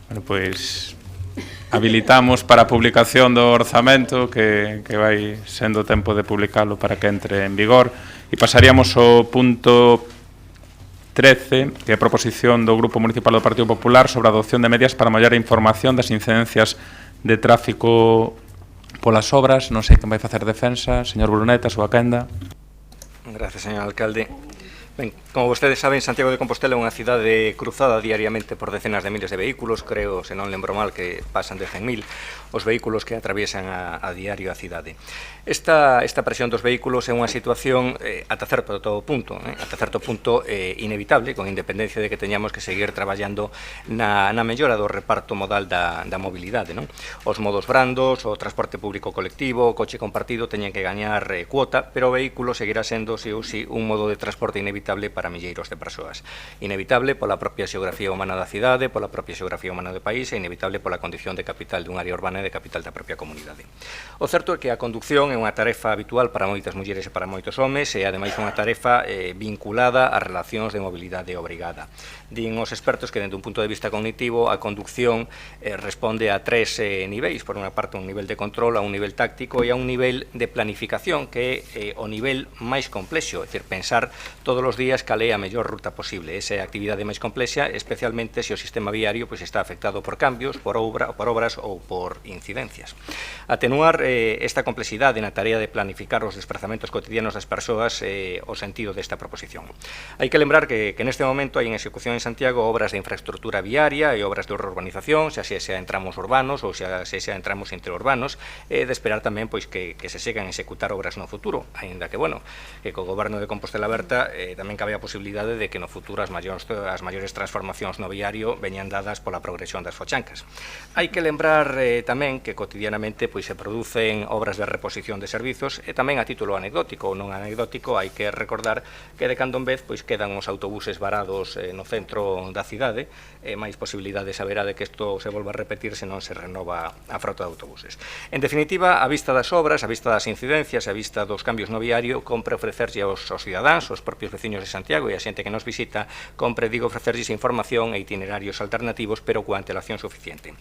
Bueno, pues... habilitamos para a publicación do orzamento que vai sendo tempo de publicalo para que entre en vigor e pasaríamos ao punto 13, que é a proposición do Grupo Municipal do Partido Popular sobre a adopción de medidas para mellorar a información das incidencias de tráfico polas obras. Non sei quen vai facer defensa, señor Bruneta, a súa quenda. Gracias, señor alcalde. Ben, como vostedes saben, Santiago de Compostela é unha cidade cruzada diariamente por decenas de miles de vehículos, creo, se non lembro mal, que pasan de 100.000 os vehículos que atraviesan a diario a cidade. Esta presión dos vehículos é unha situación ata certo punto inevitable, con independencia de que teñamos que seguir traballando na mellora do reparto modal da mobilidade, non? Os modos brandos, o transporte público colectivo, o coche compartido teñen que gañar cuota, pero o vehículo seguirá sendo, si ou si, un modo de transporte inevitable para para milleiros de persoas. Inevitable pola propia xeografía humana da cidade, pola propia xeografía humana do país e inevitable pola condición de capital dunha área urbana e de capital da propia comunidade. O certo é que a conducción é unha tarefa habitual para moitas mulleres e para moitos homes e ademais unha tarefa vinculada ás relacións de mobilidade obrigada. Din os expertos que, dende un punto de vista cognitivo, a conducción responde a tres niveis. Por unha parte, un nivel de control, a un nivel táctico e a un nivel de planificación, que é o nivel máis complexo, é dicir, pensar todos os días cal é a mellor ruta posible. Esa é a actividade máis complexa, especialmente se o sistema viario está afectado por cambios, por obras ou por incidencias. Atenuar esta complexidade na tarea de planificar os desplazamentos cotidianos das persoas o sentido desta proposición. Hai que lembrar que neste momento hai en execución en Santiago obras de infraestructura viaria e obras de urbanización, xa sea en tramos urbanos ou xa sea en tramos interurbanos, e de esperar tamén que se sigan a executar obras no futuro, aínda que, que co goberno de Compostela Aberta tamén cabe a posibilidade de que no futuro as maiores transformacións no viario veñan dadas pola progresión das fochancas. Hai que lembrar tamén que cotidianamente se producen obras de reposición de servizos e tamén a título anecdótico ou non anecdótico hai que recordar que de cando en vez quedan os autobuses varados no centro da cidade e máis posibilidades haberá de que isto se volva a repetir se non se renova a frota de autobuses. En definitiva, a vista das obras, a vista das incidencias, a vista dos cambios no viario, compre ofrecerlle aos cidadáns, aos propios veciños de Santiago e a xente que nos visita, compre, ofrecerlles información e itinerarios alternativos, pero coa antelación suficiente.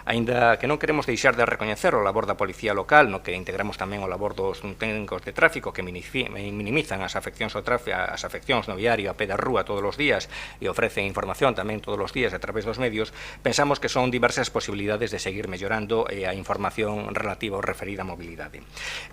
Aínda que non queremos deixar de recoñecer o labor da Policía Local, no que integramos tamén o labor dos técnicos de tráfico que minimizan as afeccións no viario a pé da rúa todos os días e ofrecen información tamén todos os días a través dos medios, pensamos que son diversas posibilidades de seguir mellorando a información relativa ou referida á mobilidade.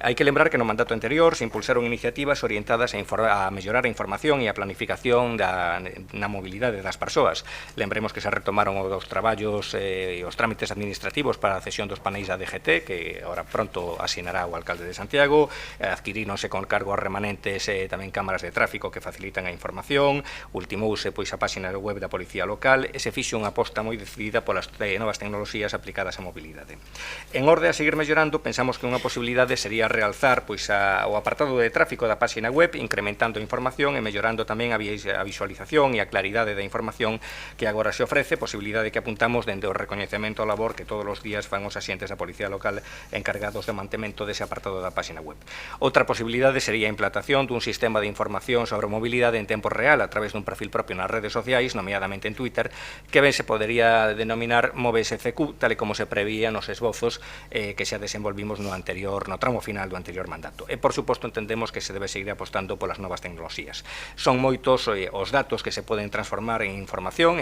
Hai que lembrar que no mandato anterior se impulsaron iniciativas orientadas a mellorar a información e a planificación na mobilidade das persoas. Lembremos que se retomaron os traballos e os trámites administrativos para a cesión dos paneis da DGT, que ahora pronto asinará o alcalde de Santiago, adquiríronse con cargo aos remanentes tamén cámaras de tráfico que facilitan a información, ultimouse a página web da Policía Local e se fixe unha aposta moi decidida polas novas tecnoloxías aplicadas á mobilidade. En orde a seguir mellorando, pensamos que unha posibilidade sería realzar o apartado de tráfico da página web, incrementando a información e mellorando tamén a visualización e a claridade da información que agora se ofrece, posibilidade que apuntamos dende o recoñecemento ao labor que todos os días fan os asientes da Policía Local encargados de mantemento dese apartado da página web. Outra posibilidade sería a implantación dun sistema de información sobre mobilidade en tempo real a través dun perfil propio nas redes sociais, nomeadamente en Twitter, que ben se podería denominar MovesCQ, tal e como se prevía nos esbozos que xa desenvolvimos no tramo final do anterior mandato. E, por suposto, entendemos que se debe seguir apostando polas novas tecnoloxías. Son moitos os datos que se poden transformar en información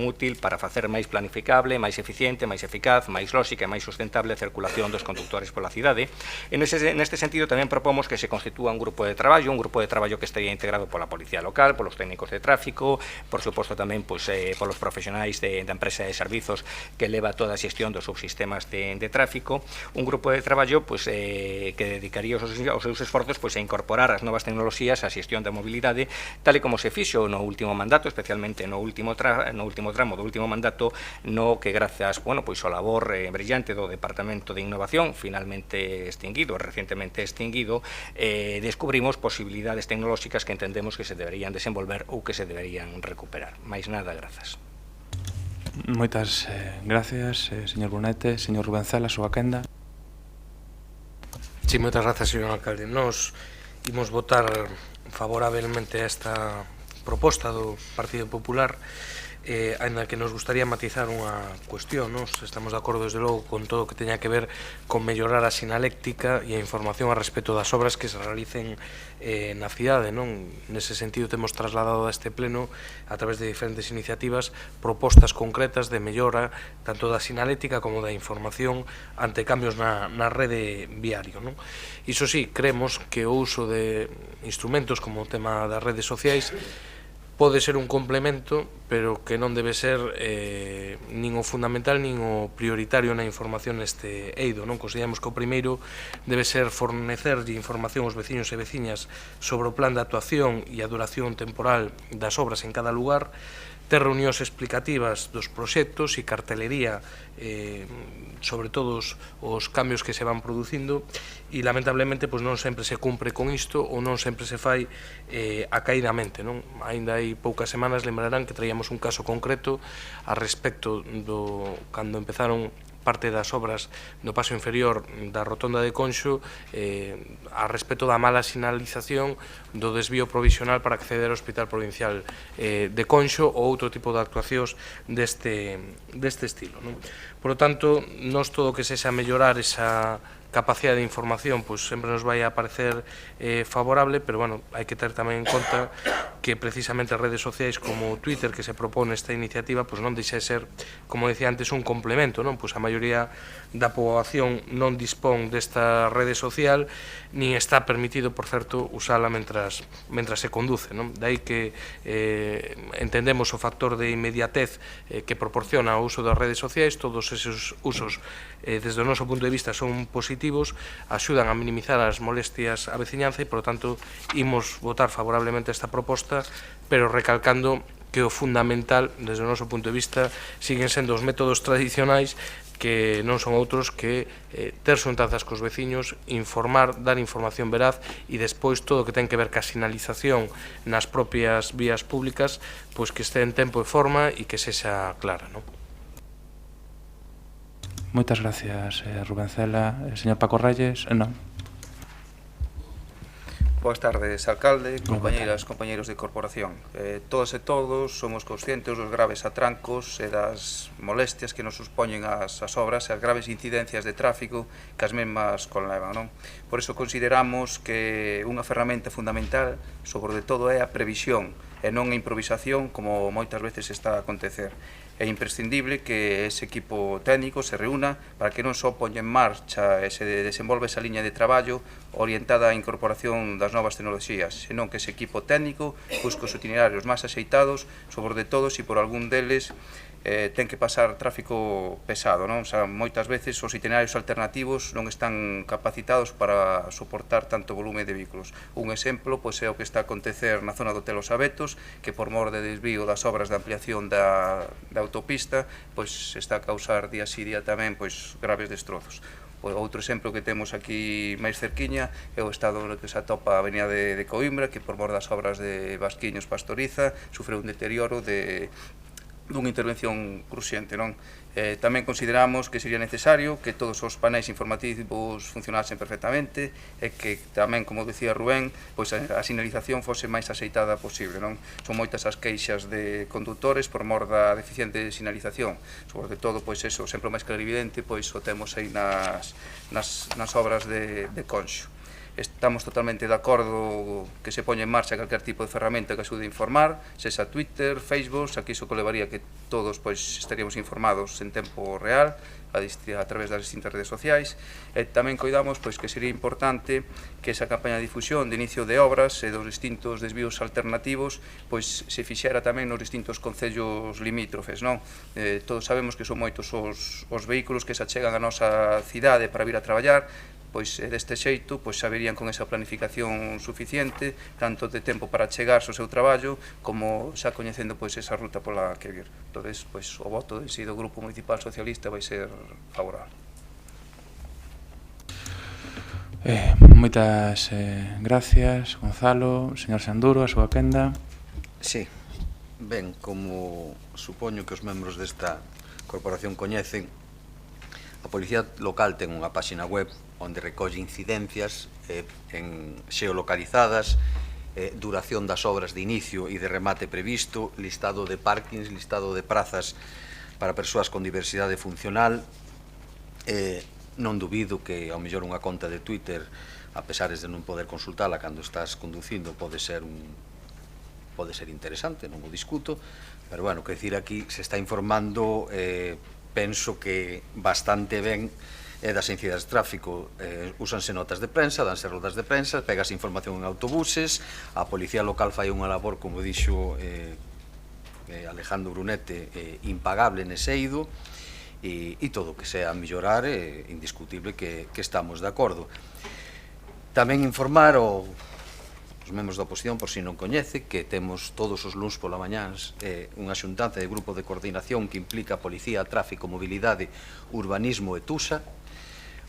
útil para facer máis planificable, máis eficiente, máis eficaz, máis lóxica e máis sustentable a circulación dos condutores pola cidade. E neste sentido tamén propomos que se constitúa un grupo de traballo que estaría integrado pola Policía Local, polos técnicos de tráfico, por suposto tamén polos profesionais da empresa de servizos que leva toda a xestión dos subsistemas de tráfico, un grupo de traballo que dedicaría os seus esforzos a incorporar as novas tecnoloxías á xestión da mobilidade, tal e como se fixo no último mandato, especialmente no último tramo do último mandato, no que grazas ao labor brillante do Departamento de Innovación, finalmente recientemente extinguido, descubrimos posibilidades tecnolóxicas que entendemos que se deberían desenvolver ou que se deberían recuperar. Máis nada, grazas. Moitas gracias, señor Brunete. Señor Rubencela, súa quenda. Sí, moitas grazas, señor alcalde. Nos imos votar favorablemente a esta proposta do Partido Popular, ainda que nos gustaría matizar unha cuestión. Nos estamos de acordo, desde logo, con todo o que teña que ver con mellorar a sinaléctica e a información a respecto das obras que se realicen na cidade. Nese sentido, temos trasladado a este pleno, a través de diferentes iniciativas, propostas concretas de mellora tanto da sinalética como da información ante cambios na rede viario. Iso sí, creemos que o uso de instrumentos como o tema das redes sociais pode ser un complemento, pero que non debe ser nin o fundamental nin o prioritario na información neste eido. Consideramos que o primeiro debe ser fornecerlle información aos veciños e veciñas sobre o plan de actuación e a duración temporal das obras en cada lugar, ter reunións explicativas dos proxectos e cartelería sobre todos os cambios que se van producindo e lamentablemente non sempre se cumpre con isto ou non sempre se fai acaidamente. Ainda hai poucas semanas lembrarán que traíamos un caso concreto a respecto do cando empezaron parte das obras do paso inferior da rotonda de Conxo a respecto da mala sinalización do desvío provisional para acceder ao Hospital Provincial de Conxo ou outro tipo de actuacións deste estilo. Por lo tanto, nos todo o que sexa mellorar esa capacidade de información sempre nos vai a parecer favorable, pero hai que ter tamén en conta que precisamente as redes sociais como Twitter que se propone esta iniciativa non deixa de ser, como decía antes, un complemento. A maioría da poboación non dispón desta rede social ni está permitido, por certo, usala mentras se conduce. Dai que entendemos o factor de inmediatez que proporciona o uso das redes sociais. Todos eses usos, desde o noso punto de vista, son positivos, axudan a minimizar as molestias á veciñanza e, por lo tanto, imos votar favorablemente esta proposta, pero recalcando que o fundamental, desde o noso punto de vista, siguen sendo os métodos tradicionais que non son outros que ter xuntanzas cos veciños, informar, dar información veraz e despois todo o que ten que ver ca sinalización nas propias vías públicas, pois que este en tempo e forma e que sexa clara. Moitas gracias, Rubén Cela. Señor Paco Reyes, non. Boas tardes, alcalde, compañeiras, compañeiros de corporación. Todas e todos somos conscientes dos graves atrancos e das molestias que nos suspoñen as obras e as graves incidencias de tráfico que as mesmas conlevan. Por iso consideramos que unha ferramenta fundamental, sobre todo, é a previsión e non a improvisación, como moitas veces está a acontecer. É imprescindible que ese equipo técnico se reúna para que non só poña en marcha e se desenvolve esa liña de traballo orientada á incorporación das novas tecnoloxías, senón que ese equipo técnico busque os itinerarios máis axeitados, sobre todo se por algún deles ten que pasar tráfico pesado. Moitas veces os itinerarios alternativos non están capacitados para soportar tanto volume de vehículos. Un exemplo é o que está a acontecer na zona do Hotel Os Abetos, que por mor de desvío das obras de ampliación da autopista está a causar día sí día tamén graves destrozos. Outro exemplo que temos aquí máis cerquiña é o estado no que se atopa a avenida de Coimbra, que por mor das obras de Basquiños Pastoriza sufre un deterioro dunha intervención cruciente. Tamén consideramos que sería necesario que todos os panéis informativos funcionasen perfectamente e que tamén, como decía Rubén, a sinalización fose máis axeitada posible. Son moitas as queixas de condutores por mor da deficiente sinalización. Sobre todo, o exemplo máis clarividente o temos aí nas obras de Conxo. Estamos totalmente de acordo que se poña en marcha calquer tipo de ferramenta que axude a informar, sexa Twitter, Facebook, aquí iso levaría que todos estaríamos informados en tempo real a través das distintas redes sociais. Tamén coidamos que sería importante que esa campaña de difusión de inicio de obras e dos distintos desvíos alternativos se fixera tamén nos distintos concellos limítrofes. Todos sabemos que son moitos os vehículos que se achegan a nosa cidade para vir a traballar, deste xeito saberían con esa planificación suficiente, tanto de tempo para chegarse ao seu traballo, como xa coñecendo esa ruta pola que vir. Entón, o voto do Grupo Municipal Socialista vai ser favorable. Moitas gracias, Gonzalo. Señor Sanduro, a súa quenda. Sí. Ben, como supoño que os membros desta corporación coñecen, a Policía Local ten unha páxina web onde recolle incidencias xeolocalizadas, duración das obras de inicio e de remate previsto, listado de parkings, listado de prazas para persoas con diversidade funcional. Non dubido que, ao mellor, unha conta de Twitter, a pesares de non poder consultala cando estás conducindo, pode ser interesante, non o discuto, pero, bueno, que decir aquí, se está informando, penso que bastante ben das incidencias de tráfico. Úsanse notas de prensa, danse rodas de prensa, pegase información en autobuses, a Policía Local fai unha labor, como dixo Alejandro Brunete, impagable nese eido, e todo o que sea mellorar é indiscutible que estamos de acordo. Tamén informar os membros da oposición, por si non coñece, que temos todos os luns pola mañáns unha xuntanza de grupo de coordinación que implica Policía, Tráfico, Mobilidade, Urbanismo e TUSA,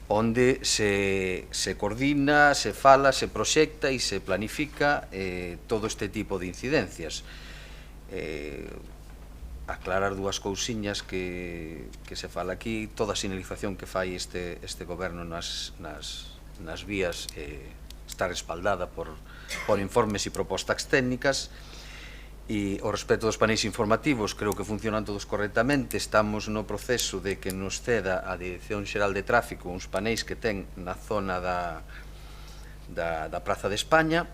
onde se coordina, se fala, se proxecta e se planifica todo este tipo de incidencias. Aclarar dúas cousiñas que se fala aquí, toda a sinalización que fai este goberno nas vías está respaldada por informes e propostas técnicas, e ao respecto dos paneis informativos creo que funcionan todos correctamente. Estamos no proceso de que nos ceda a Dirección Xeral de Tráfico uns paneis que ten na zona da Praza de España,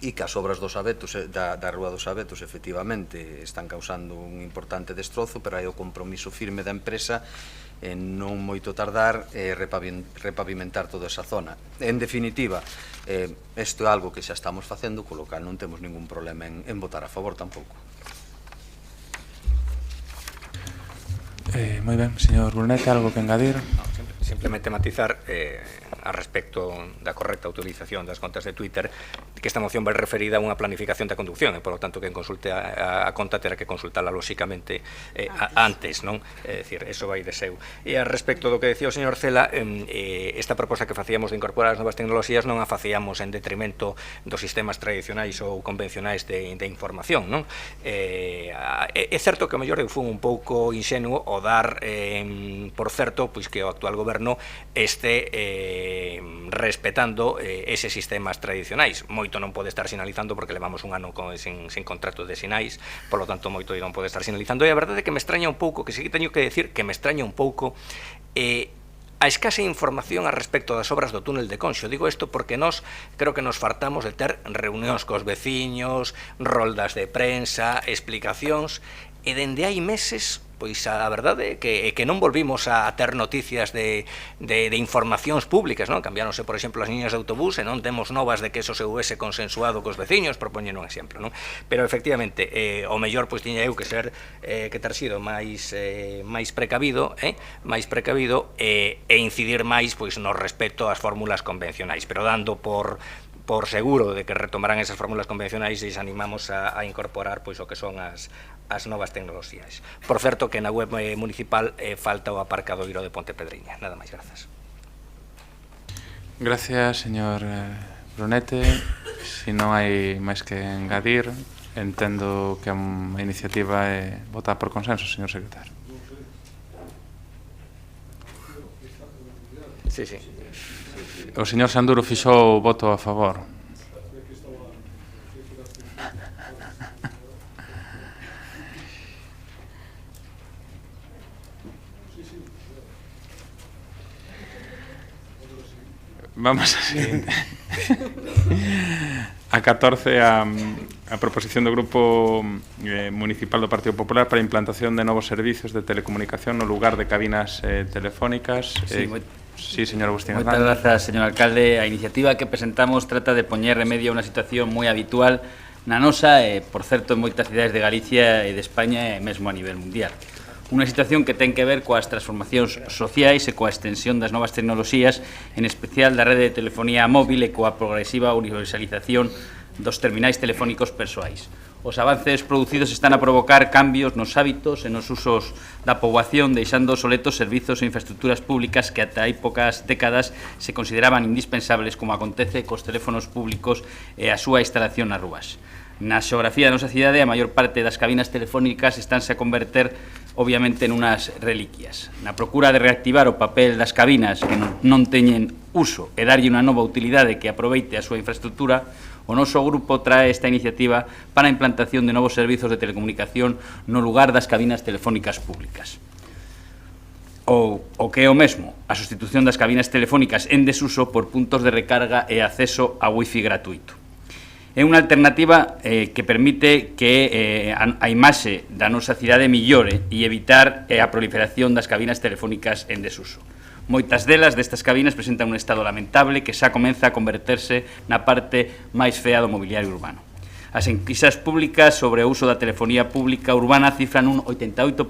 e que as obras dos Abetos, da Rúa dos Abetos, efectivamente están causando un importante destrozo, pero hai o compromiso firme da empresa en non moito tardar repavimentar toda esa zona. En definitiva, isto é algo que xa estamos facendo, co local non temos ningún problema en votar a favor tampouco. Moi ben, señor Brunete, algo que engadir? Simplemente matizar a respecto da correcta utilización das contas de Twitter, que esta moción vai referida a unha planificación da conducción, e, polo tanto, quen consulte a conta terá que consultala lóxicamente antes, non? É dicir, eso vai de seu. E a respecto do que decía o señor Cela, esta proposta que facíamos de incorporar as novas tecnoloxías non a facíamos en detrimento dos sistemas tradicionais ou convencionais de información, non? É certo que o mellor eu fun un pouco inxenuo o dar por certo pois que o actual goberno este respetando eses sistemas tradicionais. Moito non pode estar sinalizando porque levamos un ano sin contrato de sinais, polo tanto moito non pode estar sinalizando, e a verdade é que me extraña un pouco, que sí que teño que decir que me extraña un pouco a escasa información a respecto das obras do túnel de Conxo. Digo isto porque nós creo que nos fartamos de ter reunións cos veciños, roldas de prensa, explicacións, e dende hai meses, pois a verdade é que non volvimos a ter noticias de informacións públicas, non? Cambiáronse, por exemplo, as liñas de autobús e non temos novas de que eso se houvese consensuado cos veciños, propoñen un exemplo, non? Pero, efectivamente, o mellor, pois, tiña eu que ter sido máis precavido, e incidir máis, pois, no respecto ás fórmulas convencionais, pero dando por seguro de que retomarán esas fórmulas convencionais e animamos a incorporar pois o que son as novas tecnoloxías. Por certo, que na web municipal falta o aparcadoiro de Ponte Pedriña. Nada máis, grazas. Gracias, señor Brunete. Si non hai máis que engadir, entendo que a iniciativa é votar por consenso, señor secretario. Sí, sí. O señor Sanduro fixou o voto a favor. Vamos a seguinte. A 14, a proposición do Grupo Municipal do Partido Popular para a implantación de novos servizos de telecomunicación no lugar de cabinas telefónicas. Sí, señor Agustín Hernández. Moitas grazas, señor alcalde. A iniciativa que presentamos trata de poñer remedio a unha situación moi habitual na nosa e, por certo, en moitas cidades de Galicia e de España e mesmo a nivel mundial. Unha situación que ten que ver coas transformacións sociais e coa extensión das novas tecnoloxías, en especial da rede de telefonía móvil e coa progresiva universalización dos terminais telefónicos persoais. Os avances producidos están a provocar cambios nos hábitos e nos usos da poboación, deixando obsoletos servizos e infraestructuras públicas que ata hai poucas décadas se consideraban indispensables, como acontece cos teléfonos públicos e a súa instalación nas rúas. Na xeografía da nosa cidade, a maior parte das cabinas telefónicas estánse a converter, obviamente, en unas reliquias. Na procura de reactivar o papel das cabinas que non teñen uso e darlle unha nova utilidade que aproveite a súa infraestructura, o noso grupo trae esta iniciativa para a implantación de novos servizos de telecomunicación no lugar das cabinas telefónicas públicas. Ou, o que é o mesmo, a sustitución das cabinas telefónicas en desuso por puntos de recarga e acceso a wifi gratuito. É unha alternativa que permite que a imaxe da nosa cidade millore e evitar a proliferación das cabinas telefónicas en desuso. Moitas delas destas cabinas presentan un estado lamentable que xa comeza a converterse na parte máis fea do mobiliario urbano. As enquisas públicas sobre o uso da telefonía pública urbana cifran un 88%,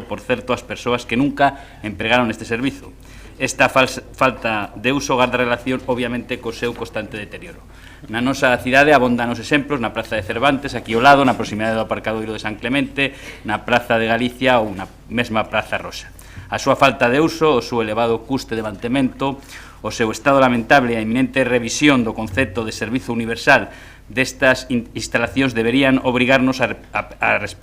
por certo, as persoas que nunca empregaron este servizo. Esta falta de uso garda relación, obviamente, co seu constante deterioro. Na nosa cidade abondan os exemplos na Praza de Cervantes, aquí ao lado, na proximidade do aparcadoiro de San Clemente, na Praza de Galicia ou na mesma Praza Rosa. A súa falta de uso, o seu elevado custe de mantemento, o seu estado lamentable e a inminente revisión do concepto de servizo universal destas instalacións deberían obrigarnos a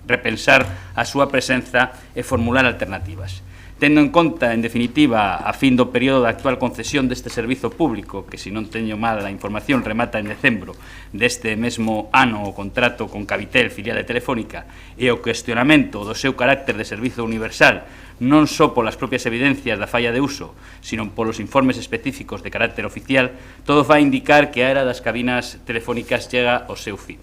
repensar a súa presenza e formular alternativas. Tendo en conta, en definitiva, a fin do período da actual concesión deste servizo público, que, se non teño mal a información, remata en decembro deste mesmo ano o contrato con Cavitel, filial de Telefónica, e o cuestionamento do seu carácter de servizo universal, non só polas propias evidencias da falla de uso, sino polos informes específicos de carácter oficial, todo vai indicar que a era das cabinas telefónicas chega ao seu fin.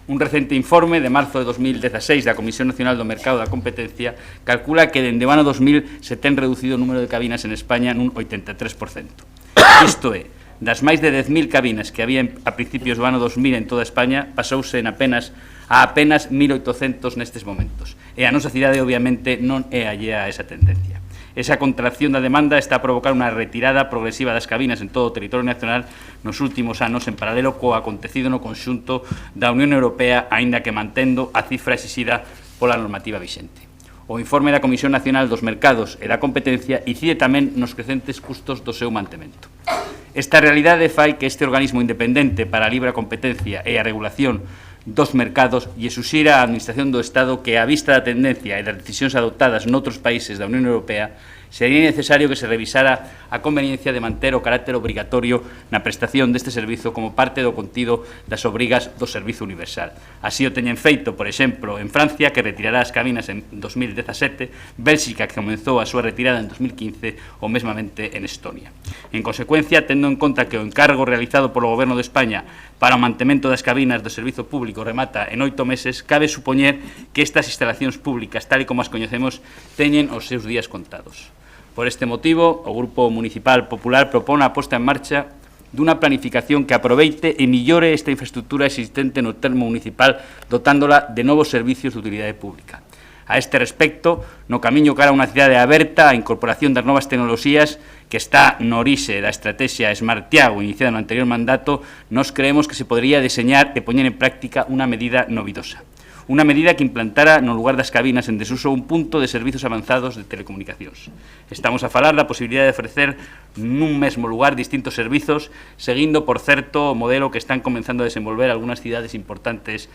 Un recente informe de marzo de 2016 da Comisión Nacional do Mercado da Competencia calcula que dende o ano 2000 se ten reducido o número de cabinas en España nun 83%. Isto é, das máis de 10.000 cabinas que había a principios do ano 2000 en toda España, pasouse a apenas 1.800 nestes momentos. E a nosa cidade, obviamente, non é allea a esa tendencia. Esa contracción da demanda está a provocar unha retirada progresiva das cabinas en todo o territorio nacional nos últimos anos, en paralelo co acontecido no conxunto da Unión Europea, aínda que mantendo a cifra exixida pola normativa vixente. O informe da Comisión Nacional dos Mercados e da Competencia incide tamén nos crecentes custos do seu mantemento. Esta realidade fai que este organismo independente para a libre competencia e a regulación dos mercados lle suxira á Administración do Estado que, á vista da tendencia e das decisións adoptadas noutros países da Unión Europea, sería necesario que se revisara a conveniencia de manter o carácter obrigatorio na prestación deste servizo como parte do contido das obrigas do Servizo Universal. Así o teñen feito, por exemplo, en Francia, que retirará as cabinas en 2017, Bélxica, que comenzou a súa retirada en 2015, ou mesmamente en Estonia. En consecuencia, tendo en conta que o encargo realizado polo Goberno de España para o mantemento das cabinas do servizo público remata en 8 meses, cabe supoñer que estas instalacións públicas, tal e como as coñecemos, teñen os seus días contados. Por este motivo, o Grupo Municipal Popular propón a posta en marcha dunha planificación que aproveite e millore esta infraestructura existente no termo municipal, dotándola de novos servicios de utilidade pública. A este respecto, no camiño cara a unha cidade aberta á incorporación das novas tecnoloxías que está no orixe da estrategia Smart Tiago iniciada no anterior mandato, nos creemos que se podría deseñar e poñer en práctica unha medida novidosa. Unha medida que implantara no lugar das cabinas en desuso un punto de servizos avanzados de telecomunicacións. Estamos a falar da posibilidade de ofrecer nun mesmo lugar distintos servizos, seguindo, por certo, o modelo que están comenzando a desenvolver algunhas cidades importantes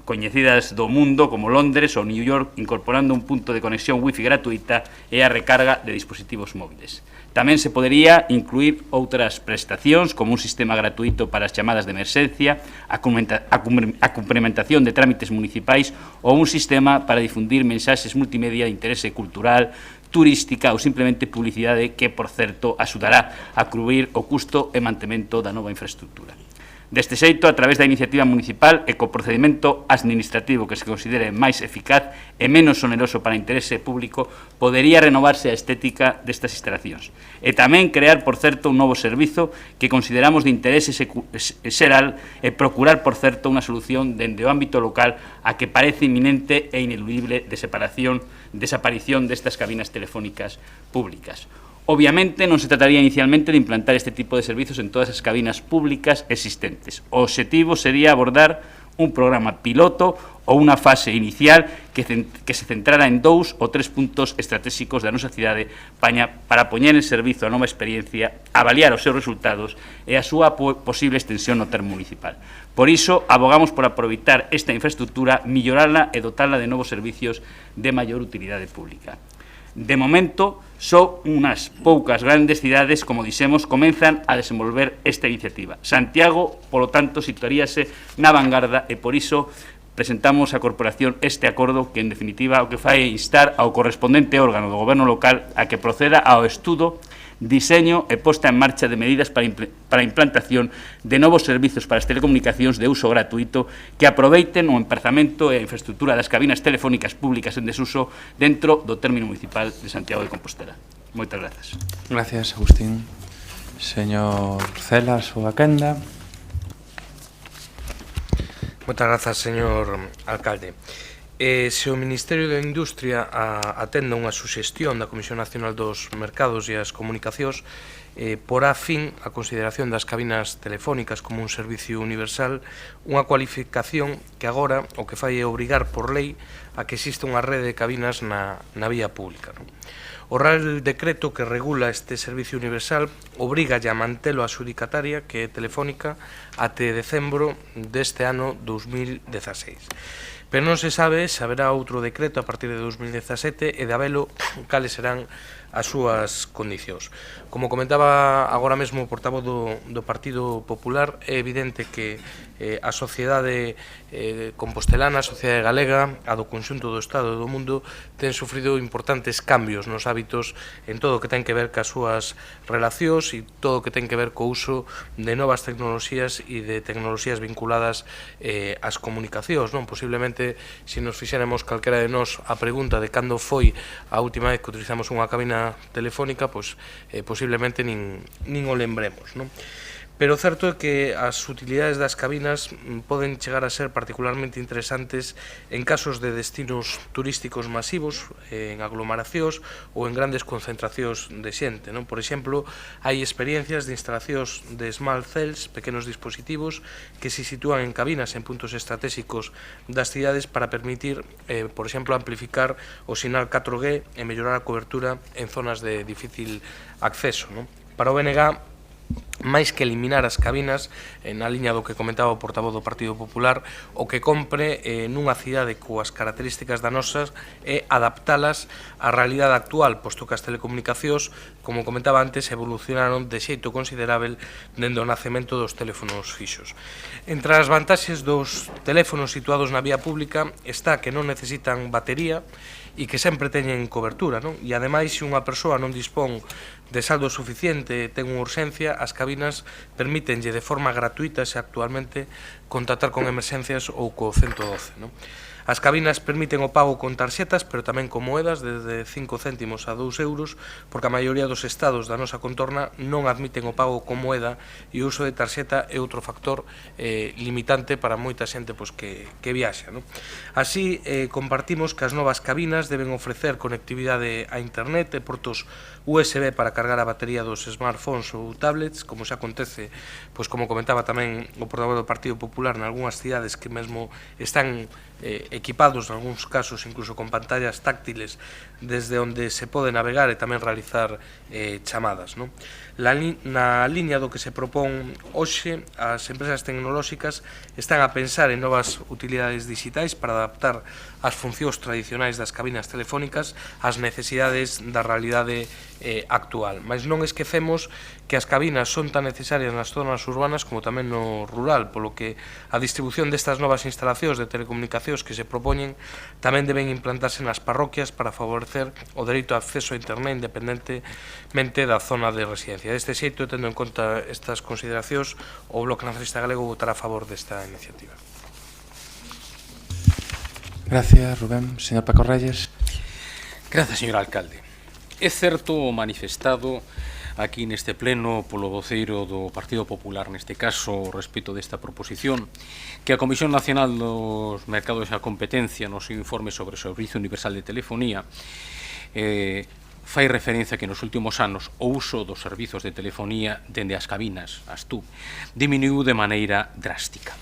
coñecidas do mundo, como Londres ou New York, incorporando un punto de conexión wifi gratuita e a recarga de dispositivos móviles. Tamén se podería incluir outras prestacións, como un sistema gratuito para as chamadas de emerxencia, a complementación de trámites municipais ou un sistema para difundir mensaxes multimedia de interese cultural, turística ou simplemente publicidade que, por certo, axudará a cubrir o custo e mantemento da nova infraestructura. Deste xeito, a través da iniciativa municipal e co procedimento administrativo que se considere máis eficaz e menos oneroso para o interese público, podería renovarse a estética destas instalacións. E tamén crear, por certo, un novo servizo que consideramos de interese xeral e procurar, por certo, unha solución dende o ámbito local a que parece inminente e ineludible desaparición destas cabinas telefónicas públicas. Obviamente, non se trataría inicialmente de implantar este tipo de servizos en todas as cabinas públicas existentes. O obxectivo sería abordar un programa piloto ou unha fase inicial que se centrara en 2 ou 3 puntos estratégicos da nosa cidade para poñer en servizo a nova experiencia, avaliar os seus resultados e a súa posible extensión no termo municipal. Por iso, abogamos por aproveitar esta infraestructura, millorala e dotarla de novos servicios de maior utilidade pública. De momento, só unhas poucas grandes cidades, como dixemos, comenzan a desenvolver esta iniciativa. Santiago, polo tanto, situaríase na vanguarda e por iso presentamos á Corporación este acordo que, en definitiva, o que fai é instar ao correspondente órgano do Goberno local a que proceda ao estudo, diseño e posta en marcha de medidas para a implantación de novos servizos para as telecomunicacións de uso gratuito que aproveiten o emprazamento e a infraestructura das cabinas telefónicas públicas en desuso dentro do término municipal de Santiago de Compostela. Moitas grazas. Gracias, Agustín. Señor Celas ou a quenda. Moitas grazas, señor alcalde. Se o Ministerio da Industria atenda unha suxestión da Comisión Nacional dos Mercados e as Comunicacións, porá fin a consideración das cabinas telefónicas como un servicio universal, unha cualificación que agora o que fai é obrigar por lei a que exista unha rede de cabinas na vía pública. O Real Decreto que regula este servicio universal obriga a mantelo a xudicataria, que é Telefónica, até decembro deste ano 2016. Pero non se sabe se haberá outro decreto a partir de 2017 e de habelo cales serán as súas condicións. Como comentaba agora mesmo o portavoz do Partido Popular, é evidente que a sociedade compostelana, a sociedade galega, a do conxunto do Estado e do mundo, ten sufrido importantes cambios nos hábitos en todo o que ten que ver cas súas relacións e todo o que ten que ver co uso de novas tecnoloxías e de tecnoloxías vinculadas ás comunicacións. Posiblemente, se nos fixéramos calquera de nós a pregunta de cando foi a última vez que utilizamos unha cabina telefónica, posiblemente nin o lembremos. Pero o certo é que as utilidades das cabinas poden chegar a ser particularmente interesantes en casos de destinos turísticos masivos, en aglomeracións ou en grandes concentracións de xente. Por exemplo, hai experiencias de instalacións de small cells, pequenos dispositivos, que se sitúan en cabinas en puntos estratégicos das cidades para permitir, por exemplo, amplificar o sinal 4G e mellorar a cobertura en zonas de difícil acceso. Para o BNG, máis que eliminar as cabinas, na liña do que comentaba o portavoz do Partido Popular, o que compre nunha cidade coas características danosas é adaptalas á realidade actual, posto que as telecomunicacións, como comentaba antes, evolucionaron de xeito considerável dende o nacemento dos teléfonos fixos. Entre as vantaxes dos teléfonos situados na vía pública está que non necesitan batería e que sempre teñen cobertura, e ademais, se unha persoa non dispón de saldo suficiente e ten unha urxencia, as cabinas permítenlle de forma gratuita, se actualmente, contactar con emerxencias ou co 112. As cabinas permiten o pago con tarxetas, pero tamén con moedas, desde 5 céntimos a 2 euros, porque a maioría dos estados da nosa contorna non admiten o pago con moeda e o uso de tarxeta é outro factor limitante para moita xente que viaxa. Así, compartimos que as novas cabinas deben ofrecer conectividade a internet e portos USB para cargar a batería dos smartphones ou tablets, como xa acontece, como comentaba tamén o portavoz do Partido Popular, nalgúnas cidades que mesmo están equipados, en algúns casos, incluso con pantallas táctiles desde onde se pode navegar e tamén realizar chamadas. Na liña do que se propón hoxe, as empresas tecnolóxicas están a pensar en novas utilidades digitais para adaptar as funcións tradicionais das cabinas telefónicas ás necesidades da realidade actual. Mas non esquecemos que as cabinas son tan necesarias nas zonas urbanas como tamén no rural, polo que a distribución destas novas instalacións de telecomunicacións que se propoñen tamén deben implantarse nas parroquias para favorecer o dereito a acceso a internet independentemente da zona de residencia. Deste xeito, tendo en conta estas consideracións, o Bloque Nacionalista Galego votará a favor desta iniciativa. Gracias, Rubén. Señor Paco Reyes. Gracias, señor alcalde. É certo o manifestado aquí neste pleno polo voceiro do Partido Popular, neste caso, respecto desta proposición, que a Comisión Nacional dos Mercados e a Competencia, no seu informe sobre o Servicio Universal de Telefonía, fai referencia que nos últimos anos o uso dos servizos de telefonía dende as cabinas, as TUB, diminuiu de maneira drástica.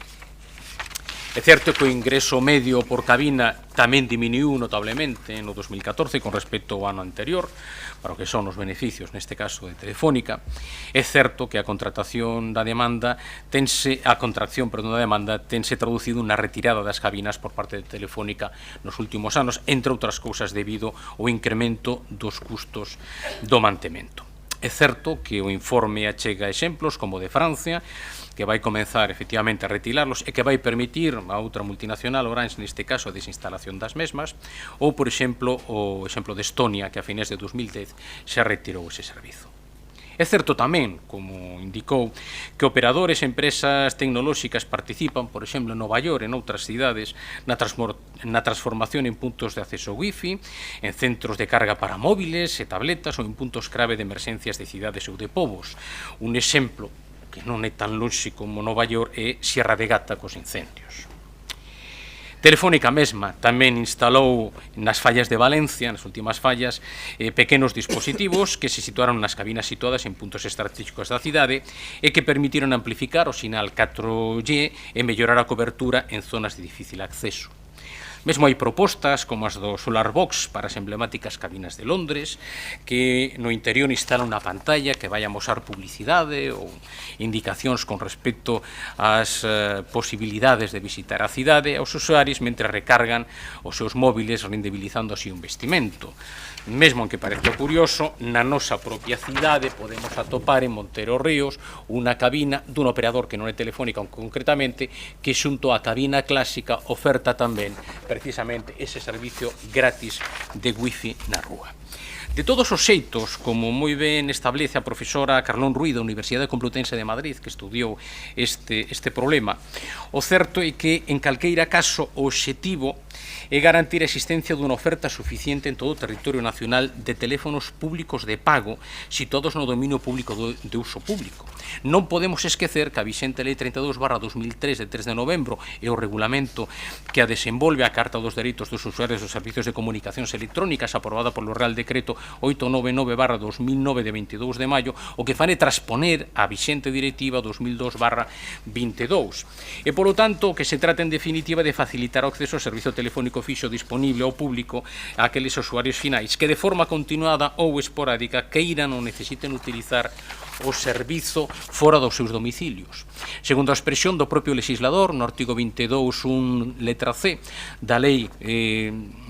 É certo que o ingreso medio por cabina tamén diminuiu notablemente no 2014 con respecto ao ano anterior, para o que son os beneficios, neste caso de Telefónica. É certo que a contracción da demanda tense traducido na retirada das cabinas por parte de Telefónica nos últimos anos, entre outras cousas debido ao incremento dos custos do mantemento. É certo que o informe achega exemplos como o de Francia, que vai comenzar efectivamente a retirarlos e que vai permitir a outra multinacional, Orange, neste caso, a desinstalación das mesmas, ou, por exemplo, o exemplo de Estonia, que a finais de 2010 xa retirou ese servizo. É certo tamén, como indicou, que operadores e empresas tecnolóxicas participan, por exemplo, en Nova York e en outras cidades, na transformación en puntos de acceso wifi, en centros de carga para móviles e tabletas ou en puntos clave de emerxencias de cidades ou de povos. Un exemplo que non é tan lonxe como Nova York é Sierra de Gata cos incendios. Telefónica mesma tamén instalou nas fallas de Valencia, nas últimas fallas, pequenos dispositivos que se situaron nas cabinas situadas en puntos estratégicos da cidade e que permitiron amplificar o sinal 4G e mellorar a cobertura en zonas de difícil acceso. Mesmo hai propostas como as do Solarbox para as emblemáticas cabinas de Londres, que no interior instalan unha pantalla que vai amosar publicidade ou indicacións con respecto ás posibilidades de visitar a cidade aos usuarios mentre recargan os seus móviles, rendibilizando así un vestimento. Mesmo que parece curioso, na nosa propia cidade podemos atopar en Montero Ríos unha cabina dun operador que non é Telefónica concretamente, que xunto á cabina clásica oferta tamén precisamente ese servicio gratis de wifi na rúa. De todos os xeitos, como moi ben establece a profesora Carlón Ruiz da Universidade Complutense de Madrid, que estudiou este problema, o certo é que, en calqueira caso, o obxectivo é garantir a existencia dunha oferta suficiente en todo o territorio nacional de teléfonos públicos de pago, situados no dominio público de uso público. Non podemos esquecer que a vixente Lei 32/2003 de 3 de novembro e o regulamento que a desenvolve a Carta dos Dereitos dos Usuarios dos Servicios de Comunicacións Electrónicas aprobada polo Real Decreto 899/2009 de 22 de maio, o que fan é transponer a vixente Directiva 2002/22. E, polo tanto, o que se trata en definitiva de facilitar o acceso ao servizo telefónico fixo disponible ao público a aqueles usuarios finais que de forma continuada ou esporádica queiran ou necesiten utilizar o servizo fora dos seus domicilios. Segundo a expresión do propio legislador, no artigo 22.1 letra C da Lei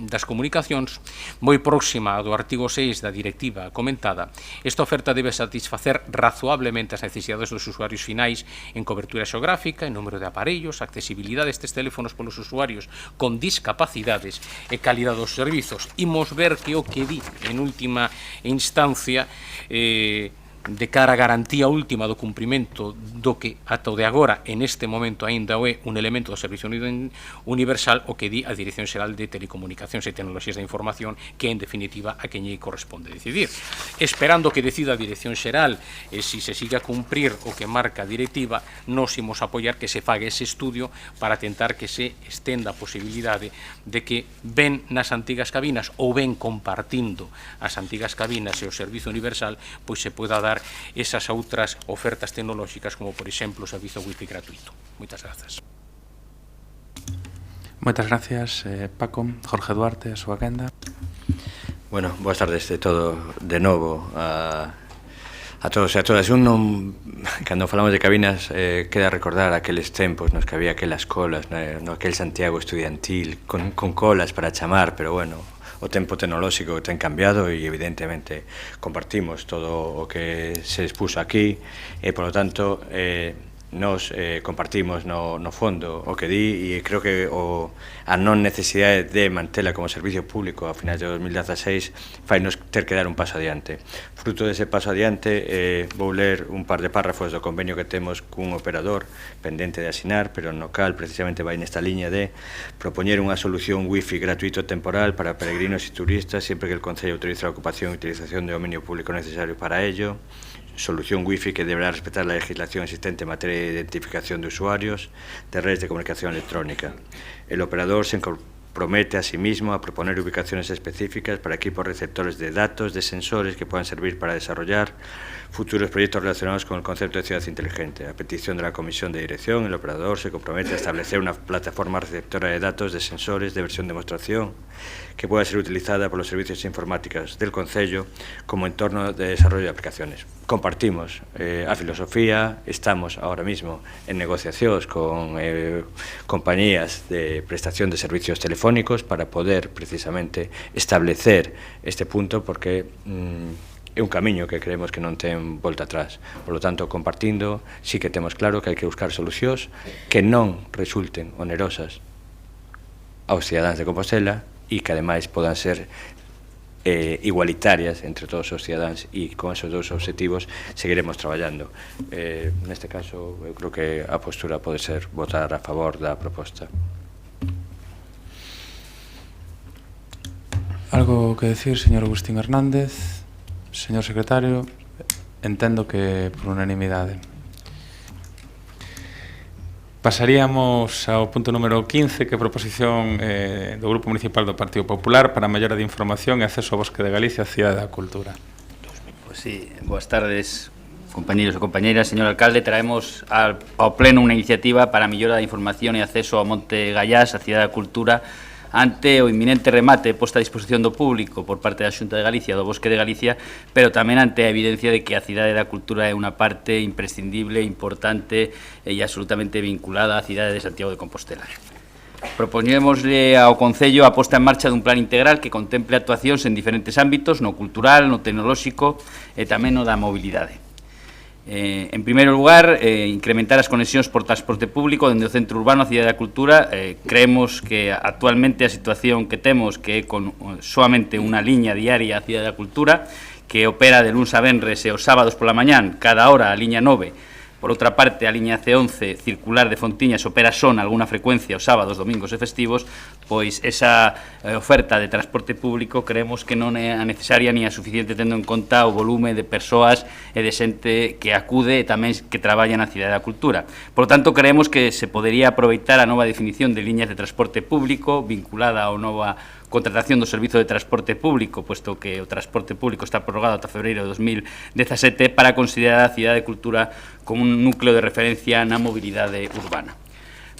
das Comunicacións, moi próxima do artigo 6 da directiva comentada, esta oferta debe satisfacer razoablemente as necesidades dos usuarios finais en cobertura xeográfica, en número de aparellos, accesibilidade destes teléfonos polos usuarios con discapacidades e calidad dos servizos. Imos ver que o que di en última instancia de cara a garantía última do cumprimento do que ata o de agora en este momento aínda é un elemento do Servicio Universal, o que di a Dirección Xeral de Telecomunicacións e Tecnoloxías da Información, que en definitiva a quen lle corresponde decidir. Esperando que decida a Dirección Xeral e se siga a cumprir o que marca a directiva, nos imos apoiar que se fague ese estudio para tentar que se estenda a posibilidade de que ben nas antigas cabinas ou ben compartindo as antigas cabinas e o Servizo Universal, pois se poida dar esas outras ofertas tecnolóxicas como, por exemplo, o servizo wifi gratuito. Moitas grazas. Moitas gracias, Paco. Jorge Duarte, a súa quenda. Bueno, boas tardes de todo de novo a todos e a todas. Cando falamos de cabinas, queda recordar aqueles tempos nos que había aquelas colas, no aquel Santiago estudiantil, con colas para chamar, pero bueno, o tempo tecnolóxico ten cambiado e evidentemente compartimos todo o que se expuso aquí e, polo tanto, nos compartimos no fondo o que di e creo que a non necesidade de mantela como servicio público a finais de 2016 fainos ter que dar un paso adiante. Fruto dese paso adiante vou ler un par de párrafos do convenio que temos cun operador pendente de asinar, pero no cal precisamente vai nesta liña de propoñer unha solución wifi gratuito temporal para peregrinos e turistas sempre que el Concello autorice a ocupación e utilización de dominio público necesario para ello. Solución wifi que deberá respetar la legislación existente en materia de identificación de usuarios de redes de comunicación electrónica. El operador se compromete a sí mismo a proponer ubicaciones específicas para equipos receptores de datos de sensores que puedan servir para desarrollar futuros proyectos relacionados con el concepto de ciudad inteligente. A petición de la Comisión de Dirección, el operador se compromete a establecer una plataforma receptora de datos de sensores de versión demostración que pueda ser utilizada por los servicios informáticos del Concello como entorno de desarrollo de aplicaciones. Compartimos a filosofía, estamos ahora mismo en negociacións con compañías de prestación de servicios telefónicos para poder precisamente establecer este punto porque é un camiño que creemos que non ten volta atrás. Por lo tanto, compartindo, sí que temos claro que hai que buscar solucións que non resulten onerosas aos cidadáns de Compostela e que ademais podan ser igualitarias entre todos os cidadáns e con esos dous objetivos seguiremos traballando. Neste caso, eu creo que a postura pode ser votar a favor da proposta. Algo que decir, señor Agustín Hernández? Señor secretario, entendo que por unanimidade. Pasaríamos ao punto número 15, que é a proposición do Grupo Municipal do Partido Popular para a mellora de información e acceso ao Bosque de Galicia, a Cidade da Cultura. Pues sí, boas tardes, compañeros e compañeiras. Señor alcalde, traemos ao pleno unha iniciativa para a mellora da información e acceso ao Monte Gallás, a Cidade da Cultura, ante o inminente remate posta a disposición do público por parte da Xunta de Galicia do Bosque de Galicia, pero tamén ante a evidencia de que a Cidade da Cultura é unha parte imprescindible, importante e absolutamente vinculada á cidade de Santiago de Compostela. Propoñémosle ao Concello a posta en marcha dun plan integral que contemple actuacións en diferentes ámbitos, no cultural, no tecnolóxico e tamén no da mobilidade. En primeiro lugar, incrementar as conexións por transporte público dende o centro urbano a Cidade da Cultura. Creemos que actualmente a situación que temos, que é con soamente unha liña diaria a Cidade da Cultura, que opera de luns a venres e os sábados pola mañán, cada hora a liña 9. Por outra parte, a liña C11 circular de Fontiñas opera só nalgúna frecuencia os sábados, domingos e festivos, pois esa oferta de transporte público creemos que non é a necesaria ni a suficiente tendo en conta o volume de persoas e de xente que acude e tamén que traballa na Cidade da Cultura. Por lo tanto, creemos que se podería aproveitar a nova definición de liñas de transporte público vinculada ao nova contratación do servizo de transporte público, puesto que o transporte público está prorrogado ata febreiro de 2017, para considerar a Cidade de Cultura como un núcleo de referencia na mobilidade urbana.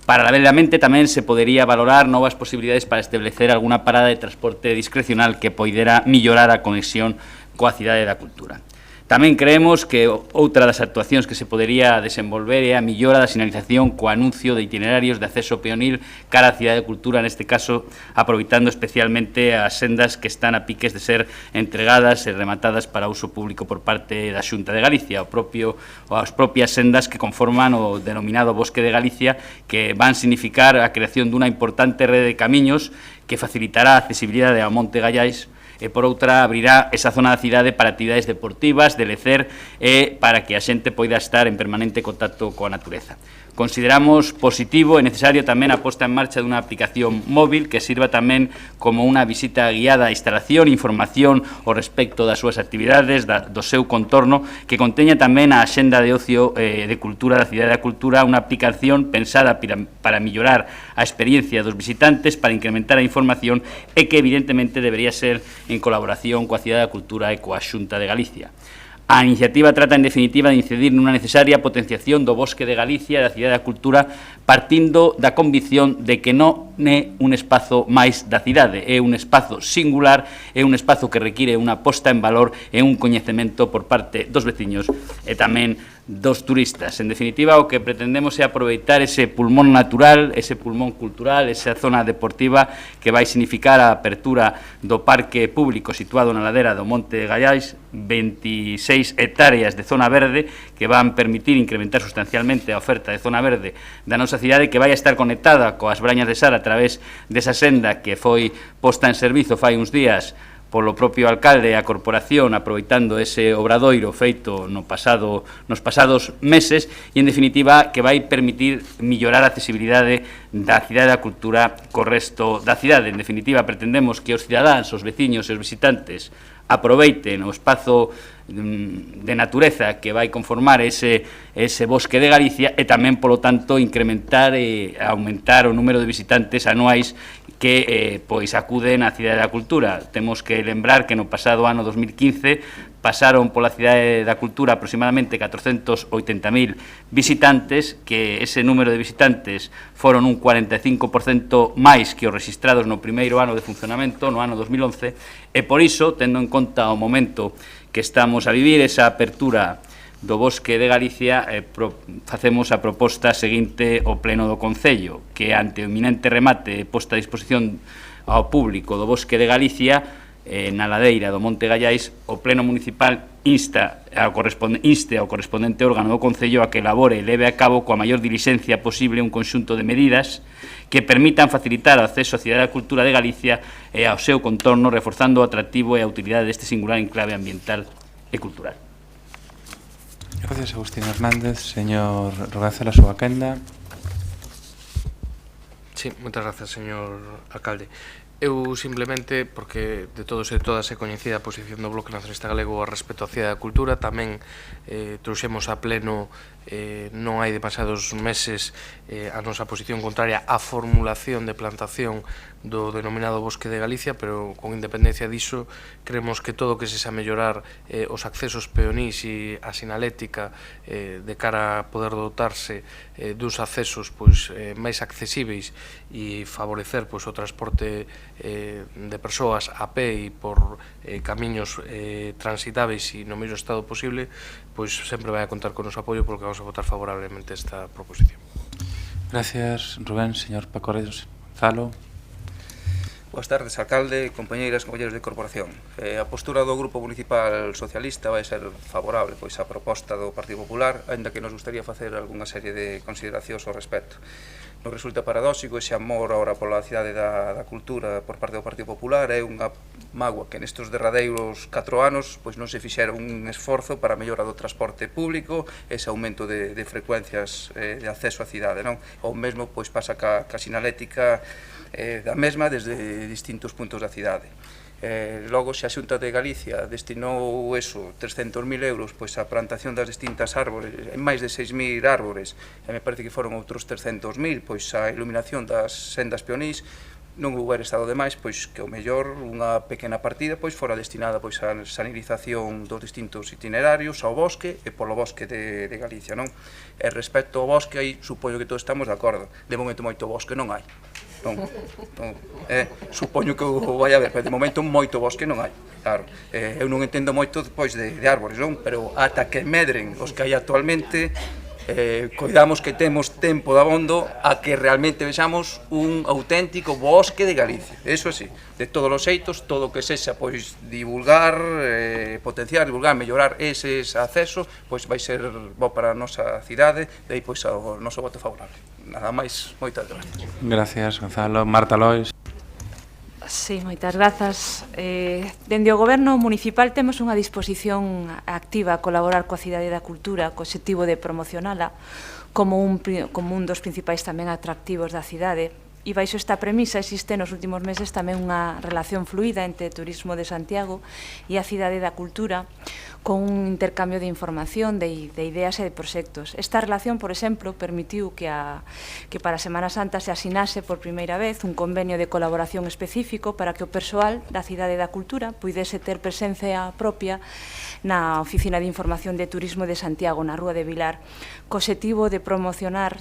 Paralelamente, tamén se podería valorar novas posibilidades para establecer alguna parada de transporte discrecional que poidera mellorar a conexión coa Cidade da Cultura. Tamén creemos que outra das actuacións que se podería desenvolver é a millora da sinalización co anuncio de itinerarios de acceso peonil cara á Cidade de Cultura, neste caso aproveitando especialmente as sendas que están a piques de ser entregadas e rematadas para uso público por parte da Xunta de Galicia, as propias sendas que conforman o denominado Bosque de Galicia, que van significar a creación dunha importante rede de camiños que facilitará a accesibilidade ao Monte Gallais e, por outra, abrirá esa zona da cidade para actividades deportivas, de lecer e para que a xente poida estar en permanente contacto coa natureza. Consideramos positivo e necesario tamén a posta en marcha dunha aplicación móvil que sirva tamén como unha visita guiada a instalación, información ao respecto das súas actividades, do seu contorno, que conteña tamén a axenda de ocio e de cultura da Cidade da Cultura, unha aplicación pensada para mellorar a experiencia dos visitantes, para incrementar a información e que evidentemente debería ser en colaboración coa Cidade da Cultura e coa Xunta de Galicia. A iniciativa trata, en definitiva, de incidir nunha necesaria potenciación do Bosque de Galicia e da Cidade da Cultura, partindo da convicción de que non é un espazo máis da cidade, é un espazo singular, é un espazo que require unha posta en valor e un coñecemento por parte dos veciños e tamén dos turistas. En definitiva, o que pretendemos é aproveitar ese pulmón natural, ese pulmón cultural, esa zona deportiva que vai significar a apertura do parque público situado na ladera do Monte Gallais, 26 hectáreas de zona verde que van permitir incrementar sustancialmente a oferta de zona verde da nosa cidade, que vai estar conectada coas Brañas de Sar a través desa senda que foi posta en servizo fai uns días polo propio alcalde e a corporación, aproveitando ese obradoiro feito nos pasados meses, e, en definitiva, que vai permitir mellorar a accesibilidade da Cidade da Cultura co resto da cidade. En definitiva, pretendemos que os cidadáns, os veciños e os visitantes aproveiten o espazo de natureza que vai conformar ese Bosque de Galicia e tamén, polo tanto, incrementar e aumentar o número de visitantes anuais que pois acuden á Cidade da Cultura. Temos que lembrar que no pasado ano 2015 pasaron pola Cidade da Cultura aproximadamente 480.000 visitantes, que ese número de visitantes foron un 45% máis que os registrados no primeiro ano de funcionamento, no ano 2011, e por iso, tendo en conta o momento que estamos a vivir, esa apertura do Bosque de Galicia, facemos a proposta seguinte ao Pleno do Concello, que ante o inminente remate posta a disposición ao público do Bosque de Galicia, na ladeira do Monte Gallais, o Pleno Municipal inste ao correspondente órgano do Concello a que elabore e leve a cabo coa maior dilixencia posible un conxunto de medidas que permitan facilitar o acceso á Cidade da Cultura de Galicia e ao seu contorno, reforzando o atractivo e a utilidade deste singular enclave ambiental e cultural. Gracias, Agustín Hernández. Señor Rogazela, a súa quenda. Sí, moitas grazas, señor alcalde. Eu simplemente, porque de todos e todas é coñecida a posición do Bloque Nacionalista Galego a respecto á Cidade da Cultura, tamén trouxemos a pleno non hai demasiados meses a nosa posición contraria á formulación de plantación do denominado Bosque de Galicia, pero con independencia diso, creemos que todo o que se xa mellorar os accesos peonís e a sinalética de cara a poder dotarse dos accesos máis accesíveis e favorecer o transporte de persoas a pé e por camiños transitáveis e no mesmo estado posible, pois sempre vai a contar con o noso apoio porque vamos a votar favorablemente esta proposición. Gracias, Rubén. Señor Pacorreiros Gonzalo. Boas tardes, alcalde, compañeiras, compañeiros de corporación. A postura do Grupo Municipal Socialista vai ser favorable á proposta do Partido Popular, aínda que nos gustaría facer algunha serie de consideracións ao respecto. Nos resulta paradóxico ese amor ahora pola cidade da cultura por parte do Partido Popular. É unha mágoa que nestes derradeiros 4 anos non se fixera un esforzo para a mellora do transporte público, ese aumento de frecuencias de acceso á cidade. O mesmo pasa ca sinalética da mesma desde distintos puntos da cidade. Logo, se a Xunta de Galicia destinou 300.000 euros á plantación das distintas árbores, máis de 6.000 árbores, e me parece que foron outros 300.000 á iluminación das sendas peonís, non hubiera estado de máis que o mellor unha pequena partida fora destinada á sanitización dos distintos itinerarios, ao bosque e polo bosque de Galicia. E respecto ao bosque, aí supoño que todos estamos de acordo. De momento moito bosque non hai. Supoño que o vai haber, pero de momento moito bosque non hai. Claro, eu non entendo moito depois de árbores, pero ata que medren os que hai actualmente, coidamos que temos tempo de abondo a que realmente vexamos un auténtico bosque de Galicia. Eso sí, de todos os xeitos, todo o que sexa divulgar, potenciar, divulgar, mellorar eses accesos, vai ser bo para a nosa cidade, e aí o noso voto favorable. Nada máis, moitas gracias. Gracias, Gonzalo. Marta Lois. Sí, moitas grazas. Dende o Goberno Municipal temos unha disposición activa a colaborar coa Cidade da Cultura co obxectivo de promocionala como un dos principais tamén atractivos da cidade. E baixo esta premisa existe nos últimos meses tamén unha relación fluida entre Turismo de Santiago e a Cidade da Cultura, con un intercambio de información, de ideas e de proxectos. Esta relación, por exemplo, permitiu que para a Semana Santa se asinase por primeira vez un convenio de colaboración específico para que o persoal da Cidade da Cultura puidese ter presencia propia na Oficina de Información de Turismo de Santiago, na Rúa de Vilar, co obxectivo de promocionar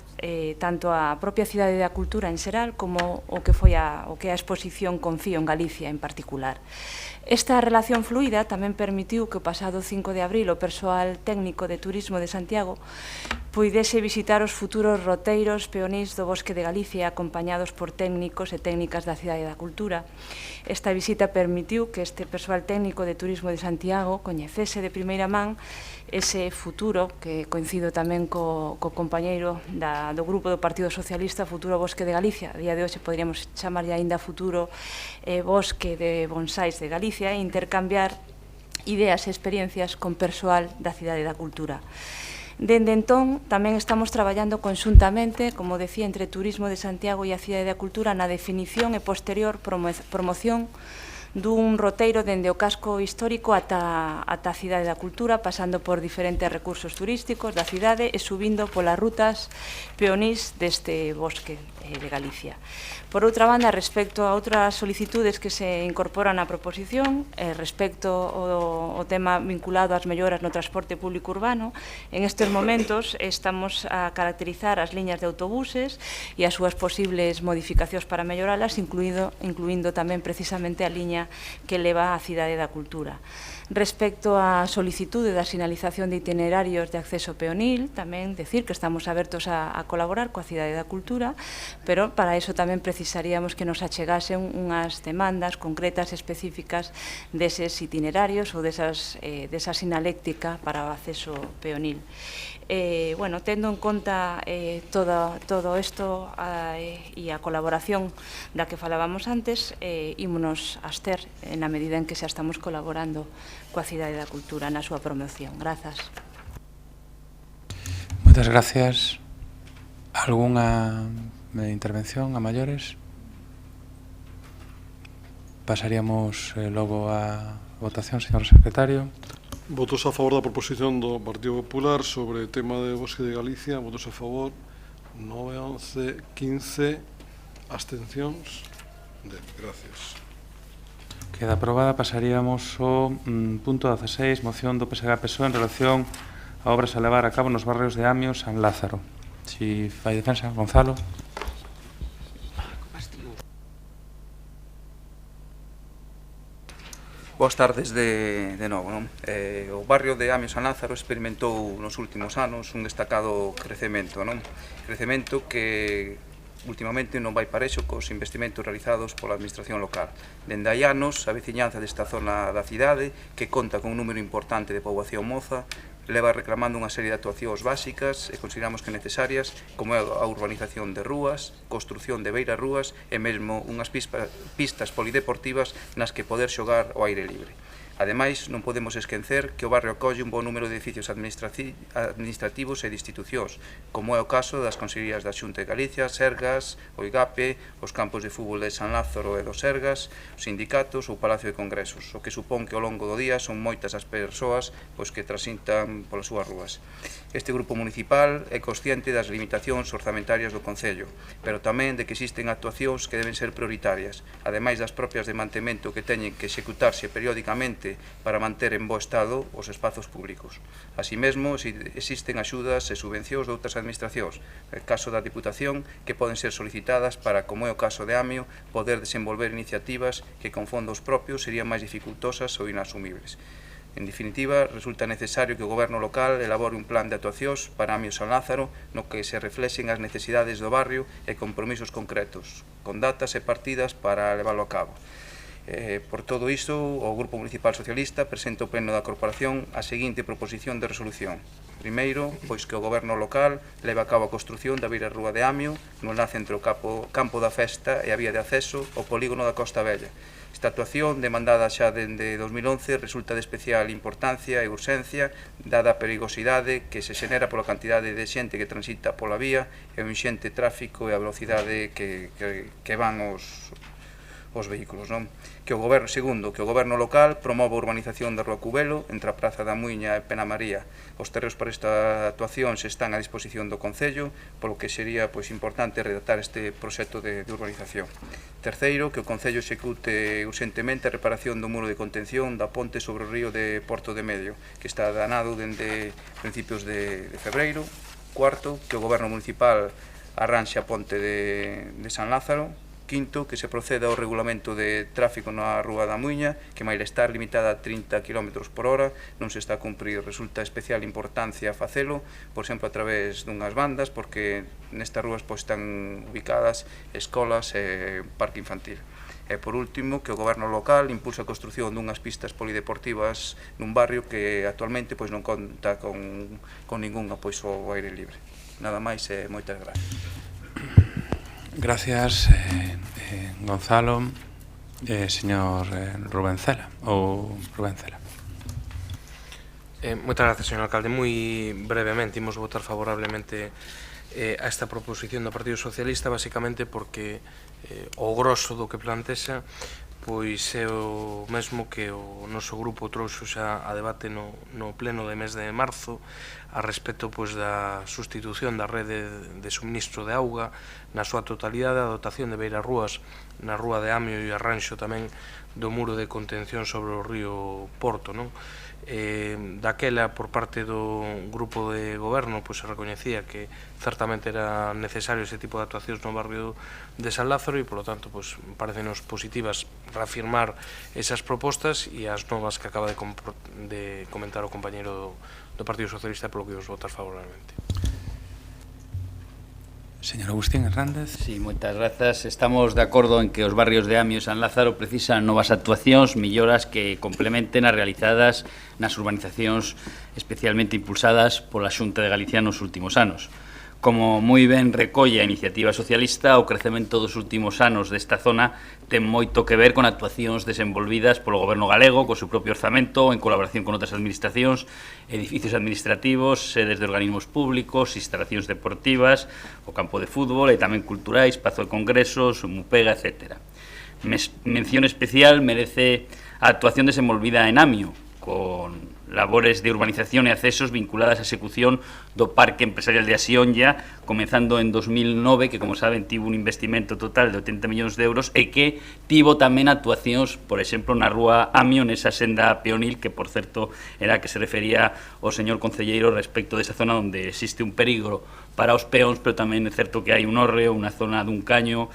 tanto a propia Cidade da Cultura en xeral como o que é a exposición Confío en Galicia en particular. Esta relación fluida tamén permitiu que o pasado 5 de abril o persoal técnico de Turismo de Santiago puidese visitar os futuros roteiros peonís do Bosque de Galicia acompañados por técnicos e técnicas da Cidade da Cultura. Esta visita permitiu que este persoal técnico de Turismo de Santiago coñecese de primeira man ese futuro, que coincido tamén co compañeiro do grupo do Partido Socialista, futuro Bosque de Galicia. A día de hoxe poderíamos chamarlle aínda futuro Bosque de Bonsais de Galicia e intercambiar ideas e experiencias con persoal da Cidade da Cultura. Dende entón, tamén estamos traballando conxuntamente, como decía, entre Turismo de Santiago e a Cidade da Cultura na definición e posterior promoción dun roteiro dende o casco histórico ata a Cidade da Cultura, pasando por diferentes recursos turísticos da cidade e subindo polas rutas peonís deste bosque de Galicia. Por outra banda, respecto a outras solicitudes que se incorporan á proposición, respecto ao tema vinculado ás melloras no transporte público urbano, en estes momentos estamos a caracterizar as liñas de autobuses e as súas posibles modificacións para melloralas, incluindo tamén precisamente a liña que leva á Cidade da Cultura. Respecto á solicitude da sinalización de itinerarios de acceso peonil, tamén decir que estamos abertos a colaborar coa Cidade da Cultura, pero para iso tamén precisaríamos que nos achegasen unhas demandas concretas e específicas deses itinerarios ou desa sinaléctica para o acceso peonil. Tendo en conta todo isto e a colaboración da que falábamos antes, ímonos abster na medida en que xa estamos colaborando coa Cidade da Cultura na súa promoción. Grazas. Moitas gracias. Algunha intervención a maiores? Pasaríamos logo á votación, señor secretario. Votos a favor da proposición do Partido Popular sobre o tema de Bosque de Galicia. Votos a favor. 9, 11, 15. Abstencións. Gracias. Queda aprobada. Pasaríamos ao punto 16, moción do PSG-PSOE en relación a obras a levar a cabo nos barrios de Amio, San Lázaro. Si fai defensa, Gonzalo. Boas tardes de novo. Non? O barrio de Amio San Lázaro experimentou nos últimos anos un destacado crecemento. Non? Crecemento que últimamente non vai parexo cos investimentos realizados pola administración local. Dende hai anos, a veciñanza desta zona da cidade, que conta con un número importante de poboación moza, leva reclamando unha serie de actuacións básicas e consideramos que necesarias, como é a urbanización de rúas, construción de beiras rúas e mesmo unhas pistas polideportivas nas que poder xogar ao aire libre. Ademais, non podemos esquecer que o barrio acolle un bo número de edificios administrativos e de institucións, como é o caso das Consellerías da Xunta de Galicia, Sergas, o IGAPE, os campos de fútbol de San Lázaro e dos Sergas, os sindicatos ou o Palacio de Congresos, o que supón que ao longo do día son moitas as persoas que transitan polas súas rúas. Este grupo municipal é consciente das limitacións orzamentarias do Concello, pero tamén de que existen actuacións que deben ser prioritarias, ademais das propias de mantemento que teñen que executarse periódicamente para manter en bo estado os espazos públicos. Así mesmo, existen axudas e subvencións de outras administracións, no caso da Diputación, que poden ser solicitadas para, como é o caso de Amio, poder desenvolver iniciativas que con fondos propios serían máis dificultosas ou inasumibles. En definitiva, resulta necesario que o Goberno local elabore un plan de actuacións para Amio San Lázaro no que se reflexen as necesidades do barrio e compromisos concretos, con datas e partidas para leválo a cabo. Por todo isto, o Grupo Municipal Socialista presenta ao Pleno da Corporación a seguinte proposición de resolución. Primeiro, pois que o Goberno local leve a cabo a construción da beira rúa de Amio no enlace entre o campo da festa e a vía de acceso ao polígono da Costa Vella. Esta actuación, demandada xa dende 2011, resulta de especial importancia e urxencia, dada a perigosidade que se xenera pola cantidade de xente que transita pola vía e o inxente tráfico e a velocidade que van os vehículos. Non? Segundo, que o Goberno local promova a urbanización da Rúa Cubelo entre a Praza da Muiña e Penamaría. Os terreos para esta actuación se están a disposición do Concello, polo que sería importante redactar este proxecto de urbanización. Terceiro, que o Concello execute urxentemente a reparación do muro de contención da ponte sobre o río de Porto de Medio, que está danado dende principios de febreiro. Cuarto, que o Goberno municipal arranxe a ponte de San Lázaro. Quinto, que se proceda ao regulamento de tráfico na Rúa da Muiña, que maila estar limitada a 30 km por hora, non se está a cumprir. Resulta de especial importancia facelo, por exemplo, a través dunhas bandas, porque nestas rúas están ubicadas escolas e parque infantil. E, por último, que o Goberno local impulsa a construción dunhas pistas polideportivas nun barrio que actualmente non conta con ningún apoio ao aire libre. Nada máis e moitas gracias. Gracias, Gonzalo. Señor Rubén Cela. Moitas gracias, señor alcalde. Moi brevemente, imos votar favorablemente a esta proposición do Partido Socialista, basicamente porque o grosso do que plantexa é o mesmo que o noso grupo trouxo xa a debate no pleno de mes de marzo a respecto da sustitución da rede de suministro de auga na súa totalidade, a dotación de beiras rúas na Rúa de Amio e arranxo tamén do muro de contención sobre o río Porto. Daquela, por parte do grupo de goberno, se recoñecía que certamente era necesario ese tipo de actuacións no barrio de San Lázaro e, polo tanto, parecenos positivas reafirmar esas propostas e as novas que acaba de comentar o compañeiro do Partido Socialista, polo que os votar favorablemente. Señor Agustín Hernández. Sí, moitas grazas. Estamos de acordo en que os barrios de Amio e San Lázaro precisan novas actuacións, melloras que complementen as realizadas nas urbanizacións especialmente impulsadas pola Xunta de Galicia nos últimos anos. Como moi ben recolle a iniciativa socialista, o crecemento dos últimos anos desta zona ten moito que ver con actuacións desenvolvidas polo Goberno galego, co seu propio orzamento, en colaboración con outras administracións, edificios administrativos, sedes de organismos públicos, instalacións deportivas, o campo de fútbol e tamén culturais, espazo de congresos, Mupega, etc. mención especial merece a actuación desenvolvida en Amio, con labores de urbanización e accesos vinculadas á execución do Parque Empresarial de Asionlla, comenzando en 2009, que, como saben, tivo un investimento total de 80 millóns de euros e que tivo tamén actuacións, por exemplo, na rúa Amio, nesa senda peonil, que, por certo, era a que se refería o señor concelleiro respecto desa zona onde existe un peligro para os peóns, pero tamén é certo que hai un hórreo, unha zona dun caño,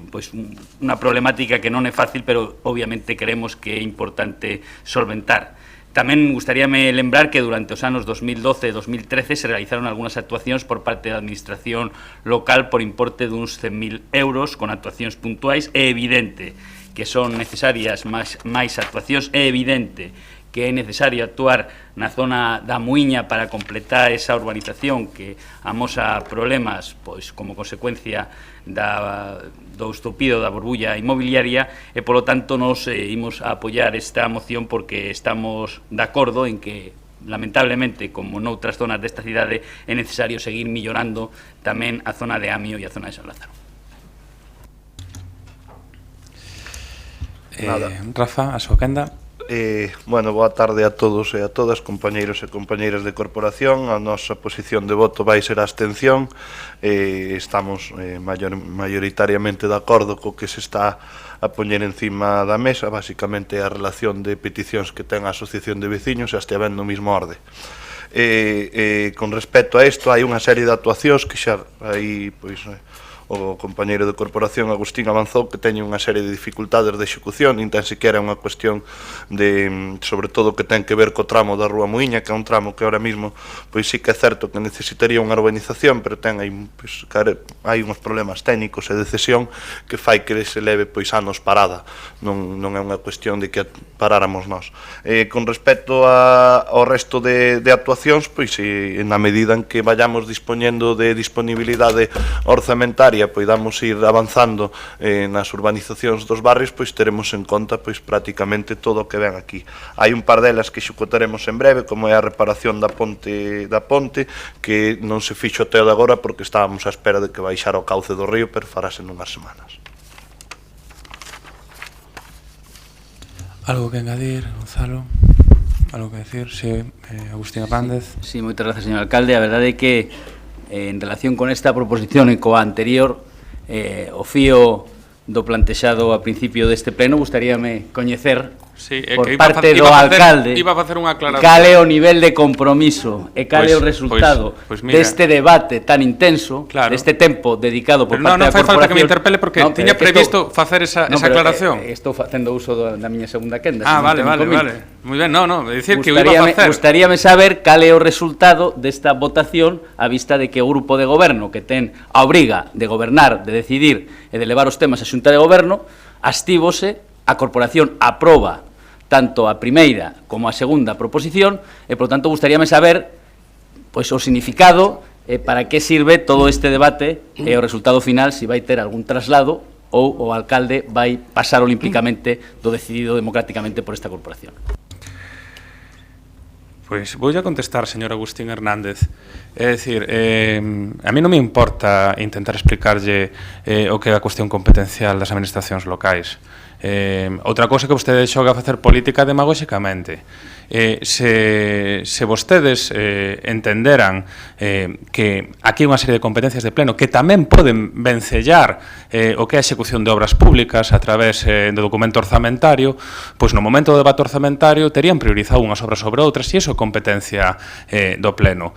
pois unha problemática que non é fácil, pero obviamente creemos que é importante solventar. Tamén gustaríame lembrar que durante os anos 2012 e 2013 se realizaron algunhas actuacións por parte da administración local por importe duns 100.000 euros con actuacións puntuais. É evidente que son necesarias máis actuacións, é evidente que é necesario actuar na zona da Muiña para completar esa urbanización que amosa problemas pois como consecuencia do estupido da burbulla inmobiliaria e, polo tanto, nos imos a apoiar esta moción porque estamos de acordo en que, lamentablemente, como noutras zonas desta cidade, é necesario seguir millorando tamén a zona de Amio e a zona de San Lázaro. Rafa, a súa quenda. Bueno, boa tarde a todos e a todas, compañeiros e compañeiras de corporación. A nosa posición de voto vai ser a abstención. Estamos maioritariamente de acordo co que se está a poñer encima da mesa, basicamente a relación de peticións que ten a Asociación de Veciños e as te habendo o mismo orde. Con respecto a isto, hai unha serie de actuacións que xa aí, pois, o compañeiro de corporación Agustín avanzou que teñen unha serie de dificultades de execución, nin tan sequera é unha cuestión de, sobre todo, que ten que ver co tramo da Rúa Muiña, que é un tramo que ahora mismo, pois sí que é certo que necesitaría unha urbanización, pero ten aí, pois, hai uns problemas técnicos e de cesión que fai que se leve pois anos parada, non é unha cuestión de que paráramos nós. Con respecto ao resto de actuacións, pois na medida en que vayamos dispoñendo de disponibilidade orzamentaria, poidamos ir avanzando nas urbanizacións dos barrios, pois teremos en conta pois prácticamente todo o que ven aquí. Hai un par delas que executaremos en breve, como é a reparación da ponte, que non se fixo até de agora porque estábamos á espera de que baixara o cauce do río, pero farase nunhas semanas. Algo que engadir, Gonzalo? Algo que decir? Sí, Agustín Hernández. Sí, moitas gracias, señor alcalde. A verdade é que en relación con esta proposición e coa anterior, o fío do plantexado a principio deste pleno, gustaríame coñecer por parte do alcalde cal é o nivel de compromiso e cal é o resultado deste debate tan intenso, deste tempo dedicado por parte da corporación. Non fai falta que me interpele porque tiña previsto facer esa aclaración. Estou facendo uso da miña segunda quenda. Vale. Moi ben, dicir que o iba a facer. Gustaríame saber cal é o resultado desta votación a vista de que o grupo de goberno que ten a obriga de gobernar, de decidir e de levar os temas á Xunta de Goberno, abstívose, a corporación aproba tanto a primeira como a segunda proposición e, por tanto, gustaríame saber pois, o significado para que sirve todo este debate e o resultado final, se vai ter algún traslado ou o alcalde vai pasar olímpicamente do decidido democráticamente por esta corporación. Pois vou a contestar, señor Agustín Hernández. É dicir, a mí non me importa intentar explicarlle o que é a cuestión competencial das administracións locais. Outra cousa que vostede xoga a facer política demagóxicamente. Se vostedes entenderan que aquí hai unha serie de competencias de pleno que tamén poden vencellar o que é a execución de obras públicas a través do documento orzamentario, pois no momento do debate orzamentario terían priorizado unhas obras sobre outras e iso é competencia do pleno.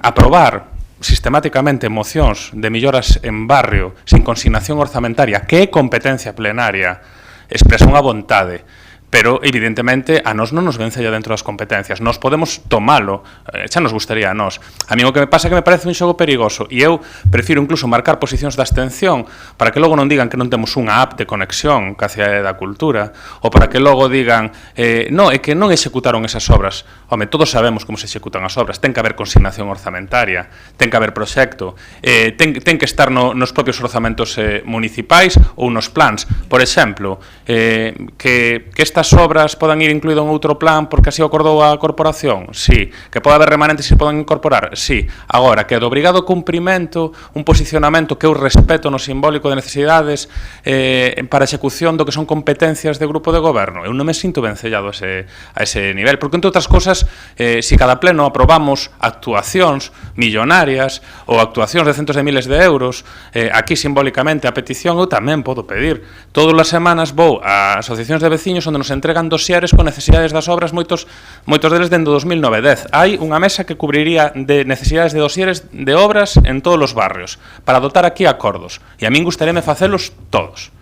Aprobar sistemáticamente mocións de melloras en barrio sin consignación orzamentaria, que é competencia plenaria, expresa unha vontade, pero evidentemente a nós non nos vencella dentro das competencias. Nós podemos tomalo, xa nos gustaría a nós. A mí o que me pasa é que me parece un xogo perigoso e eu prefiro incluso marcar posicións de abstención para que logo non digan que non temos unha app de conexión ca cidade da cultura ou para que logo digan non, é que non executaron esas obras. Home, todos sabemos como se executan as obras. Ten que haber consignación orzamentaria, ten que haber proxecto, ten que estar nos propios orzamentos municipais ou nos plans. Por exemplo, que esta estas obras podan ir incluído en outro plan porque así o acordou a corporación? Sí. Que pode haber remanentes que se poden incorporar? Sí. Agora, que do obrigado cumprimento, un posicionamento que eu respeto no simbólico de necesidades para a execución do que son competencias de grupo de goberno, eu non me sinto vencellado a ese nivel, porque, entre outras cosas, se cada pleno aprobamos actuacións millonarias ou actuacións de centos de miles de euros, aquí simbólicamente a petición eu tamén podo pedir. Todas as semanas vou a asociacións de veciños onde nos entregan dosieres con necesidades das obras, moitos deles dende 2009-10. Hai unha mesa que cubriría de necesidades de dosieres de obras en todos os barrios, para dotar aquí acordos. E a min gustaríame facelos todos.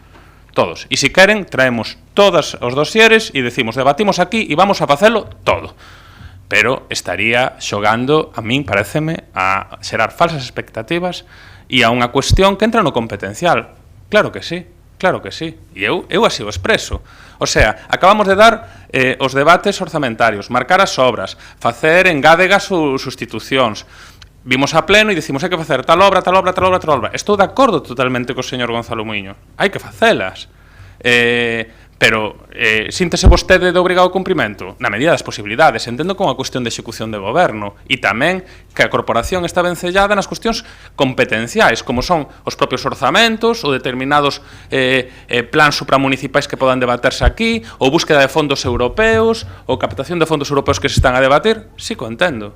Todos. E se queren, traemos todos os dosieres e decimos, debatimos aquí e vamos a facelo todo. Pero estaría xogando, a min pareceme, a xerar falsas expectativas e a unha cuestión que entra no competencial. Claro que sí. Claro que sí, e eu así o expreso. O sea, acabamos de dar os debates orzamentarios, marcar as obras, facer engádegas sustitucións. Vimos a pleno e dicimos hai que facer tal obra, tal obra, tal obra, tal obra. Estou de acordo totalmente co señor Gonzalo Muiño. Hai que facelas. Pero síntese vostede de obrigado cumprimento? Na medida das posibilidades, entendo como a cuestión de execución de goberno e tamén que a corporación está vencellada nas cuestións competenciais, como son os propios orzamentos ou determinados plans supramunicipais que podan debaterse aquí, ou búsqueda de fondos europeos, ou captación de fondos europeos que se están a debatir. Sí, co entendo.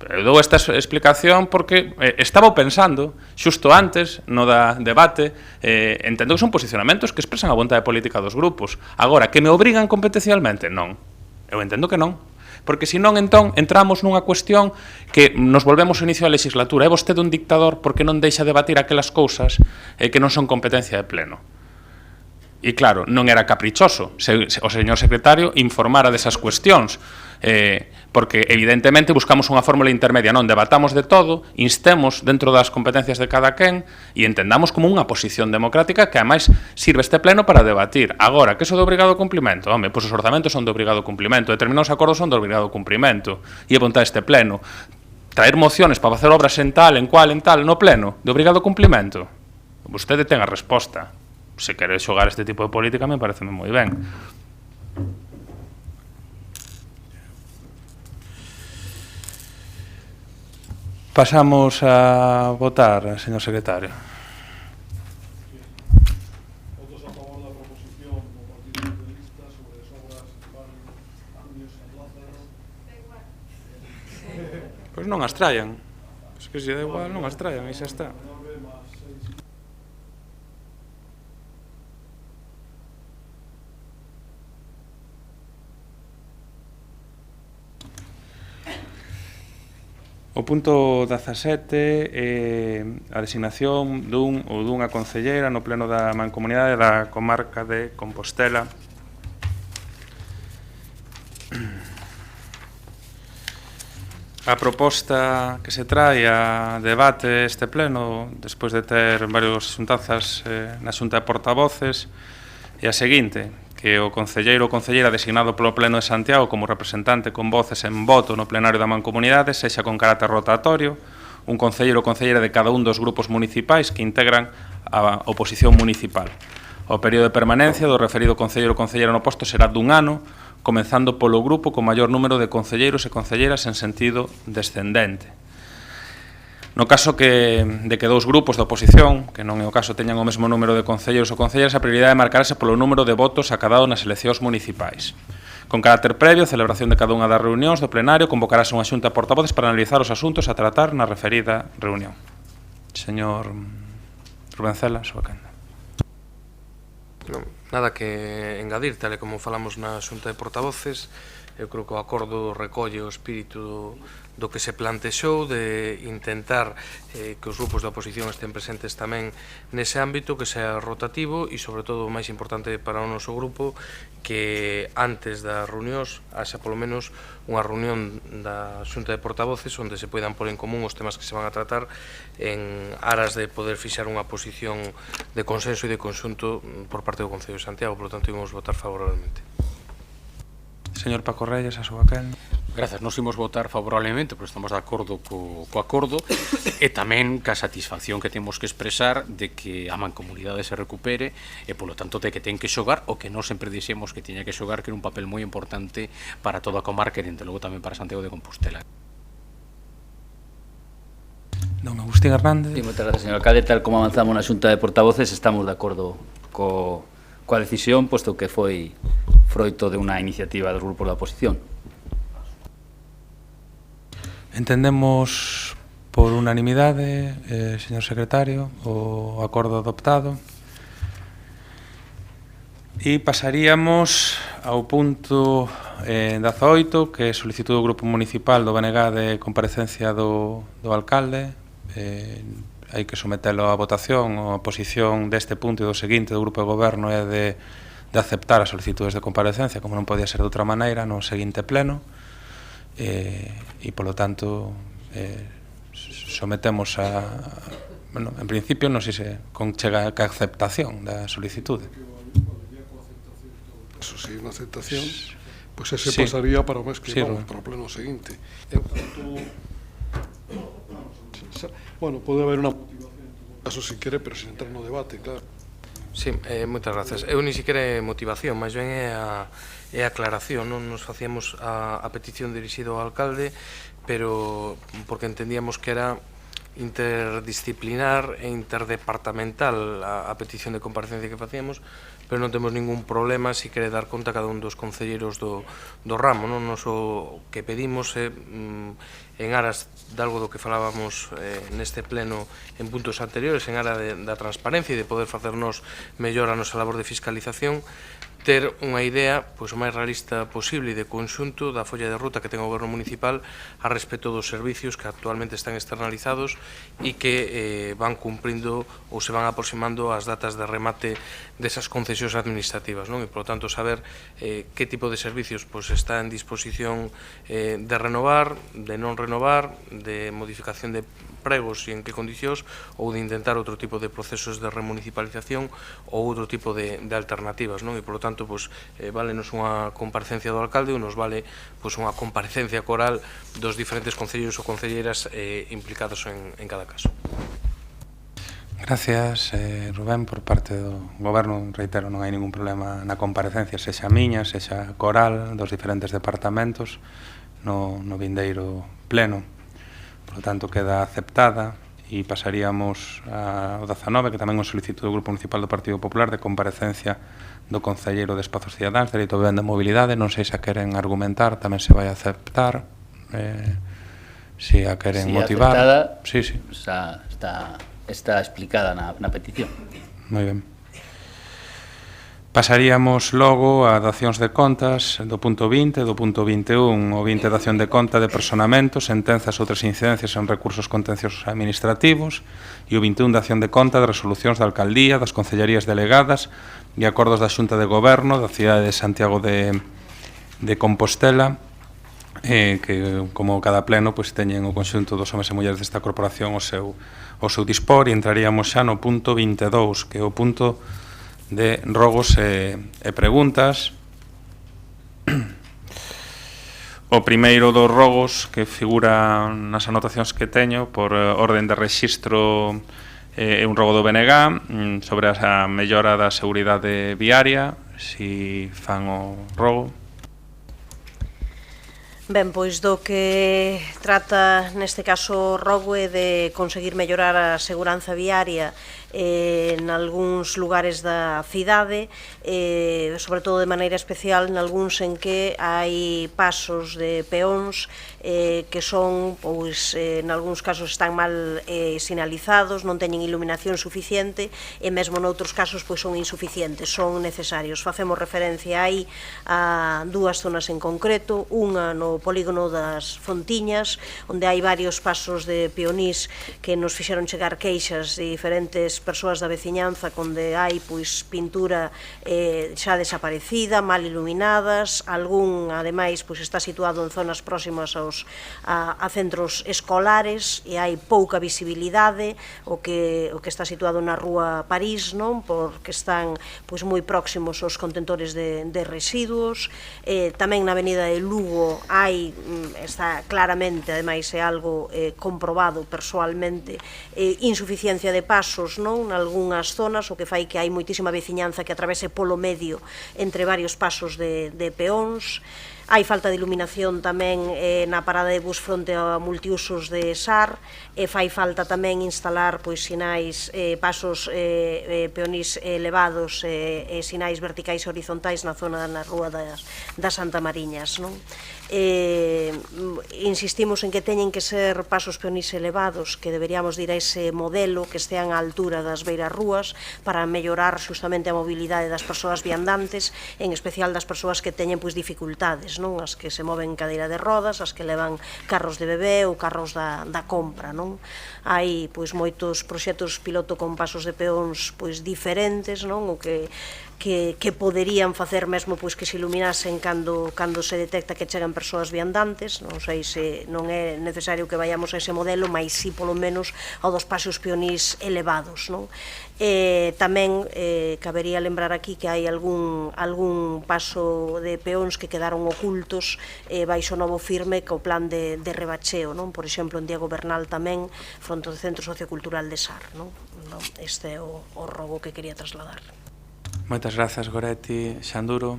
Eu dou esta explicación porque estaba pensando, xusto antes, no da debate, entendo que son posicionamentos que expresan a vontade política dos grupos. Agora, que me obrigan competencialmente? Non. Eu entendo que non. Porque senón, entón, entramos nunha cuestión que nos volvemos ao inicio da legislatura. É vostede un dictador porque non deixa debatir aquelas cousas que non son competencia de pleno. E claro, non era caprichoso o señor secretario informara desas cuestións, porque evidentemente buscamos unha fórmula intermedia, non debatamos de todo, instemos dentro das competencias de cada quen e entendamos como unha posición democrática que ademais sirve este pleno para debatir. Agora, que iso de obrigado cumplimento? Home, pois os orzamentos son de obrigado cumplimento, determinados acordos son de obrigado cumplimento, e apuntar este pleno. Traer mociones para facer obras en tal, en cual, en tal, no pleno, de obrigado cumplimento? Vostede ten a resposta. Se quere xogar este tipo de política, me parece moi ben. Pasamos a votar, señor secretario. Votos a favor da proposición do Partido Socialista sobre as obras de barrio Andios San Lázaro. Pois non as traian. Pois que se dá igual, non as traian, e xa está. O punto 17 é a designación dun ou dunha concelleira no pleno da Mancomunidade da comarca de Compostela. A proposta que se trae a debate este pleno, despois de ter varias xuntanzas na xunta de portavoces, é a seguinte: que o concelleiro ou concelleira designado polo Pleno de Santiago como representante con voces en voto no plenario da Mancomunidade sexa con carácter rotatorio, un concelleiro ou concelleira de cada un dos grupos municipais que integran a oposición municipal. O período de permanencia do referido concelleiro ou concelleira no posto será dun ano, comenzando polo grupo con maior número de concelleiros e concelleiras en sentido descendente. No caso de que dous grupos de oposición, que non é o caso, teñan o mesmo número de concelleiros ou concelleiras, a prioridade marcarase polo número de votos acadado nas eleccións municipais. Con carácter previo, celebración de cada unha das reunións do plenario, convocarase unha xunta de portavoces para analizar os asuntos a tratar na referida reunión. Señor Rubén Cela, súa quenda. Non, nada que engadir, tal e como falamos na xunta de portavoces. Eu creo que o acordo recolle o espírito do que se plantexou de intentar que os grupos da oposición estén presentes tamén nese ámbito, que sea rotativo e, sobre todo, o máis importante para o noso grupo, que antes das reunións haxa polo menos unha reunión da xunta de portavoces onde se poidan pôr en común os temas que se van a tratar en aras de poder fixar unha posición de consenso e de conxunto por parte do Concello de Santiago. Por lo tanto, íbamos votar favorablemente. Señor Paco Reyes, a súa quenda. Grazas, nos imos votar favorablemente, pero estamos de acordo co acordo e tamén ca satisfacción que temos que expresar de que a mancomunidade se recupere e, polo tanto, de que ten que xogar o que nós sempre dixemos que tiña que xogar, que era un papel moi importante para toda a comarca e, dende logo, tamén para Santiago de Compostela. Don Agustín Hernández. Sí, moitas gracias, señor alcalde. Tal como avanzamos na Xunta de Portavoces, estamos de acordo coa decisión, posto que foi froito de unha iniciativa dos grupos da oposición. Entendemos por unanimidade, señor secretario, o acordo adoptado. E pasaríamos ao punto 18, que solicitou o Grupo Municipal do BNG de comparecencia do alcalde. Hai que sometelo a votación. A posición deste punto e do seguinte do Grupo de Goberno é de aceptar as solicitudes de comparecencia, como non podía ser de outra maneira, no seguinte pleno. E, polo tanto, sometemos a... Bueno, en principio, non sei se conchega a aceptación da solicitude. Eso sí, unha aceptación, pois ese pasaría para o mes que vamos, para o pleno seguinte. Bueno, pode haber unha motivación, caso se quere, pero sin entrar no debate, claro. Sí, moitas gracias. Eu ni siquiera é motivación, máis ben é a aclaración. Non nos facíamos a petición dirixida ao alcalde, pero porque entendíamos que era interdisciplinar e interdepartamental a petición de comparecencia que facíamos, pero non temos ningún problema se quere dar conta a cada un dos concelleiros do ramo. Nos o que pedimos é, en aras de algo do que falábamos neste pleno en puntos anteriores, en aras da transparencia e de poder facernos mellor a nosa labor de fiscalización, ter unha idea o máis realista posible e de conxunto da folla de ruta que ten o Goberno Municipal a respecto dos servicios que actualmente están externalizados e que van cumprindo ou se van aproximando ás datas de remate desas concesións administrativas, e, por lo tanto, saber que tipo de servicios está en disposición de renovar, de non renovar, de modificación de pregos e en que condicións, ou de intentar outro tipo de procesos de remunicipalización ou outro tipo de alternativas, e, por lo tanto, valenos unha comparecencia do alcalde ou nos vale unha comparecencia coral dos diferentes concelleiros ou concelleiras implicados en cada caso. Gracias, Rubén, por parte do Goberno. Reitero, non hai ningún problema na comparecencia, sexa miña, sexa coral, dos diferentes departamentos no vindeiro pleno. Por lo tanto, queda aceptada e pasaríamos ao 19, que tamén o solicito do Grupo Municipal do Partido Popular de comparecencia do Concelleiro de Espazos Cidadáns, Dereito a Vivenda e Mobilidade. Non sei se a queren argumentar, tamén se vai a aceptar, se a queren motivar. Si aceptada, está explicada na petición. Moi ben. Pasaríamos logo a dacións de contas do punto 20, do punto 21, o 20 dación de conta de personamento, sentenzas ou outras incidencias en recursos contenciosos administrativos, e o 21 dación de conta de resolucións da alcaldía, das concellerías delegadas e acordos da Xunta de Goberno da cidade de Santiago de Compostela, que, como cada pleno, teñen o conxunto dos homes e mulleres desta corporación o seu dispor, e entraríamos xa no punto 22, que é o punto de rogos e preguntas. O primeiro dos rogos, que figura nas anotacións que teño por orden de rexistro, é un rogo do BNG sobre a mellora da seguridade viaria. Si fan o rogo. Ben, pois do que trata neste caso o rogo é de conseguir mellorar a seguranza viaria en algúns lugares da cidade, sobre todo de maneira especial en algúns en que hai pasos de peóns que son, pois, en algúns casos están mal sinalizados, non teñen iluminación suficiente e mesmo noutros casos pois son insuficientes, son necesarios. Facemos referencia aí a dúas zonas en concreto, unha no no polígono das Fontiñas, onde hai varios pasos de peonís que nos fixeron chegar queixas de diferentes persoas da veciñanza, onde hai pintura xa desaparecida, mal iluminadas, algún, ademais, está situado en zonas próximas a centros escolares e hai pouca visibilidade, o que está situado na rúa París, non? Porque están moi próximos aos contentores de residuos. Tamén na avenida de Lugo está claramente, ademais é algo comprobado persoalmente, insuficiencia de pasos nalgúnas zonas, o que fai que hai moitísima veciñanza que atravese polo medio entre varios pasos de peóns. Hai falta de iluminación tamén na parada de bus fronte a multiusos de SAR, e fai falta tamén instalar sinais, pasos peonís elevados e sinais verticais e horizontais na zona na rúa das Santa Mariñas. Insistimos en que teñen que ser pasos peonís elevados, que deberíamos ir a ese modelo que estean á altura das beiras rúas para mellorar justamente a mobilidade das persoas viandantes, en especial das persoas que teñen dificultades, as que se moven en cadeira de rodas, as que levan carros de bebé ou carros da compra. Hai moitos proxectos piloto con pasos de peóns diferentes, o que poderían facer mesmo que se iluminasen cando se detecta que chegan persoas viandantes. Non sei se non é necesario que vayamos a ese modelo, mas sí polo menos ao dos pasos peonís elevados. Tamén cabería lembrar aquí que hai algún paso de peóns que quedaron ocultos baixo novo firme co plan de rebacheo, por exemplo en Diego Bernal tamén, fronte ao Centro Sociocultural de SAR. Este é o rogo que quería trasladar. Moitas grazas, Goretti. Xanduro.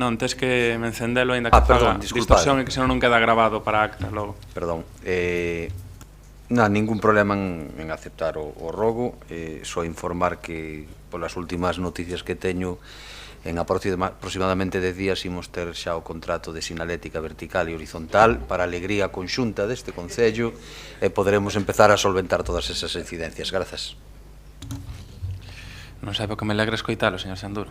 Non, tes que me encendelo ainda que faga distorsión e que senón non queda grabado para a acta logo. Perdón. Non, ningún problema en aceptar o rogo. Só informar que polas últimas noticias que teño, en aproximadamente 10 días imos ter xa o contrato de sinalética vertical e horizontal para a alegría conxunta deste Concello e poderemos empezar a solventar todas esas incidencias. Grazas. Non sabe o que me alegra escoitalo, señor Xanduro.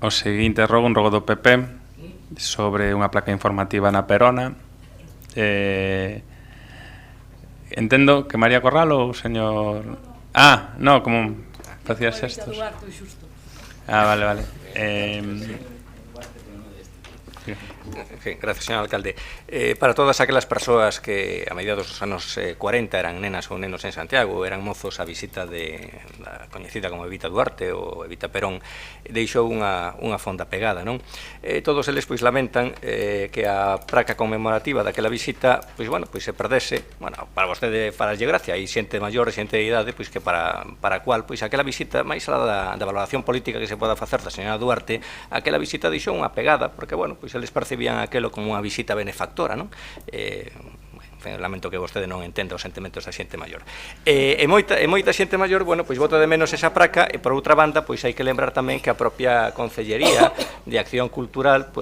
O seguinte rogo, un rogo do PP sobre unha placa informativa na Perona. Entendo que María Corral ou o señor... no, como facías estos. Vale. Gracias, señor alcalde. Para todas aquelas persoas que a mediados dos anos 40 eran nenas ou nenos en Santiago, eran mozos a visita da coñecida como Evita Duarte ou Evita Perón, deixou unha fonda pegada, non? Todos eles lamentan que a praca conmemorativa daquela visita se perdese. Para vostede faraslle gracia, hai xente maior e xente de idade que para a cual aquela visita, máis alá da valoración política que se poda facer da señora Duarte, aquela visita deixou unha pegada, porque eles percibían aquelo como unha visita benefactora, non? Lamento que vostede non entenda os sentimentos da xente maior. E moita xente maior, bota de menos esa praca, e por outra banda, hai que lembrar tamén que a propia Concellería de Acción Cultural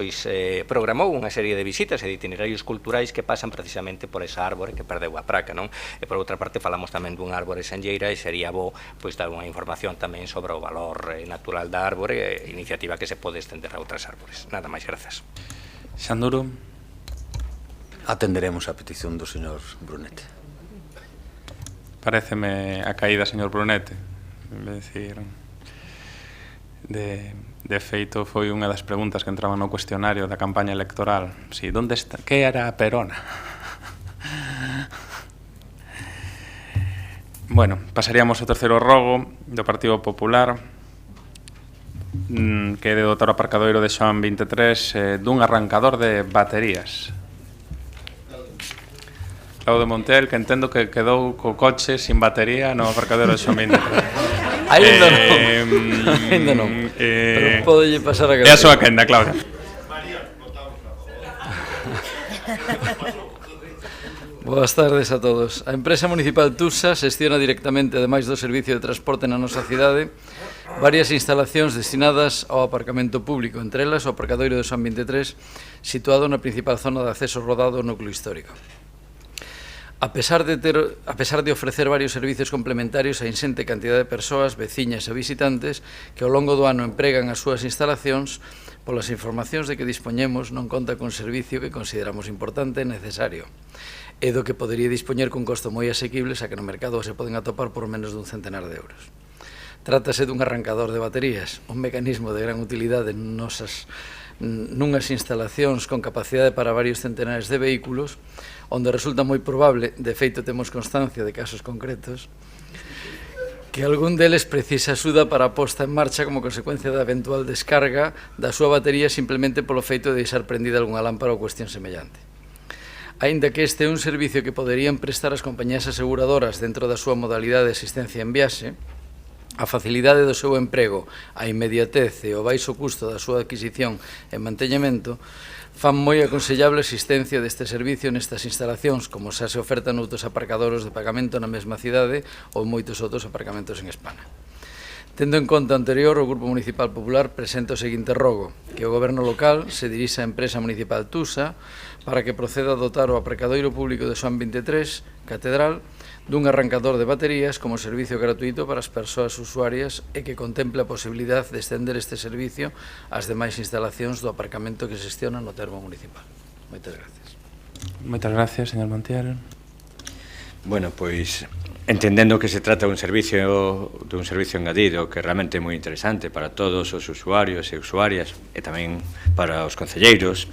programou unha serie de visitas e de itinerarios culturais que pasan precisamente por esa árbore que perdeu a praca, non? E por outra parte, falamos tamén dun árbore senlleira e sería bo dar unha información tamén sobre o valor natural da árbore, iniciativa que se pode estender a outras árbores. Nada máis, grazas. Xanduro. Atenderemos a petición do señor Brunete. Paréceme a caída, señor Brunete. De feito, foi unha das preguntas que entraban no cuestionario da campaña electoral. Donde está? Que era a Perona? Pasaríamos ao terceiro rogo do Partido Popular, que é de dotar o aparcadoiro de Xoán 23 dun arrancador de baterías. Claudio Montel, que entendo que quedou co coche sin batería no aparcadoiro de Xoán 23. Ainda non. Pero podelle pasar a... É a súa quenda, Claudia. Boas tardes a todos. A empresa municipal Tusa xestiona directamente, ademais do servicio de transporte na nosa cidade, varias instalacións destinadas ao aparcamento público, entre elas o aparcadoiro de Xoán 23, situado na principal zona de acceso rodado ao núcleo histórico. A pesar de ofrecer varios servicios complementarios a insente cantidad de persoas, veciñas e visitantes que ao longo do ano empregan as súas instalacións, polas informacións de que dispoñemos non conta cun servicio que consideramos importante e necesario, e do que podería dispoñer cun costo moi asequible, xa que no mercado se poden atopar por menos dun centenar de euros. Trátase dun arrancador de baterías, un mecanismo de gran utilidade nunhas instalacións con capacidade para varios centenares de vehículos, onde resulta moi probable, de feito temos constancia de casos concretos, que algún deles precisa axuda para a posta en marcha como consecuencia da eventual descarga da súa batería simplemente polo feito de deixar prendida algunha lámpara ou cuestión semellante. Aínda que este é un servicio que poderían prestar as compañías aseguradoras dentro da súa modalidade de asistencia en viaxe, a facilidade do seu emprego, a inmediatez e o baixo custo da súa adquisición e manteñamento fan moi aconsellable a existencia deste servicio nestas instalacións, como xa se oferta noutros aparcadoros de pagamento na mesma cidade ou moitos outros aparcamentos en España. Tendo en conta o anterior, o Grupo Municipal Popular presenta o seguinte rogo, que o Goberno local se dirixa á empresa municipal Tusa para que proceda a dotar o aparcadoiro público de Xoán 23, Catedral, dun arrancador de baterías como servicio gratuito para as persoas usuarias e que contemple a posibilidade de estender este servicio ás demais instalacións do aparcamento que se xestiona no termo municipal. Moitas gracias. Moitas gracias, señor Montiel. Bueno, pois, entendendo que se trata dun servicio engadido que realmente é moi interesante para todos os usuarios e usuarias e tamén para os concelleiros,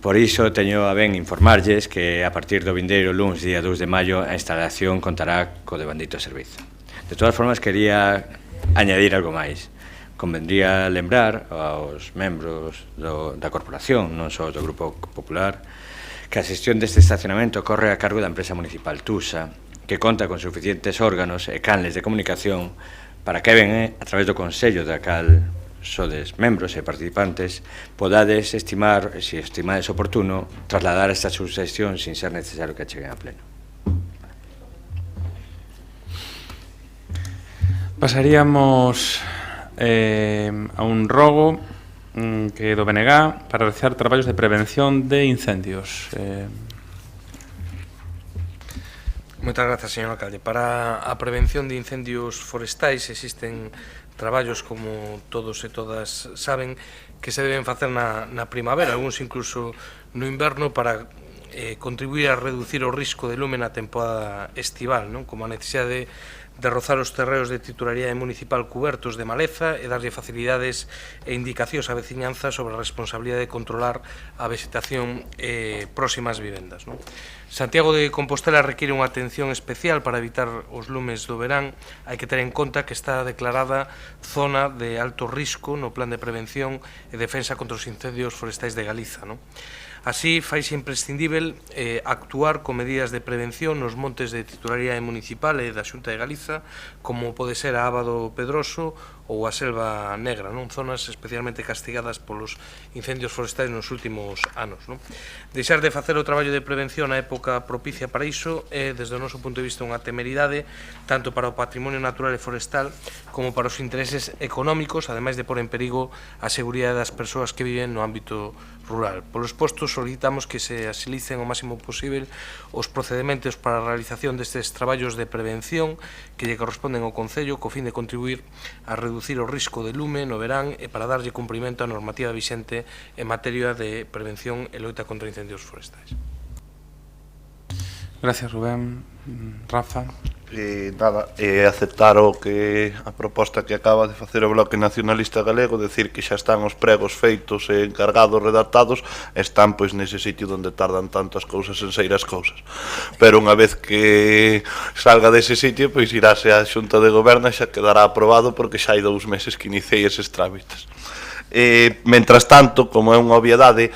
por iso teño a ben informarlles que a partir do vindeiro luns, día 2 de maio, a instalación contará co devandito servizo. De todas formas, quería añadir algo máis. Convendría lembrar aos membros da corporación, non só do Grupo Popular, que a xestión deste estacionamento corre a cargo da empresa municipal Tusa, que conta con suficientes órganos e canles de comunicación para que ben, a través do Consello da cal sodes membros e participantes, podades estimar, se estimades oportuno, trasladar esta subsección sin ser necesario que cheguen a pleno. Pasaríamos a un rogo que do BNG para realizar traballos de prevención de incendios. Moitas grazas, señor alcalde. Para a prevención de incendios forestais existen traballos, como todos e todas saben, que se deben facer na primavera, algúns incluso no inverno, para contribuir a reducir o risco de lume na temporada estival, non? Como a necesidade de rozar os terreos de titularidade municipal cubertos de maleza e darlle facilidades e indicacións á veciñanza sobre a responsabilidade de controlar a vegetación próxima ás vivendas, non? Santiago de Compostela requiere unha atención especial para evitar os lumes do verán. Hai que ter en conta que está declarada zona de alto risco no Plan de Prevención e Defensa contra os Incendios Forestais de Galiza, non? Así, faise imprescindível actuar con medidas de prevención nos montes de titularidade municipal e da Xunta de Galiza, como pode ser a Aba do Pedroso ou a Selva Negra, non? Zonas especialmente castigadas polos incendios forestais nos últimos anos, non? Deixar de facer o traballo de prevención na época propicia para iso é, desde o noso punto de vista, unha temeridade tanto para o patrimonio natural e forestal como para os intereses económicos, ademais de pôr en perigo a seguridade das persoas que viven no ámbito rural. Por los postos, solicitamos que se axilicen o máximo posible os procedementos para a realización destes traballos de prevención que lle corresponden ao Concello, co fin de contribuir a reducir o risco de lume no verán e para darlle cumprimento á normativa vixente en materia de prevención e loita contra incendios forestais. Gracias, Rubén. Rafa. Aceptar a proposta que acaba de facer o Bloque Nacionalista Galego, decir que xa están os pregos feitos e encargados, redactados, están pois nese sitio onde tardan tanto as cousas en sair as cousas. Pero unha vez que salga dese sitio, pois iráse á Xunta de Goberno e xa quedará aprobado, porque xa hai 2 meses que iniciei eses trámites. Mentras tanto, como é unha obviedade,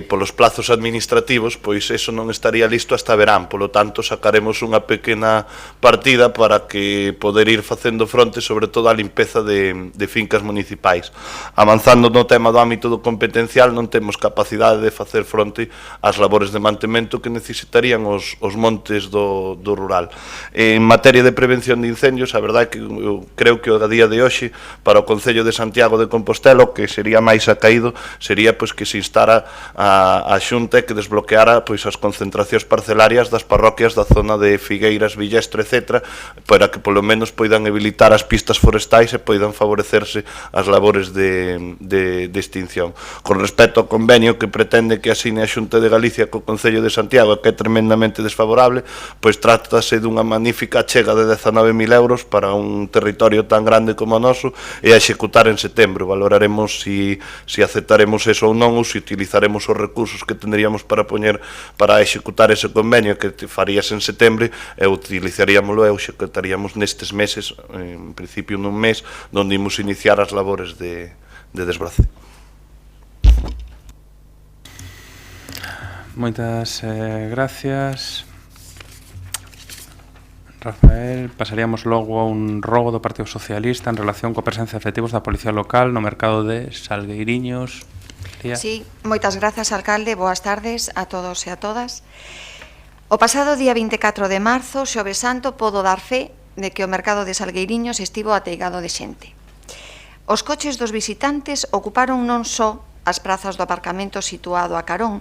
polos plazos administrativos, pois eso non estaría listo hasta verán, polo tanto sacaremos unha pequena partida para que poder ir facendo fronte sobre todo á limpeza de fincas municipais. Avanzando no tema do ámbito do competencial, non temos capacidade de facer fronte ás labores de mantemento que necesitarían os montes do rural. En materia de prevención de incendios, a verdade é que eu creo que a día de hoxe, para o Concello de Santiago de Compostela, o que que sería máis acaído sería pois que se instara a Xunta e que desbloqueara pois as concentracións parcelarias das parroquias da zona de Figueiras, Villestro, etc., para que polo menos poidan habilitar as pistas forestais e poidan favorecerse as labores de extinción. Con respecto ao convenio que pretende que asine a Xunta de Galicia co Concello de Santiago, que é tremendamente desfavorable, pois trátase dunha magnífica achega de 19.000 euros para un territorio tan grande como o noso e a executar en setembro. Valoraremos se aceptaremos eso ou non, ou se utilizaremos os recursos que tendríamos para executar ese convenio que farías en setembro e utilizaríamoslo e o executaríamos nestes meses, en principio nun mes, onde imos iniciar as labores de desbrace. Moitas gracias, Rafael. Pasaríamos logo a un rogo do Partido Socialista en relación coa presencia de efectivos da Policía Local no mercado de Salgueiriños. Sí, moitas grazas, alcalde. Boas tardes a todos e a todas. O pasado día 24 de marzo, Xoves Santo, podo dar fe de que o mercado de Salgueiriños estivo ateigado de xente. Os coches dos visitantes ocuparon non só as prazas do aparcamento situado a carón,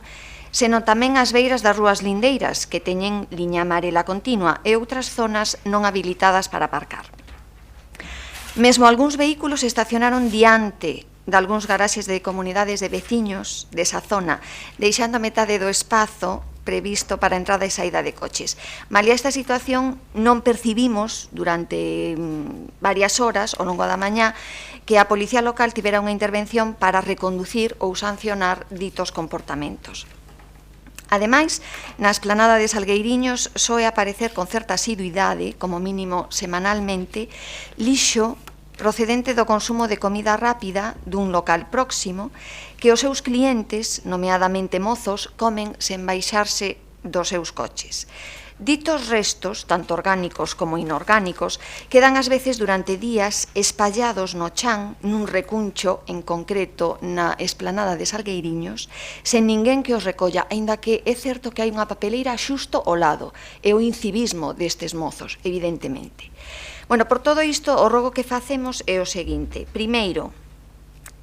senón tamén as beiras das rúas lindeiras, que teñen liña amarela continua, e outras zonas non habilitadas para aparcar. Mesmo algúns vehículos estacionaron diante de algúns garaxes de comunidades de veciños desa zona, deixando a metade do espazo previsto para a entrada e saída de coches. Malia esta situación, non percibimos durante varias horas ao longo da mañá que a Policía Local tivera unha intervención para reconducir ou sancionar ditos comportamentos. Ademais, na esplanada de Salgueiriños soe aparecer con certa asiduidade, como mínimo semanalmente, lixo procedente do consumo de comida rápida dun local próximo que os seus clientes, nomeadamente mozos, comen sen baixarse dos seus coches. Ditos restos, tanto orgánicos como inorgánicos, quedan ás veces durante días espallados no chan nun recuncho, en concreto na esplanada de Salgueiriños, sen ninguén que os recolla, aínda que é certo que hai unha papeleira xusto ao lado, e o incivismo destes mozos, evidentemente. Bueno, por todo isto, o rogo que facemos é o seguinte. Primeiro,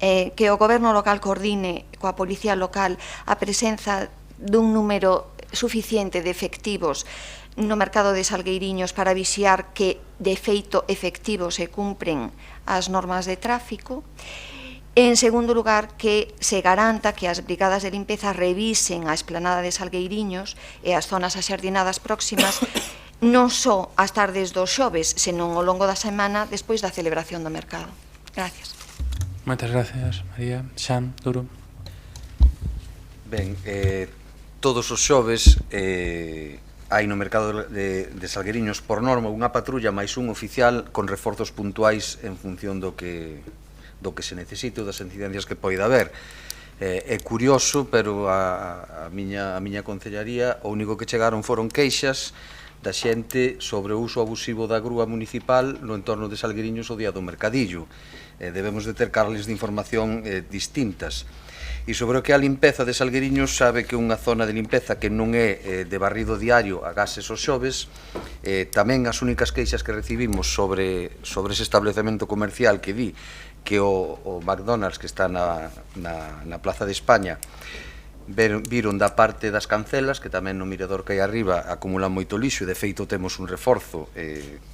que o Goberno local coordine coa Policía Local a presenza dun número suficiente de efectivos no mercado de Salgueiriños para vixiar que, de feito efectivo, se cumpren as normas de tráfico. En segundo lugar, que se garanta que as brigadas de limpeza revisen a esplanada de Salgueiriños e as zonas axardinadas próximas non só as tardes dos xoves, senón ao longo da semana despois da celebración do mercado. Gracias. Moitas gracias, María. Xan, Duro. Ben, todos os xoves hai no mercado de Salgueiriños por norma unha patrulla máis un oficial con reforzos puntuais en función do que se necesite ou das incidencias que poida haber. É curioso, pero a miña concellaría o único que chegaron foron queixas da xente sobre o uso abusivo da grúa municipal no entorno de Salgueiriños o día do mercadillo. Debemos de ter carles de información distintas. E sobre o que é a limpeza de Salgueiriños, sabe que unha zona de limpeza que non é de barrido diario a gases os xoves. Tamén as únicas queixas que recibimos sobre ese establecemento comercial que di que o McDonald's que está na Plaza de España viron da parte das cancelas, que tamén no mirador que hai arriba acumulan moito lixo, e de feito temos un reforzo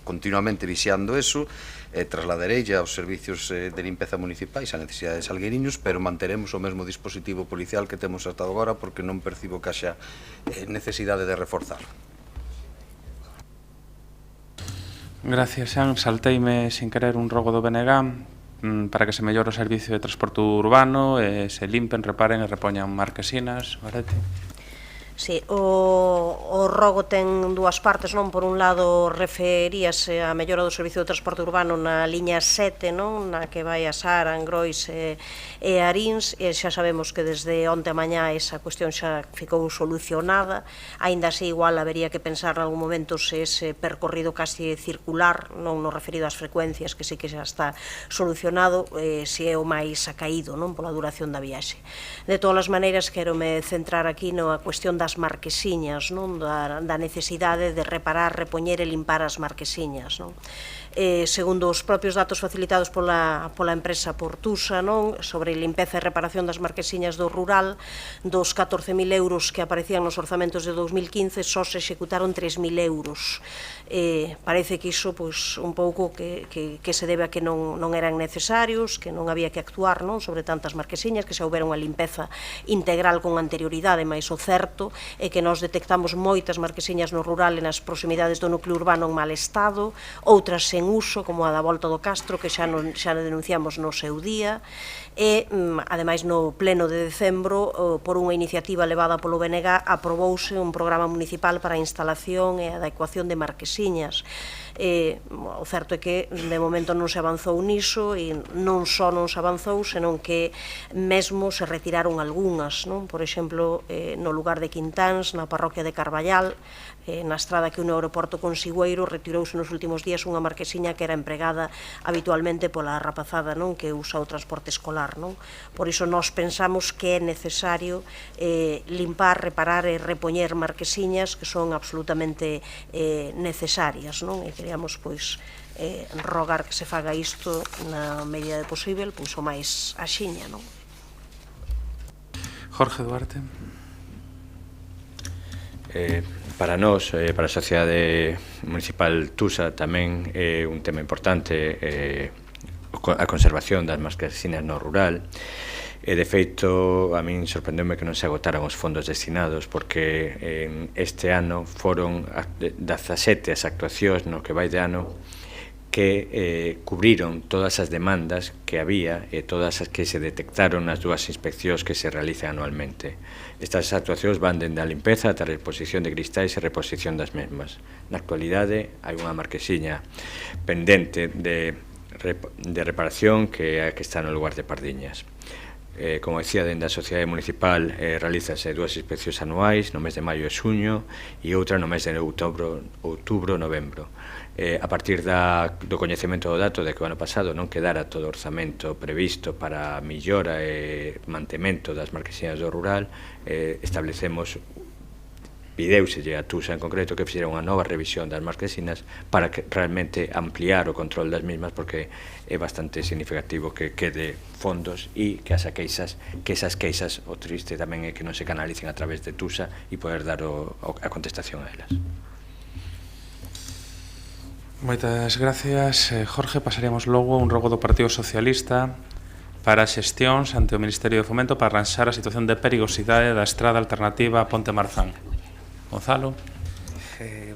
continuamente vixiando eso. Trasladarei aos servicios de limpeza municipais a necesidade de Salgueiriños, pero manteremos o mesmo dispositivo policial que temos hasta agora, porque non percibo que haxa necesidade de reforzar. Gracias, Xan. Salteime sin querer un rogo do BNG para que se mellore o servicio de transporte urbano e se limpen, reparen e repoñan marquesinas. Gorete. Sí, o rogo ten dúas partes, non? Por un lado, referíase a mellora do servicio de transporte urbano na liña 7, non? Na que vai a Sara, Angrois e Arins, e xa sabemos que desde onte a mañá esa cuestión xa ficou solucionada, aínda así igual habería que pensar en algún momento se ese percorrido casi circular, non no referido ás frecuencias, que sí que xa está solucionado, se é o máis acaído, non? Pola duración da viaxe. De todas as maneiras, querome centrar aquí na cuestión das marquesiñas, non? Da necesidade de reparar, repoñer e limpar as marquesiñas, non? segundo os propios datos facilitados pola empresa Portusa, non? Sobre limpeza e reparación das marquesiñas do rural, dos 14.000 euros que aparecían nos orzamentos de 2015, só se executaron 3.000 euros. Parece que iso, pois, un pouco que se debe a que non eran necesarios, que non había que actuar, non? Sobre tantas marquesiñas, que se houbera unha limpeza integral con anterioridade, mas o certo é que nós detectamos moitas marquesiñas no rural e nas proximidades do núcleo urbano en mal estado, outras sen uso, como a da Volta do Castro, que xa denunciamos no seu día, e, ademais, no pleno de decembro, por unha iniciativa levada polo BNG, aprobouse un programa municipal para a instalación e adecuación de marquesiñas. O certo é que de momento non se avanzou niso, e non só non se avanzou, senón que mesmo se retiraron algunhas, non? Por exemplo, no lugar de Quintáns, na parroquia de Carballal, na estrada que une o aeroporto con Sigüeiro, retirouse nos últimos días unha marquesiña que era empregada habitualmente pola rapazada, non? Que usa o transporte escolar, non? Por iso nós pensamos que é necesario limpar, reparar e repoñer marquesiñas que son absolutamente necesarias, non? E queríamos, pois, rogar que se faga isto na medida de posible, pois o máis axiña, non? Jorge Duarte. Para nós, para a Sociedade Municipal Tusa, tamén é un tema importante a conservación das marquesiñas no rural. E, de feito, a min sorprendeume que non se agotaran os fondos destinados, porque este ano foron 17 as actuacións no que vai de ano que cubriron todas as demandas que había e todas as que se detectaron nas dúas inspeccións que se realizan anualmente. Estas actuacións van dende a limpeza ata a reposición de cristais e reposición das mesmas. Na actualidade hai unha marquesiña pendente de reparación que é a que está no lugar de Pardiñas. Como decía, dende a Sociedade Municipal realízase dúas inspeccións anuais no mes de maio e xuño e outra no mes de outubro-novembro. A partir do coñecemento do dato de que o ano pasado non quedara todo o orzamento previsto para a millora e mantemento das marquesiñas do rural, establecemos, pideuselle a Tusa en concreto, que fixera unha nova revisión das marquesinas para que realmente ampliar o control das mismas, porque é bastante significativo que quede fondos e que esas queixas, o triste tamén é que non se canalicen a través de Tusa e poder dar a contestación a elas. Moitas gracias, Jorge. Pasaríamos logo a un rogo do Partido Socialista para xestións ante o Ministerio de Fomento para arranxar a situación de perigosidade da estrada alternativa a Ponte Marzán. Gonzalo.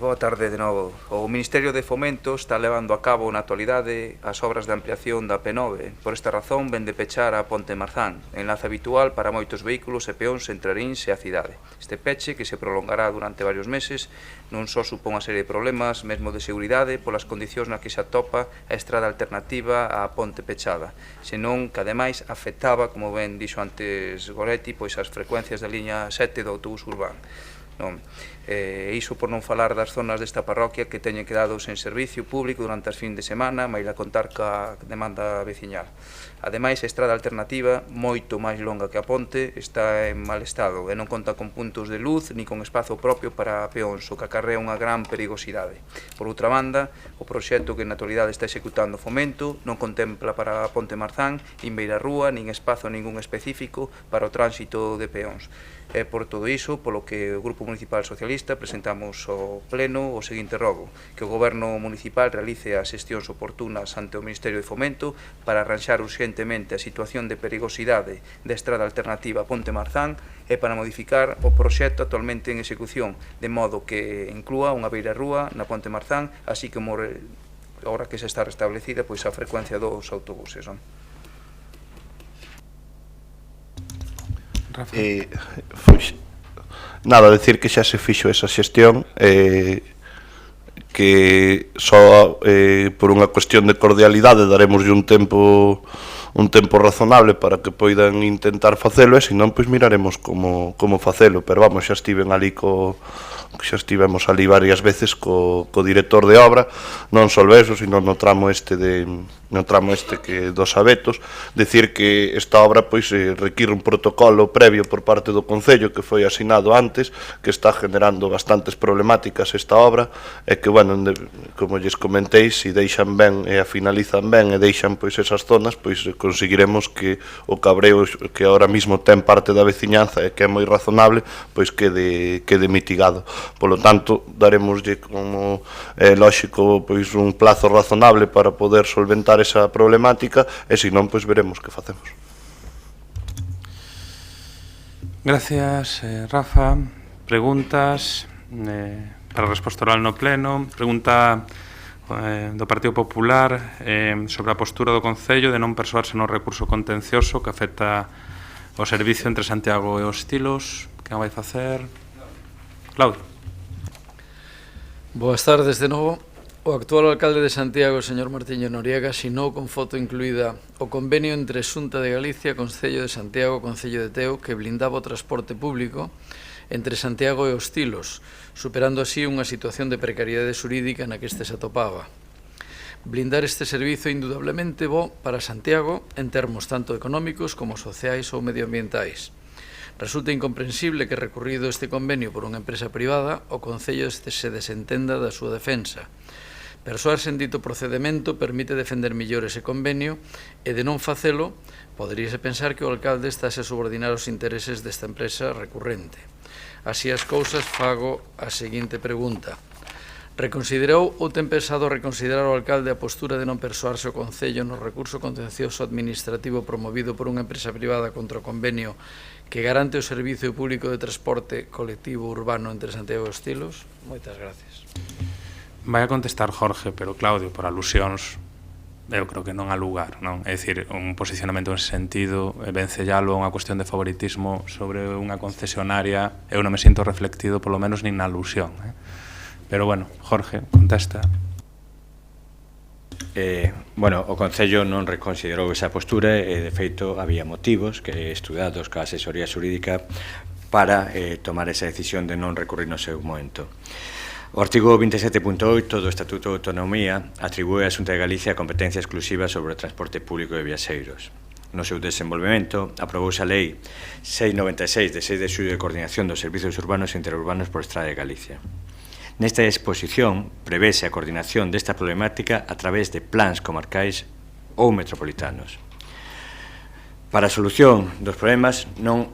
Boa tarde de novo. O Ministerio de Fomento está levando a cabo na actualidade as obras de ampliación da P9. Por esta razón, ven de pechar a Ponte Marzán, enlace habitual para moitos vehículos e peóns entre Arins e a cidade. Este peche, que se prolongará durante varios meses, non só supón unha serie de problemas, mesmo de seguridade, polas condicións na que se atopa a estrada alternativa á ponte pechada, senón que, ademais, afectaba, como ben dixo antes Goretti, pois as frecuencias da liña 7 do autobús urbano. Iso por non falar das zonas desta parroquia que teñen quedados en servicio público durante as fin de semana, maila contar ca demanda veciñal. Ademais, a estrada alternativa, moito máis longa que a ponte, está en mal estado e non conta con puntos de luz ni con espazo propio para peóns, o que acarrea unha gran perigosidade. Por outra banda, o proxecto que na actualidade está executando Fomento non contempla para a Ponte Marzán nin beirarrúa, nin espazo ningún específico para o tránsito de peóns. E por todo iso, polo que o Grupo Municipal Socialista presentamos ao Pleno o seguinte rogo, que o Goberno Municipal realice as xestións oportunas ante o Ministerio de Fomento para arranxar urxentemente a situación de perigosidade da estrada alternativa Ponte Marzán e para modificar o proxecto actualmente en execución, de modo que inclúa unha beirarrúa na Ponte Marzán, así como ahora que se está restablecida pois a frecuencia dos autobuses. Nada, decir que xa se fixo esa xestión, que só por unha cuestión de cordialidade daremos un tempo razonable para que poidan intentar facelo, e senón pois miraremos como facelo, pero vamos, xa estiven ali co xa estivemos ali varias veces co director de obra, non só eso, sino no tramo este que dos abetos, decir que esta obra pois require un protocolo previo por parte do Concello que foi asinado antes, que está generando bastantes problemáticas esta obra, e que, bueno, como lles comentei, se deixan ben e a finalizan ben e deixan pois esas zonas, pois conseguiremos que o cabreo que ahora mismo ten parte da veciñanza e que é moi razonable, pois quede mitigado. Polo tanto, daremoslle como lóxico pois un plazo razonable para poder solventar esa problemática e se non, pois veremos que facemos. Gracias, Rafa. Preguntas para a resposta oral no pleno. Pregunta do Partido Popular sobre a postura do Concello de non persoarse no recurso contencioso que afecta o servicio entre Santiago e os Tilos. Que vai facer? Claudio. Boas tardes de novo. O actual alcalde de Santiago, o señor Martiño Noriega, asinou con foto incluída o convenio entre Xunta de Galicia, Concello de Santiago e Concello de Teo que blindaba o transporte público entre Santiago e os Tilos, superando así unha situación de precariedade xurídica na que este se atopaba. Blindar este servizo é indudablemente bo para Santiago en termos tanto económicos como sociais ou medioambientais. Resulta incomprensible que, recurrido este convenio por unha empresa privada, o Concello se desentenda da súa defensa. Persoarse en dito procedemento permite defender mellor ese convenio e, de non facelo, poderíase pensar que o alcalde estase a subordinar os intereses desta empresa recurrente. Así as cousas, fago a seguinte pregunta. Reconsiderou ou ten pensado reconsiderar o alcalde a postura de non persoarse o Concello no recurso contencioso administrativo promovido por unha empresa privada contra o convenio que garante o servicio público de transporte colectivo urbano entre Santiago e os Tilos? Moitas gracias. Vai a contestar Jorge, pero Claudio, por alusións, eu creo que non há lugar, non? É dicir, un posicionamento nese sentido, vencellalo a unha cuestión de favoritismo sobre unha concesionaria, eu non me sinto reflectido, polo menos, nin na alusión. Pero, bueno, Jorge, contesta. Bueno, o Concello non reconsiderou esa postura e, de feito, había motivos que estudados ca asesoría xurídica para tomar esa decisión de non recurrir no seu momento. O artigo 27.8 do Estatuto de Autonomía atribúe á Xunta de Galicia competencia exclusiva sobre o transporte público de viaxeiros. No seu desenvolvemento, aprobouse a Lei 696 de 6 de xullo de coordinación dos servizos urbanos e interurbanos por Estrada de Galicia. Nesta exposición prevese a coordinación desta problemática a través de plans comarcais ou metropolitanos. Para a solución dos problemas non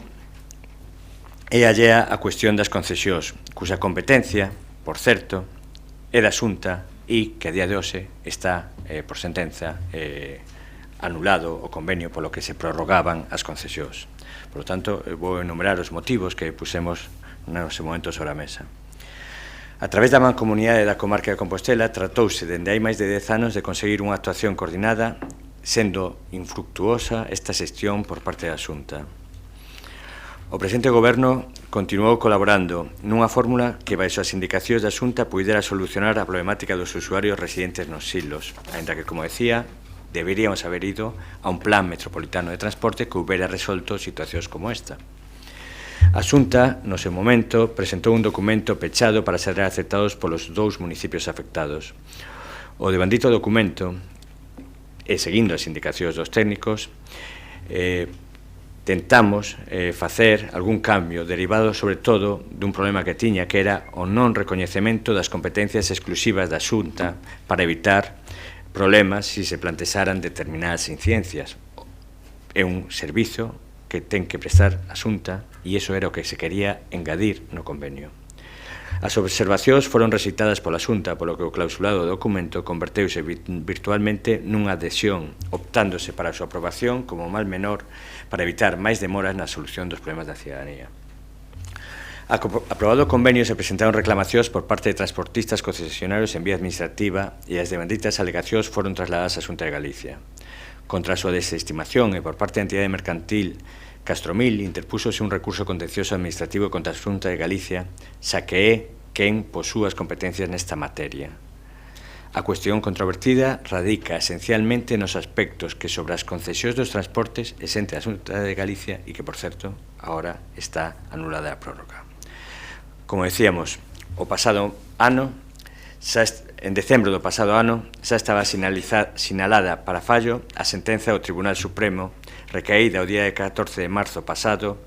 é allea a cuestión das concesións, cuxa competencia, por certo, é da Xunta e que a día de hoxe está, por sentenza, anulado o convenio polo que se prorrogaban as concesións. Por lo tanto, vou enumerar os motivos que pusemos nos momentos sobre a mesa. A través da mancomunidade da comarca de Compostela tratouse dende hai máis de 10 anos de conseguir unha actuación coordinada, sendo infructuosa esta xestión por parte da Xunta. O presente Goberno continuou colaborando nunha fórmula que, baixo as indicacións da Xunta, puidera solucionar a problemática dos usuarios residentes nos silos, aínda que, como decía, deberíamos haber ido a un plan metropolitano de transporte que houbera resolto situacións como esta. A Xunta, no seu momento, presentou un documento pechado para ser aceptados polos 2 municipios afectados. O devandito documento, e seguindo as indicacións dos técnicos, tentamos facer algún cambio derivado sobre todo dun problema que tiña, que era o non recoñecemento das competencias exclusivas da Xunta para evitar problemas se se plantearan determinadas incidencias. É un servizo que ten que prestar a Xunta e iso era o que se quería engadir no convenio. As observacións foron recitadas pola Xunta, polo que o clausulado do documento converteuse virtualmente nunha adhesión, optándose para a súa aprobación como mal menor para evitar máis demoras na solución dos problemas da cidadanía. Aprobado o convenio, se presentaron reclamacións por parte de transportistas concesionarios en vía administrativa e as devanditas alegacións foron trasladadas á Xunta de Galicia. Contra a súa desestimación e por parte da entidade mercantil Castromil, interpúsose un recurso contencioso administrativo contra a Xunta de Galicia, xa que é quen posúa as competencias nesta materia. A cuestión controvertida radica esencialmente nos aspectos que sobre as concesións dos transportes exente a Xunta de Galicia e que, por certo, agora está anulada a prórroga. Como decíamos, o pasado ano, en decembro do pasado ano, xa estaba sinalada para fallo a sentenza do Tribunal Supremo recaída o día de 14 de marzo pasado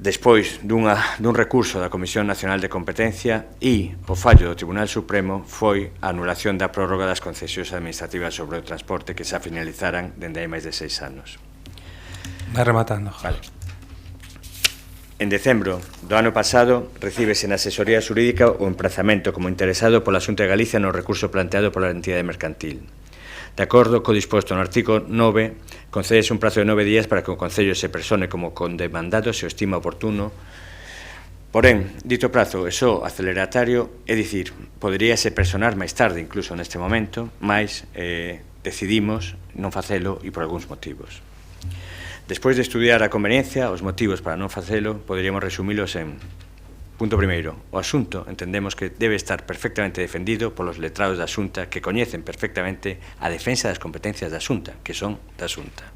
despois dun recurso da Comisión Nacional de Competencia e o fallo do Tribunal Supremo foi a anulación da prórroga das concesións administrativas sobre o transporte que xa finalizaran dende hai máis de 6 anos. Vai rematando. Vale. En decembro do ano pasado recíbese na asesoría xurídica o emprazamento como interesado pola Xunta de Galicia no recurso planteado pola entidade mercantil. De acordo co disposto no artigo 9, concédese un prazo de 9 días para que o Concello se persone como condemandado se o estima oportuno. Porén, dito prazo é só aceleratario, é dicir, poderíase personar máis tarde, incluso neste momento, mas decidimos non facelo e por algúns motivos. Despois de estudiar a conveniencia, os motivos para non facelo, poderíamos resumilos en: punto primeiro, o asunto entendemos que debe estar perfectamente defendido polos letrados da Xunta que coñecen perfectamente a defensa das competencias da Xunta, que son da Xunta.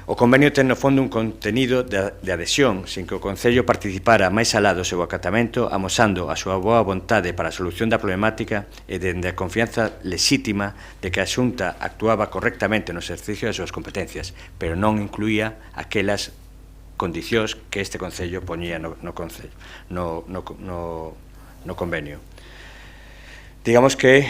O convenio ten no fondo un contenido de adhesión sin que o Concello participara máis alá do seu acatamento, amosando a súa boa vontade para a solución da problemática e dende a confianza lexítima de que a Xunta actuaba correctamente no exercicio das súas competencias, pero non incluía aquelas condicións que este Concello poñía no convenio. Digamos que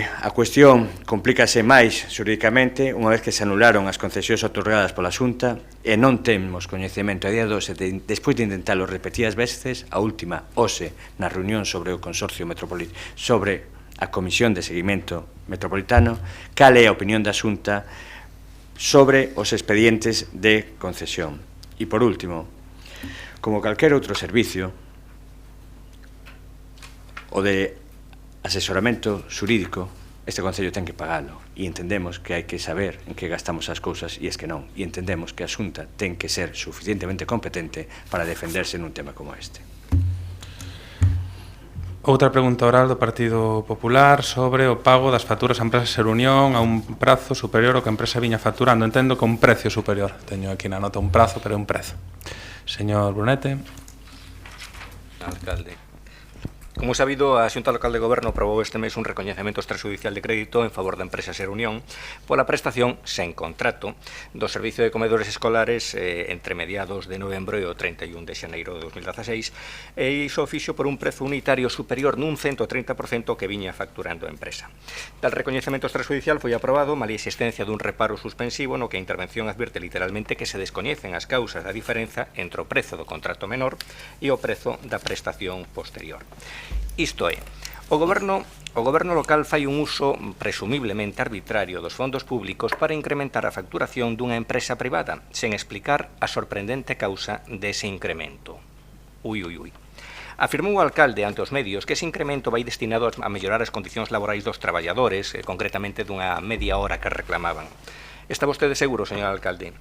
a cuestión complícase máis xurídicamente unha vez que se anularon as concesións otorgadas pola Xunta e non temos coñecemento a día 12 despois de intentalo repetidas veces, a última hoxe na reunión sobre o Consorcio Metropolitano, sobre a Comisión de Seguimento Metropolitano, cal é a opinión da Xunta sobre os expedientes de concesión. E, por último, como calquer outro servicio, o de asesoramento xurídico, este Concello ten que pagalo. E entendemos que hai que saber en que gastamos as cousas e es que non. E entendemos que a Xunta ten que ser suficientemente competente para defenderse nun tema como este. Outra pregunta oral do Partido Popular sobre o pago das facturas á empresa Ser Unión a un prazo superior ao que a empresa viña facturando. Entendo que un precio superior. Teño aquí na nota un prazo, pero é un prezo. Señor Brunete. Alcalde. Como sabido, a Xunta Local de Goberno aprobou este mes un recoñecemento extrajudicial de crédito en favor da empresa Ser Unión pola prestación sen contrato do servicio de comedores escolares entre mediados de novembro e o 31 de xaneiro de 2016 e iso fixo por un prezo unitario superior nun 130% que viña facturando a empresa. Tal recoñecemento extrajudicial foi aprobado malia a existencia dun reparo suspensivo no que a intervención advirte literalmente que se descoñecen as causas da diferenza entre o prezo do contrato menor e o prezo da prestación posterior. Isto é, o goberno local fai un uso presumiblemente arbitrario dos fondos públicos para incrementar a facturación dunha empresa privada, sen explicar a sorprendente causa dese incremento. Afirmou o alcalde ante os medios que ese incremento vai destinado a mellorar as condicións laborais dos traballadores, concretamente dunha media hora que reclamaban. Está vostede seguro, señor alcalde?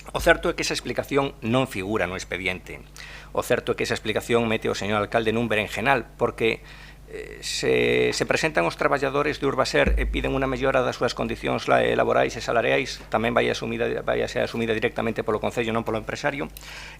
O certo é que esa explicación non figura no expediente. O certo é que esa explicación mete o señor alcalde nun berenjenal, porque se presentan os traballadores de Urbaser e piden unha mellora das súas condicións laborais e salariais, tamén vai ser asumida directamente polo Concello, non polo empresario.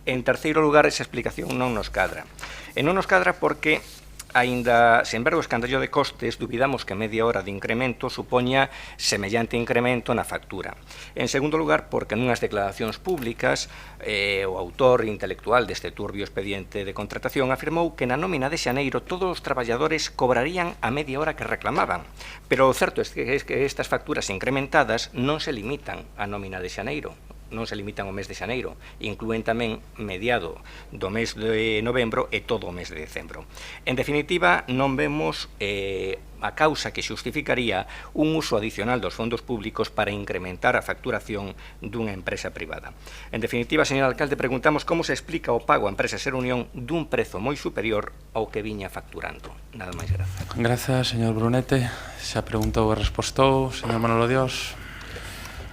En terceiro lugar, esa explicación non nos cadra. E non nos cadra porque aínda sen ver o escandallo de costes, dubidamos que media hora de incremento supoña semellante incremento na factura. En segundo lugar, porque nunhas declaracións públicas o autor intelectual deste turbio expediente de contratación afirmou que na nómina de xaneiro todos os traballadores cobrarían a media hora que reclamaban. Pero o certo é que estas facturas incrementadas non se limitan á nómina de xaneiro, non se limitan ao mes de xaneiro, inclúen tamén mediado do mes de novembro e todo o mes de decembro. En definitiva, non vemos a causa que xustificaría un uso adicional dos fondos públicos para incrementar a facturación dunha empresa privada. En definitiva, señor alcalde, preguntamos como se explica o pago á empresa Ser Unión dun prezo moi superior ao que viña facturando. Nada máis, grazas. Grazas, señor Brunete. Xa preguntou e respostou. Señor Manolo Dios.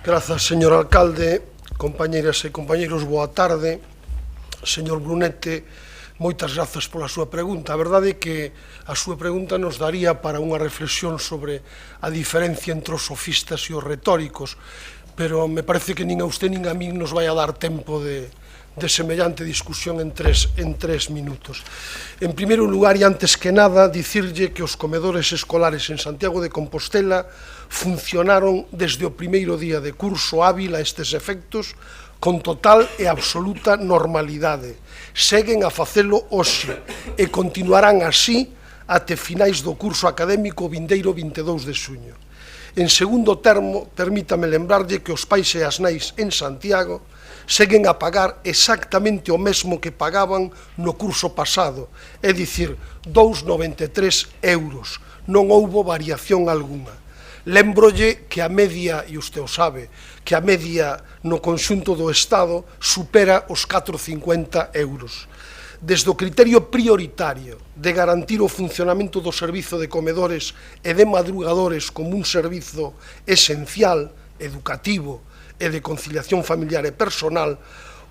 Grazas, señor alcalde. Compañeiras e compañeiros, boa tarde. Señor Brunete, moitas grazas pola súa pregunta. A verdade é que a súa pregunta nos daría para unha reflexión sobre a diferencia entre os sofistas e os retóricos, pero me parece que nin a usted nin a min nos vai a dar tempo de semellante discusión en 3 minutos. En primeiro lugar, e antes que nada, dicirlle que os comedores escolares en Santiago de Compostela funcionaron desde o primeiro día de curso hábil a estes efectos con total e absoluta normalidade. Seguen a facelo hoxe e continuarán así até finais do curso académico vindeiro 22 de xuño. En segundo termo, permítame lembrarlle que os pais e as nais en Santiago seguen a pagar exactamente o mesmo que pagaban no curso pasado, é dicir, 2,93 euros. Non houbo variación algunha. Lembrolle que a media, e usted o sabe, que a media no conxunto do Estado supera os 4,50 euros. Desde o criterio prioritario de garantir o funcionamento do servizo de comedores e de madrugadores como un servizo esencial, educativo e de conciliación familiar e personal,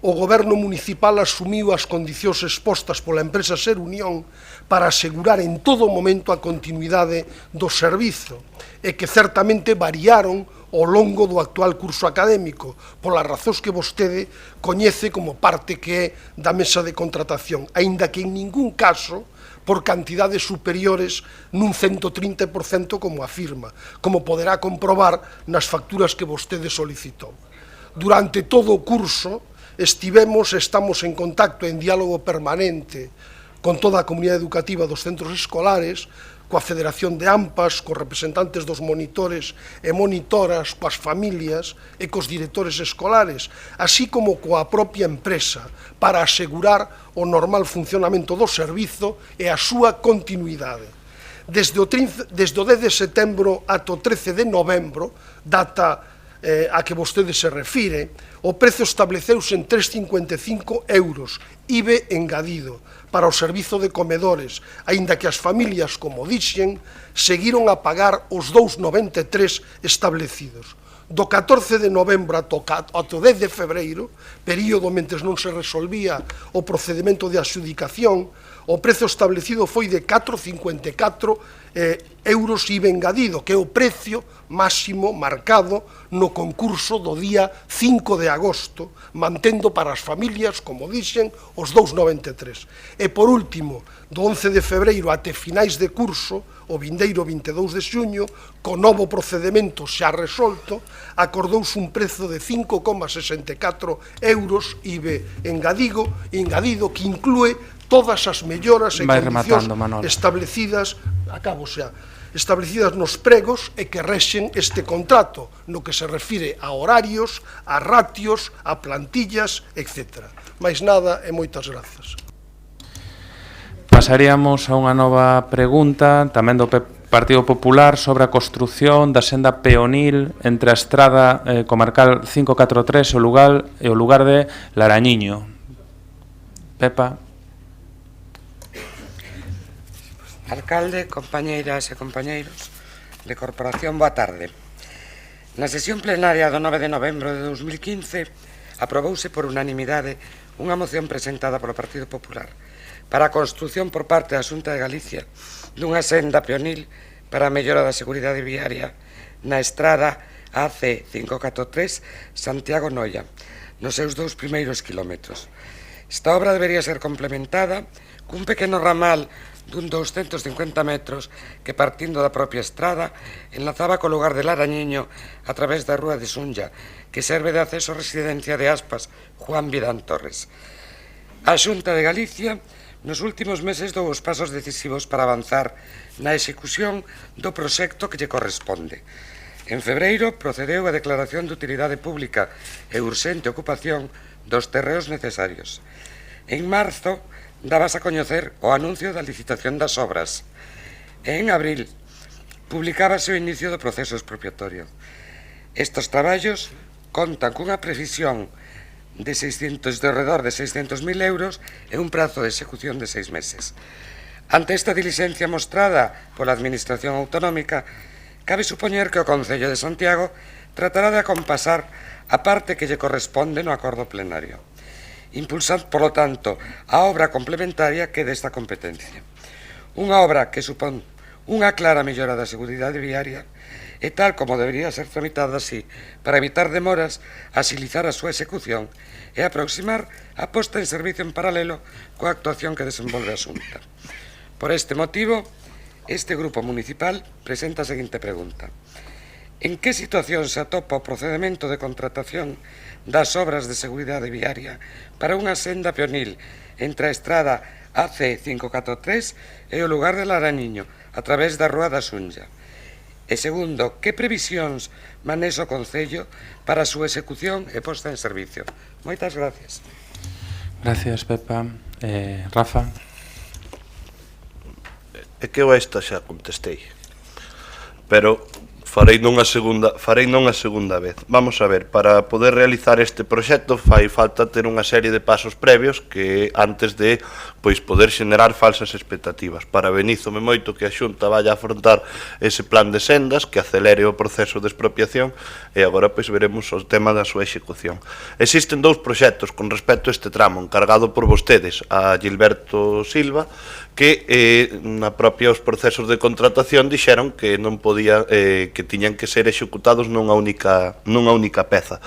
o Goberno municipal asumiu as condicións expostas pola empresa Ser Unión para asegurar en todo momento a continuidade do servizo e que certamente variaron ao longo do actual curso académico polas razóns que vostede coñece como parte que é da mesa de contratación, aínda que en ningún caso por cantidades superiores nun 130% como afirma, como poderá comprobar nas facturas que vostede solicitou. Durante todo o curso estamos en contacto, en diálogo permanente con toda a comunidade educativa dos centros escolares, coa Federación de AMPAs, cos representantes dos monitores e monitoras, coas familias e cos directores escolares, así como coa propia empresa, para asegurar o normal funcionamento do servizo e a súa continuidade. Desde o 10 de setembro ata o 13 de novembro, data a que vostede se refire, o prezo estableceuse en 3,55 euros, IBE engadido, para o servizo de comedores, aínda que as familias, como dixen, seguiron a pagar os 2,93 establecidos. Do 14 de novembro ata o 10 de febreiro, período mentres non se resolvía o procedimento de adxudicación, o prezo establecido foi de 4,54 euros IVA engadido, que é o precio máximo marcado no concurso do día 5 de agosto, mantendo para as familias, como dixen, os 2,93. E, por último, do 11 de febreiro até finais de curso, o vindeiro 22 de xuño, co novo procedimento xa resolto, acordouse un prezo de 5,64 euros IVA engadido, que inclúe todas as melloras e condicións establecidas, establecidas nos pregos e que rexen este contrato, no que se refire a horarios, a ratios, a plantillas, etc. Mais nada e moitas grazas. Pasaríamos a unha nova pregunta, tamén do Partido Popular, sobre a construción da senda peonil entre a estrada comarcal 543 e o lugar de Larañiño. Pepa. Alcalde, compañeiras e compañeiros de Corporación, boa tarde. Na sesión plenaria do 9 de novembro de 2015 aprobouse por unanimidade unha moción presentada polo Partido Popular para a construción por parte da Xunta de Galicia dunha senda peonil para a mellora da seguridade viaria na estrada AC 543 Santiago-Noia, nos seus 2 primeiros kilómetros. Esta obra debería ser complementada cun pequeno ramal dun 250 metros que, partindo da propia estrada, enlazaba co lugar de Larañiño a través da Rúa de Sunlla, que serve de acceso á residencia de Aspas Juan Vidán Torres. A Xunta de Galicia nos últimos meses dou os pasos decisivos para avanzar na execución do proxecto que lle corresponde. En febreiro procedeu a declaración de utilidade pública e urxente ocupación dos terreos necesarios. En marzo dabas a coñecer o anuncio da licitación das obras. E en abril publicábase o inicio do proceso expropiatorio. Estes traballos contan cunha previsión de redor de 600.000 euros e un prazo de execución de 6 meses. Ante esta diligencia mostrada pola Administración Autonómica, cabe supoñer que o Concello de Santiago tratará de acompasar a parte que lle corresponde no acordo plenario, impulsando, por lo tanto, a obra complementaria que desta competencia. Unha obra que supón unha clara mellora da seguridade viaria e tal como debería ser tramitada así, para evitar demoras, axilizar a súa execución e aproximar a posta en servicio en paralelo coa actuación que desenvolve a Xunta. Por este motivo, este grupo municipal presenta a seguinte pregunta: en que situación se atopa o procedemento de contratación das obras de seguridade viaria para unha senda peonil entre a estrada AC 543 e o lugar de Laraniño, a través da Rúa da Xunlla? E segundo, que previsións manexa o Concello para a súa execución e posta en servicio? Moitas gracias. Gracias, Pepa. Rafa. É que eu a esta xa contestei, pero farei non a segunda vez. Vamos a ver, para poder realizar este proxecto fai falta ter unha serie de pasos previos que antes de poder xenerar falsas expectativas. Parabenízome moito que a Xunta vaya a afrontar ese plan de sendas que acelere o proceso de expropiación e agora veremos o tema da súa execución. Existen dous proxectos con respecto a este tramo encargado por vostedes a Gilberto Silva, que na propia os procesos de contratación dixeron que non podía, que tiñan que ser executados nunha única peza.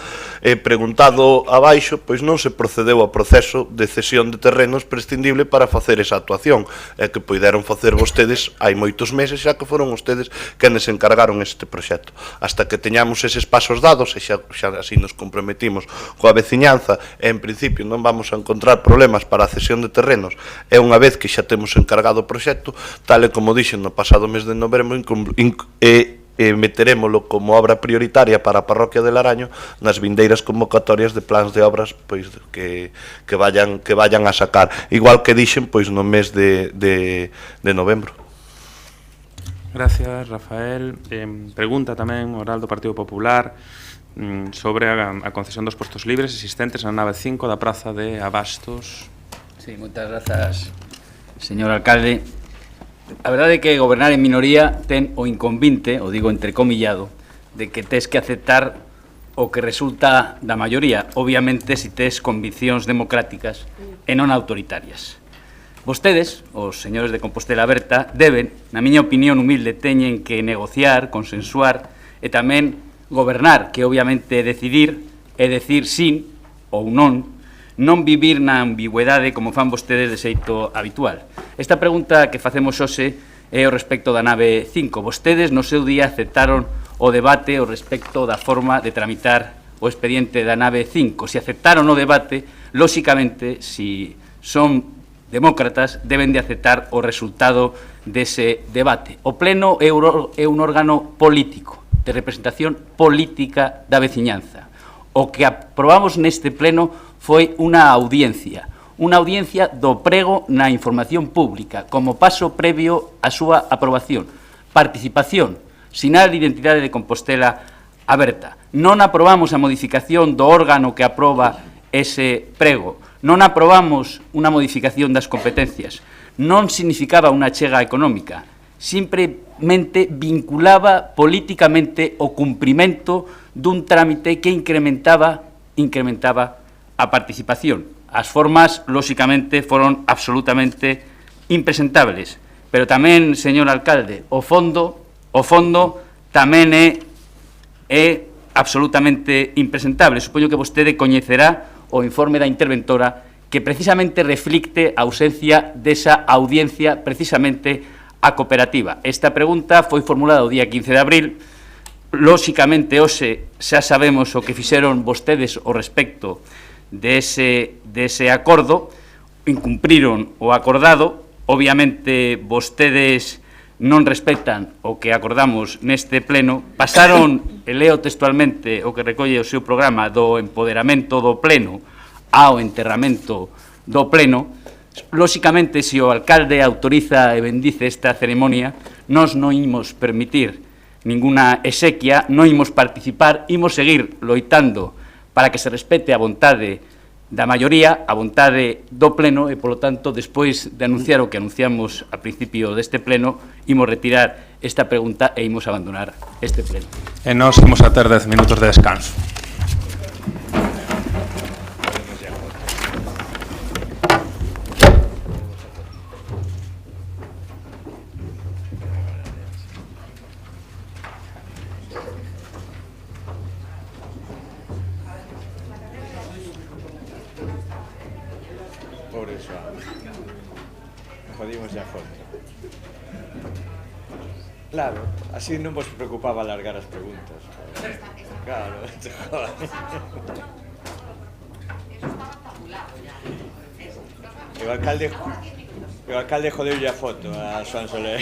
Preguntado abaixo, pois non se procedeu ao proceso de cesión de terrenos prescindible para facer esa actuación, que poideron facer vostedes hai moitos meses, xa que foron vostedes quenes encargaron este proxecto. Hasta que teñamos eses pasos dados, e xa así nos comprometimos coa veciñanza, e en principio non vamos a encontrar problemas para a cesión de terrenos, e unha vez que xa temos encargado o proxecto, tal e como dixen no pasado mes de novembro, meterémolo como obra prioritaria para a parroquia de Laraño nas vindeiras convocatorias de plans de obras que vayan a sacar, igual que dixen no mes de novembro. Gracias, Rafael. Pregunta tamén oral do Partido Popular sobre a concesión dos postos libres existentes na nave 5 da Praza de Abastos. Sí, moitas grazas, señor alcalde. A verdade é que gobernar en minoría ten o inconvinte, o digo entrecomillado, de que tes que aceptar o que resulta da maioría, obviamente se tes conviccións democráticas e non autoritarias. Vostedes, os señores de Compostela Aberta, deben, na miña opinión humilde, teñen que negociar, consensuar e tamén gobernar, que obviamente decidir e decir sí ou non vivir na ambigüedade como fan vostedes de xeito habitual. Esta pregunta que facemos hoxe é o respecto da nave 5. Vostedes no seu día aceptaron o debate o respecto da forma de tramitar o expediente da nave 5. Se aceptaron o debate, lóxicamente, si son demócratas, deben de aceptar o resultado dese debate. O Pleno é un órgano político, de representación política da veciñanza. O que aprobamos neste Pleno foi unha audiencia do prego na información pública, como paso previo á súa aprobación. Participación, sinal de identidade de Compostela Aberta. Non aprobamos a modificación do órgano que aproba ese prego. Non aprobamos unha modificación das competencias. Non significaba unha chega económica. Simplemente vinculaba políticamente o cumprimento dun trámite que incrementaba a participación. As formas, lóxicamente, foron absolutamente impresentables. Pero tamén, señor alcalde, o fondo tamén é absolutamente impresentable. Supoño que vostede coñecerá o informe da interventora que precisamente reflicte a ausencia desa audiencia precisamente a cooperativa. Esta pregunta foi formulada o día 15 de abril. Lóxicamente, hoxe xa sabemos o que fixeron vostedes ao respecto dese acordo, incumpriron o acordado. Obviamente, vostedes non respetan o que acordamos neste pleno, pasaron, e leo textualmente o que recolle o seu programa, do empoderamento do pleno ao enterramento do pleno. Lóxicamente, se o alcalde autoriza e bendice esta ceremonia, nós non imos permitir ninguna exequia, non imos participar, imos seguir loitando para que se respete a vontade da maioría, a vontade do pleno, e, polo tanto, despois de anunciar o que anunciamos a principio deste pleno, imos retirar esta pregunta e imos abandonar este pleno. E nós imos a ter 10 minutos de descanso. Pobre Xoan. Jodimos a foto. Claro, así non vos preocupaba alargar as preguntas. Claro, te jodas. E o alcalde jodeulle a foto a Xoan Soler.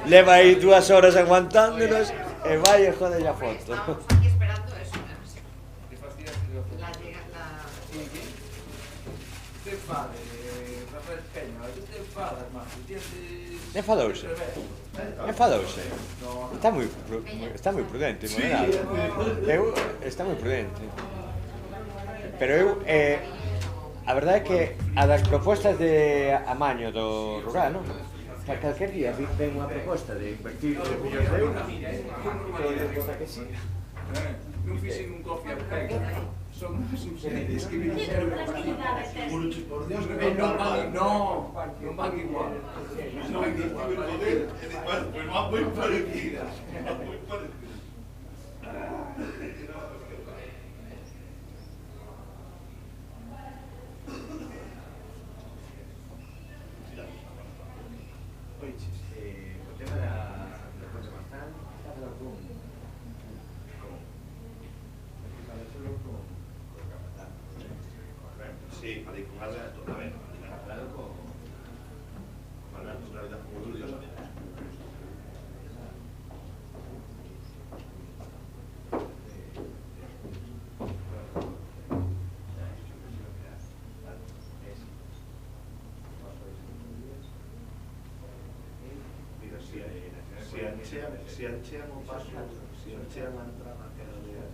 Leva aí 2 horas aguantándonos e vai e jodelle a foto. Enfadouse. Está moi prudente, moderado. Está moi prudente. Pero eu, a verdade é que a das propostas de amaño do rural, non? Calquer día ven unha proposta de invertir 2 millóns de euros e vota que sí. Non fixen un copia de pega. Son subsidios que me dixeron por Dios, non van igual. Non van igual. Pues van moi parecidas. Sí, para ir con Alberto, a ver, claro, con Alberto, la verdad, como tú, Dios, si anchean o paso, si anchean a entrada, que era de...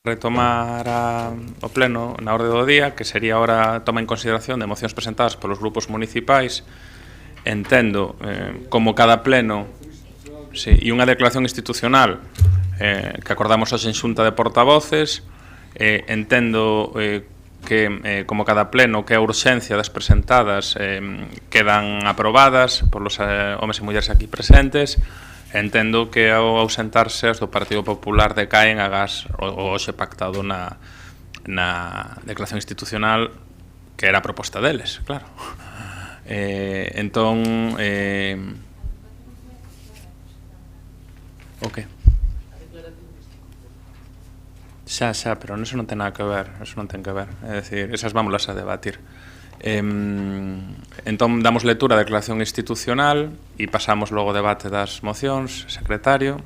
retomar o pleno na orde do día, que sería ahora toma en consideración de mocións presentadas polos grupos municipais. Entendo como cada pleno e unha declaración institucional que acordamos hoxe en xunta de portavoces, entendo que como cada pleno que a urxencia das presentadas quedan aprobadas polos homes e mulleres aquí presentes. Entendo que ao ausentarse as do Partido Popular decaen agás o hoxe pactado na declaración institucional que era a proposta deles, claro. Entón, o que? Xa, pero eso non ten nada que ver, eso non ten que ver, é dicir, esas vámolas a debatir. Entón, damos lectura á declaración institucional e pasamos logo ao debate das mocións. Secretario.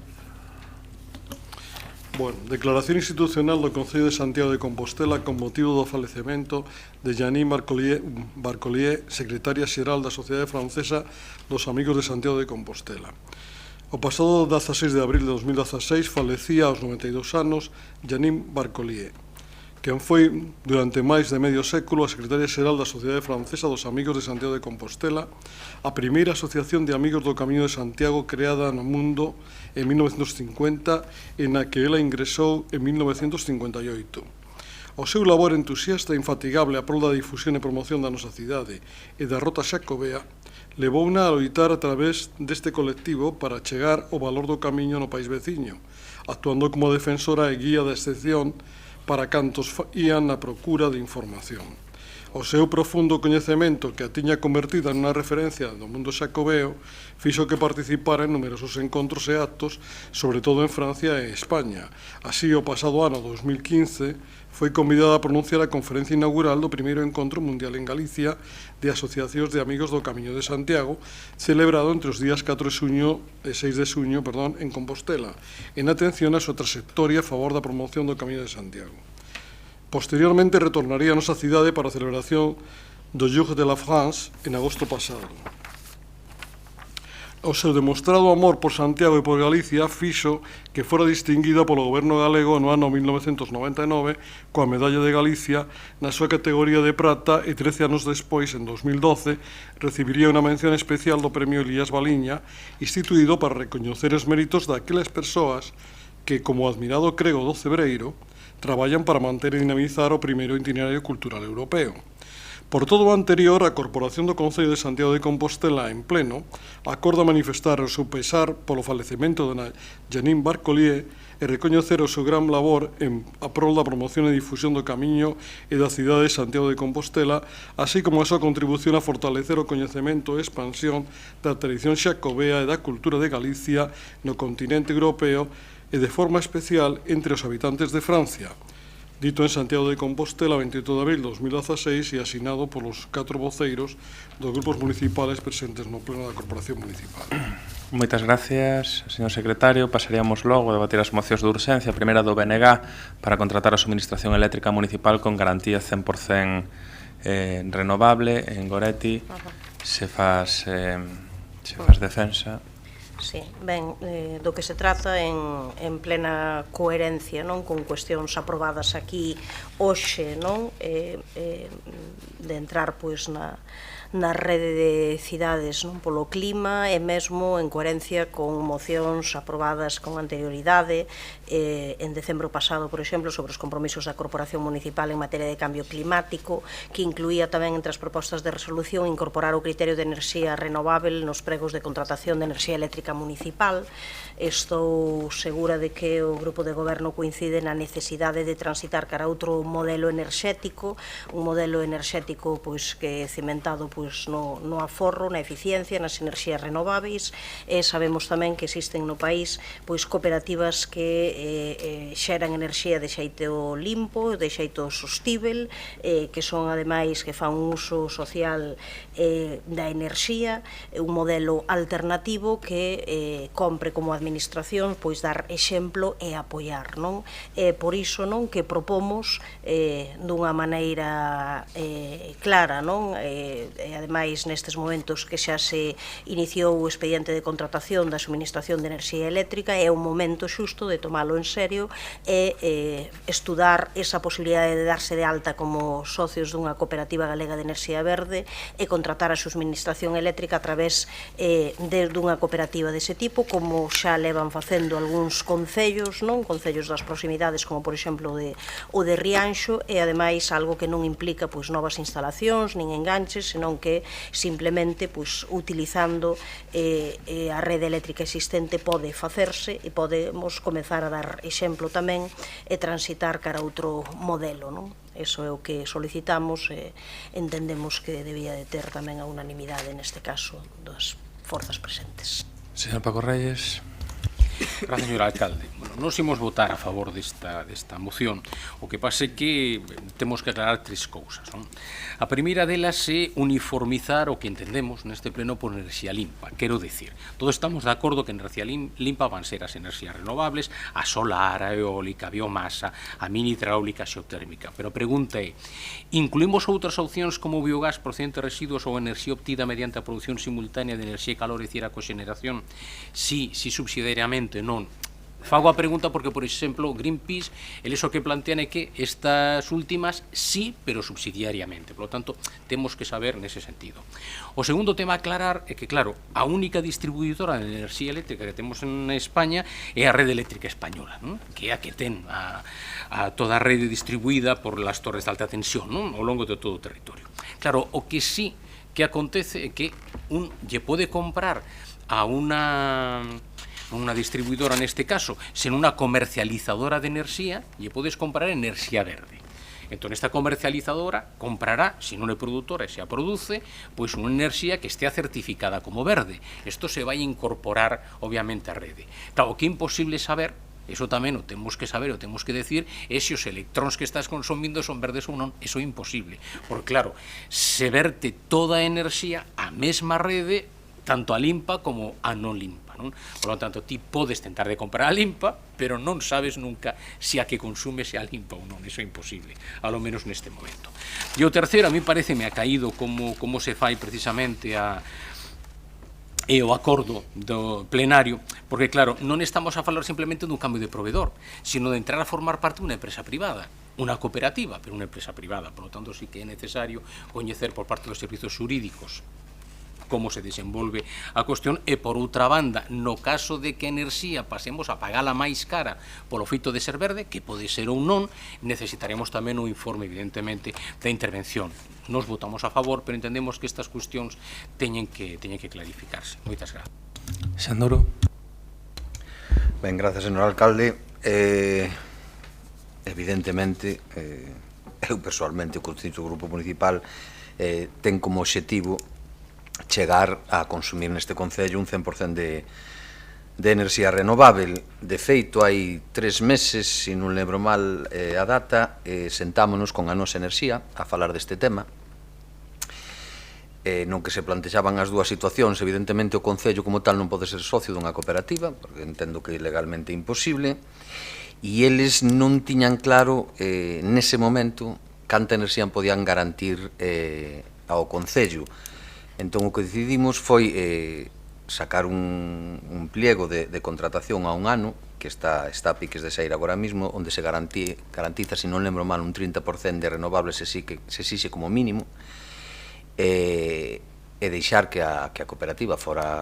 Bueno, declaración institucional do Concello de Santiago de Compostela con motivo do falecemento de Janine Barcolier, secretaria xeral da Sociedade Francesa dos Amigos de Santiago de Compostela. O pasado 16 de abril de 2016 falecía aos 92 anos Janine Barcolier, quen foi durante máis de medio século a secretaria xeral da Sociedade Francesa dos Amigos de Santiago de Compostela, a primeira asociación de amigos do Camiño de Santiago creada no mundo en 1950 e na que ela ingresou en 1958. O seu labor entusiasta e infatigable a prol da difusión e promoción da nosa cidade e da Rota Xacobea levouna a loitar a través deste colectivo para chegar ao valor do camiño no país veciño, actuando como defensora e guía da excepción para cantos ían na procura de información. O seu profundo coñecemento, que a tiña convertida nunha referencia do mundo xacobeo, fixo que participara en numerosos encontros e actos, sobre todo en Francia e España. Así, o pasado ano 2015, foi convidada a pronunciar a conferencia inaugural do primeiro encontro mundial en Galicia de asociacións de amigos do Camiño de Santiago, celebrado entre os días 4 e 6 de xuño en Compostela, en atención á súa trayectoria a favor da promoción do Camiño de Santiago. Posteriormente retornaría a nosa cidade para a celebración do Jour de la France en agosto pasado. O seu demostrado amor por Santiago e por Galicia fixo que fora distinguida polo goberno galego no ano 1999 coa Medalla de Galicia na súa categoría de prata e 13 anos despois, en 2012, recibiría unha mención especial do Premio Elías Baliña, instituído para recoñecer os méritos daquelas persoas que, como o admirado Crego do Cebreiro, traballan para manter e dinamizar o primeiro itinerario cultural europeo. Por todo o anterior, a Corporación do Concello de Santiago de Compostela, en pleno, acorda manifestar o seu pesar polo falecemento de Janine Barcolier e recoñecer o seu gran labor a prol da promoción e difusión do camiño e da cidade de Santiago de Compostela, así como a súa contribución a fortalecer o coñecemento e expansión da tradición xacobea e da cultura de Galicia no continente europeo e de forma especial entre os habitantes de Francia, dito en Santiago de Compostela 28 de abril de 2016 e asinado polos 4 voceiros dos grupos municipales presentes no pleno da Corporación Municipal. Moitas gracias, señor secretario. Pasaríamos logo a debatir as mocións de urxencia. A primeira do BNG para contratar a suministración eléctrica municipal con garantía 100% renovable. En Goretti se faz defensa. Sí, ben, do que se trata en plena coherencia, non, con cuestións aprobadas aquí hoxe, non, de entrar pois na rede de cidades, non, polo clima e mesmo en coherencia con mocións aprobadas con anterioridade en decembro pasado, por exemplo, sobre os compromisos da Corporación Municipal en materia de cambio climático, que incluía tamén entre as propostas de resolución incorporar o criterio de enerxía renovável nos pregos de contratación de enerxía eléctrica municipal. Estou segura de que o Grupo de Goberno coincide na necesidade de transitar cara a outro modelo enerxético, un modelo enerxético pois que é cimentado pois no aforro, na eficiencia, nas enerxías renováveis, e sabemos tamén que existen no país pois cooperativas que xeran enerxía de xeito limpo, de xeito sostível, que son ademais que fan un uso social da enerxía, un modelo alternativo que compre como administración pois dar exemplo e apoiar, non? Por iso, non, que propomos dunha maneira clara, non, ademais nestes momentos que xa se iniciou o expediente de contratación da suministración de enerxía eléctrica, é un momento xusto de tomalo en serio e estudar esa posibilidade de darse de alta como socios dunha cooperativa galega de enerxía verde e contratar a suministración eléctrica a través dunha cooperativa dese tipo, como xa levan facendo algúns concellos, non? Concellos das proximidades, como por exemplo o de Rianxo, e ademais algo que non implica novas instalacións, nin enganches, senón que simplemente utilizando a rede eléctrica existente pode facerse e podemos comezar a dar exemplo tamén e transitar cara a outro modelo, non? Eso é o que solicitamos e entendemos que debía de ter tamén a unanimidade neste caso das forzas presentes. Señor Paco Reyes. Gracias, señor alcalde. Bueno, nos imos votar a favor desta moción. O que pasa é que temos que aclarar tres cousas, non? A primeira delas é uniformizar o que entendemos neste pleno por enerxía limpa. Quero dicir, todos estamos de acordo que enerxía limpa van ser as enerxías renovables, a solar, a eólica, a biomasa, a mini hidráulica, a xeotérmica. Pero a pregunta é, incluímos outras opcións como o biogás procedente de residuos ou enerxía obtida mediante a produción simultánea de enerxía e calor, e dicir, a coxeneración? Si subsidiariamente non. Fago a pregunta porque, por exemplo, Greenpeace, eles o que plantean é que estas últimas sí, pero subsidiariamente. Por lo tanto, temos que saber nese sentido. O segundo tema a aclarar é que, claro, a única distribuidora de enerxía eléctrica que temos en España é a rede eléctrica española, non? Que é a que ten a toda a rede distribuída por las torres de alta tensión, non? Ao longo de todo o territorio. Claro, o que sí que acontece é que un lle pode comprar a unha distribuidora neste caso, sen unha comercializadora de enerxía, lle podes comprar enerxía verde. Entón, esta comercializadora comprará, se non é produtora e se a produce, pois unha enerxía que estea certificada como verde. Isto se vai incorporar, obviamente, á rede. Claro, o que é imposible saber, eso tamén o temos que saber, o temos que decir, é se os electróns que estás consumindo son verdes ou non. Eso é imposible. Porque, claro, se verte toda a enerxía á mesma rede, tanto a limpa como a non limpa. Por lo tanto, ti podes tentar de comprar a limpa, pero non sabes nunca se a que consumes é a limpa ou non. Eso é imposible, a lo menos neste momento. E o terceiro, a mí parece me ha caído como se fai precisamente o acordo do plenario, porque claro, non estamos a falar simplemente dun cambio de proveedor, sino de entrar a formar parte dunha empresa privada, unha cooperativa, pero unha empresa privada. Por lo tanto, sí que é necesario coñecer por parte dos servizos xurídicos como se desenvolve a cuestión, e por outra banda, no caso de que a enerxía pasemos a pagala máis cara polo feito de ser verde, que pode ser ou non, necesitaremos tamén un informe, evidentemente, da intervención. Nos votamos a favor, pero entendemos que estas cuestións teñen que clarificarse. Moitas grazas. Xandoro. Ben, gracias, señor alcalde. Evidentemente, eu personalmente, o Constituto do Grupo Municipal, ten como obxectivo chegar a consumir neste concello un 100% de enerxía renovável. De feito, hai 3 meses, se non lembro mal a data, sentámonos con a nosa enerxía a falar deste tema, non que se plantexaban as dúas situacións. Evidentemente, o concello como tal non pode ser socio dunha cooperativa, porque entendo que é legalmente imposible, e eles non tiñan claro nese momento canta enerxía podían garantir ao concello. Entón, o que decidimos foi sacar un pliego de contratación a un ano, que está a piques de sair agora mismo, onde se garantiza, se non lembro mal, un 30% de renovables se exixe como mínimo, e deixar que a cooperativa fora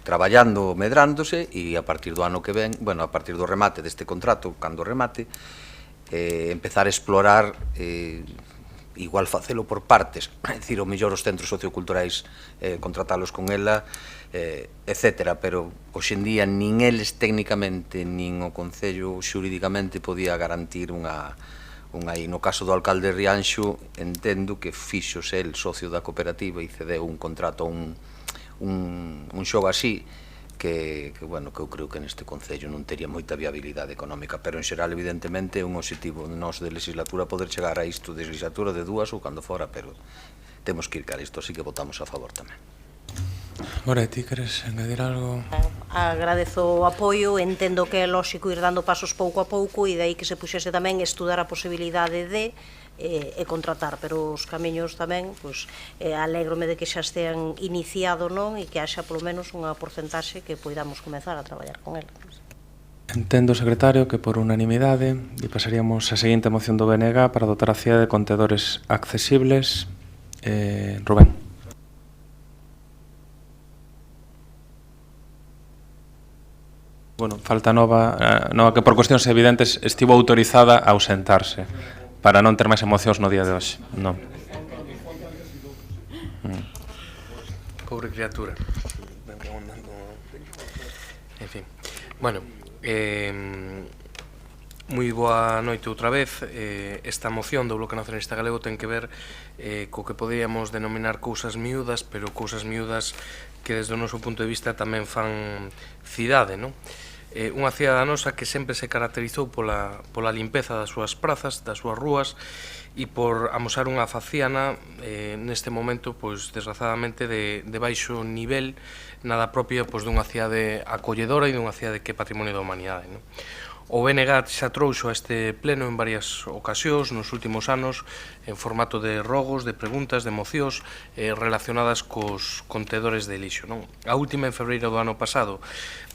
traballando, medrándose, e a partir do ano que ven, bueno, a partir do remate deste contrato, cando remate, empezar a explorar igual facelo por partes, é dicir, o mellor os centros socioculturais contratalos con ela, etcétera, pero hoxe en día nin eles técnicamente, nin o Concello xurídicamente podía garantir unha no caso do alcalde Rianxo, entendo que fixose el socio da cooperativa e cedeu un contrato a un xogo así, que eu creo que neste Concello non tería moita viabilidade económica, pero en xeral, evidentemente, é un objetivo nos de legislatura poder chegar a isto, de legislatura de 2 ou cando fora, pero temos que ir cara a isto, así que votamos a favor tamén. Goretti, queres engadir algo? Agradezo o apoio, entendo que é lógico ir dando pasos pouco a pouco, e de aí que se puxese tamén estudar a posibilidade de contratar, pero os camiños tamén, pois, alégrome de que xa estean iniciado, non, e que haxa polo menos unha porcentaxe que poidamos comezar a traballar con ela. Entendo, secretario, que por unanimidade e pasaríamos a seguinte moción do BNG para dotar a cidade de contedores accesibles. Rubén. Bueno, falta nova que por cuestións evidentes estivo autorizada a ausentarse para non ter máis emocións no día de hoxe. Non. Pobre criatura. En fin. Bueno, moi boa noite outra vez. Esta moción do Bloque Nacionalista Galego ten que ver co que poderíamos denominar cousas miúdas, pero cousas miúdas que desde o noso punto de vista tamén fan cidade, non? Unha cidade nosa que sempre se caracterizou pola limpeza das súas prazas, das súas rúas, e por amosar unha faciana neste momento, pois, desgrazadamente, de baixo nivel, nada propio dunha cidade acolledora e dunha cidade que é patrimonio da humanidade, non? O BNG xa trouxo a este pleno en varias ocasións nos últimos anos en formato de rogos, de preguntas, de mocións relacionadas cos contedores de lixo, non? A última en febreiro do ano pasado,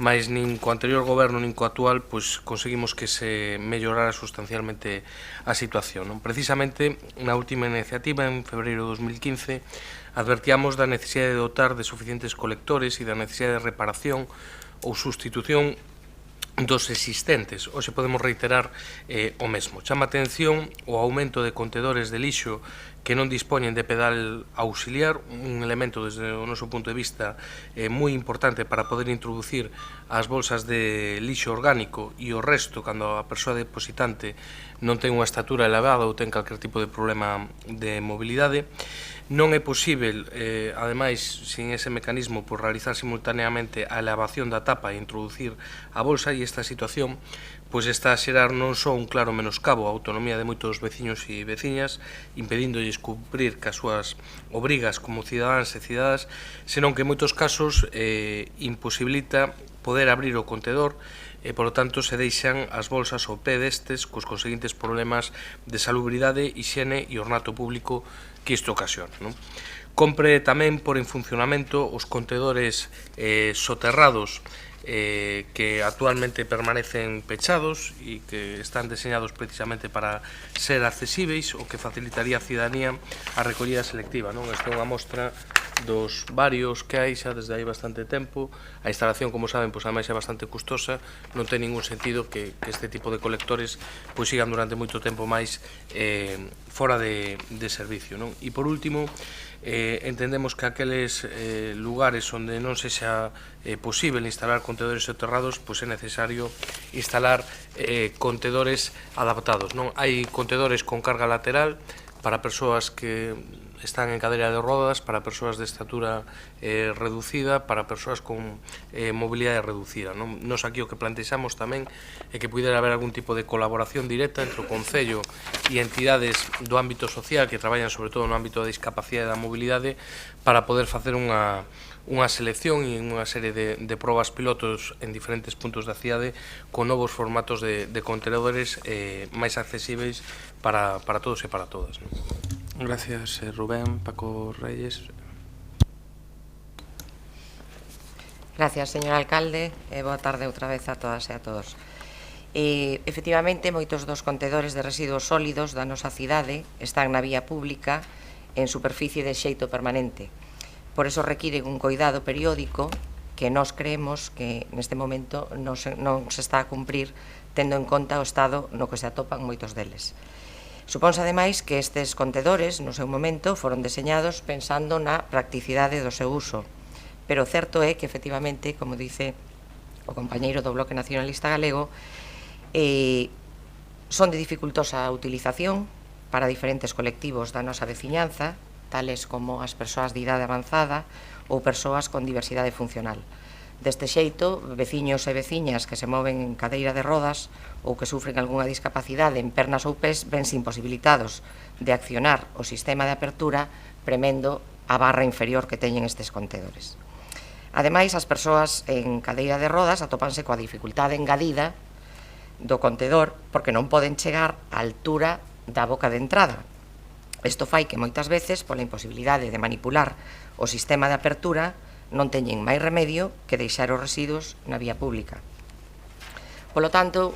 mas nin co anterior goberno nin co actual, pois conseguimos que se mellorara sustancialmente a situación, non? Precisamente na última iniciativa en febreiro de 2015 advertíamos da necesidade de dotar de suficientes colectores e da necesidade de reparación ou sustitución dos existentes. Hoxe podemos reiterar o mesmo. Chama atención o aumento de contedores de lixo que non dispoñen de pedal auxiliar, un elemento desde o noso punto de vista moi importante para poder introducir as bolsas de lixo orgánico e o resto cando a persoa depositante non ten unha estatura elevada ou ten calquer tipo de problema de mobilidade. Non é posível, ademais, sin ese mecanismo, por realizar simultaneamente a elevación da tapa e introducir a bolsa, e esta situación pois está a xerar non só un claro menoscabo a autonomía de moitos veciños e veciñas, impedíndolles cumprir cas súas obrigas como cidadáns e cidadas, senón que en moitos casos imposibilita poder abrir o contedor e, polo tanto, se deixan as bolsas ao pé destes cos conseguintes problemas de salubridade, hixiene e ornato público que isto ocasiona, non? Compre tamén por en funcionamento os contedores soterrados que actualmente permanecen pechados e que están deseñados precisamente para ser accesíveis, o que facilitaría a cidadanía a recollida selectiva, non? Esta é unha mostra dos varios que hai xa desde hai bastante tempo. A instalación, como saben, pois ademais é bastante custosa, non ten ningún sentido que este tipo de colectores pois sigan durante moito tempo máis fora de servicio, non? E por último, entendemos que aqueles lugares onde non sexa posible instalar contedores soterrados, pois é necesario instalar contedores adaptados, non? Hai contedores con carga lateral para persoas que están en cadeira de rodas, para persoas de estatura reducida, para persoas con mobilidade reducida, non? Nos aquí o que plantexamos tamén é que pudera haber algún tipo de colaboración directa entre o Concello e entidades do ámbito social que traballan sobre todo no ámbito da discapacidade e da mobilidade para poder facer unha selección e unha serie de probas pilotos en diferentes puntos da cidade con novos formatos de contenedores máis accesíveis para todos e para todas, non? Gracias, Rubén. Paco Reyes. Gracias, señor alcalde. Boa tarde outra vez a todas e a todos. Efectivamente, moitos dos contedores de residuos sólidos da nosa cidade están na vía pública en superficie de xeito permanente. Por eso requiren un coidado periódico que nós creemos que neste momento non se está a cumprir tendo en conta o estado no que se atopan moitos deles. Suponse, ademais, que estes contedores, no seu momento, foron deseñados pensando na practicidade do seu uso, pero o certo é que, efectivamente, como dice o compañeiro do Bloque Nacionalista Galego, son de dificultosa utilización para diferentes colectivos da nosa veciñanza, tales como as persoas de idade avanzada ou persoas con diversidade funcional. Deste xeito, veciños e veciñas que se moven en cadeira de rodas ou que sufren algunha discapacidade en pernas ou pés vense imposibilitados de accionar o sistema de apertura premendo a barra inferior que teñen estes contedores. Ademais, as persoas en cadeira de rodas atópanse coa dificultade engadida do contedor porque non poden chegar á altura da boca de entrada, Isto fai que moitas veces, pola imposibilidade de manipular o sistema de apertura, non teñen máis remedio que deixar os residuos na vía pública. Polo tanto,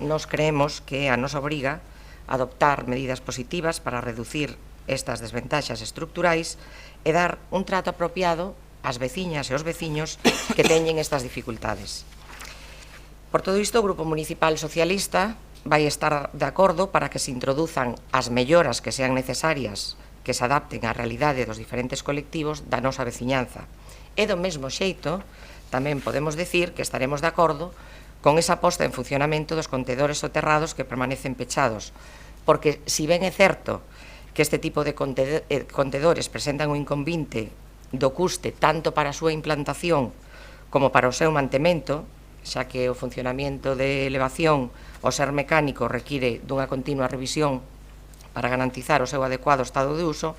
nos creemos que a nos obriga a adoptar medidas positivas para reducir estas desventaxas estructurais e dar un trato apropiado ás veciñas e aos veciños que teñen estas dificultades. Por todo isto, o Grupo Municipal Socialista vai estar de acordo para que se introduzan as melloras que sean necesarias que se adapten á realidade dos diferentes colectivos da nosa veciñanza. E do mesmo xeito, tamén podemos decir que estaremos de acordo con esa posta en funcionamento dos contedores soterrados que permanecen pechados, porque si ben é certo que este tipo de contedores presentan un inconvinte do custe tanto para a súa implantación como para o seu mantemento, xa que o funcionamento de elevación ao ser mecánico require dunha continua revisión para garantizar o seu adecuado estado de uso,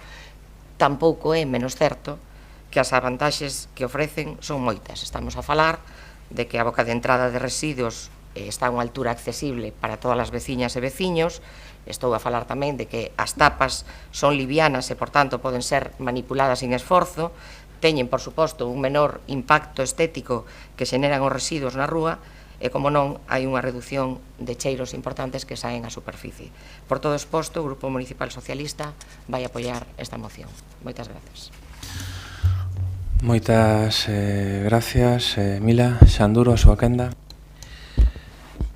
tampouco é menos certo que as vantaxes que ofrecen son moitas. Estamos a falar de que a boca de entrada de residuos está a unha altura accesible para todas as veciñas e veciños. Estou a falar tamén de que as tapas son livianas e, por tanto, poden ser manipuladas sin esforzo, teñen, por suposto, un menor impacto estético que xeneran os residuos na rúa e, como non, hai unha reducción de cheiros importantes que saen á superficie. Por todo exposto, o Grupo Municipal Socialista vai apoiar esta moción. Moitas gracias. Moitas gracias, Mila. Xanduro, a súa quenda.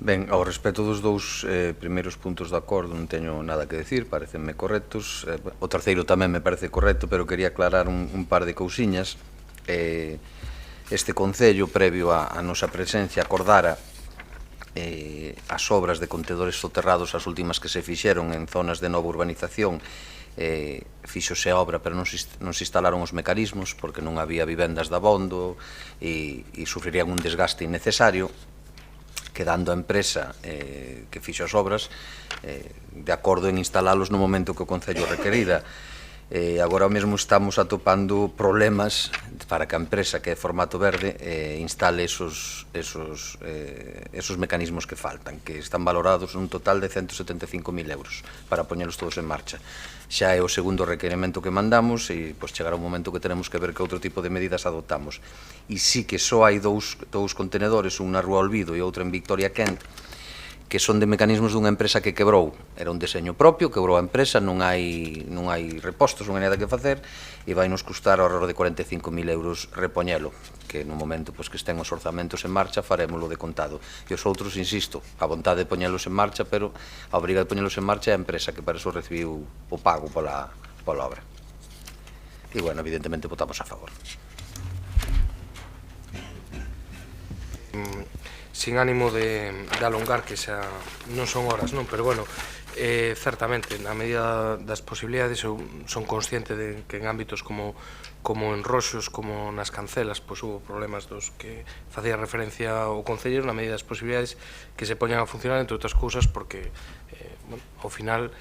Ben, ao respecto dos dous primeiros puntos de acordo non teño nada que decir, parecenme correctos. O terceiro tamén me parece correcto, pero quería aclarar un par de cousiñas. Este Concello, previo a nosa presencia, acordara as obras de contedores soterrados, as últimas que se fixeron en zonas de nova urbanización. Fixose a obra, pero non se instalaron os mecanismos porque non había vivendas de abondo e sufrirían un desgaste innecesario, quedando a empresa que fixo as obras de acordo en instalalos no momento que o Concello requerira. Agora mesmo estamos atopando problemas para que a empresa, que é formato verde, instale esos mecanismos que faltan, que están valorados un total de 175.000 euros para poñelos todos en marcha. Xa é o segundo requerimento que mandamos e chegará un momento que tenemos que ver que outro tipo de medidas adoptamos. E sí que só hai dous contenedores, un na Rúa Olvido e outro en Victoria Kent, que son de mecanismos dunha empresa que quebrou. Era un deseño propio, quebrou a empresa, non hai repostos, non hai nada que facer, e vai nos custar ao redor de 45.000 euros repoñelo, que no momento que estén os orzamentos en marcha farémoslo de contado. E os outros, insisto, a vontade de poñelos en marcha, pero a obriga de poñelos en marcha é a empresa que para eso recibiu o pago pola obra. E, bueno, evidentemente votamos a favor. Sin ánimo de alongar, que xa non son horas, non? Pero, bueno, certamente, na medida das posibilidades, eu son consciente de que en ámbitos como en Roxos, como nas Cancelas, pois hubo problemas dos que facía referencia ao Concelleiro, na medida das posibilidades que se poñan a funcionar, entre outras cousas, porque ao final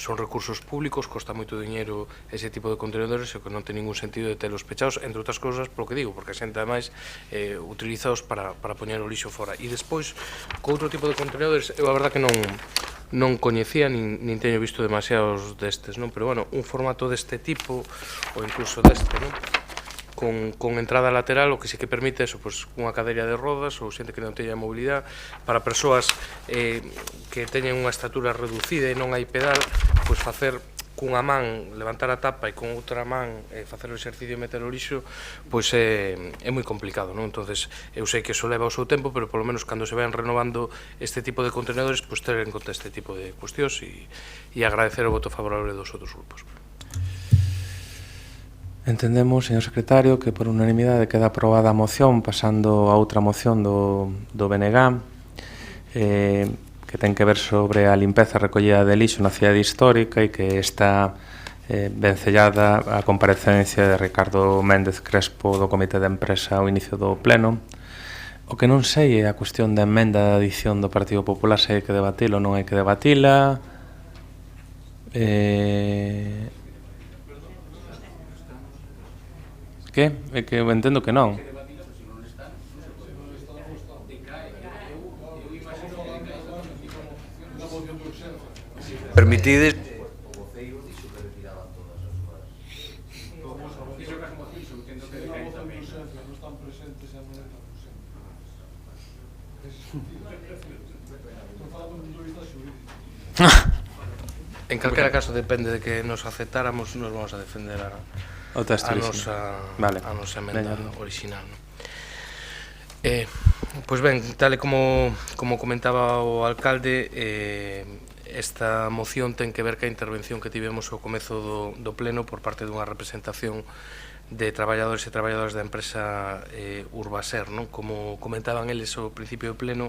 son recursos públicos, costa moito dinheiro ese tipo de contenedores e que non ten ningún sentido de telos pechados, entre outras cousas, polo que digo, porque a xente, ademais, utilizaos para poñer o lixo fora. E despois, co outro tipo de contenedores, eu a verdad que non coñecía, nin teño visto demasiados destes, non? Pero, bueno, un formato deste tipo, ou incluso deste, non? Con entrada lateral, o que sí que permite eso, pois, unha cadeira de rodas ou xente que non teña mobilidade, para persoas que teñen unha estatura reducida e non hai pedal, pois facer cunha man, levantar a tapa e con outra man facer o exercicio e meter o lixo, pois é moi complicado, non? Entonces, eu sei que iso leva o seu tempo, pero polo menos cando se vayan renovando este tipo de contenedores, pois ter en conta este tipo de cuestións e agradecer o voto favorable dos outros grupos. Entendemos, señor secretario, que por unanimidade queda aprobada a moción, pasando a outra moción do BNG, que ten que ver sobre a limpeza e recollida de lixo na cidade histórica e que está vencellada a comparecencia de Ricardo Méndez Crespo do Comité de Empresa ao inicio do pleno. O que non sei é a cuestión da emenda de adición do Partido Popular, se hai que debatila ou non hai que debatila. Que? É que eu entendo que non. Permitides... Concello dixo que retiraban todas as súas... Dixo que as mocións eu entendo que decaen tamén. Non están presentes e non están presentes. Non falamos do punto de vista xurídico. En calquera caso, depende de que nos aceptáramos, nos vamos a defender a nosa emenda original. Pois ben, tal e como comentaba o alcalde, esta moción ten que ver ca intervención que tivemos ao comezo do pleno por parte dunha representación de traballadores e traballadoras da empresa Urbaser, non? Como comentaban eles ao principio do pleno,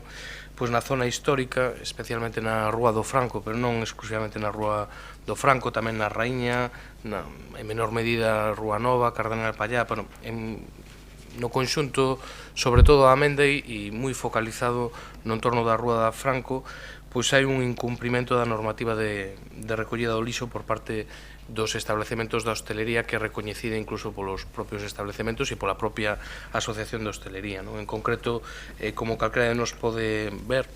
pois na zona histórica, especialmente na Rúa do Franco, pero non exclusivamente na Rúa do Franco, tamén na Raíña, en menor medida Rúa Nova, Cardenal Pallá, pero no conxunto, sobre todo a Amendei e moi focalizado no entorno da Rúa da Franco, pois hai un incumprimento da normativa de recollida do lixo por parte dos establecementos da hostelería que é recoñecida incluso polos propios establecementos e pola propia Asociación de Hostelería. En concreto, como calquera de nos pode ver,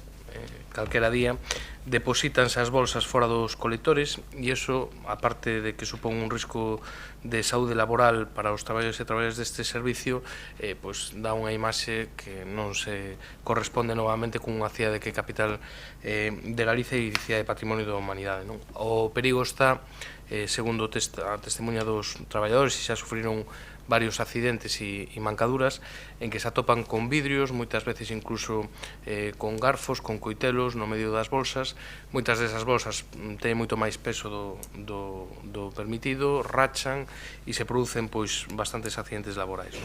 calquera día, deposítanse as bolsas fora dos colectores e iso, aparte de que supón un risco de saúde laboral para os traballadores e traballadoras deste servicio, pois dá unha imaxe que non se corresponde novamente cunha cidade que é capital de Galicia e cidade de patrimonio da humanidade. O perigo está, segundo a testemunha dos traballadores, e xa sufriron varios accidentes e mancaduras en que se atopan con vidrios, moitas veces incluso con garfos, con coitelos no medio das bolsas. Moitas desas bolsas teñen moito máis peso do permitido, rachan e se producen pois bastantes accidentes laborais.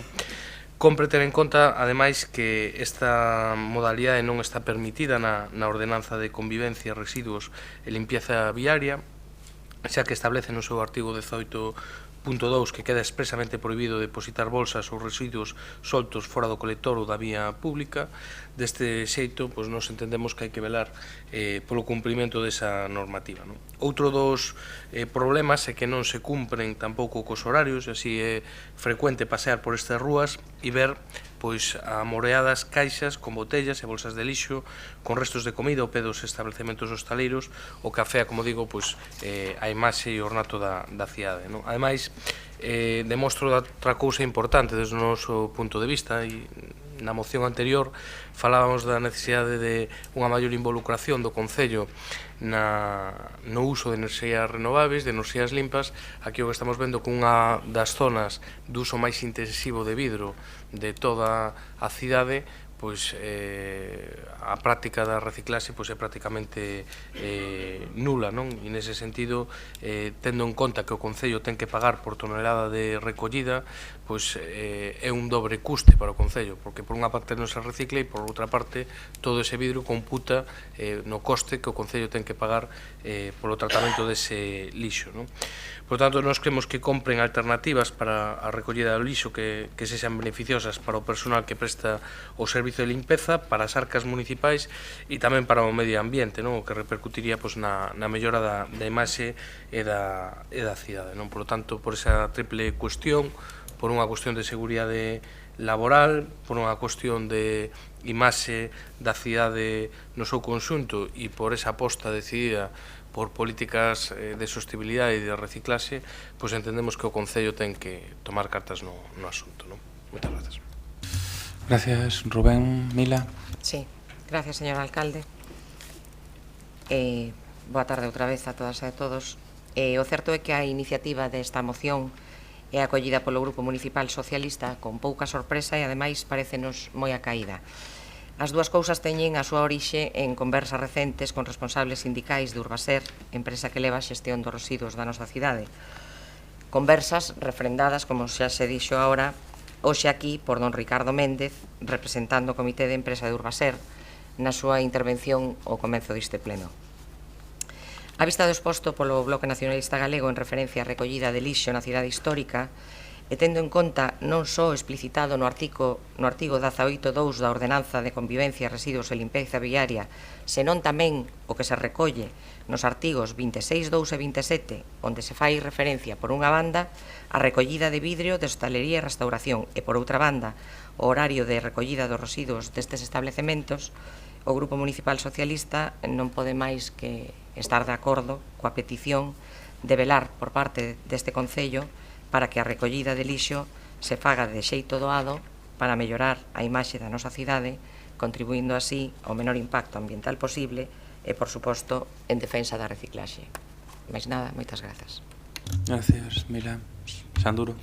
Compre ter en conta, ademais, que esta modalidade non está permitida na ordenanza de convivencia, residuos e limpieza viaria, xa que establece no seu artigo 18.2 que queda expresamente prohibido depositar bolsas ou residuos soltos fora do colector ou da vía pública. Deste xeito, pois nos entendemos que hai que velar polo cumprimento desa normativa. Outro dos problemas é que non se cumpren tampouco cos horarios, e así é frecuente pasear por estas rúas e ver pois amoreadas caixas con botellas e bolsas de lixo con restos de comida ao pé dos establecementos hostaleiros, o que afea, como digo, pois a imaxe e o ornato da cidade. Ademais, demostro outra cousa importante desde o noso punto de vista, e na moción anterior falábamos da necesidade de unha maior involucración do Concello no uso de enerxías renovables, de enerxías limpas. Aquí o que estamos vendo que unha das zonas de uso máis intensivo de vidro de toda a cidade, pois a práctica da reciclaxe pois é prácticamente nula, non? E nese sentido, tendo en conta que o Concello ten que pagar por tonelada de recollida, pois é un dobre custe para o Concello, porque por unha parte non se recicla e por outra parte todo ese vidro computa no coste que o Concello ten que pagar polo tratamento dese lixo, non? Por tanto, nós creemos que compren alternativas para a recollida do lixo que sexan beneficiosas para o personal que presta o servizo de limpeza, para as arcas municipais e tamén para o medio ambiente, o que repercutiría na mellora da imaxe e da cidade. Por tanto, por esa triple cuestión, por unha cuestión de seguridade laboral, por unha cuestión de imaxe da cidade no seu conxunto e por esa aposta decidida por políticas de sostenibilidade e de reciclaxe, pois entendemos que o Concello ten que tomar cartas no asunto. Moitas gracias. Gracias, Rubén. Mila. Sí, gracias, señor alcalde. Boa tarde outra vez a todas e a todos. O certo é que a iniciativa desta moción é acollida polo Grupo Municipal Socialista con pouca sorpresa e, ademais, parecenos moi acaída. As dúas cousas teñen a súa orixe en conversas recentes con responsables sindicais de Urbaser, empresa que leva a xestión dos residuos da nosa cidade. Conversas refrendadas, como xa se dixo agora, hoxe aquí por don Ricardo Méndez, representando o Comité de Empresa de Urbaser, na súa intervención ao comezo deste pleno. A vista do exposto polo Bloque Nacionalista Galego en referencia á recollida de lixo na cidade histórica, e tendo en conta non só explicitado no artigo 18.2 da Ordenanza de Convivencia, Residuos e Limpeza Viaria, senón tamén o que se recolle nos artigos 26.2 e 27, onde se fai referencia, por unha banda, a recollida de vidrio de hostalería e restauración, e por outra banda, o horario de recollida dos residuos destes establecementos, o Grupo Municipal Socialista non pode máis que estar de acordo coa petición de velar por parte deste Concello para que a recollida de lixo se faga de xeito doado para mellorar a imaxe da nosa cidade, contribuindo así ao menor impacto ambiental posible e, por suposto, en defensa da reciclaxe. Mais nada, moitas grazas. Gracias, Mila. Sanduro.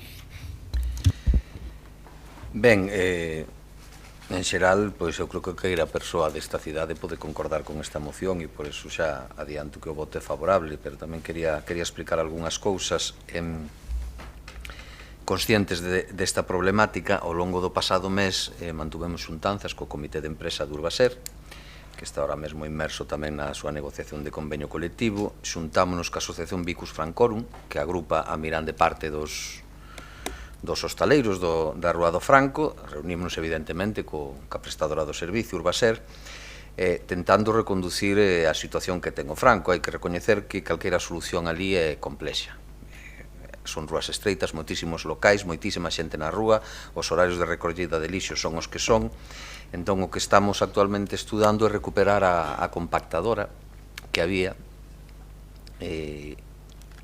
Ben, en xeral, pois eu creo que queira persoa desta cidade pode concordar con esta moción e por eso xa adianto que o voto é favorable, pero tamén quería explicar algunhas cousas conscientes desta problemática. Ao longo do pasado mes mantuvemos xuntanzas co Comité de Empresa de Urbaser, que está ahora mesmo inmerso tamén na súa negociación de convenio colectivo. Xuntámonos ca Asociación Vicus Francorum, que agrupa a mirande parte dos hostaleiros da Rúa do Franco. Reunímonos evidentemente ca prestadora do servicio, Urbaser, tentando reconducir a situación que ten o Franco. Hai que recoñecer que calquera solución ali é complexa. Son rúas estreitas, moitísimos locais, moitísima xente na rúa, os horarios de recollida de lixo son os que son. Entón, o que estamos actualmente estudando é recuperar a compactadora que había.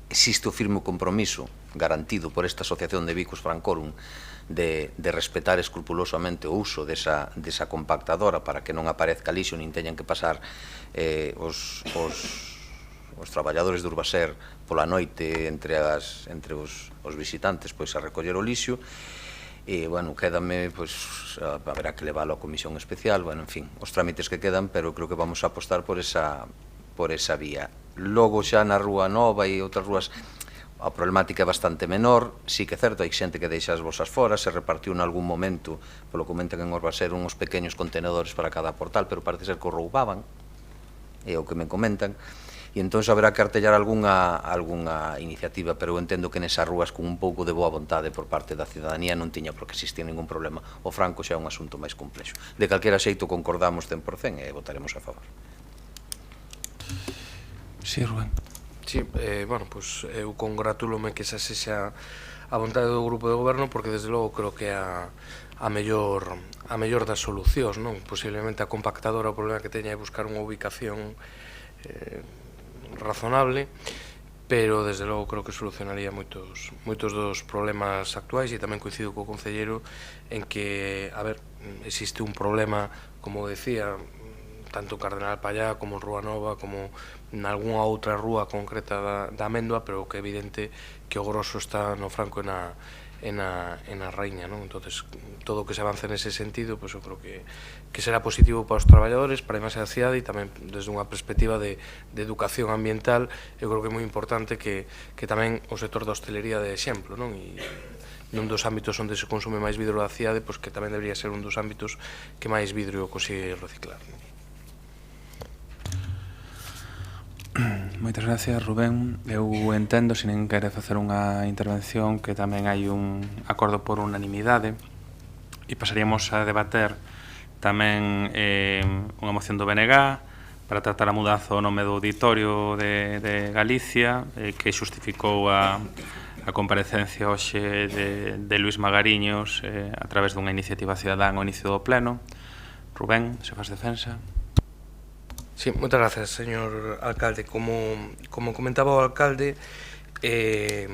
Existe o firme compromiso garantido por esta Asociación de Vicus Francorum de respetar escrupulosamente o uso desa compactadora para que non aparezca lixo nin teñan que pasar os traballadores de Urbaser pola noite entre os visitantes pois a recoller o lixo. E, bueno, quédame, pois, haberá que leválo a comisión especial, bueno, en fin, os trámites que quedan, pero creo que vamos a apostar por esa vía. Logo, xa na Rúa Nova e outras rúas, a problemática é bastante menor. Sí que é certo, hai xente que deixa as bolsas fora, se repartiu en algún momento, polo que comentan en Urbaser, uns pequenos contenedores para cada portal, pero parece ser que o roubaban, é o que me comentan. E entón haberá que artellar algunha iniciativa, pero eu entendo que nesas rúas con un pouco de boa vontade por parte da cidadanía non tiña por que existir ningún problema. O Franco xa é un asunto máis complexo. De calquera xeito concordamos 100% e votaremos a favor. Sí, Rubén. Sí, bueno, pois eu congratúlome que esa sexa a vontade do grupo de goberno, porque desde logo creo que é a mellor das solucións, non? Posiblemente a compactadora, o problema que teña é buscar unha ubicación razonable, pero desde logo creo que solucionaría moitos dos problemas actuais. E tamén coincido co concelleiro en que, a ver, existe un problema, como decía, tanto en Cardenal Pallá como en Rúa Nova, como en algunha outra rúa concreta da Amendoa, pero que é evidente que o grosso está no Franco e na Raíña, non? Entonces, todo o que se avance nese sentido, pois eu creo que será positivo para os traballadores, para a imaxe da cidade, e tamén desde unha perspectiva de educación ambiental. Eu creo que é moi importante que tamén o sector da hostelería de exemplo, non? E nun dos ámbitos onde se consume máis vidro da cidade, pois que tamén debería ser un dos ámbitos que máis vidro consigue reciclar. Moitas gracias, Rubén. Eu entendo, se ninguén quere facer unha intervención, que tamén hai un acordo por unanimidade, e pasaríamos a debater tamén unha moción do BNG para tratar a mudanza do nome do auditorio de Galicia, que xustificou a comparecencia hoxe de Luís Magariños a través dunha iniciativa cidadán ao inicio do pleno. Rubén, se faz defensa. Sí, moitas gracias, señor alcalde. Como comentaba o alcalde, e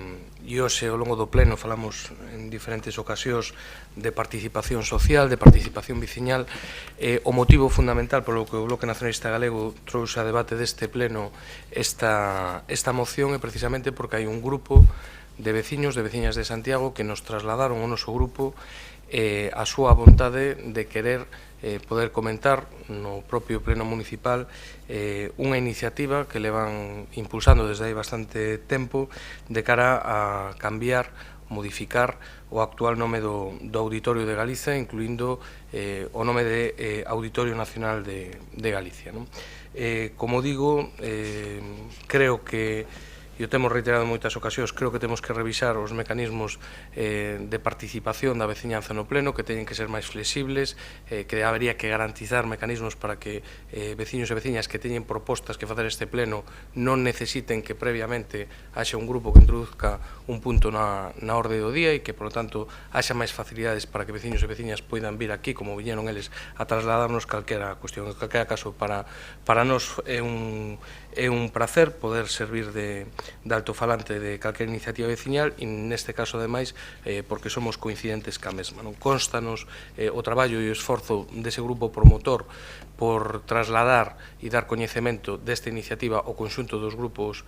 hoxe ao longo do pleno falamos en diferentes ocasións de participación social, de participación veciñal. O motivo fundamental polo que o Bloque Nacionalista Galego trouxe a debate deste pleno esta moción é precisamente porque hai un grupo de veciños, de veciñas de Santiago, que nos trasladaron ao noso grupo a súa vontade de querer poder comentar no propio pleno municipal unha iniciativa que levan impulsando desde hai bastante tempo de cara a cambiar, modificar o actual nome do Auditorio de Galicia, incluindo o nome de Auditorio Nacional de Galicia. Como digo, creo que, e o temos reiterado en moitas ocasións, creo que temos que revisar os mecanismos de participación da veciñanza no pleno, que teñen que ser máis flexibles, que habería que garantizar mecanismos para que veciños e veciñas que teñen propostas que facer este pleno non necesiten que previamente haxa un grupo que introduzca un punto na orde do día, e que, por lo tanto, haxa máis facilidades para que veciños e veciñas poidan vir aquí, como viñeron eles, a trasladarnos calquera cuestión. En calquera caso, para nós é un placer poder servir de altofalante de calquera iniciativa veciñal e neste caso, ademais, porque somos coincidentes ca mesma. Constanos o traballo e o esforzo dese grupo promotor por trasladar e dar coñecemento desta iniciativa ao conxunto dos grupos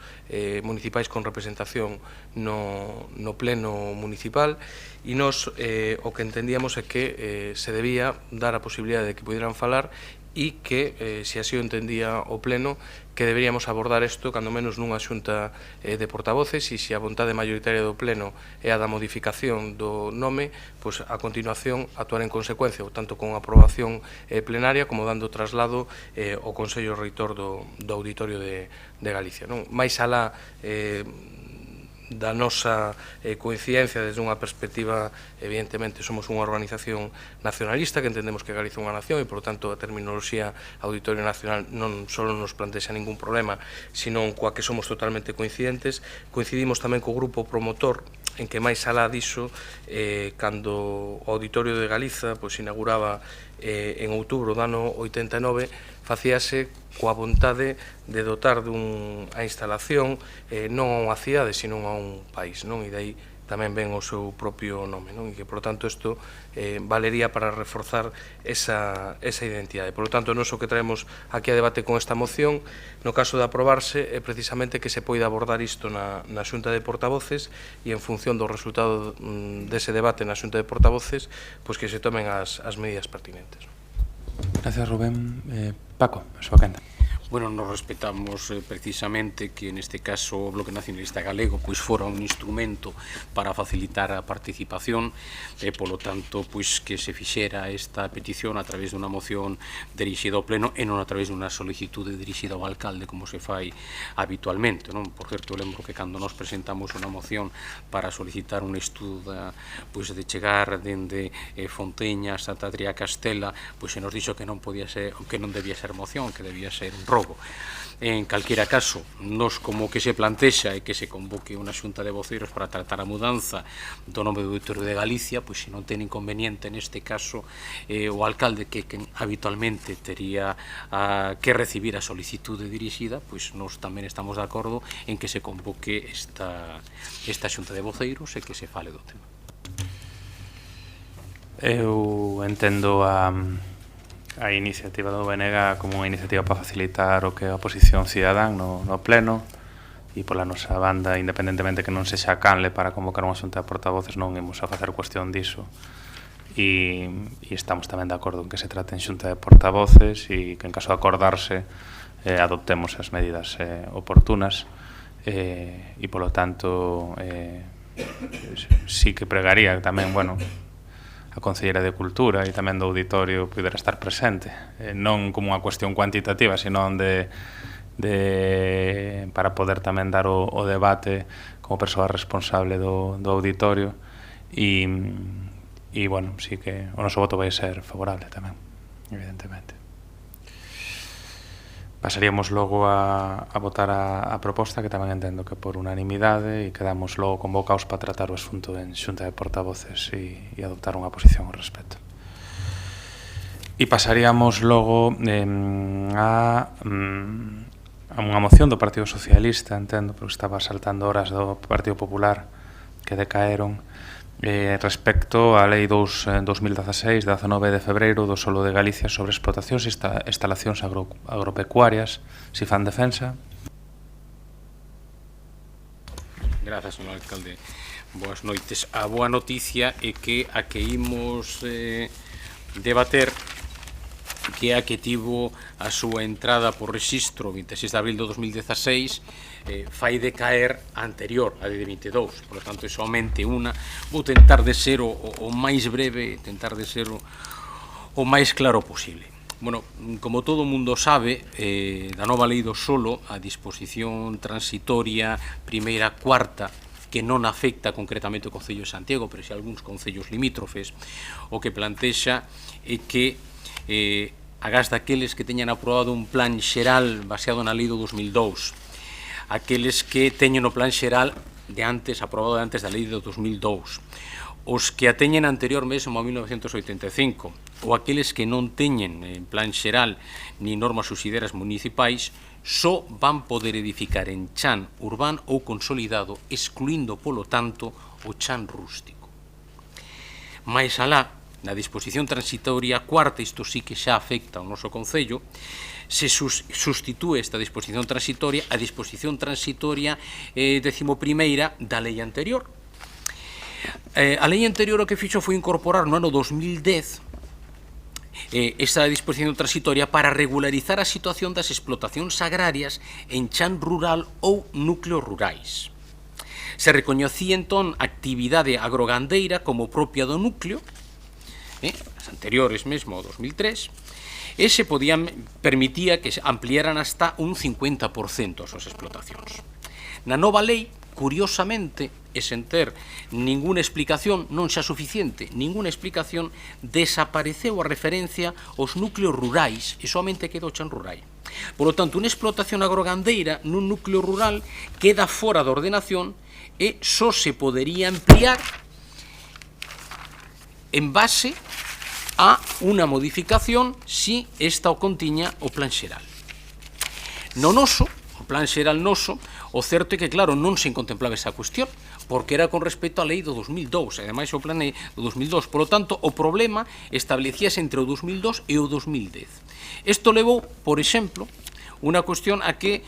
municipais con representación no pleno municipal e nos o que entendíamos é que se debía dar a posibilidade de que pudieran falar e que, se así o entendía o pleno, que deberíamos abordar isto cando menos nunha xunta de portavoces e se a vontade mayoritaria do pleno é a da modificación do nome, pois a continuación actuar en consecuencia, tanto con aprobación plenaria como dando traslado ao Consello Reitor do Auditorio de Galicia. Mais alá da nosa coincidencia desde unha perspectiva, evidentemente somos unha organización nacionalista que entendemos que Galicia é unha nación e, por tanto, a terminoloxía Auditorio Nacional non só nos plantexa ningún problema, sino coa que somos totalmente coincidentes. Coincidimos tamén co grupo promotor en que máis alá diso, cando o Auditorio de Galiza inauguraba en outubro do ano 89, facíase coa vontade de dotar dunha instalación non a unha cidade, sino a un país, e dai tamén ven o seu propio nome, e que, por tanto, isto valería para reforzar esa identidade. Por lo tanto, nós o que traemos aquí a debate con esta moción, no caso de aprobarse, é precisamente que se poida abordar isto na xunta de portavoces e, en función do resultado dese debate na xunta de portavoces, pois que se tomen as medidas pertinentes. Gracias, Rubén. Paco, a súa quenda. Bueno, nos respetamos precisamente que neste caso o Bloque Nacionalista Galego pois fora un instrumento para facilitar a participación e, polo tanto, pois que se fixera esta petición a través dunha moción dirixida ao Pleno e non a través dunha solicitude dirixida ao alcalde, como se fai habitualmente. Por certo, lembro que cando nos presentamos unha moción para solicitar un estudo de chegar dende Fonteñas ata Adrià Castela, pois se nos dixo que non podía ser, que non debía ser moción, que debía ser un robo. En calquera caso, nos como que se plantexa é que se convoque unha xunta de voceiros para tratar a mudanza do nome do Auditorio de Galicia, pois se non ten inconveniente neste caso o alcalde que habitualmente tería que recibir a solicitude dirixida, pois nos tamén estamos de acordo en que se convoque esta xunta de voceiros e que se fale do tema. Eu entendo a iniciativa do BNG como unha iniciativa para facilitar o que é a oposición cidadán no pleno e pola nosa banda, independentemente que non sexa canle para convocar unha xunta de portavoces, non imos a facer cuestión diso e estamos tamén de acordo en que se trate en xunta de portavoces e que en caso de acordarse adoptemos as medidas oportunas e polo tanto sí que pregaría tamén, bueno, a Conselleira de Cultura e tamén do Auditorio pudera estar presente, non como unha cuestión cuantitativa, sino para poder tamén dar o debate como persoa responsable do Auditorio e, bueno, sí que o noso voto vai ser favorable tamén, evidentemente. Pasaríamos logo a votar a proposta, que tamén entendo que por unanimidade, e quedamos logo convocados para tratar o asunto en xunta de portavoces e adoptar unha posición ao respecto. E pasaríamos logo a unha moción do Partido Socialista, entendo, porque estaba saltando horas do Partido Popular que decaeron, respecto á Lei 2016, 19 de febreiro, do solo de Galicia sobre explotacións e instalacións agropecuarias. Si fan defensa. Grazas, señor alcalde. Boas noites. A boa noticia é que a que imos debater, que é a que tivo a súa entrada por rexistro 26 de abril de 2016, fai decaer a anterior, a de 22, por lo tanto, é somente unha. Vou tentar de ser o máis breve, tentar de ser o máis claro posible. Bueno, como todo o mundo sabe, da nova lei do solo, a disposición transitoria primeira cuarta, que non afecta concretamente o Concello de Santiago, pero si algúns concellos limítrofes, o que plantexa é que agás daqueles que teñan aprobado un plan xeral baseado na lei do 2002, aqueles que teñen o plan xeral de antes, aprobado de antes da lei do 2002, os que a teñen anterior mesmo a 1985 ou aqueles que non teñen en plan xeral ni normas subsidiarias municipais só van poder edificar en chan urbano ou consolidado, excluindo, polo tanto, o chan rústico. Mais alá, na disposición transitoria cuarta, isto sí que xa afecta ao noso Concello, se sustitúe esta disposición transitoria a disposición transitoria 11ª da lei anterior. A lei anterior o que fixo foi incorporar no ano 2010 esta disposición transitoria para regularizar a situación das explotacións agrarias en chan rural ou núcleos rurais. Se recoñecía entón a actividade agrogandeira como propia do núcleo, as anteriores mesmo ao 2003, e se permitía que se ampliaran hasta un 50% as súas explotacións. Na nova lei, curiosamente, e sen ter ninguna explicación, non xa suficiente, ninguna explicación, desapareceu a referencia aos núcleos rurais e somente quedou chan rural. Por lo tanto, unha explotación agrogandeira nun núcleo rural queda fora da ordenación e só se podería ampliar en base a unha modificación si esta o contiña o plan xeral. No noso, o plan xeral noso, o certo é que, claro, non se contemplaba esa cuestión, porque era con respecto á lei do 2002, e ademais o plan é do 2002. Por lo tanto, o problema establecíase entre o 2002 e o 2010. Isto levou, por exemplo, unha cuestión a que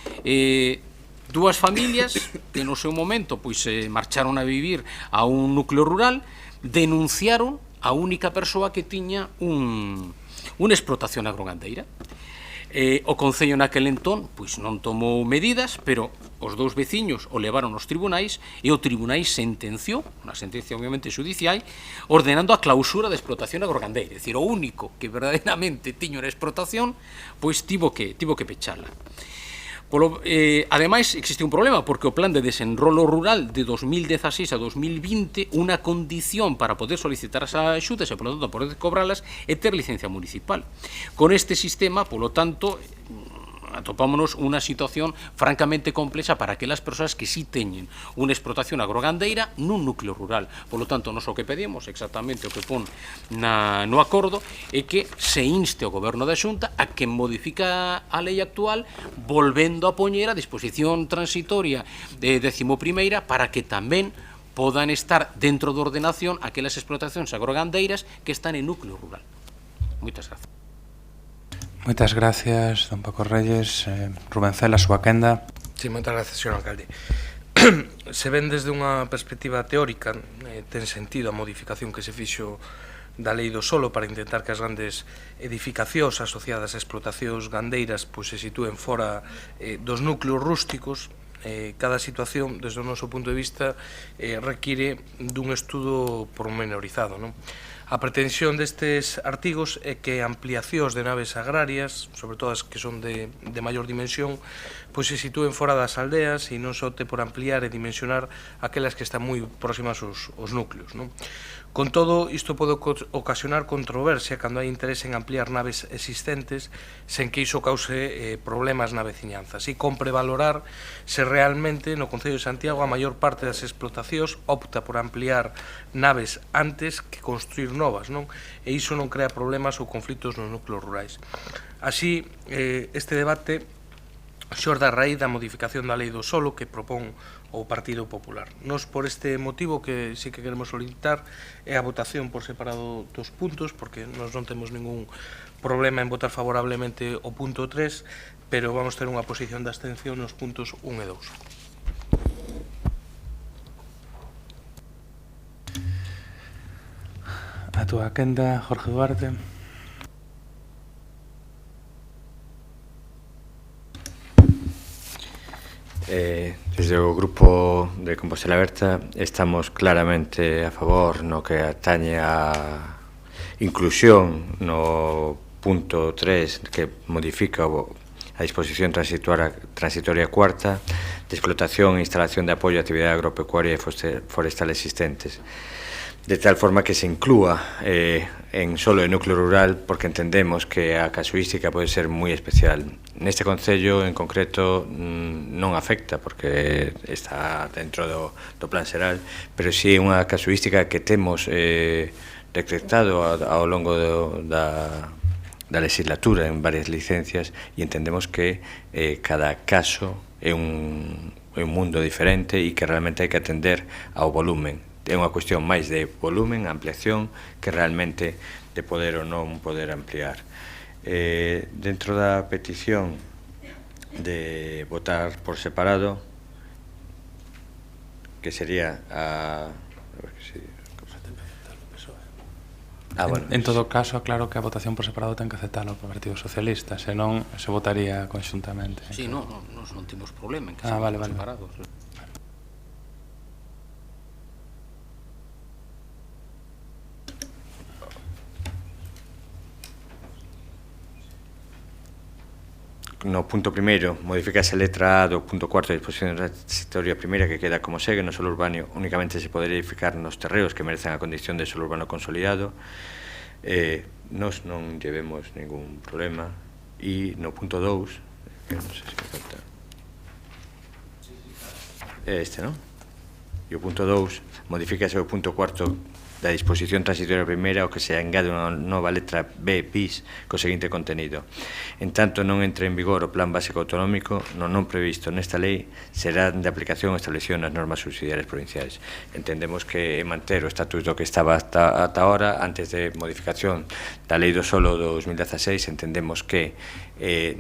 dúas familias que no seu momento marcharon a vivir a un núcleo rural denunciaron a única persoa que tiña unha explotación agrogandeira. O Concello naquel entón non tomou medidas, pero os dous veciños o levaron aos tribunais e o tribunais sentenciou, unha sentencia obviamente judicial, ordenando a clausura da explotación agrogandeira. É dicir, o único que verdadeiramente tiña unha explotación, tivo que pechala. Ademais, existe un problema, porque o plan de desenrolo rural de 2016 a 2020, unha condición para poder solicitar as axudas e, polo tanto, poder cobralas é ter licencia municipal. Con este sistema, polo tanto, atopámonos unha situación francamente complexa para aquelas persoas que sí teñen unha explotación agrogandeira nun núcleo rural. Por lo tanto, nos o que pedimos, exactamente o que pon no acordo, é que se inste o Goberno da Xunta a que modifica a lei actual volvendo a poñer a disposición transitoria de 11ª para que tamén podan estar dentro da ordenación aquelas explotacións agrogandeiras que están en núcleo rural. Moitas grazas. Moitas gracias, don Paco Reyes. Rubén Cela, a súa quenda. Sí, moitas gracias, señor alcalde. Se ven desde unha perspectiva teórica, ten sentido a modificación que se fixo da lei do solo para intentar que as grandes edificacións asociadas a explotacións gandeiras se situen fora dos núcleos rústicos. Cada situación, desde o noso punto de vista, require dun estudo pormenorizado, non? A pretensión destes artigos é que ampliacións de naves agrarias, sobre todo as que son de maior dimensión, se situen fora das aldeas e non sote por ampliar e dimensionar aquelas que están moi próximas aos núcleos, non? Con todo, isto pode ocasionar controversia cando hai interés en ampliar naves existentes sen que iso cause problemas na veciñanza. Así, compre valorar se realmente no Concello de Santiago a maior parte das explotacións opta por ampliar naves antes que construir novas, non? E iso non crea problemas ou conflitos nos núcleos rurais. Así, este debate xorde a raíz da modificación da lei do solo que propón o Partido Popular. Nos, por este motivo, que sí que queremos solicitar é a votación por separado dos puntos, porque nos non temos ningún problema en votar favorablemente o punto 3, pero vamos ter unha posición de abstención nos puntos 1 e 2. A túa quenda, Jorge Duarte. Desde o Grupo de Compostela Aberta estamos claramente a favor no que atañe a inclusión no punto 3 que modifica a disposición transitoria cuarta de explotación e instalación de apoio a actividade agropecuaria e forestal existentes. de tal forma que se inclúa en solo o núcleo rural, porque entendemos que a casuística pode ser moi especial. Neste concello en concreto non afecta porque está dentro do plan xeral, pero si é unha casuística que temos detectado ao longo da legislatura en varias licencias, e entendemos que cada caso é un mundo diferente e que realmente hai que atender ao volumen. É unha cuestión máis de volumen, ampliación, que realmente de poder ou non poder ampliar. Dentro da petición de votar por separado, que sería a... bueno, en todo caso, claro que a votación por separado ten que aceptalo o Partido Socialista, senón se votaría conxuntamente. Sí, non temos problema en que se vale, voten separados. No punto primeiro, modificase a letra A do punto cuarto da disposición transitoria primeira, que queda como segue: no solo urbano únicamente se podería edificar nos terreos que merecen a condición de solo urbano consolidado. Nos non llevemos ningún problema. E no punto 2, que non sei se me falta, este, non? E o punto 2, modifícase o punto cuarto da disposición transitoria primeira, o que se engade unha nova letra B bis co seguinte contenido: en tanto non entre en vigor o plan básico autonómico, non previsto nesta lei serán de aplicación establecido nas normas subsidiarias provinciais. Entendemos que manter o estatuto que estaba ata ahora, antes de modificación da lei do solo do 2016, entendemos que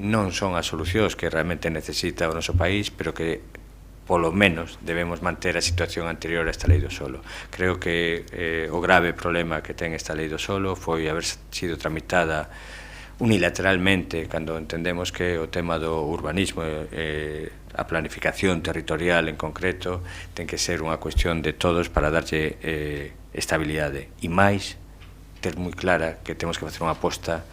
non son as solucións que realmente necesita o noso país, pero que polo menos debemos manter a situación anterior a esta lei do solo. Creo que o grave problema que ten esta lei do solo foi haber sido tramitada unilateralmente, cando entendemos que o tema do urbanismo a planificación territorial en concreto ten que ser unha cuestión de todos para darlle estabilidade, e máis ter moi clara que temos que facer unha aposta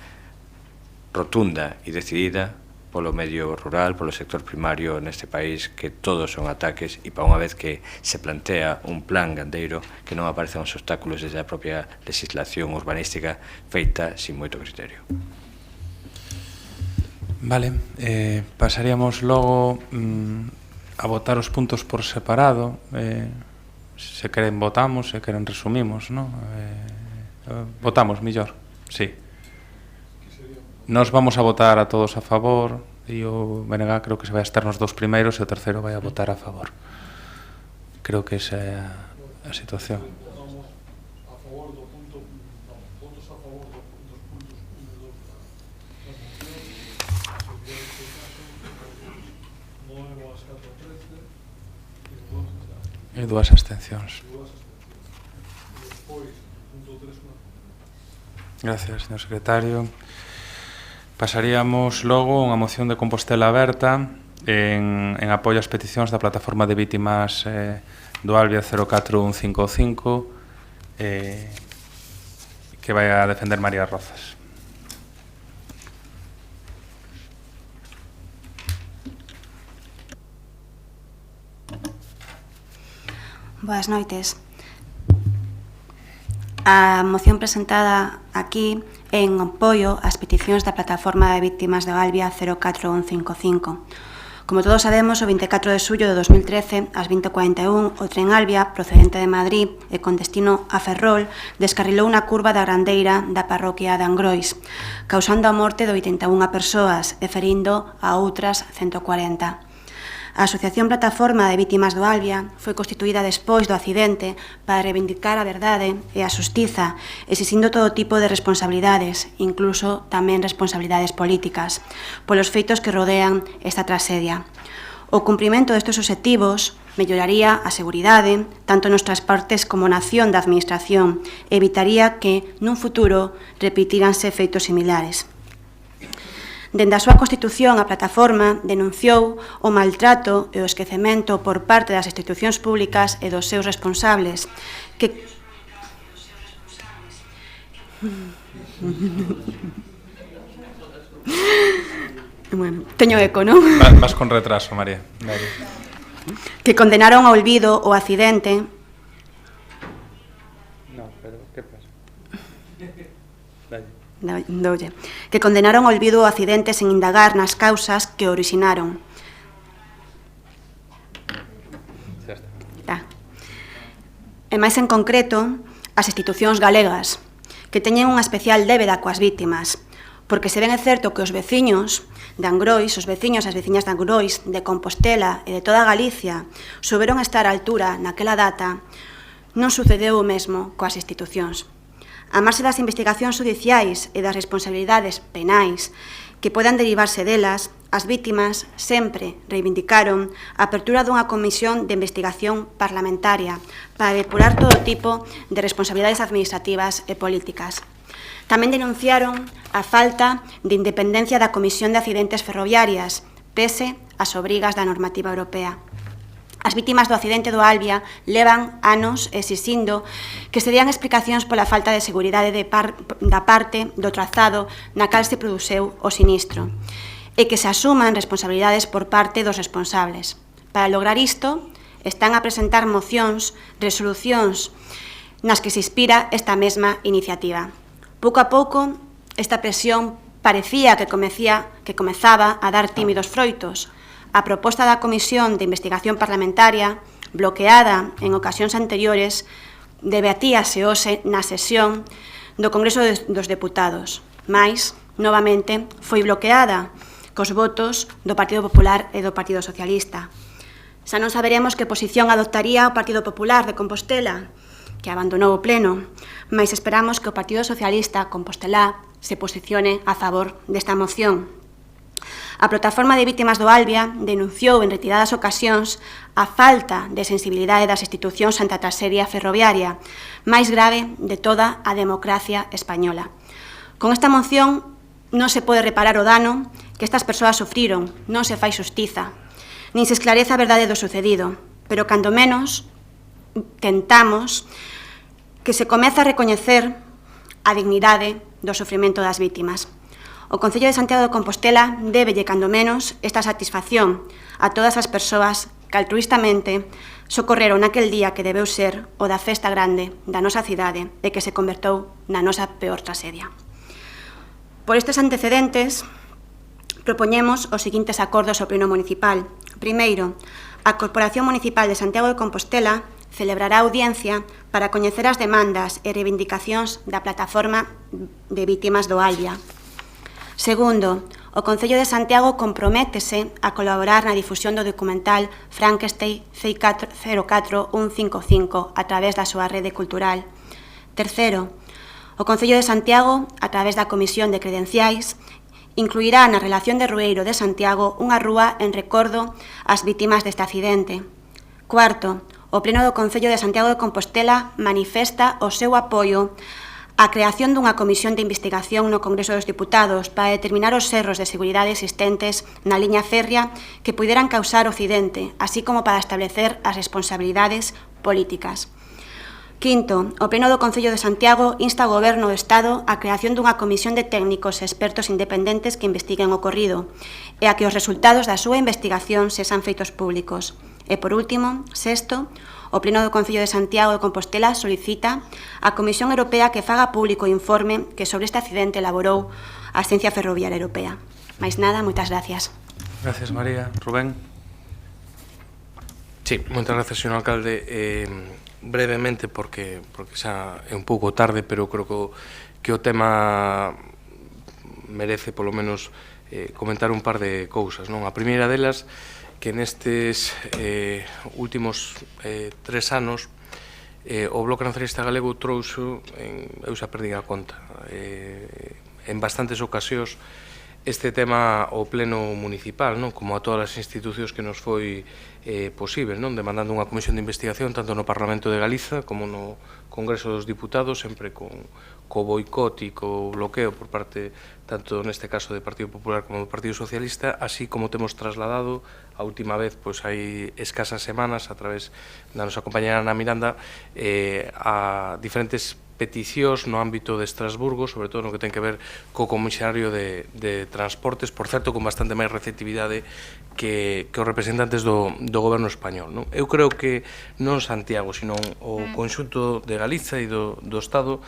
rotunda e decidida polo medio rural, polo sector primario neste país, que todos son ataques, e para unha vez que se plantea un plan gandeiro, que non aparecen os obstáculos desde a propia legislación urbanística feita sin moito criterio. Vale, pasaríamos logo a votar os puntos por separado. Se queren votamos, se queren resumimos, non? Votamos, millor, sí. Nos vamos a votar a todos a favor, e o BNG creo que se vai a estar nos dous primeiros e o terceiro vai a votar a favor. Creo que esa é a situación. E dúas abstencións. Gracias, señor secretario. Pasaríamos logo unha moción de Compostela aberta en apoio ás peticións da plataforma de vítimas do Albia 04155 que vai a defender María Rozas. Boas noites. A moción presentada aquí en apoio ás peticións da plataforma de vítimas de Albia 04155. Como todos sabemos, o 24 de xullo de 2013, ás 20:41, o tren Albia, procedente de Madrid e con destino a Ferrol, descarrilou unha curva da Grandeira da parroquia de Angrois, causando a morte de 81 persoas e ferindo a outras 140. A Asociación Plataforma de Vítimas do Albia foi constituída despois do accidente para reivindicar a verdade e a xustiza, exixindo todo tipo de responsabilidades, incluso tamén responsabilidades políticas, polos feitos que rodean esta tragedia. O cumprimento destes obxectivos melloraría a seguridade, tanto nos transportes como na acción da Administración, e evitaría que, nun futuro, repitíranse feitos similares. Dende a súa constitución, a plataforma denunciou o maltrato e o esquecemento por parte das institucións públicas e dos seus responsables, que... Bueno, teño eco, non? Vas con retraso, María. Que condenaron ao olvido o accidente... que condenaron ao olvido o accidente sen indagar nas causas que o originaron. E máis en concreto, as institucións galegas, que teñen unha especial débeda coas vítimas, porque se ben é certo que os veciños de Angrois, os veciños e as veciñas de Angrois, de Compostela e de toda Galicia, souberon estar á altura naquela data, non sucedeu o mesmo coas institucións. A marxe das investigacións judiciais e das responsabilidades penais que podan derivarse delas, as vítimas sempre reivindicaron a apertura dunha comisión de investigación parlamentaria para depurar todo tipo de responsabilidades administrativas e políticas. Tamén denunciaron a falta de independencia da Comisión de Accidentes Ferroviarias, pese ás obrigas da normativa europea. As vítimas do accidente do Albia levan anos exixindo que se dean explicacións pola falta de seguridade da parte do trazado na cal se produceu o sinistro e que se asuman responsabilidades por parte dos responsables. Para lograr isto, están a presentar mocións, resolucións nas que se inspira esta mesma iniciativa. Pouco a pouco, esta presión parecía que comezaba a dar tímidos froitos. A proposta da Comisión de Investigación Parlamentaria, bloqueada en ocasións anteriores, debatíase hoxe na sesión do Congreso dos Deputados, mais, novamente, foi bloqueada cos votos do Partido Popular e do Partido Socialista. Xa non saberemos que posición adoptaría o Partido Popular de Compostela, que abandonou o pleno, mas esperamos que o Partido Socialista compostelá se posicione a favor desta moción. A Plataforma de Vítimas do Albia denunciou en retiradas ocasións a falta de sensibilidade das institucións ante a traxedia ferroviaria, máis grave de toda a democracia española. Con esta moción non se pode reparar o dano que estas persoas sufriron, non se fai xustiza, nin se esclarece a verdade do sucedido, pero cando menos tentamos que se comece a recoñecer a dignidade do sufrimento das vítimas. O Concello de Santiago de Compostela débelle, cando menos, esta satisfacción a todas as persoas que altruistamente socorreron aquel día que debeu ser o da festa grande da nosa cidade e que se convertou na nosa peor traxedia. Por estes antecedentes, propoñemos os seguintes acordos ao Pleno Municipal. Primeiro, a Corporación Municipal de Santiago de Compostela celebrará audiencia para coñecer as demandas e reivindicacións da Plataforma de Vítimas do Albia. Segundo, o Concello de Santiago comprométese a colaborar na difusión do documental Frankenstein C4155 a través da súa rede cultural. Terceiro, o Concello de Santiago, a través da Comisión de Credenciais, incluirá na relación de Rueiro de Santiago unha rúa en recordo ás vítimas deste accidente. Cuarto, o Pleno do Concello de Santiago de Compostela manifesta o seu apoio a creación dunha comisión de investigación no Congreso dos Diputados para determinar os erros de seguridade existentes na liña férrea que puderan causar o accidente, así como para establecer as responsabilidades políticas. Quinto, o Pleno do Concello de Santiago insta ao Goberno do Estado a creación dunha comisión de técnicos e expertos independentes que investiguen o ocorrido e a que os resultados da súa investigación sexan feitos públicos. E, por último, sexto, o Pleno do Concello de Santiago de Compostela solicita á Comisión Europea que faga público o informe que sobre este accidente elaborou a Axencia Ferroviaria Europea. Mais nada, moitas gracias. Gracias, María. Rubén. Sí, moitas gracias, señor alcalde. Brevemente, porque xa é un pouco tarde, pero creo que o tema merece, polo menos, comentar un par de cousas, non? A primeira delas, que nestes últimos 3 anos o Bloque Nacionalista Galego trouxo, eu xa perdi a conta, en bastantes ocasións este tema ao Pleno Municipal, non? Como a todas as institucións que nos foi posible, non? Demandando unha comisión de investigación tanto no Parlamento de Galiza como no Congreso dos Diputados, sempre co boicot e co bloqueo por parte, tanto neste caso do Partido Popular como do Partido Socialista, así como temos trasladado a última vez, pois hai escasas semanas, a través da nosa compañera Ana Miranda, a diferentes peticións no ámbito de Estrasburgo, sobre todo no que ten que ver co comisario de transportes, por certo, con bastante máis receptividade que os representantes do goberno español, non? Eu creo que non Santiago, sino o conxunto de Galiza e do Estado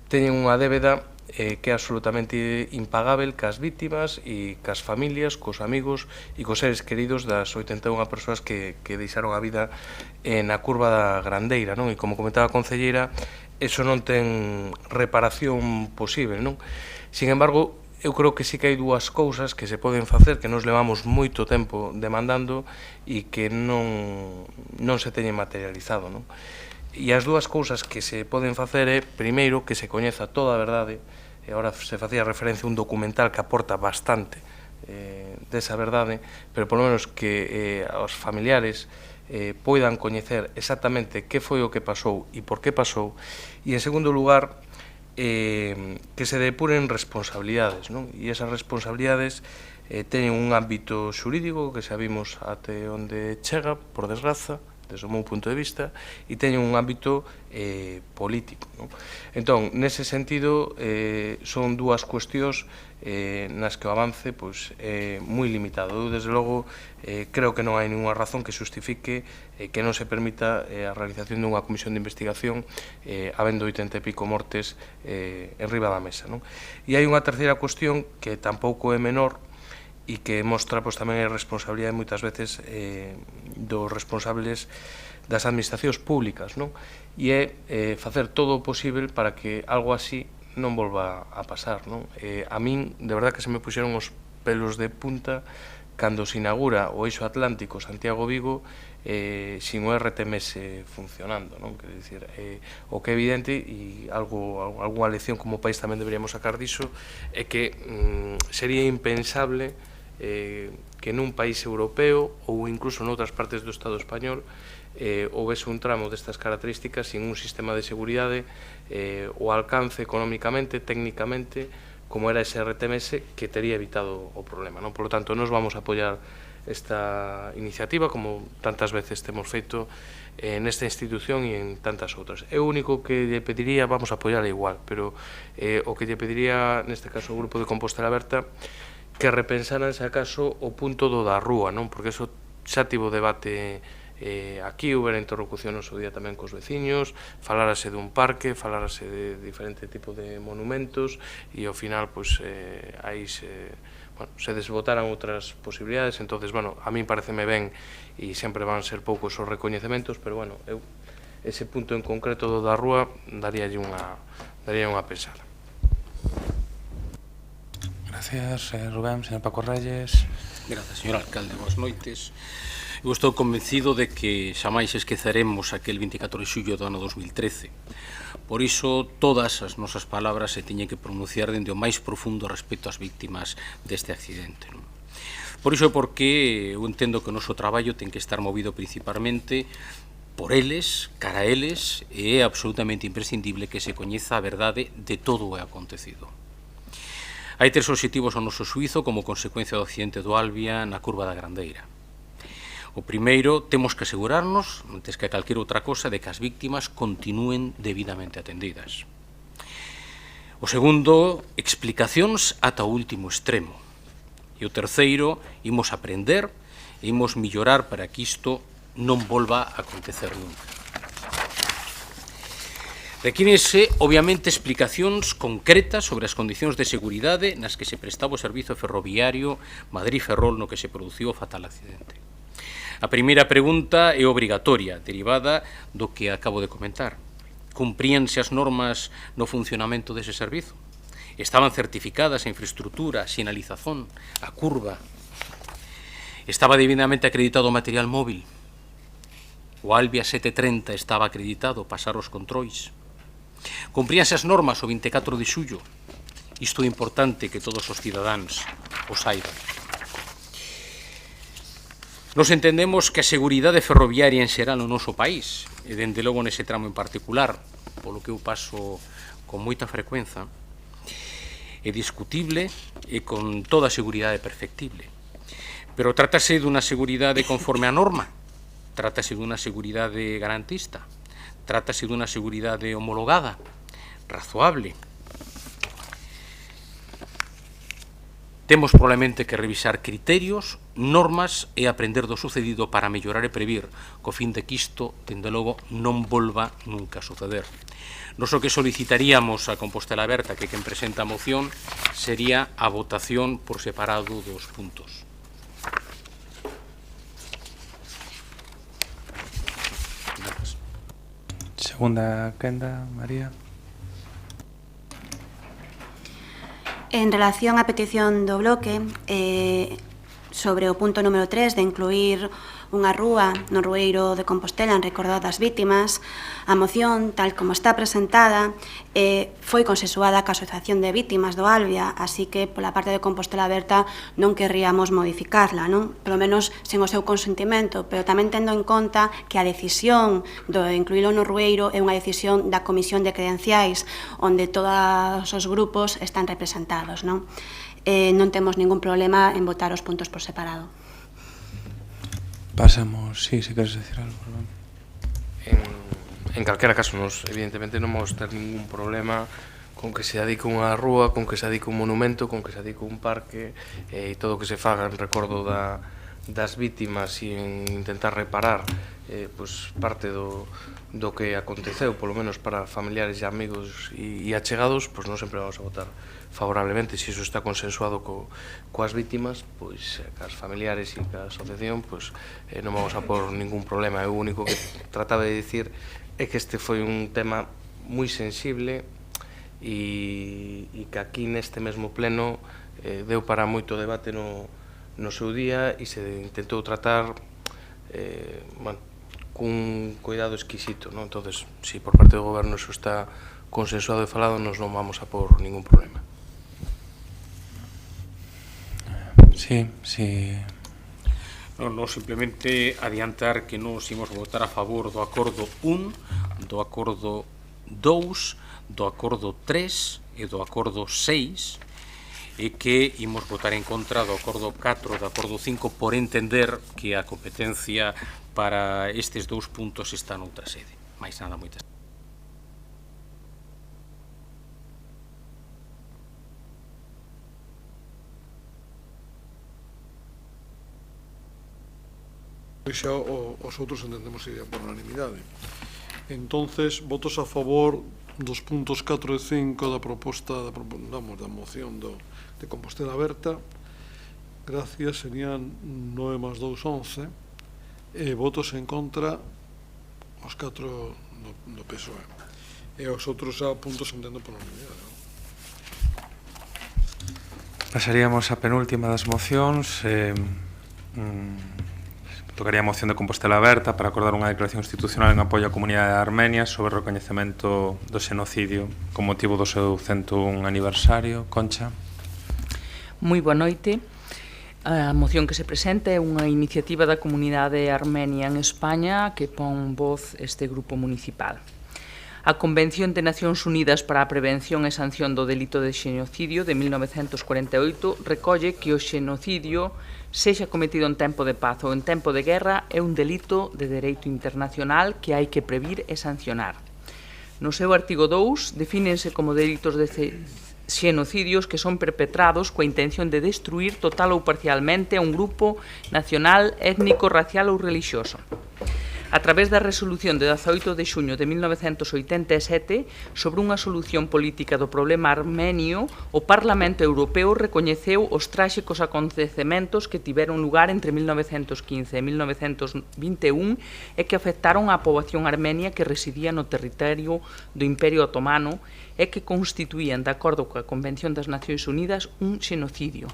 teñen unha débeda que é absolutamente impagável cas víctimas e cas familias, cos amigos e cos seres queridos das 81 persoas que deixaron a vida na curva da Grandeira, non? E como comentaba a concelleira, eso non ten reparación posible, non? Sin embargo, eu creo que sí que hai dúas cousas que se poden facer, que nos levamos moito tempo demandando e que non se teñen materializado, non? E as dúas cousas que se poden facer é, primeiro, que se coñeza toda a verdade, e agora se facía referencia a un documental que aporta bastante desa verdade, pero polo menos que os familiares poidan coñecer exactamente que foi o que pasou e por que pasou, e en segundo lugar, que se depuren responsabilidades, non? E esas responsabilidades teñen un ámbito xurídico que sabimos até onde chega, por desgraza, desde o meu punto de vista, e teñen un ámbito político, non? Entón, nese sentido, son dúas cuestións nas que o avance é moi limitado. Eu, desde logo, creo que non hai ninguna razón que justifique que non se permita a realización dunha comisión de investigación habendo 80 e pico mortes en riba da mesa, non? E hai unha terceira cuestión que tampouco é menor e que mostra tamén a responsabilidade moitas veces dos responsables das administracións públicas, non? E é facer todo o posible para que algo así non volva a pasar, non? A min, de verdad que se me puxeron os pelos de punta cando se inaugura o eixo atlántico Santiago-Vigo sin o RTMS funcionando, non? Quer dicir, o que é evidente, e algunha lección como país tamén deberíamos sacar diso, é que sería impensable que nun país europeo ou incluso noutras partes do Estado español houvese un tramo destas características sin un sistema de seguridade o alcance económicamente, técnicamente, como era ese RTMS, que tería evitado o problema, non? Por lo tanto, nos vamos a apoiar esta iniciativa, como tantas veces temos feito nesta institución e en tantas outras. É o único que lle pediría, vamos a apoiar igual, pero o que lle pediría, neste caso, o Grupo de Compostela Aberta, que repensaran, se acaso, o punto do da rúa, non? Porque eso xa tivo debate aquí, houbera interlocución no seu día tamén cos veciños, falárase dun parque, falárase de diferente tipo de monumentos, e ao final, aí se desbotaran outras posibilidades. Entonces, a min pareceme ben, e sempre van ser poucos os recoñecementos, pero, eu ese punto en concreto do da rúa daríalle unha pensada. Gracias, Rubén. Señor Paco Reyes. Gracias, señor alcalde. Boas noites. Eu estou convencido de que xamais esqueceremos aquel 24 de xullo do ano 2013. Por iso, todas as nosas palabras se teñen que pronunciar dende o máis profundo respecto ás víctimas deste accidente, non? Por iso é porque eu entendo que o noso traballo ten que estar movido principalmente por eles, cara a eles, e é absolutamente imprescindible que se coñeza a verdade de todo o acontecido. Hai tres obxectivos ao noso xuízo como consecuencia do accidente do Albia na curva da Grandeira. O primeiro, temos que asegurarnos, antes que calquera outra cosa, de que as víctimas continúen debidamente atendidas. O segundo, explicacións ata o último extremo. E o terceiro, imos aprender e imos mellorar para que isto non volva a acontecer nunca. Requírense, obviamente, explicacións concretas sobre as condicións de seguridade nas que se prestaba o servizo ferroviario Madrid-Ferrol no que se produciu o fatal accidente. A primeira pregunta é obrigatoria, derivada do que acabo de comentar. Cumpríanse as normas no funcionamento dese servizo? Estaban certificadas a infraestructura, a sinalización, a curva? Estaba debidamente acreditado o material móvil? O Albia 730 estaba acreditado, pasar os controis? Cumpríanse as normas o 24 de xullo? Isto é importante que todos os cidadáns o saiban. Nos entendemos que a seguridade ferroviaria en xeral no noso país, e dende logo nese tramo en particular, polo que eu paso con moita frecuenza, é discutible e con toda a seguridade perfectible. Pero trátase dunha seguridade conforme a norma, trátase dunha seguridade garantista, trátase dunha seguridade homologada, razoable. Temos probablemente que revisar criterios, normas e aprender do sucedido para mellorar e previr, co fin de que isto, dende logo, non volva nunca a suceder. Nos o que solicitaríamos a Compostela Aberta, que quen presenta a moción, sería a votación por separado dos puntos. Segunda quenda, María. En relación á petición do bloque, sobre o punto número 3 de incluir unha rúa no Rueiro de Compostela en recordo das vítimas, a moción, tal como está presentada, foi consensuada ca Asociación de Vítimas do Albia, así que pola parte de Compostela Aberta non querríamos modificarla, non? Polo menos sen o seu consentimento, pero tamén tendo en conta que a decisión de incluílo no Rueiro é unha decisión da Comisión de Credenciais, onde todos os grupos están representados, non? Non temos ningún problema en votar os puntos por separado. Pasamos, sí, se queres decir algo. En calquera caso, nos evidentemente non vamos ter ningún problema con que se adique unha rúa, con que se adique un monumento, con que se adique un parque e todo o que se faga en recordo das vítimas e en intentar reparar parte do que aconteceu, polo menos para familiares e amigos e achegados, non sempre vamos a votar favorablemente. Se iso está consensuado coas vítimas, cas familiares e ca asociación, non vamos a por ningún problema. O único que trataba de dicir é que este foi un tema moi sensible e que aquí neste mesmo pleno deu para moito debate no seu día e se intentou tratar cun cuidado exquisito, non? Entonces, se por parte do goberno iso está consensuado e falado, nos non vamos a por ningún problema. Sí, sí. Non, simplemente adiantar que nos imos votar a favor do acordo 1, do acordo 2, do acordo 3 e do acordo 6, e que imos votar en contra do acordo 4 e do acordo 5 por entender que a competencia para estes dous puntos está noutra sede. Mais nada, moitas. Xa os outros entendemos que iría por unanimidade. Entonces, votos a favor dos puntos 4 e 5 da proposta da moción de Compostela Aberta. Gracias, serían 9 más 2, 11. E votos en contra os 4 do PSOE. E os outros a puntos entendo por unanimidade. Pasaríamos a penúltima das mocións. Tocaría a moción de Compostela Aberta para acordar unha declaración institucional en apoio á comunidade de Armenia sobre o recoñecemento do xenocidio con motivo do seu 101 aniversario. Concha. Moi boa noite. A moción que se presenta é unha iniciativa da comunidade armenia en España que pon voz este grupo municipal. A Convención de Nacións Unidas para a Prevención e Sanción do Delito de Xenocidio de 1948 recolle que o xenocidio sexa cometido en tempo de paz ou en tempo de guerra é un delito de dereito internacional que hai que previr e sancionar. No seu artigo 2 defínense como delitos de xenocidios que son perpetrados coa intención de destruir total ou parcialmente a un grupo nacional, étnico, racial ou relixioso. A través da resolución de 18 de xuño de 1987 sobre unha solución política do problema armenio, o Parlamento Europeo recoñeceu os tráxicos acontecementos que tiveron lugar entre 1915 e 1921 e que afectaron á poboación armenia que residía no territorio do Imperio Otomano e que constituían, de acordo coa Convención das Nacións Unidas, un xenocidio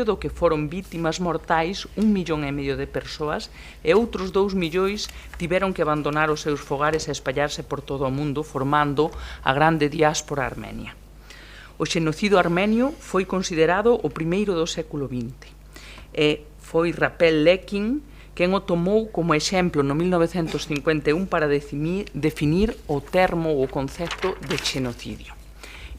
do que foron vítimas mortais 1,5 millón de persoas e outros 2 millóns tiveron que abandonar os seus fogares e espallarse por todo o mundo, formando a grande diáspora armenia. O xenocidio armenio foi considerado o primeiro do século XX e foi Rapel Lekin quen o tomou como exemplo no 1951 para definir o termo ou o concepto de xenocidio.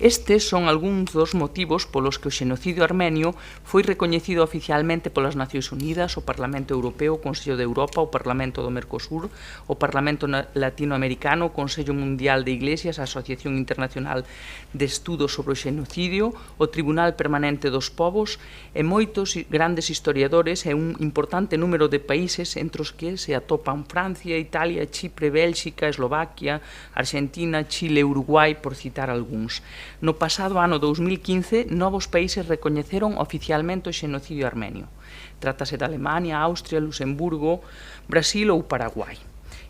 Estes son algúns dos motivos polos que o xenocidio armenio foi recoñecido oficialmente polas Nacións Unidas, o Parlamento Europeo, o Consello de Europa, o Parlamento do Mercosur, o Parlamento Latinoamericano, o Consello Mundial de Iglesias, a Asociación Internacional de Estudos sobre o Xenocidio, o Tribunal Permanente dos Povos e moitos grandes historiadores e un importante número de países entre os que se atopan Francia, Italia, Chipre, Bélxica, Eslovaquia, Argentina, Chile, Uruguai, por citar algúns. No pasado ano 2015, novos países recoñeceron oficialmente o xenocidio armenio. Trátase de Alemania, Austria, Luxemburgo, Brasil ou Paraguai.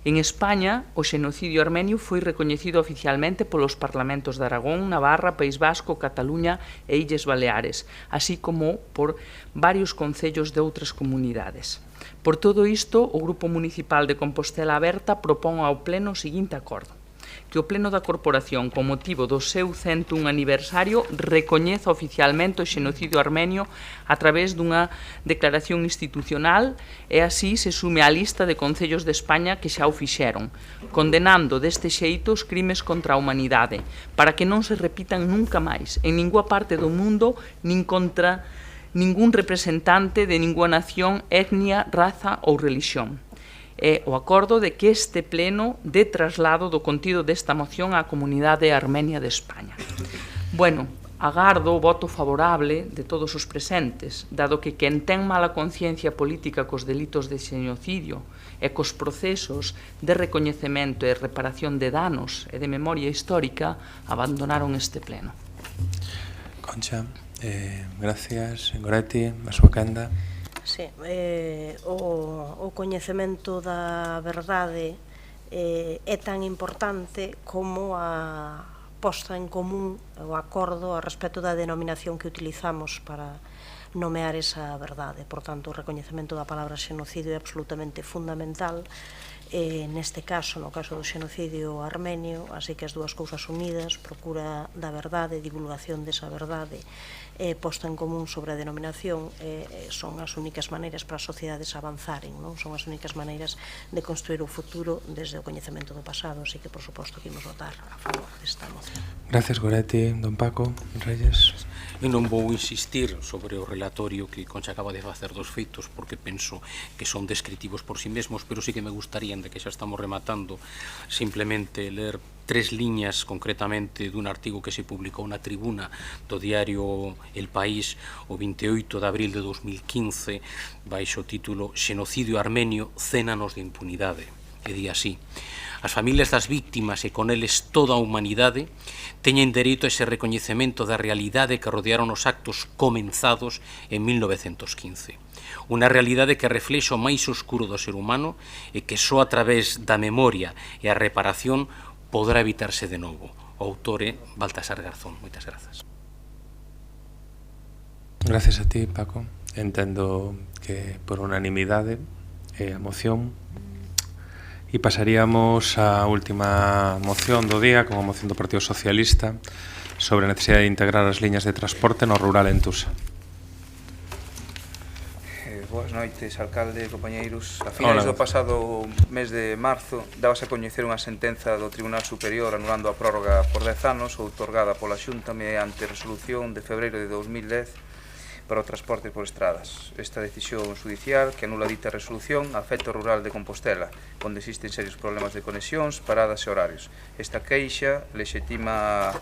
En España, o xenocidio armenio foi recoñecido oficialmente polos parlamentos de Aragón, Navarra, País Vasco, Cataluña e Illes Baleares, así como por varios concellos de outras comunidades. Por todo isto, o Grupo Municipal de Compostela Aberta propón ao Pleno o seguinte acordo: que o Pleno da Corporación, con motivo do seu 101 aniversario, recoñeza oficialmente o xenocidio armenio a través dunha declaración institucional e así se sume á lista de concellos de España que xa o fixeron, condenando deste xeito os crimes contra a humanidade, para que non se repitan nunca máis en ninguna parte do mundo, nin contra ningún representante de ninguna nación, etnia, raza ou religión. É o acordo de que este pleno dé traslado do contido desta moción á comunidade armenia de España. Bueno, agardo o voto favorable de todos os presentes, dado que quen ten mala conciencia política cos delitos de xenocidio e cos procesos de recoñecemento e reparación de danos e de memoria histórica abandonaron este pleno. Concha, gracias. Goretti, a súa quenda. Sí, o coñecemento da verdade é tan importante como a posta en común, o acordo a respecto da denominación que utilizamos para nomear esa verdade. Por tanto, o recoñecemento da palabra xenocidio é absolutamente fundamental neste caso, no caso do xenocidio armenio, así que as dúas cousas unidas, procura da verdade, divulgación desa verdade, posta en común sobre a denominación, son as únicas maneiras para as sociedades avanzaren, non? Son as únicas maneiras de construir o futuro desde o coñecemento do pasado, así que, por suposto, que imos votar a favor desta moción. Gracias, Goretti. Don Paco, Reyes. Eu non vou insistir sobre o relatorio que Concha acaba de facer dos feitos, porque penso que son descritivos por si mesmos, pero sí que me gustaría, de que xa estamos rematando, simplemente ler 3 liñas concretamente dun artigo que se publicou na tribuna do diario El País o 28 de abril de 2015 baixo o título Xenocidio armenio, cénanos de impunidade. E di así: as familias das víctimas e con eles toda a humanidade teñen dereito a ese recoñecemento da realidade que rodearon os actos comenzados en 1915. Unha realidade que reflexa o máis oscuro do ser humano e que só a través da memoria e a reparación podrá evitarse de novo. O autor é Baltasar Garzón. Moitas grazas. Gracias a ti, Paco. Entendo que por unanimidade a moción. E pasaríamos á última moción do día, como moción do Partido Socialista, sobre a necesidade de integrar as liñas de transporte no rural en Tusa. Boas noites, alcalde, compañeiros. A finais do pasado mes de marzo dábase a coñecer unha sentenza do Tribunal Superior anulando a prórroga por 10 anos outorgada pola Xunta mediante resolución de febreiro de 2010 para o transporte por estradas. Esta decisión judicial que anula dita resolución afecta o rural de Compostela, onde existen serios problemas de conexións, paradas e horarios. Esta queixa lexitima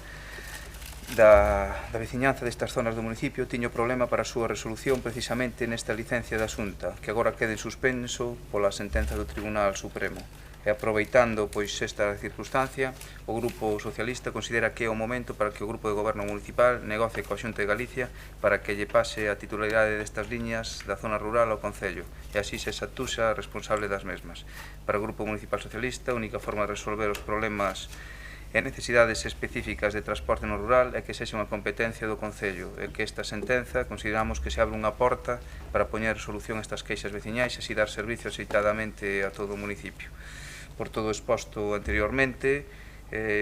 da veciñanza destas zonas do municipio tiña o problema para a súa resolución precisamente nesta licencia da Xunta, que agora quede en suspenso pola sentenza do Tribunal Supremo. E aproveitando pois esta circunstancia, o Grupo Socialista considera que é o momento para que o Grupo de Goberno Municipal negocie coa Xunta de Galicia para que lle pase a titularidade destas liñas da zona rural ao Concello e así se Tusa responsable das mesmas. Para o Grupo Municipal Socialista, a única forma de resolver os problemas e necesidades específicas de transporte no rural é que sexa unha competencia do Concello e que esta sentenza consideramos que se abre unha porta para poñer solución a estas queixas veciñais e así dar servicio aceitadamente a todo o municipio. Por todo o exposto anteriormente,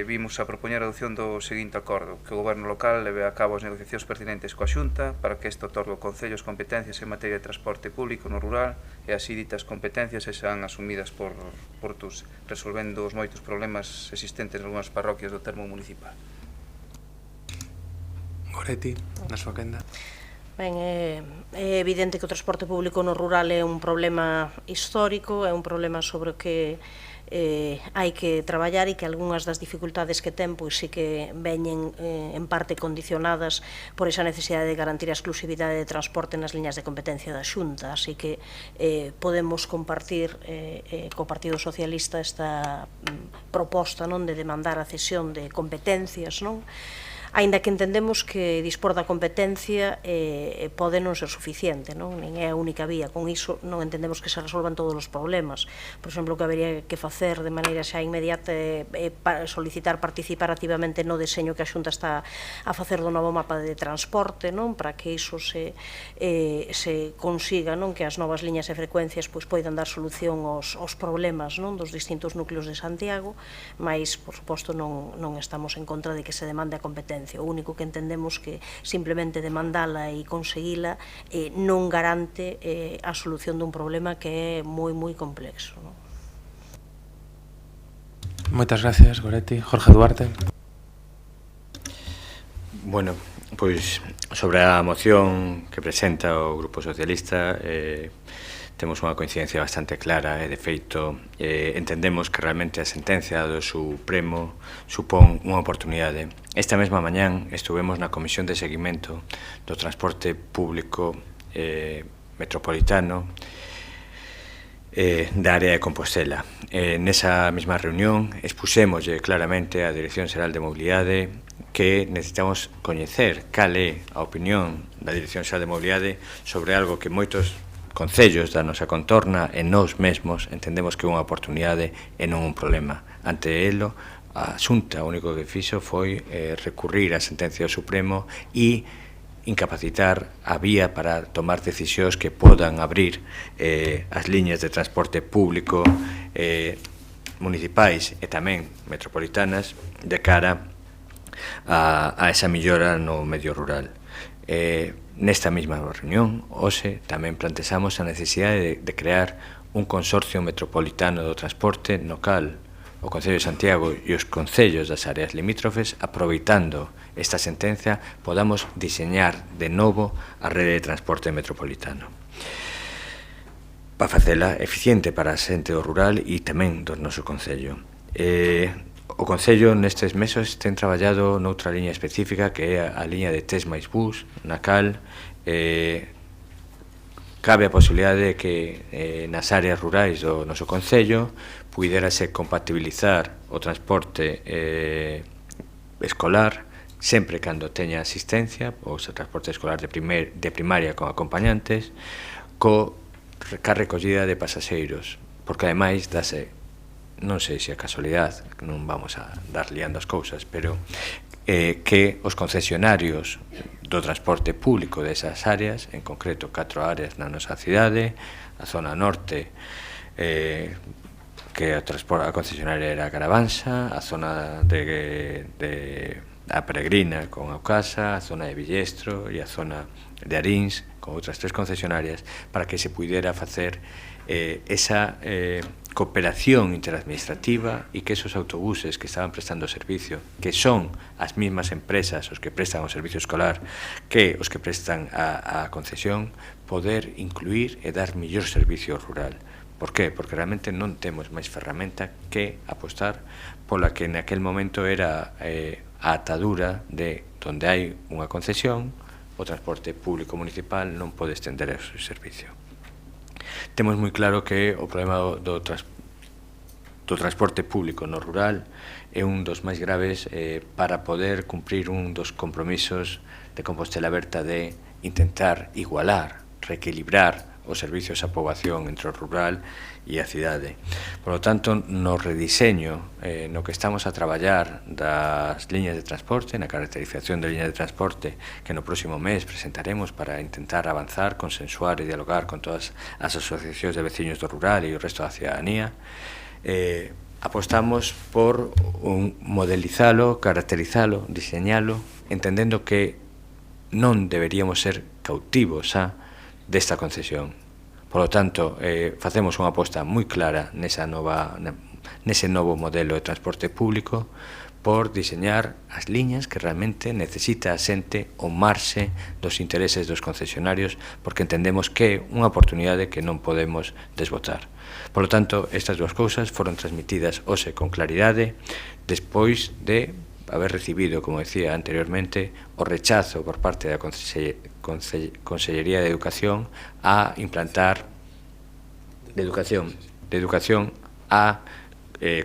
vimos a propoñer a adopción do seguinte acordo, que o Goberno local leve a cabo as negociacións pertinentes coa Xunta para que este otorgue ao Concello as competencias en materia de transporte público no rural e así ditas competencias sexan asumidas por TUS, resolvendo os moitos problemas existentes en algunhas parroquias do termo municipal. Goretti, na súa quenda. Ben, é evidente que o transporte público no rural é un problema histórico, é un problema sobre o que hai que traballar e que algunhas das dificultades que ten pois sí que veñen en parte condicionadas por esa necesidade de garantir a exclusividade de transporte nas liñas de competencia da Xunta, así que podemos compartir co Partido Socialista esta proposta non de demandar a cesión de competencias, non? Aínda que entendemos que dispor da competencia pode non ser suficiente, non? Nin é a única vía. Con iso non entendemos que se resolvan todos os problemas. Por exemplo, o que habería que facer de maneira xa inmediata é solicitar participar activamente no deseño que a Xunta está a facer do novo mapa de transporte, non? Para que iso se consiga, non? Que as novas liñas e frecuencias pois poidan dar solución aos problemas, non? Dos distintos núcleos de Santiago, mas, por suposto, non estamos en contra de que se demande a competencia. O único que entendemos que simplemente demandala e conseguila non garante a solución dun problema que é moi complexo. Moitas gracias, Goretti. Jorge Duarte. Bueno, pois sobre a moción que presenta o Grupo Socialista temos unha coincidencia bastante clara e de feito entendemos que realmente a sentencia do Supremo supón unha oportunidade. Esta mesma mañán estuvemos na Comisión de Seguimento do Transporte Público Metropolitano da área de Compostela. Nesa mesma reunión expusémoslle claramente a Dirección Xeral de Mobilidade que necesitamos coñecer cal é a opinión da Dirección Xeral de Mobilidade sobre algo que moitos concellos da nosa contorna e nós mesmos entendemos que é unha oportunidade e non un problema. Ante elo, a Xunta o único que fixo foi recurrir á sentencia do Supremo e incapacitar a vía para tomar decisións que podan abrir as liñas de transporte público municipais e tamén metropolitanas de cara a esa millora no medio rural. Nesta mesma reunión, hoxe, tamén plantexamos a necesidade de crear un consorcio metropolitano do transporte no cal o Concello de Santiago e os concellos das áreas limítrofes, aproveitando esta sentencia, podamos diseñar de novo a rede de transporte metropolitano para facela eficiente para a xente do rural e tamén do noso concello. O Concello nestes meses ten traballado noutra liña específica que é a liña de Tes máis Bus, na cal cabe a posibilidade de que nas áreas rurais do noso Concello puiderase compatibilizar o transporte escolar sempre cando teña asistencia, ou o transporte escolar de primaria con acompañantes, ca recollida de pasaxeiros, porque ademais dase, non sei se a casualidade, non vamos a dar liando as cousas, pero que os concesionarios do transporte público desas áreas, en concreto 4 áreas na nosa cidade, a zona norte, que a concesionaria era Caravansa, a zona de a Peregrina con Aucasa, a zona de Villestro e a zona de Arins con outras 3 concesionarias, para que se pudera facer esa cooperación interadministrativa e que esos autobuses que estaban prestando o servicio, que son as mismas empresas os que prestan o servicio escolar que os que prestan a concesión, poder incluir e dar mellor servicio rural. Por qué? Porque realmente non temos máis ferramenta que apostar pola que naquel momento era a atadura de donde hai unha concesión, o transporte público municipal non pode estender o seu servicio. Temos moi claro que o problema do transporte público no rural é un dos máis graves para poder cumprir un dos compromisos de Compostela Aberta de intentar igualar, reequilibrar os servicios á poboación entre o rural e a cidade. Por lo tanto, no rediseño no que estamos a traballar das liñas de transporte, na caracterización de liñas de transporte que no próximo mes presentaremos para intentar avanzar, consensuar e dialogar con todas as asociacións de veciños do rural e o resto da cidadanía, apostamos por modelizalo, caracterizalo, diseñalo, entendendo que non deberíamos ser cautivos desta concesión. Por lo tanto, facemos unha aposta moi clara nese novo modelo de transporte público por diseñar as liñas que realmente necesita a xente o marxe dos intereses dos concesionarios, porque entendemos que é unha oportunidade que non podemos desbotar. Por lo tanto, estas dúas cousas foron transmitidas hoxe con claridade despois de haber recibido, como decía anteriormente, o rechazo por parte da Consellería de Educación a implantar de educación a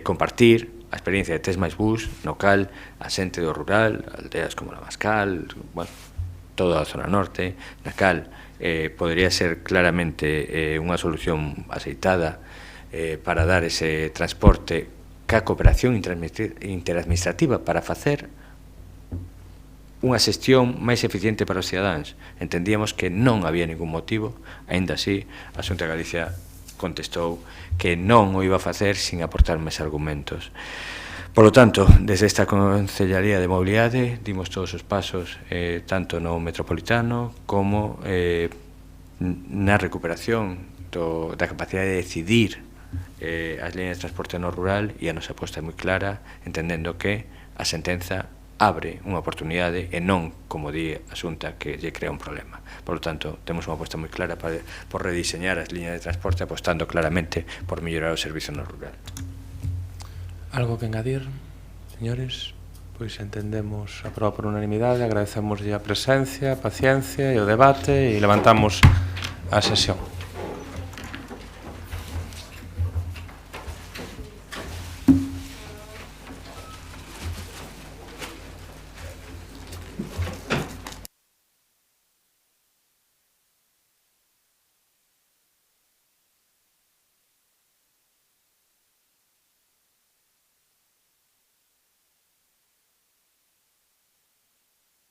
compartir a experiencia de T+B no cal a xente do rural, aldeas como la Mascal, bueno, toda a zona norte, na cal podría ser claramente unha solución aceitada para dar ese transporte ca cooperación interadministrativa para facer unha xestión máis eficiente para os cidadáns. Entendíamos que non había ningún motivo, aínda así, a Xunta de Galicia contestou que non o iba a facer sin aportar máis argumentos. Por lo tanto, desde esta Concellaría de Mobilidade dimos todos os pasos tanto no metropolitano como na recuperación da capacidade de decidir as líneas de transporte no rural, e a nosa aposta é moi clara, entendendo que a sentenza abre unha oportunidade e non, como di a Xunta, que lle crea un problema. Por lo tanto, temos unha aposta moi clara por rediseñar as líneas de transporte, apostando claramente por mellorar o servizo no rural. Algo que engadir, señores? Pois entendemos a prova por unanimidade, agradecemos a presencia, a paciencia e o debate e levantamos a sesión.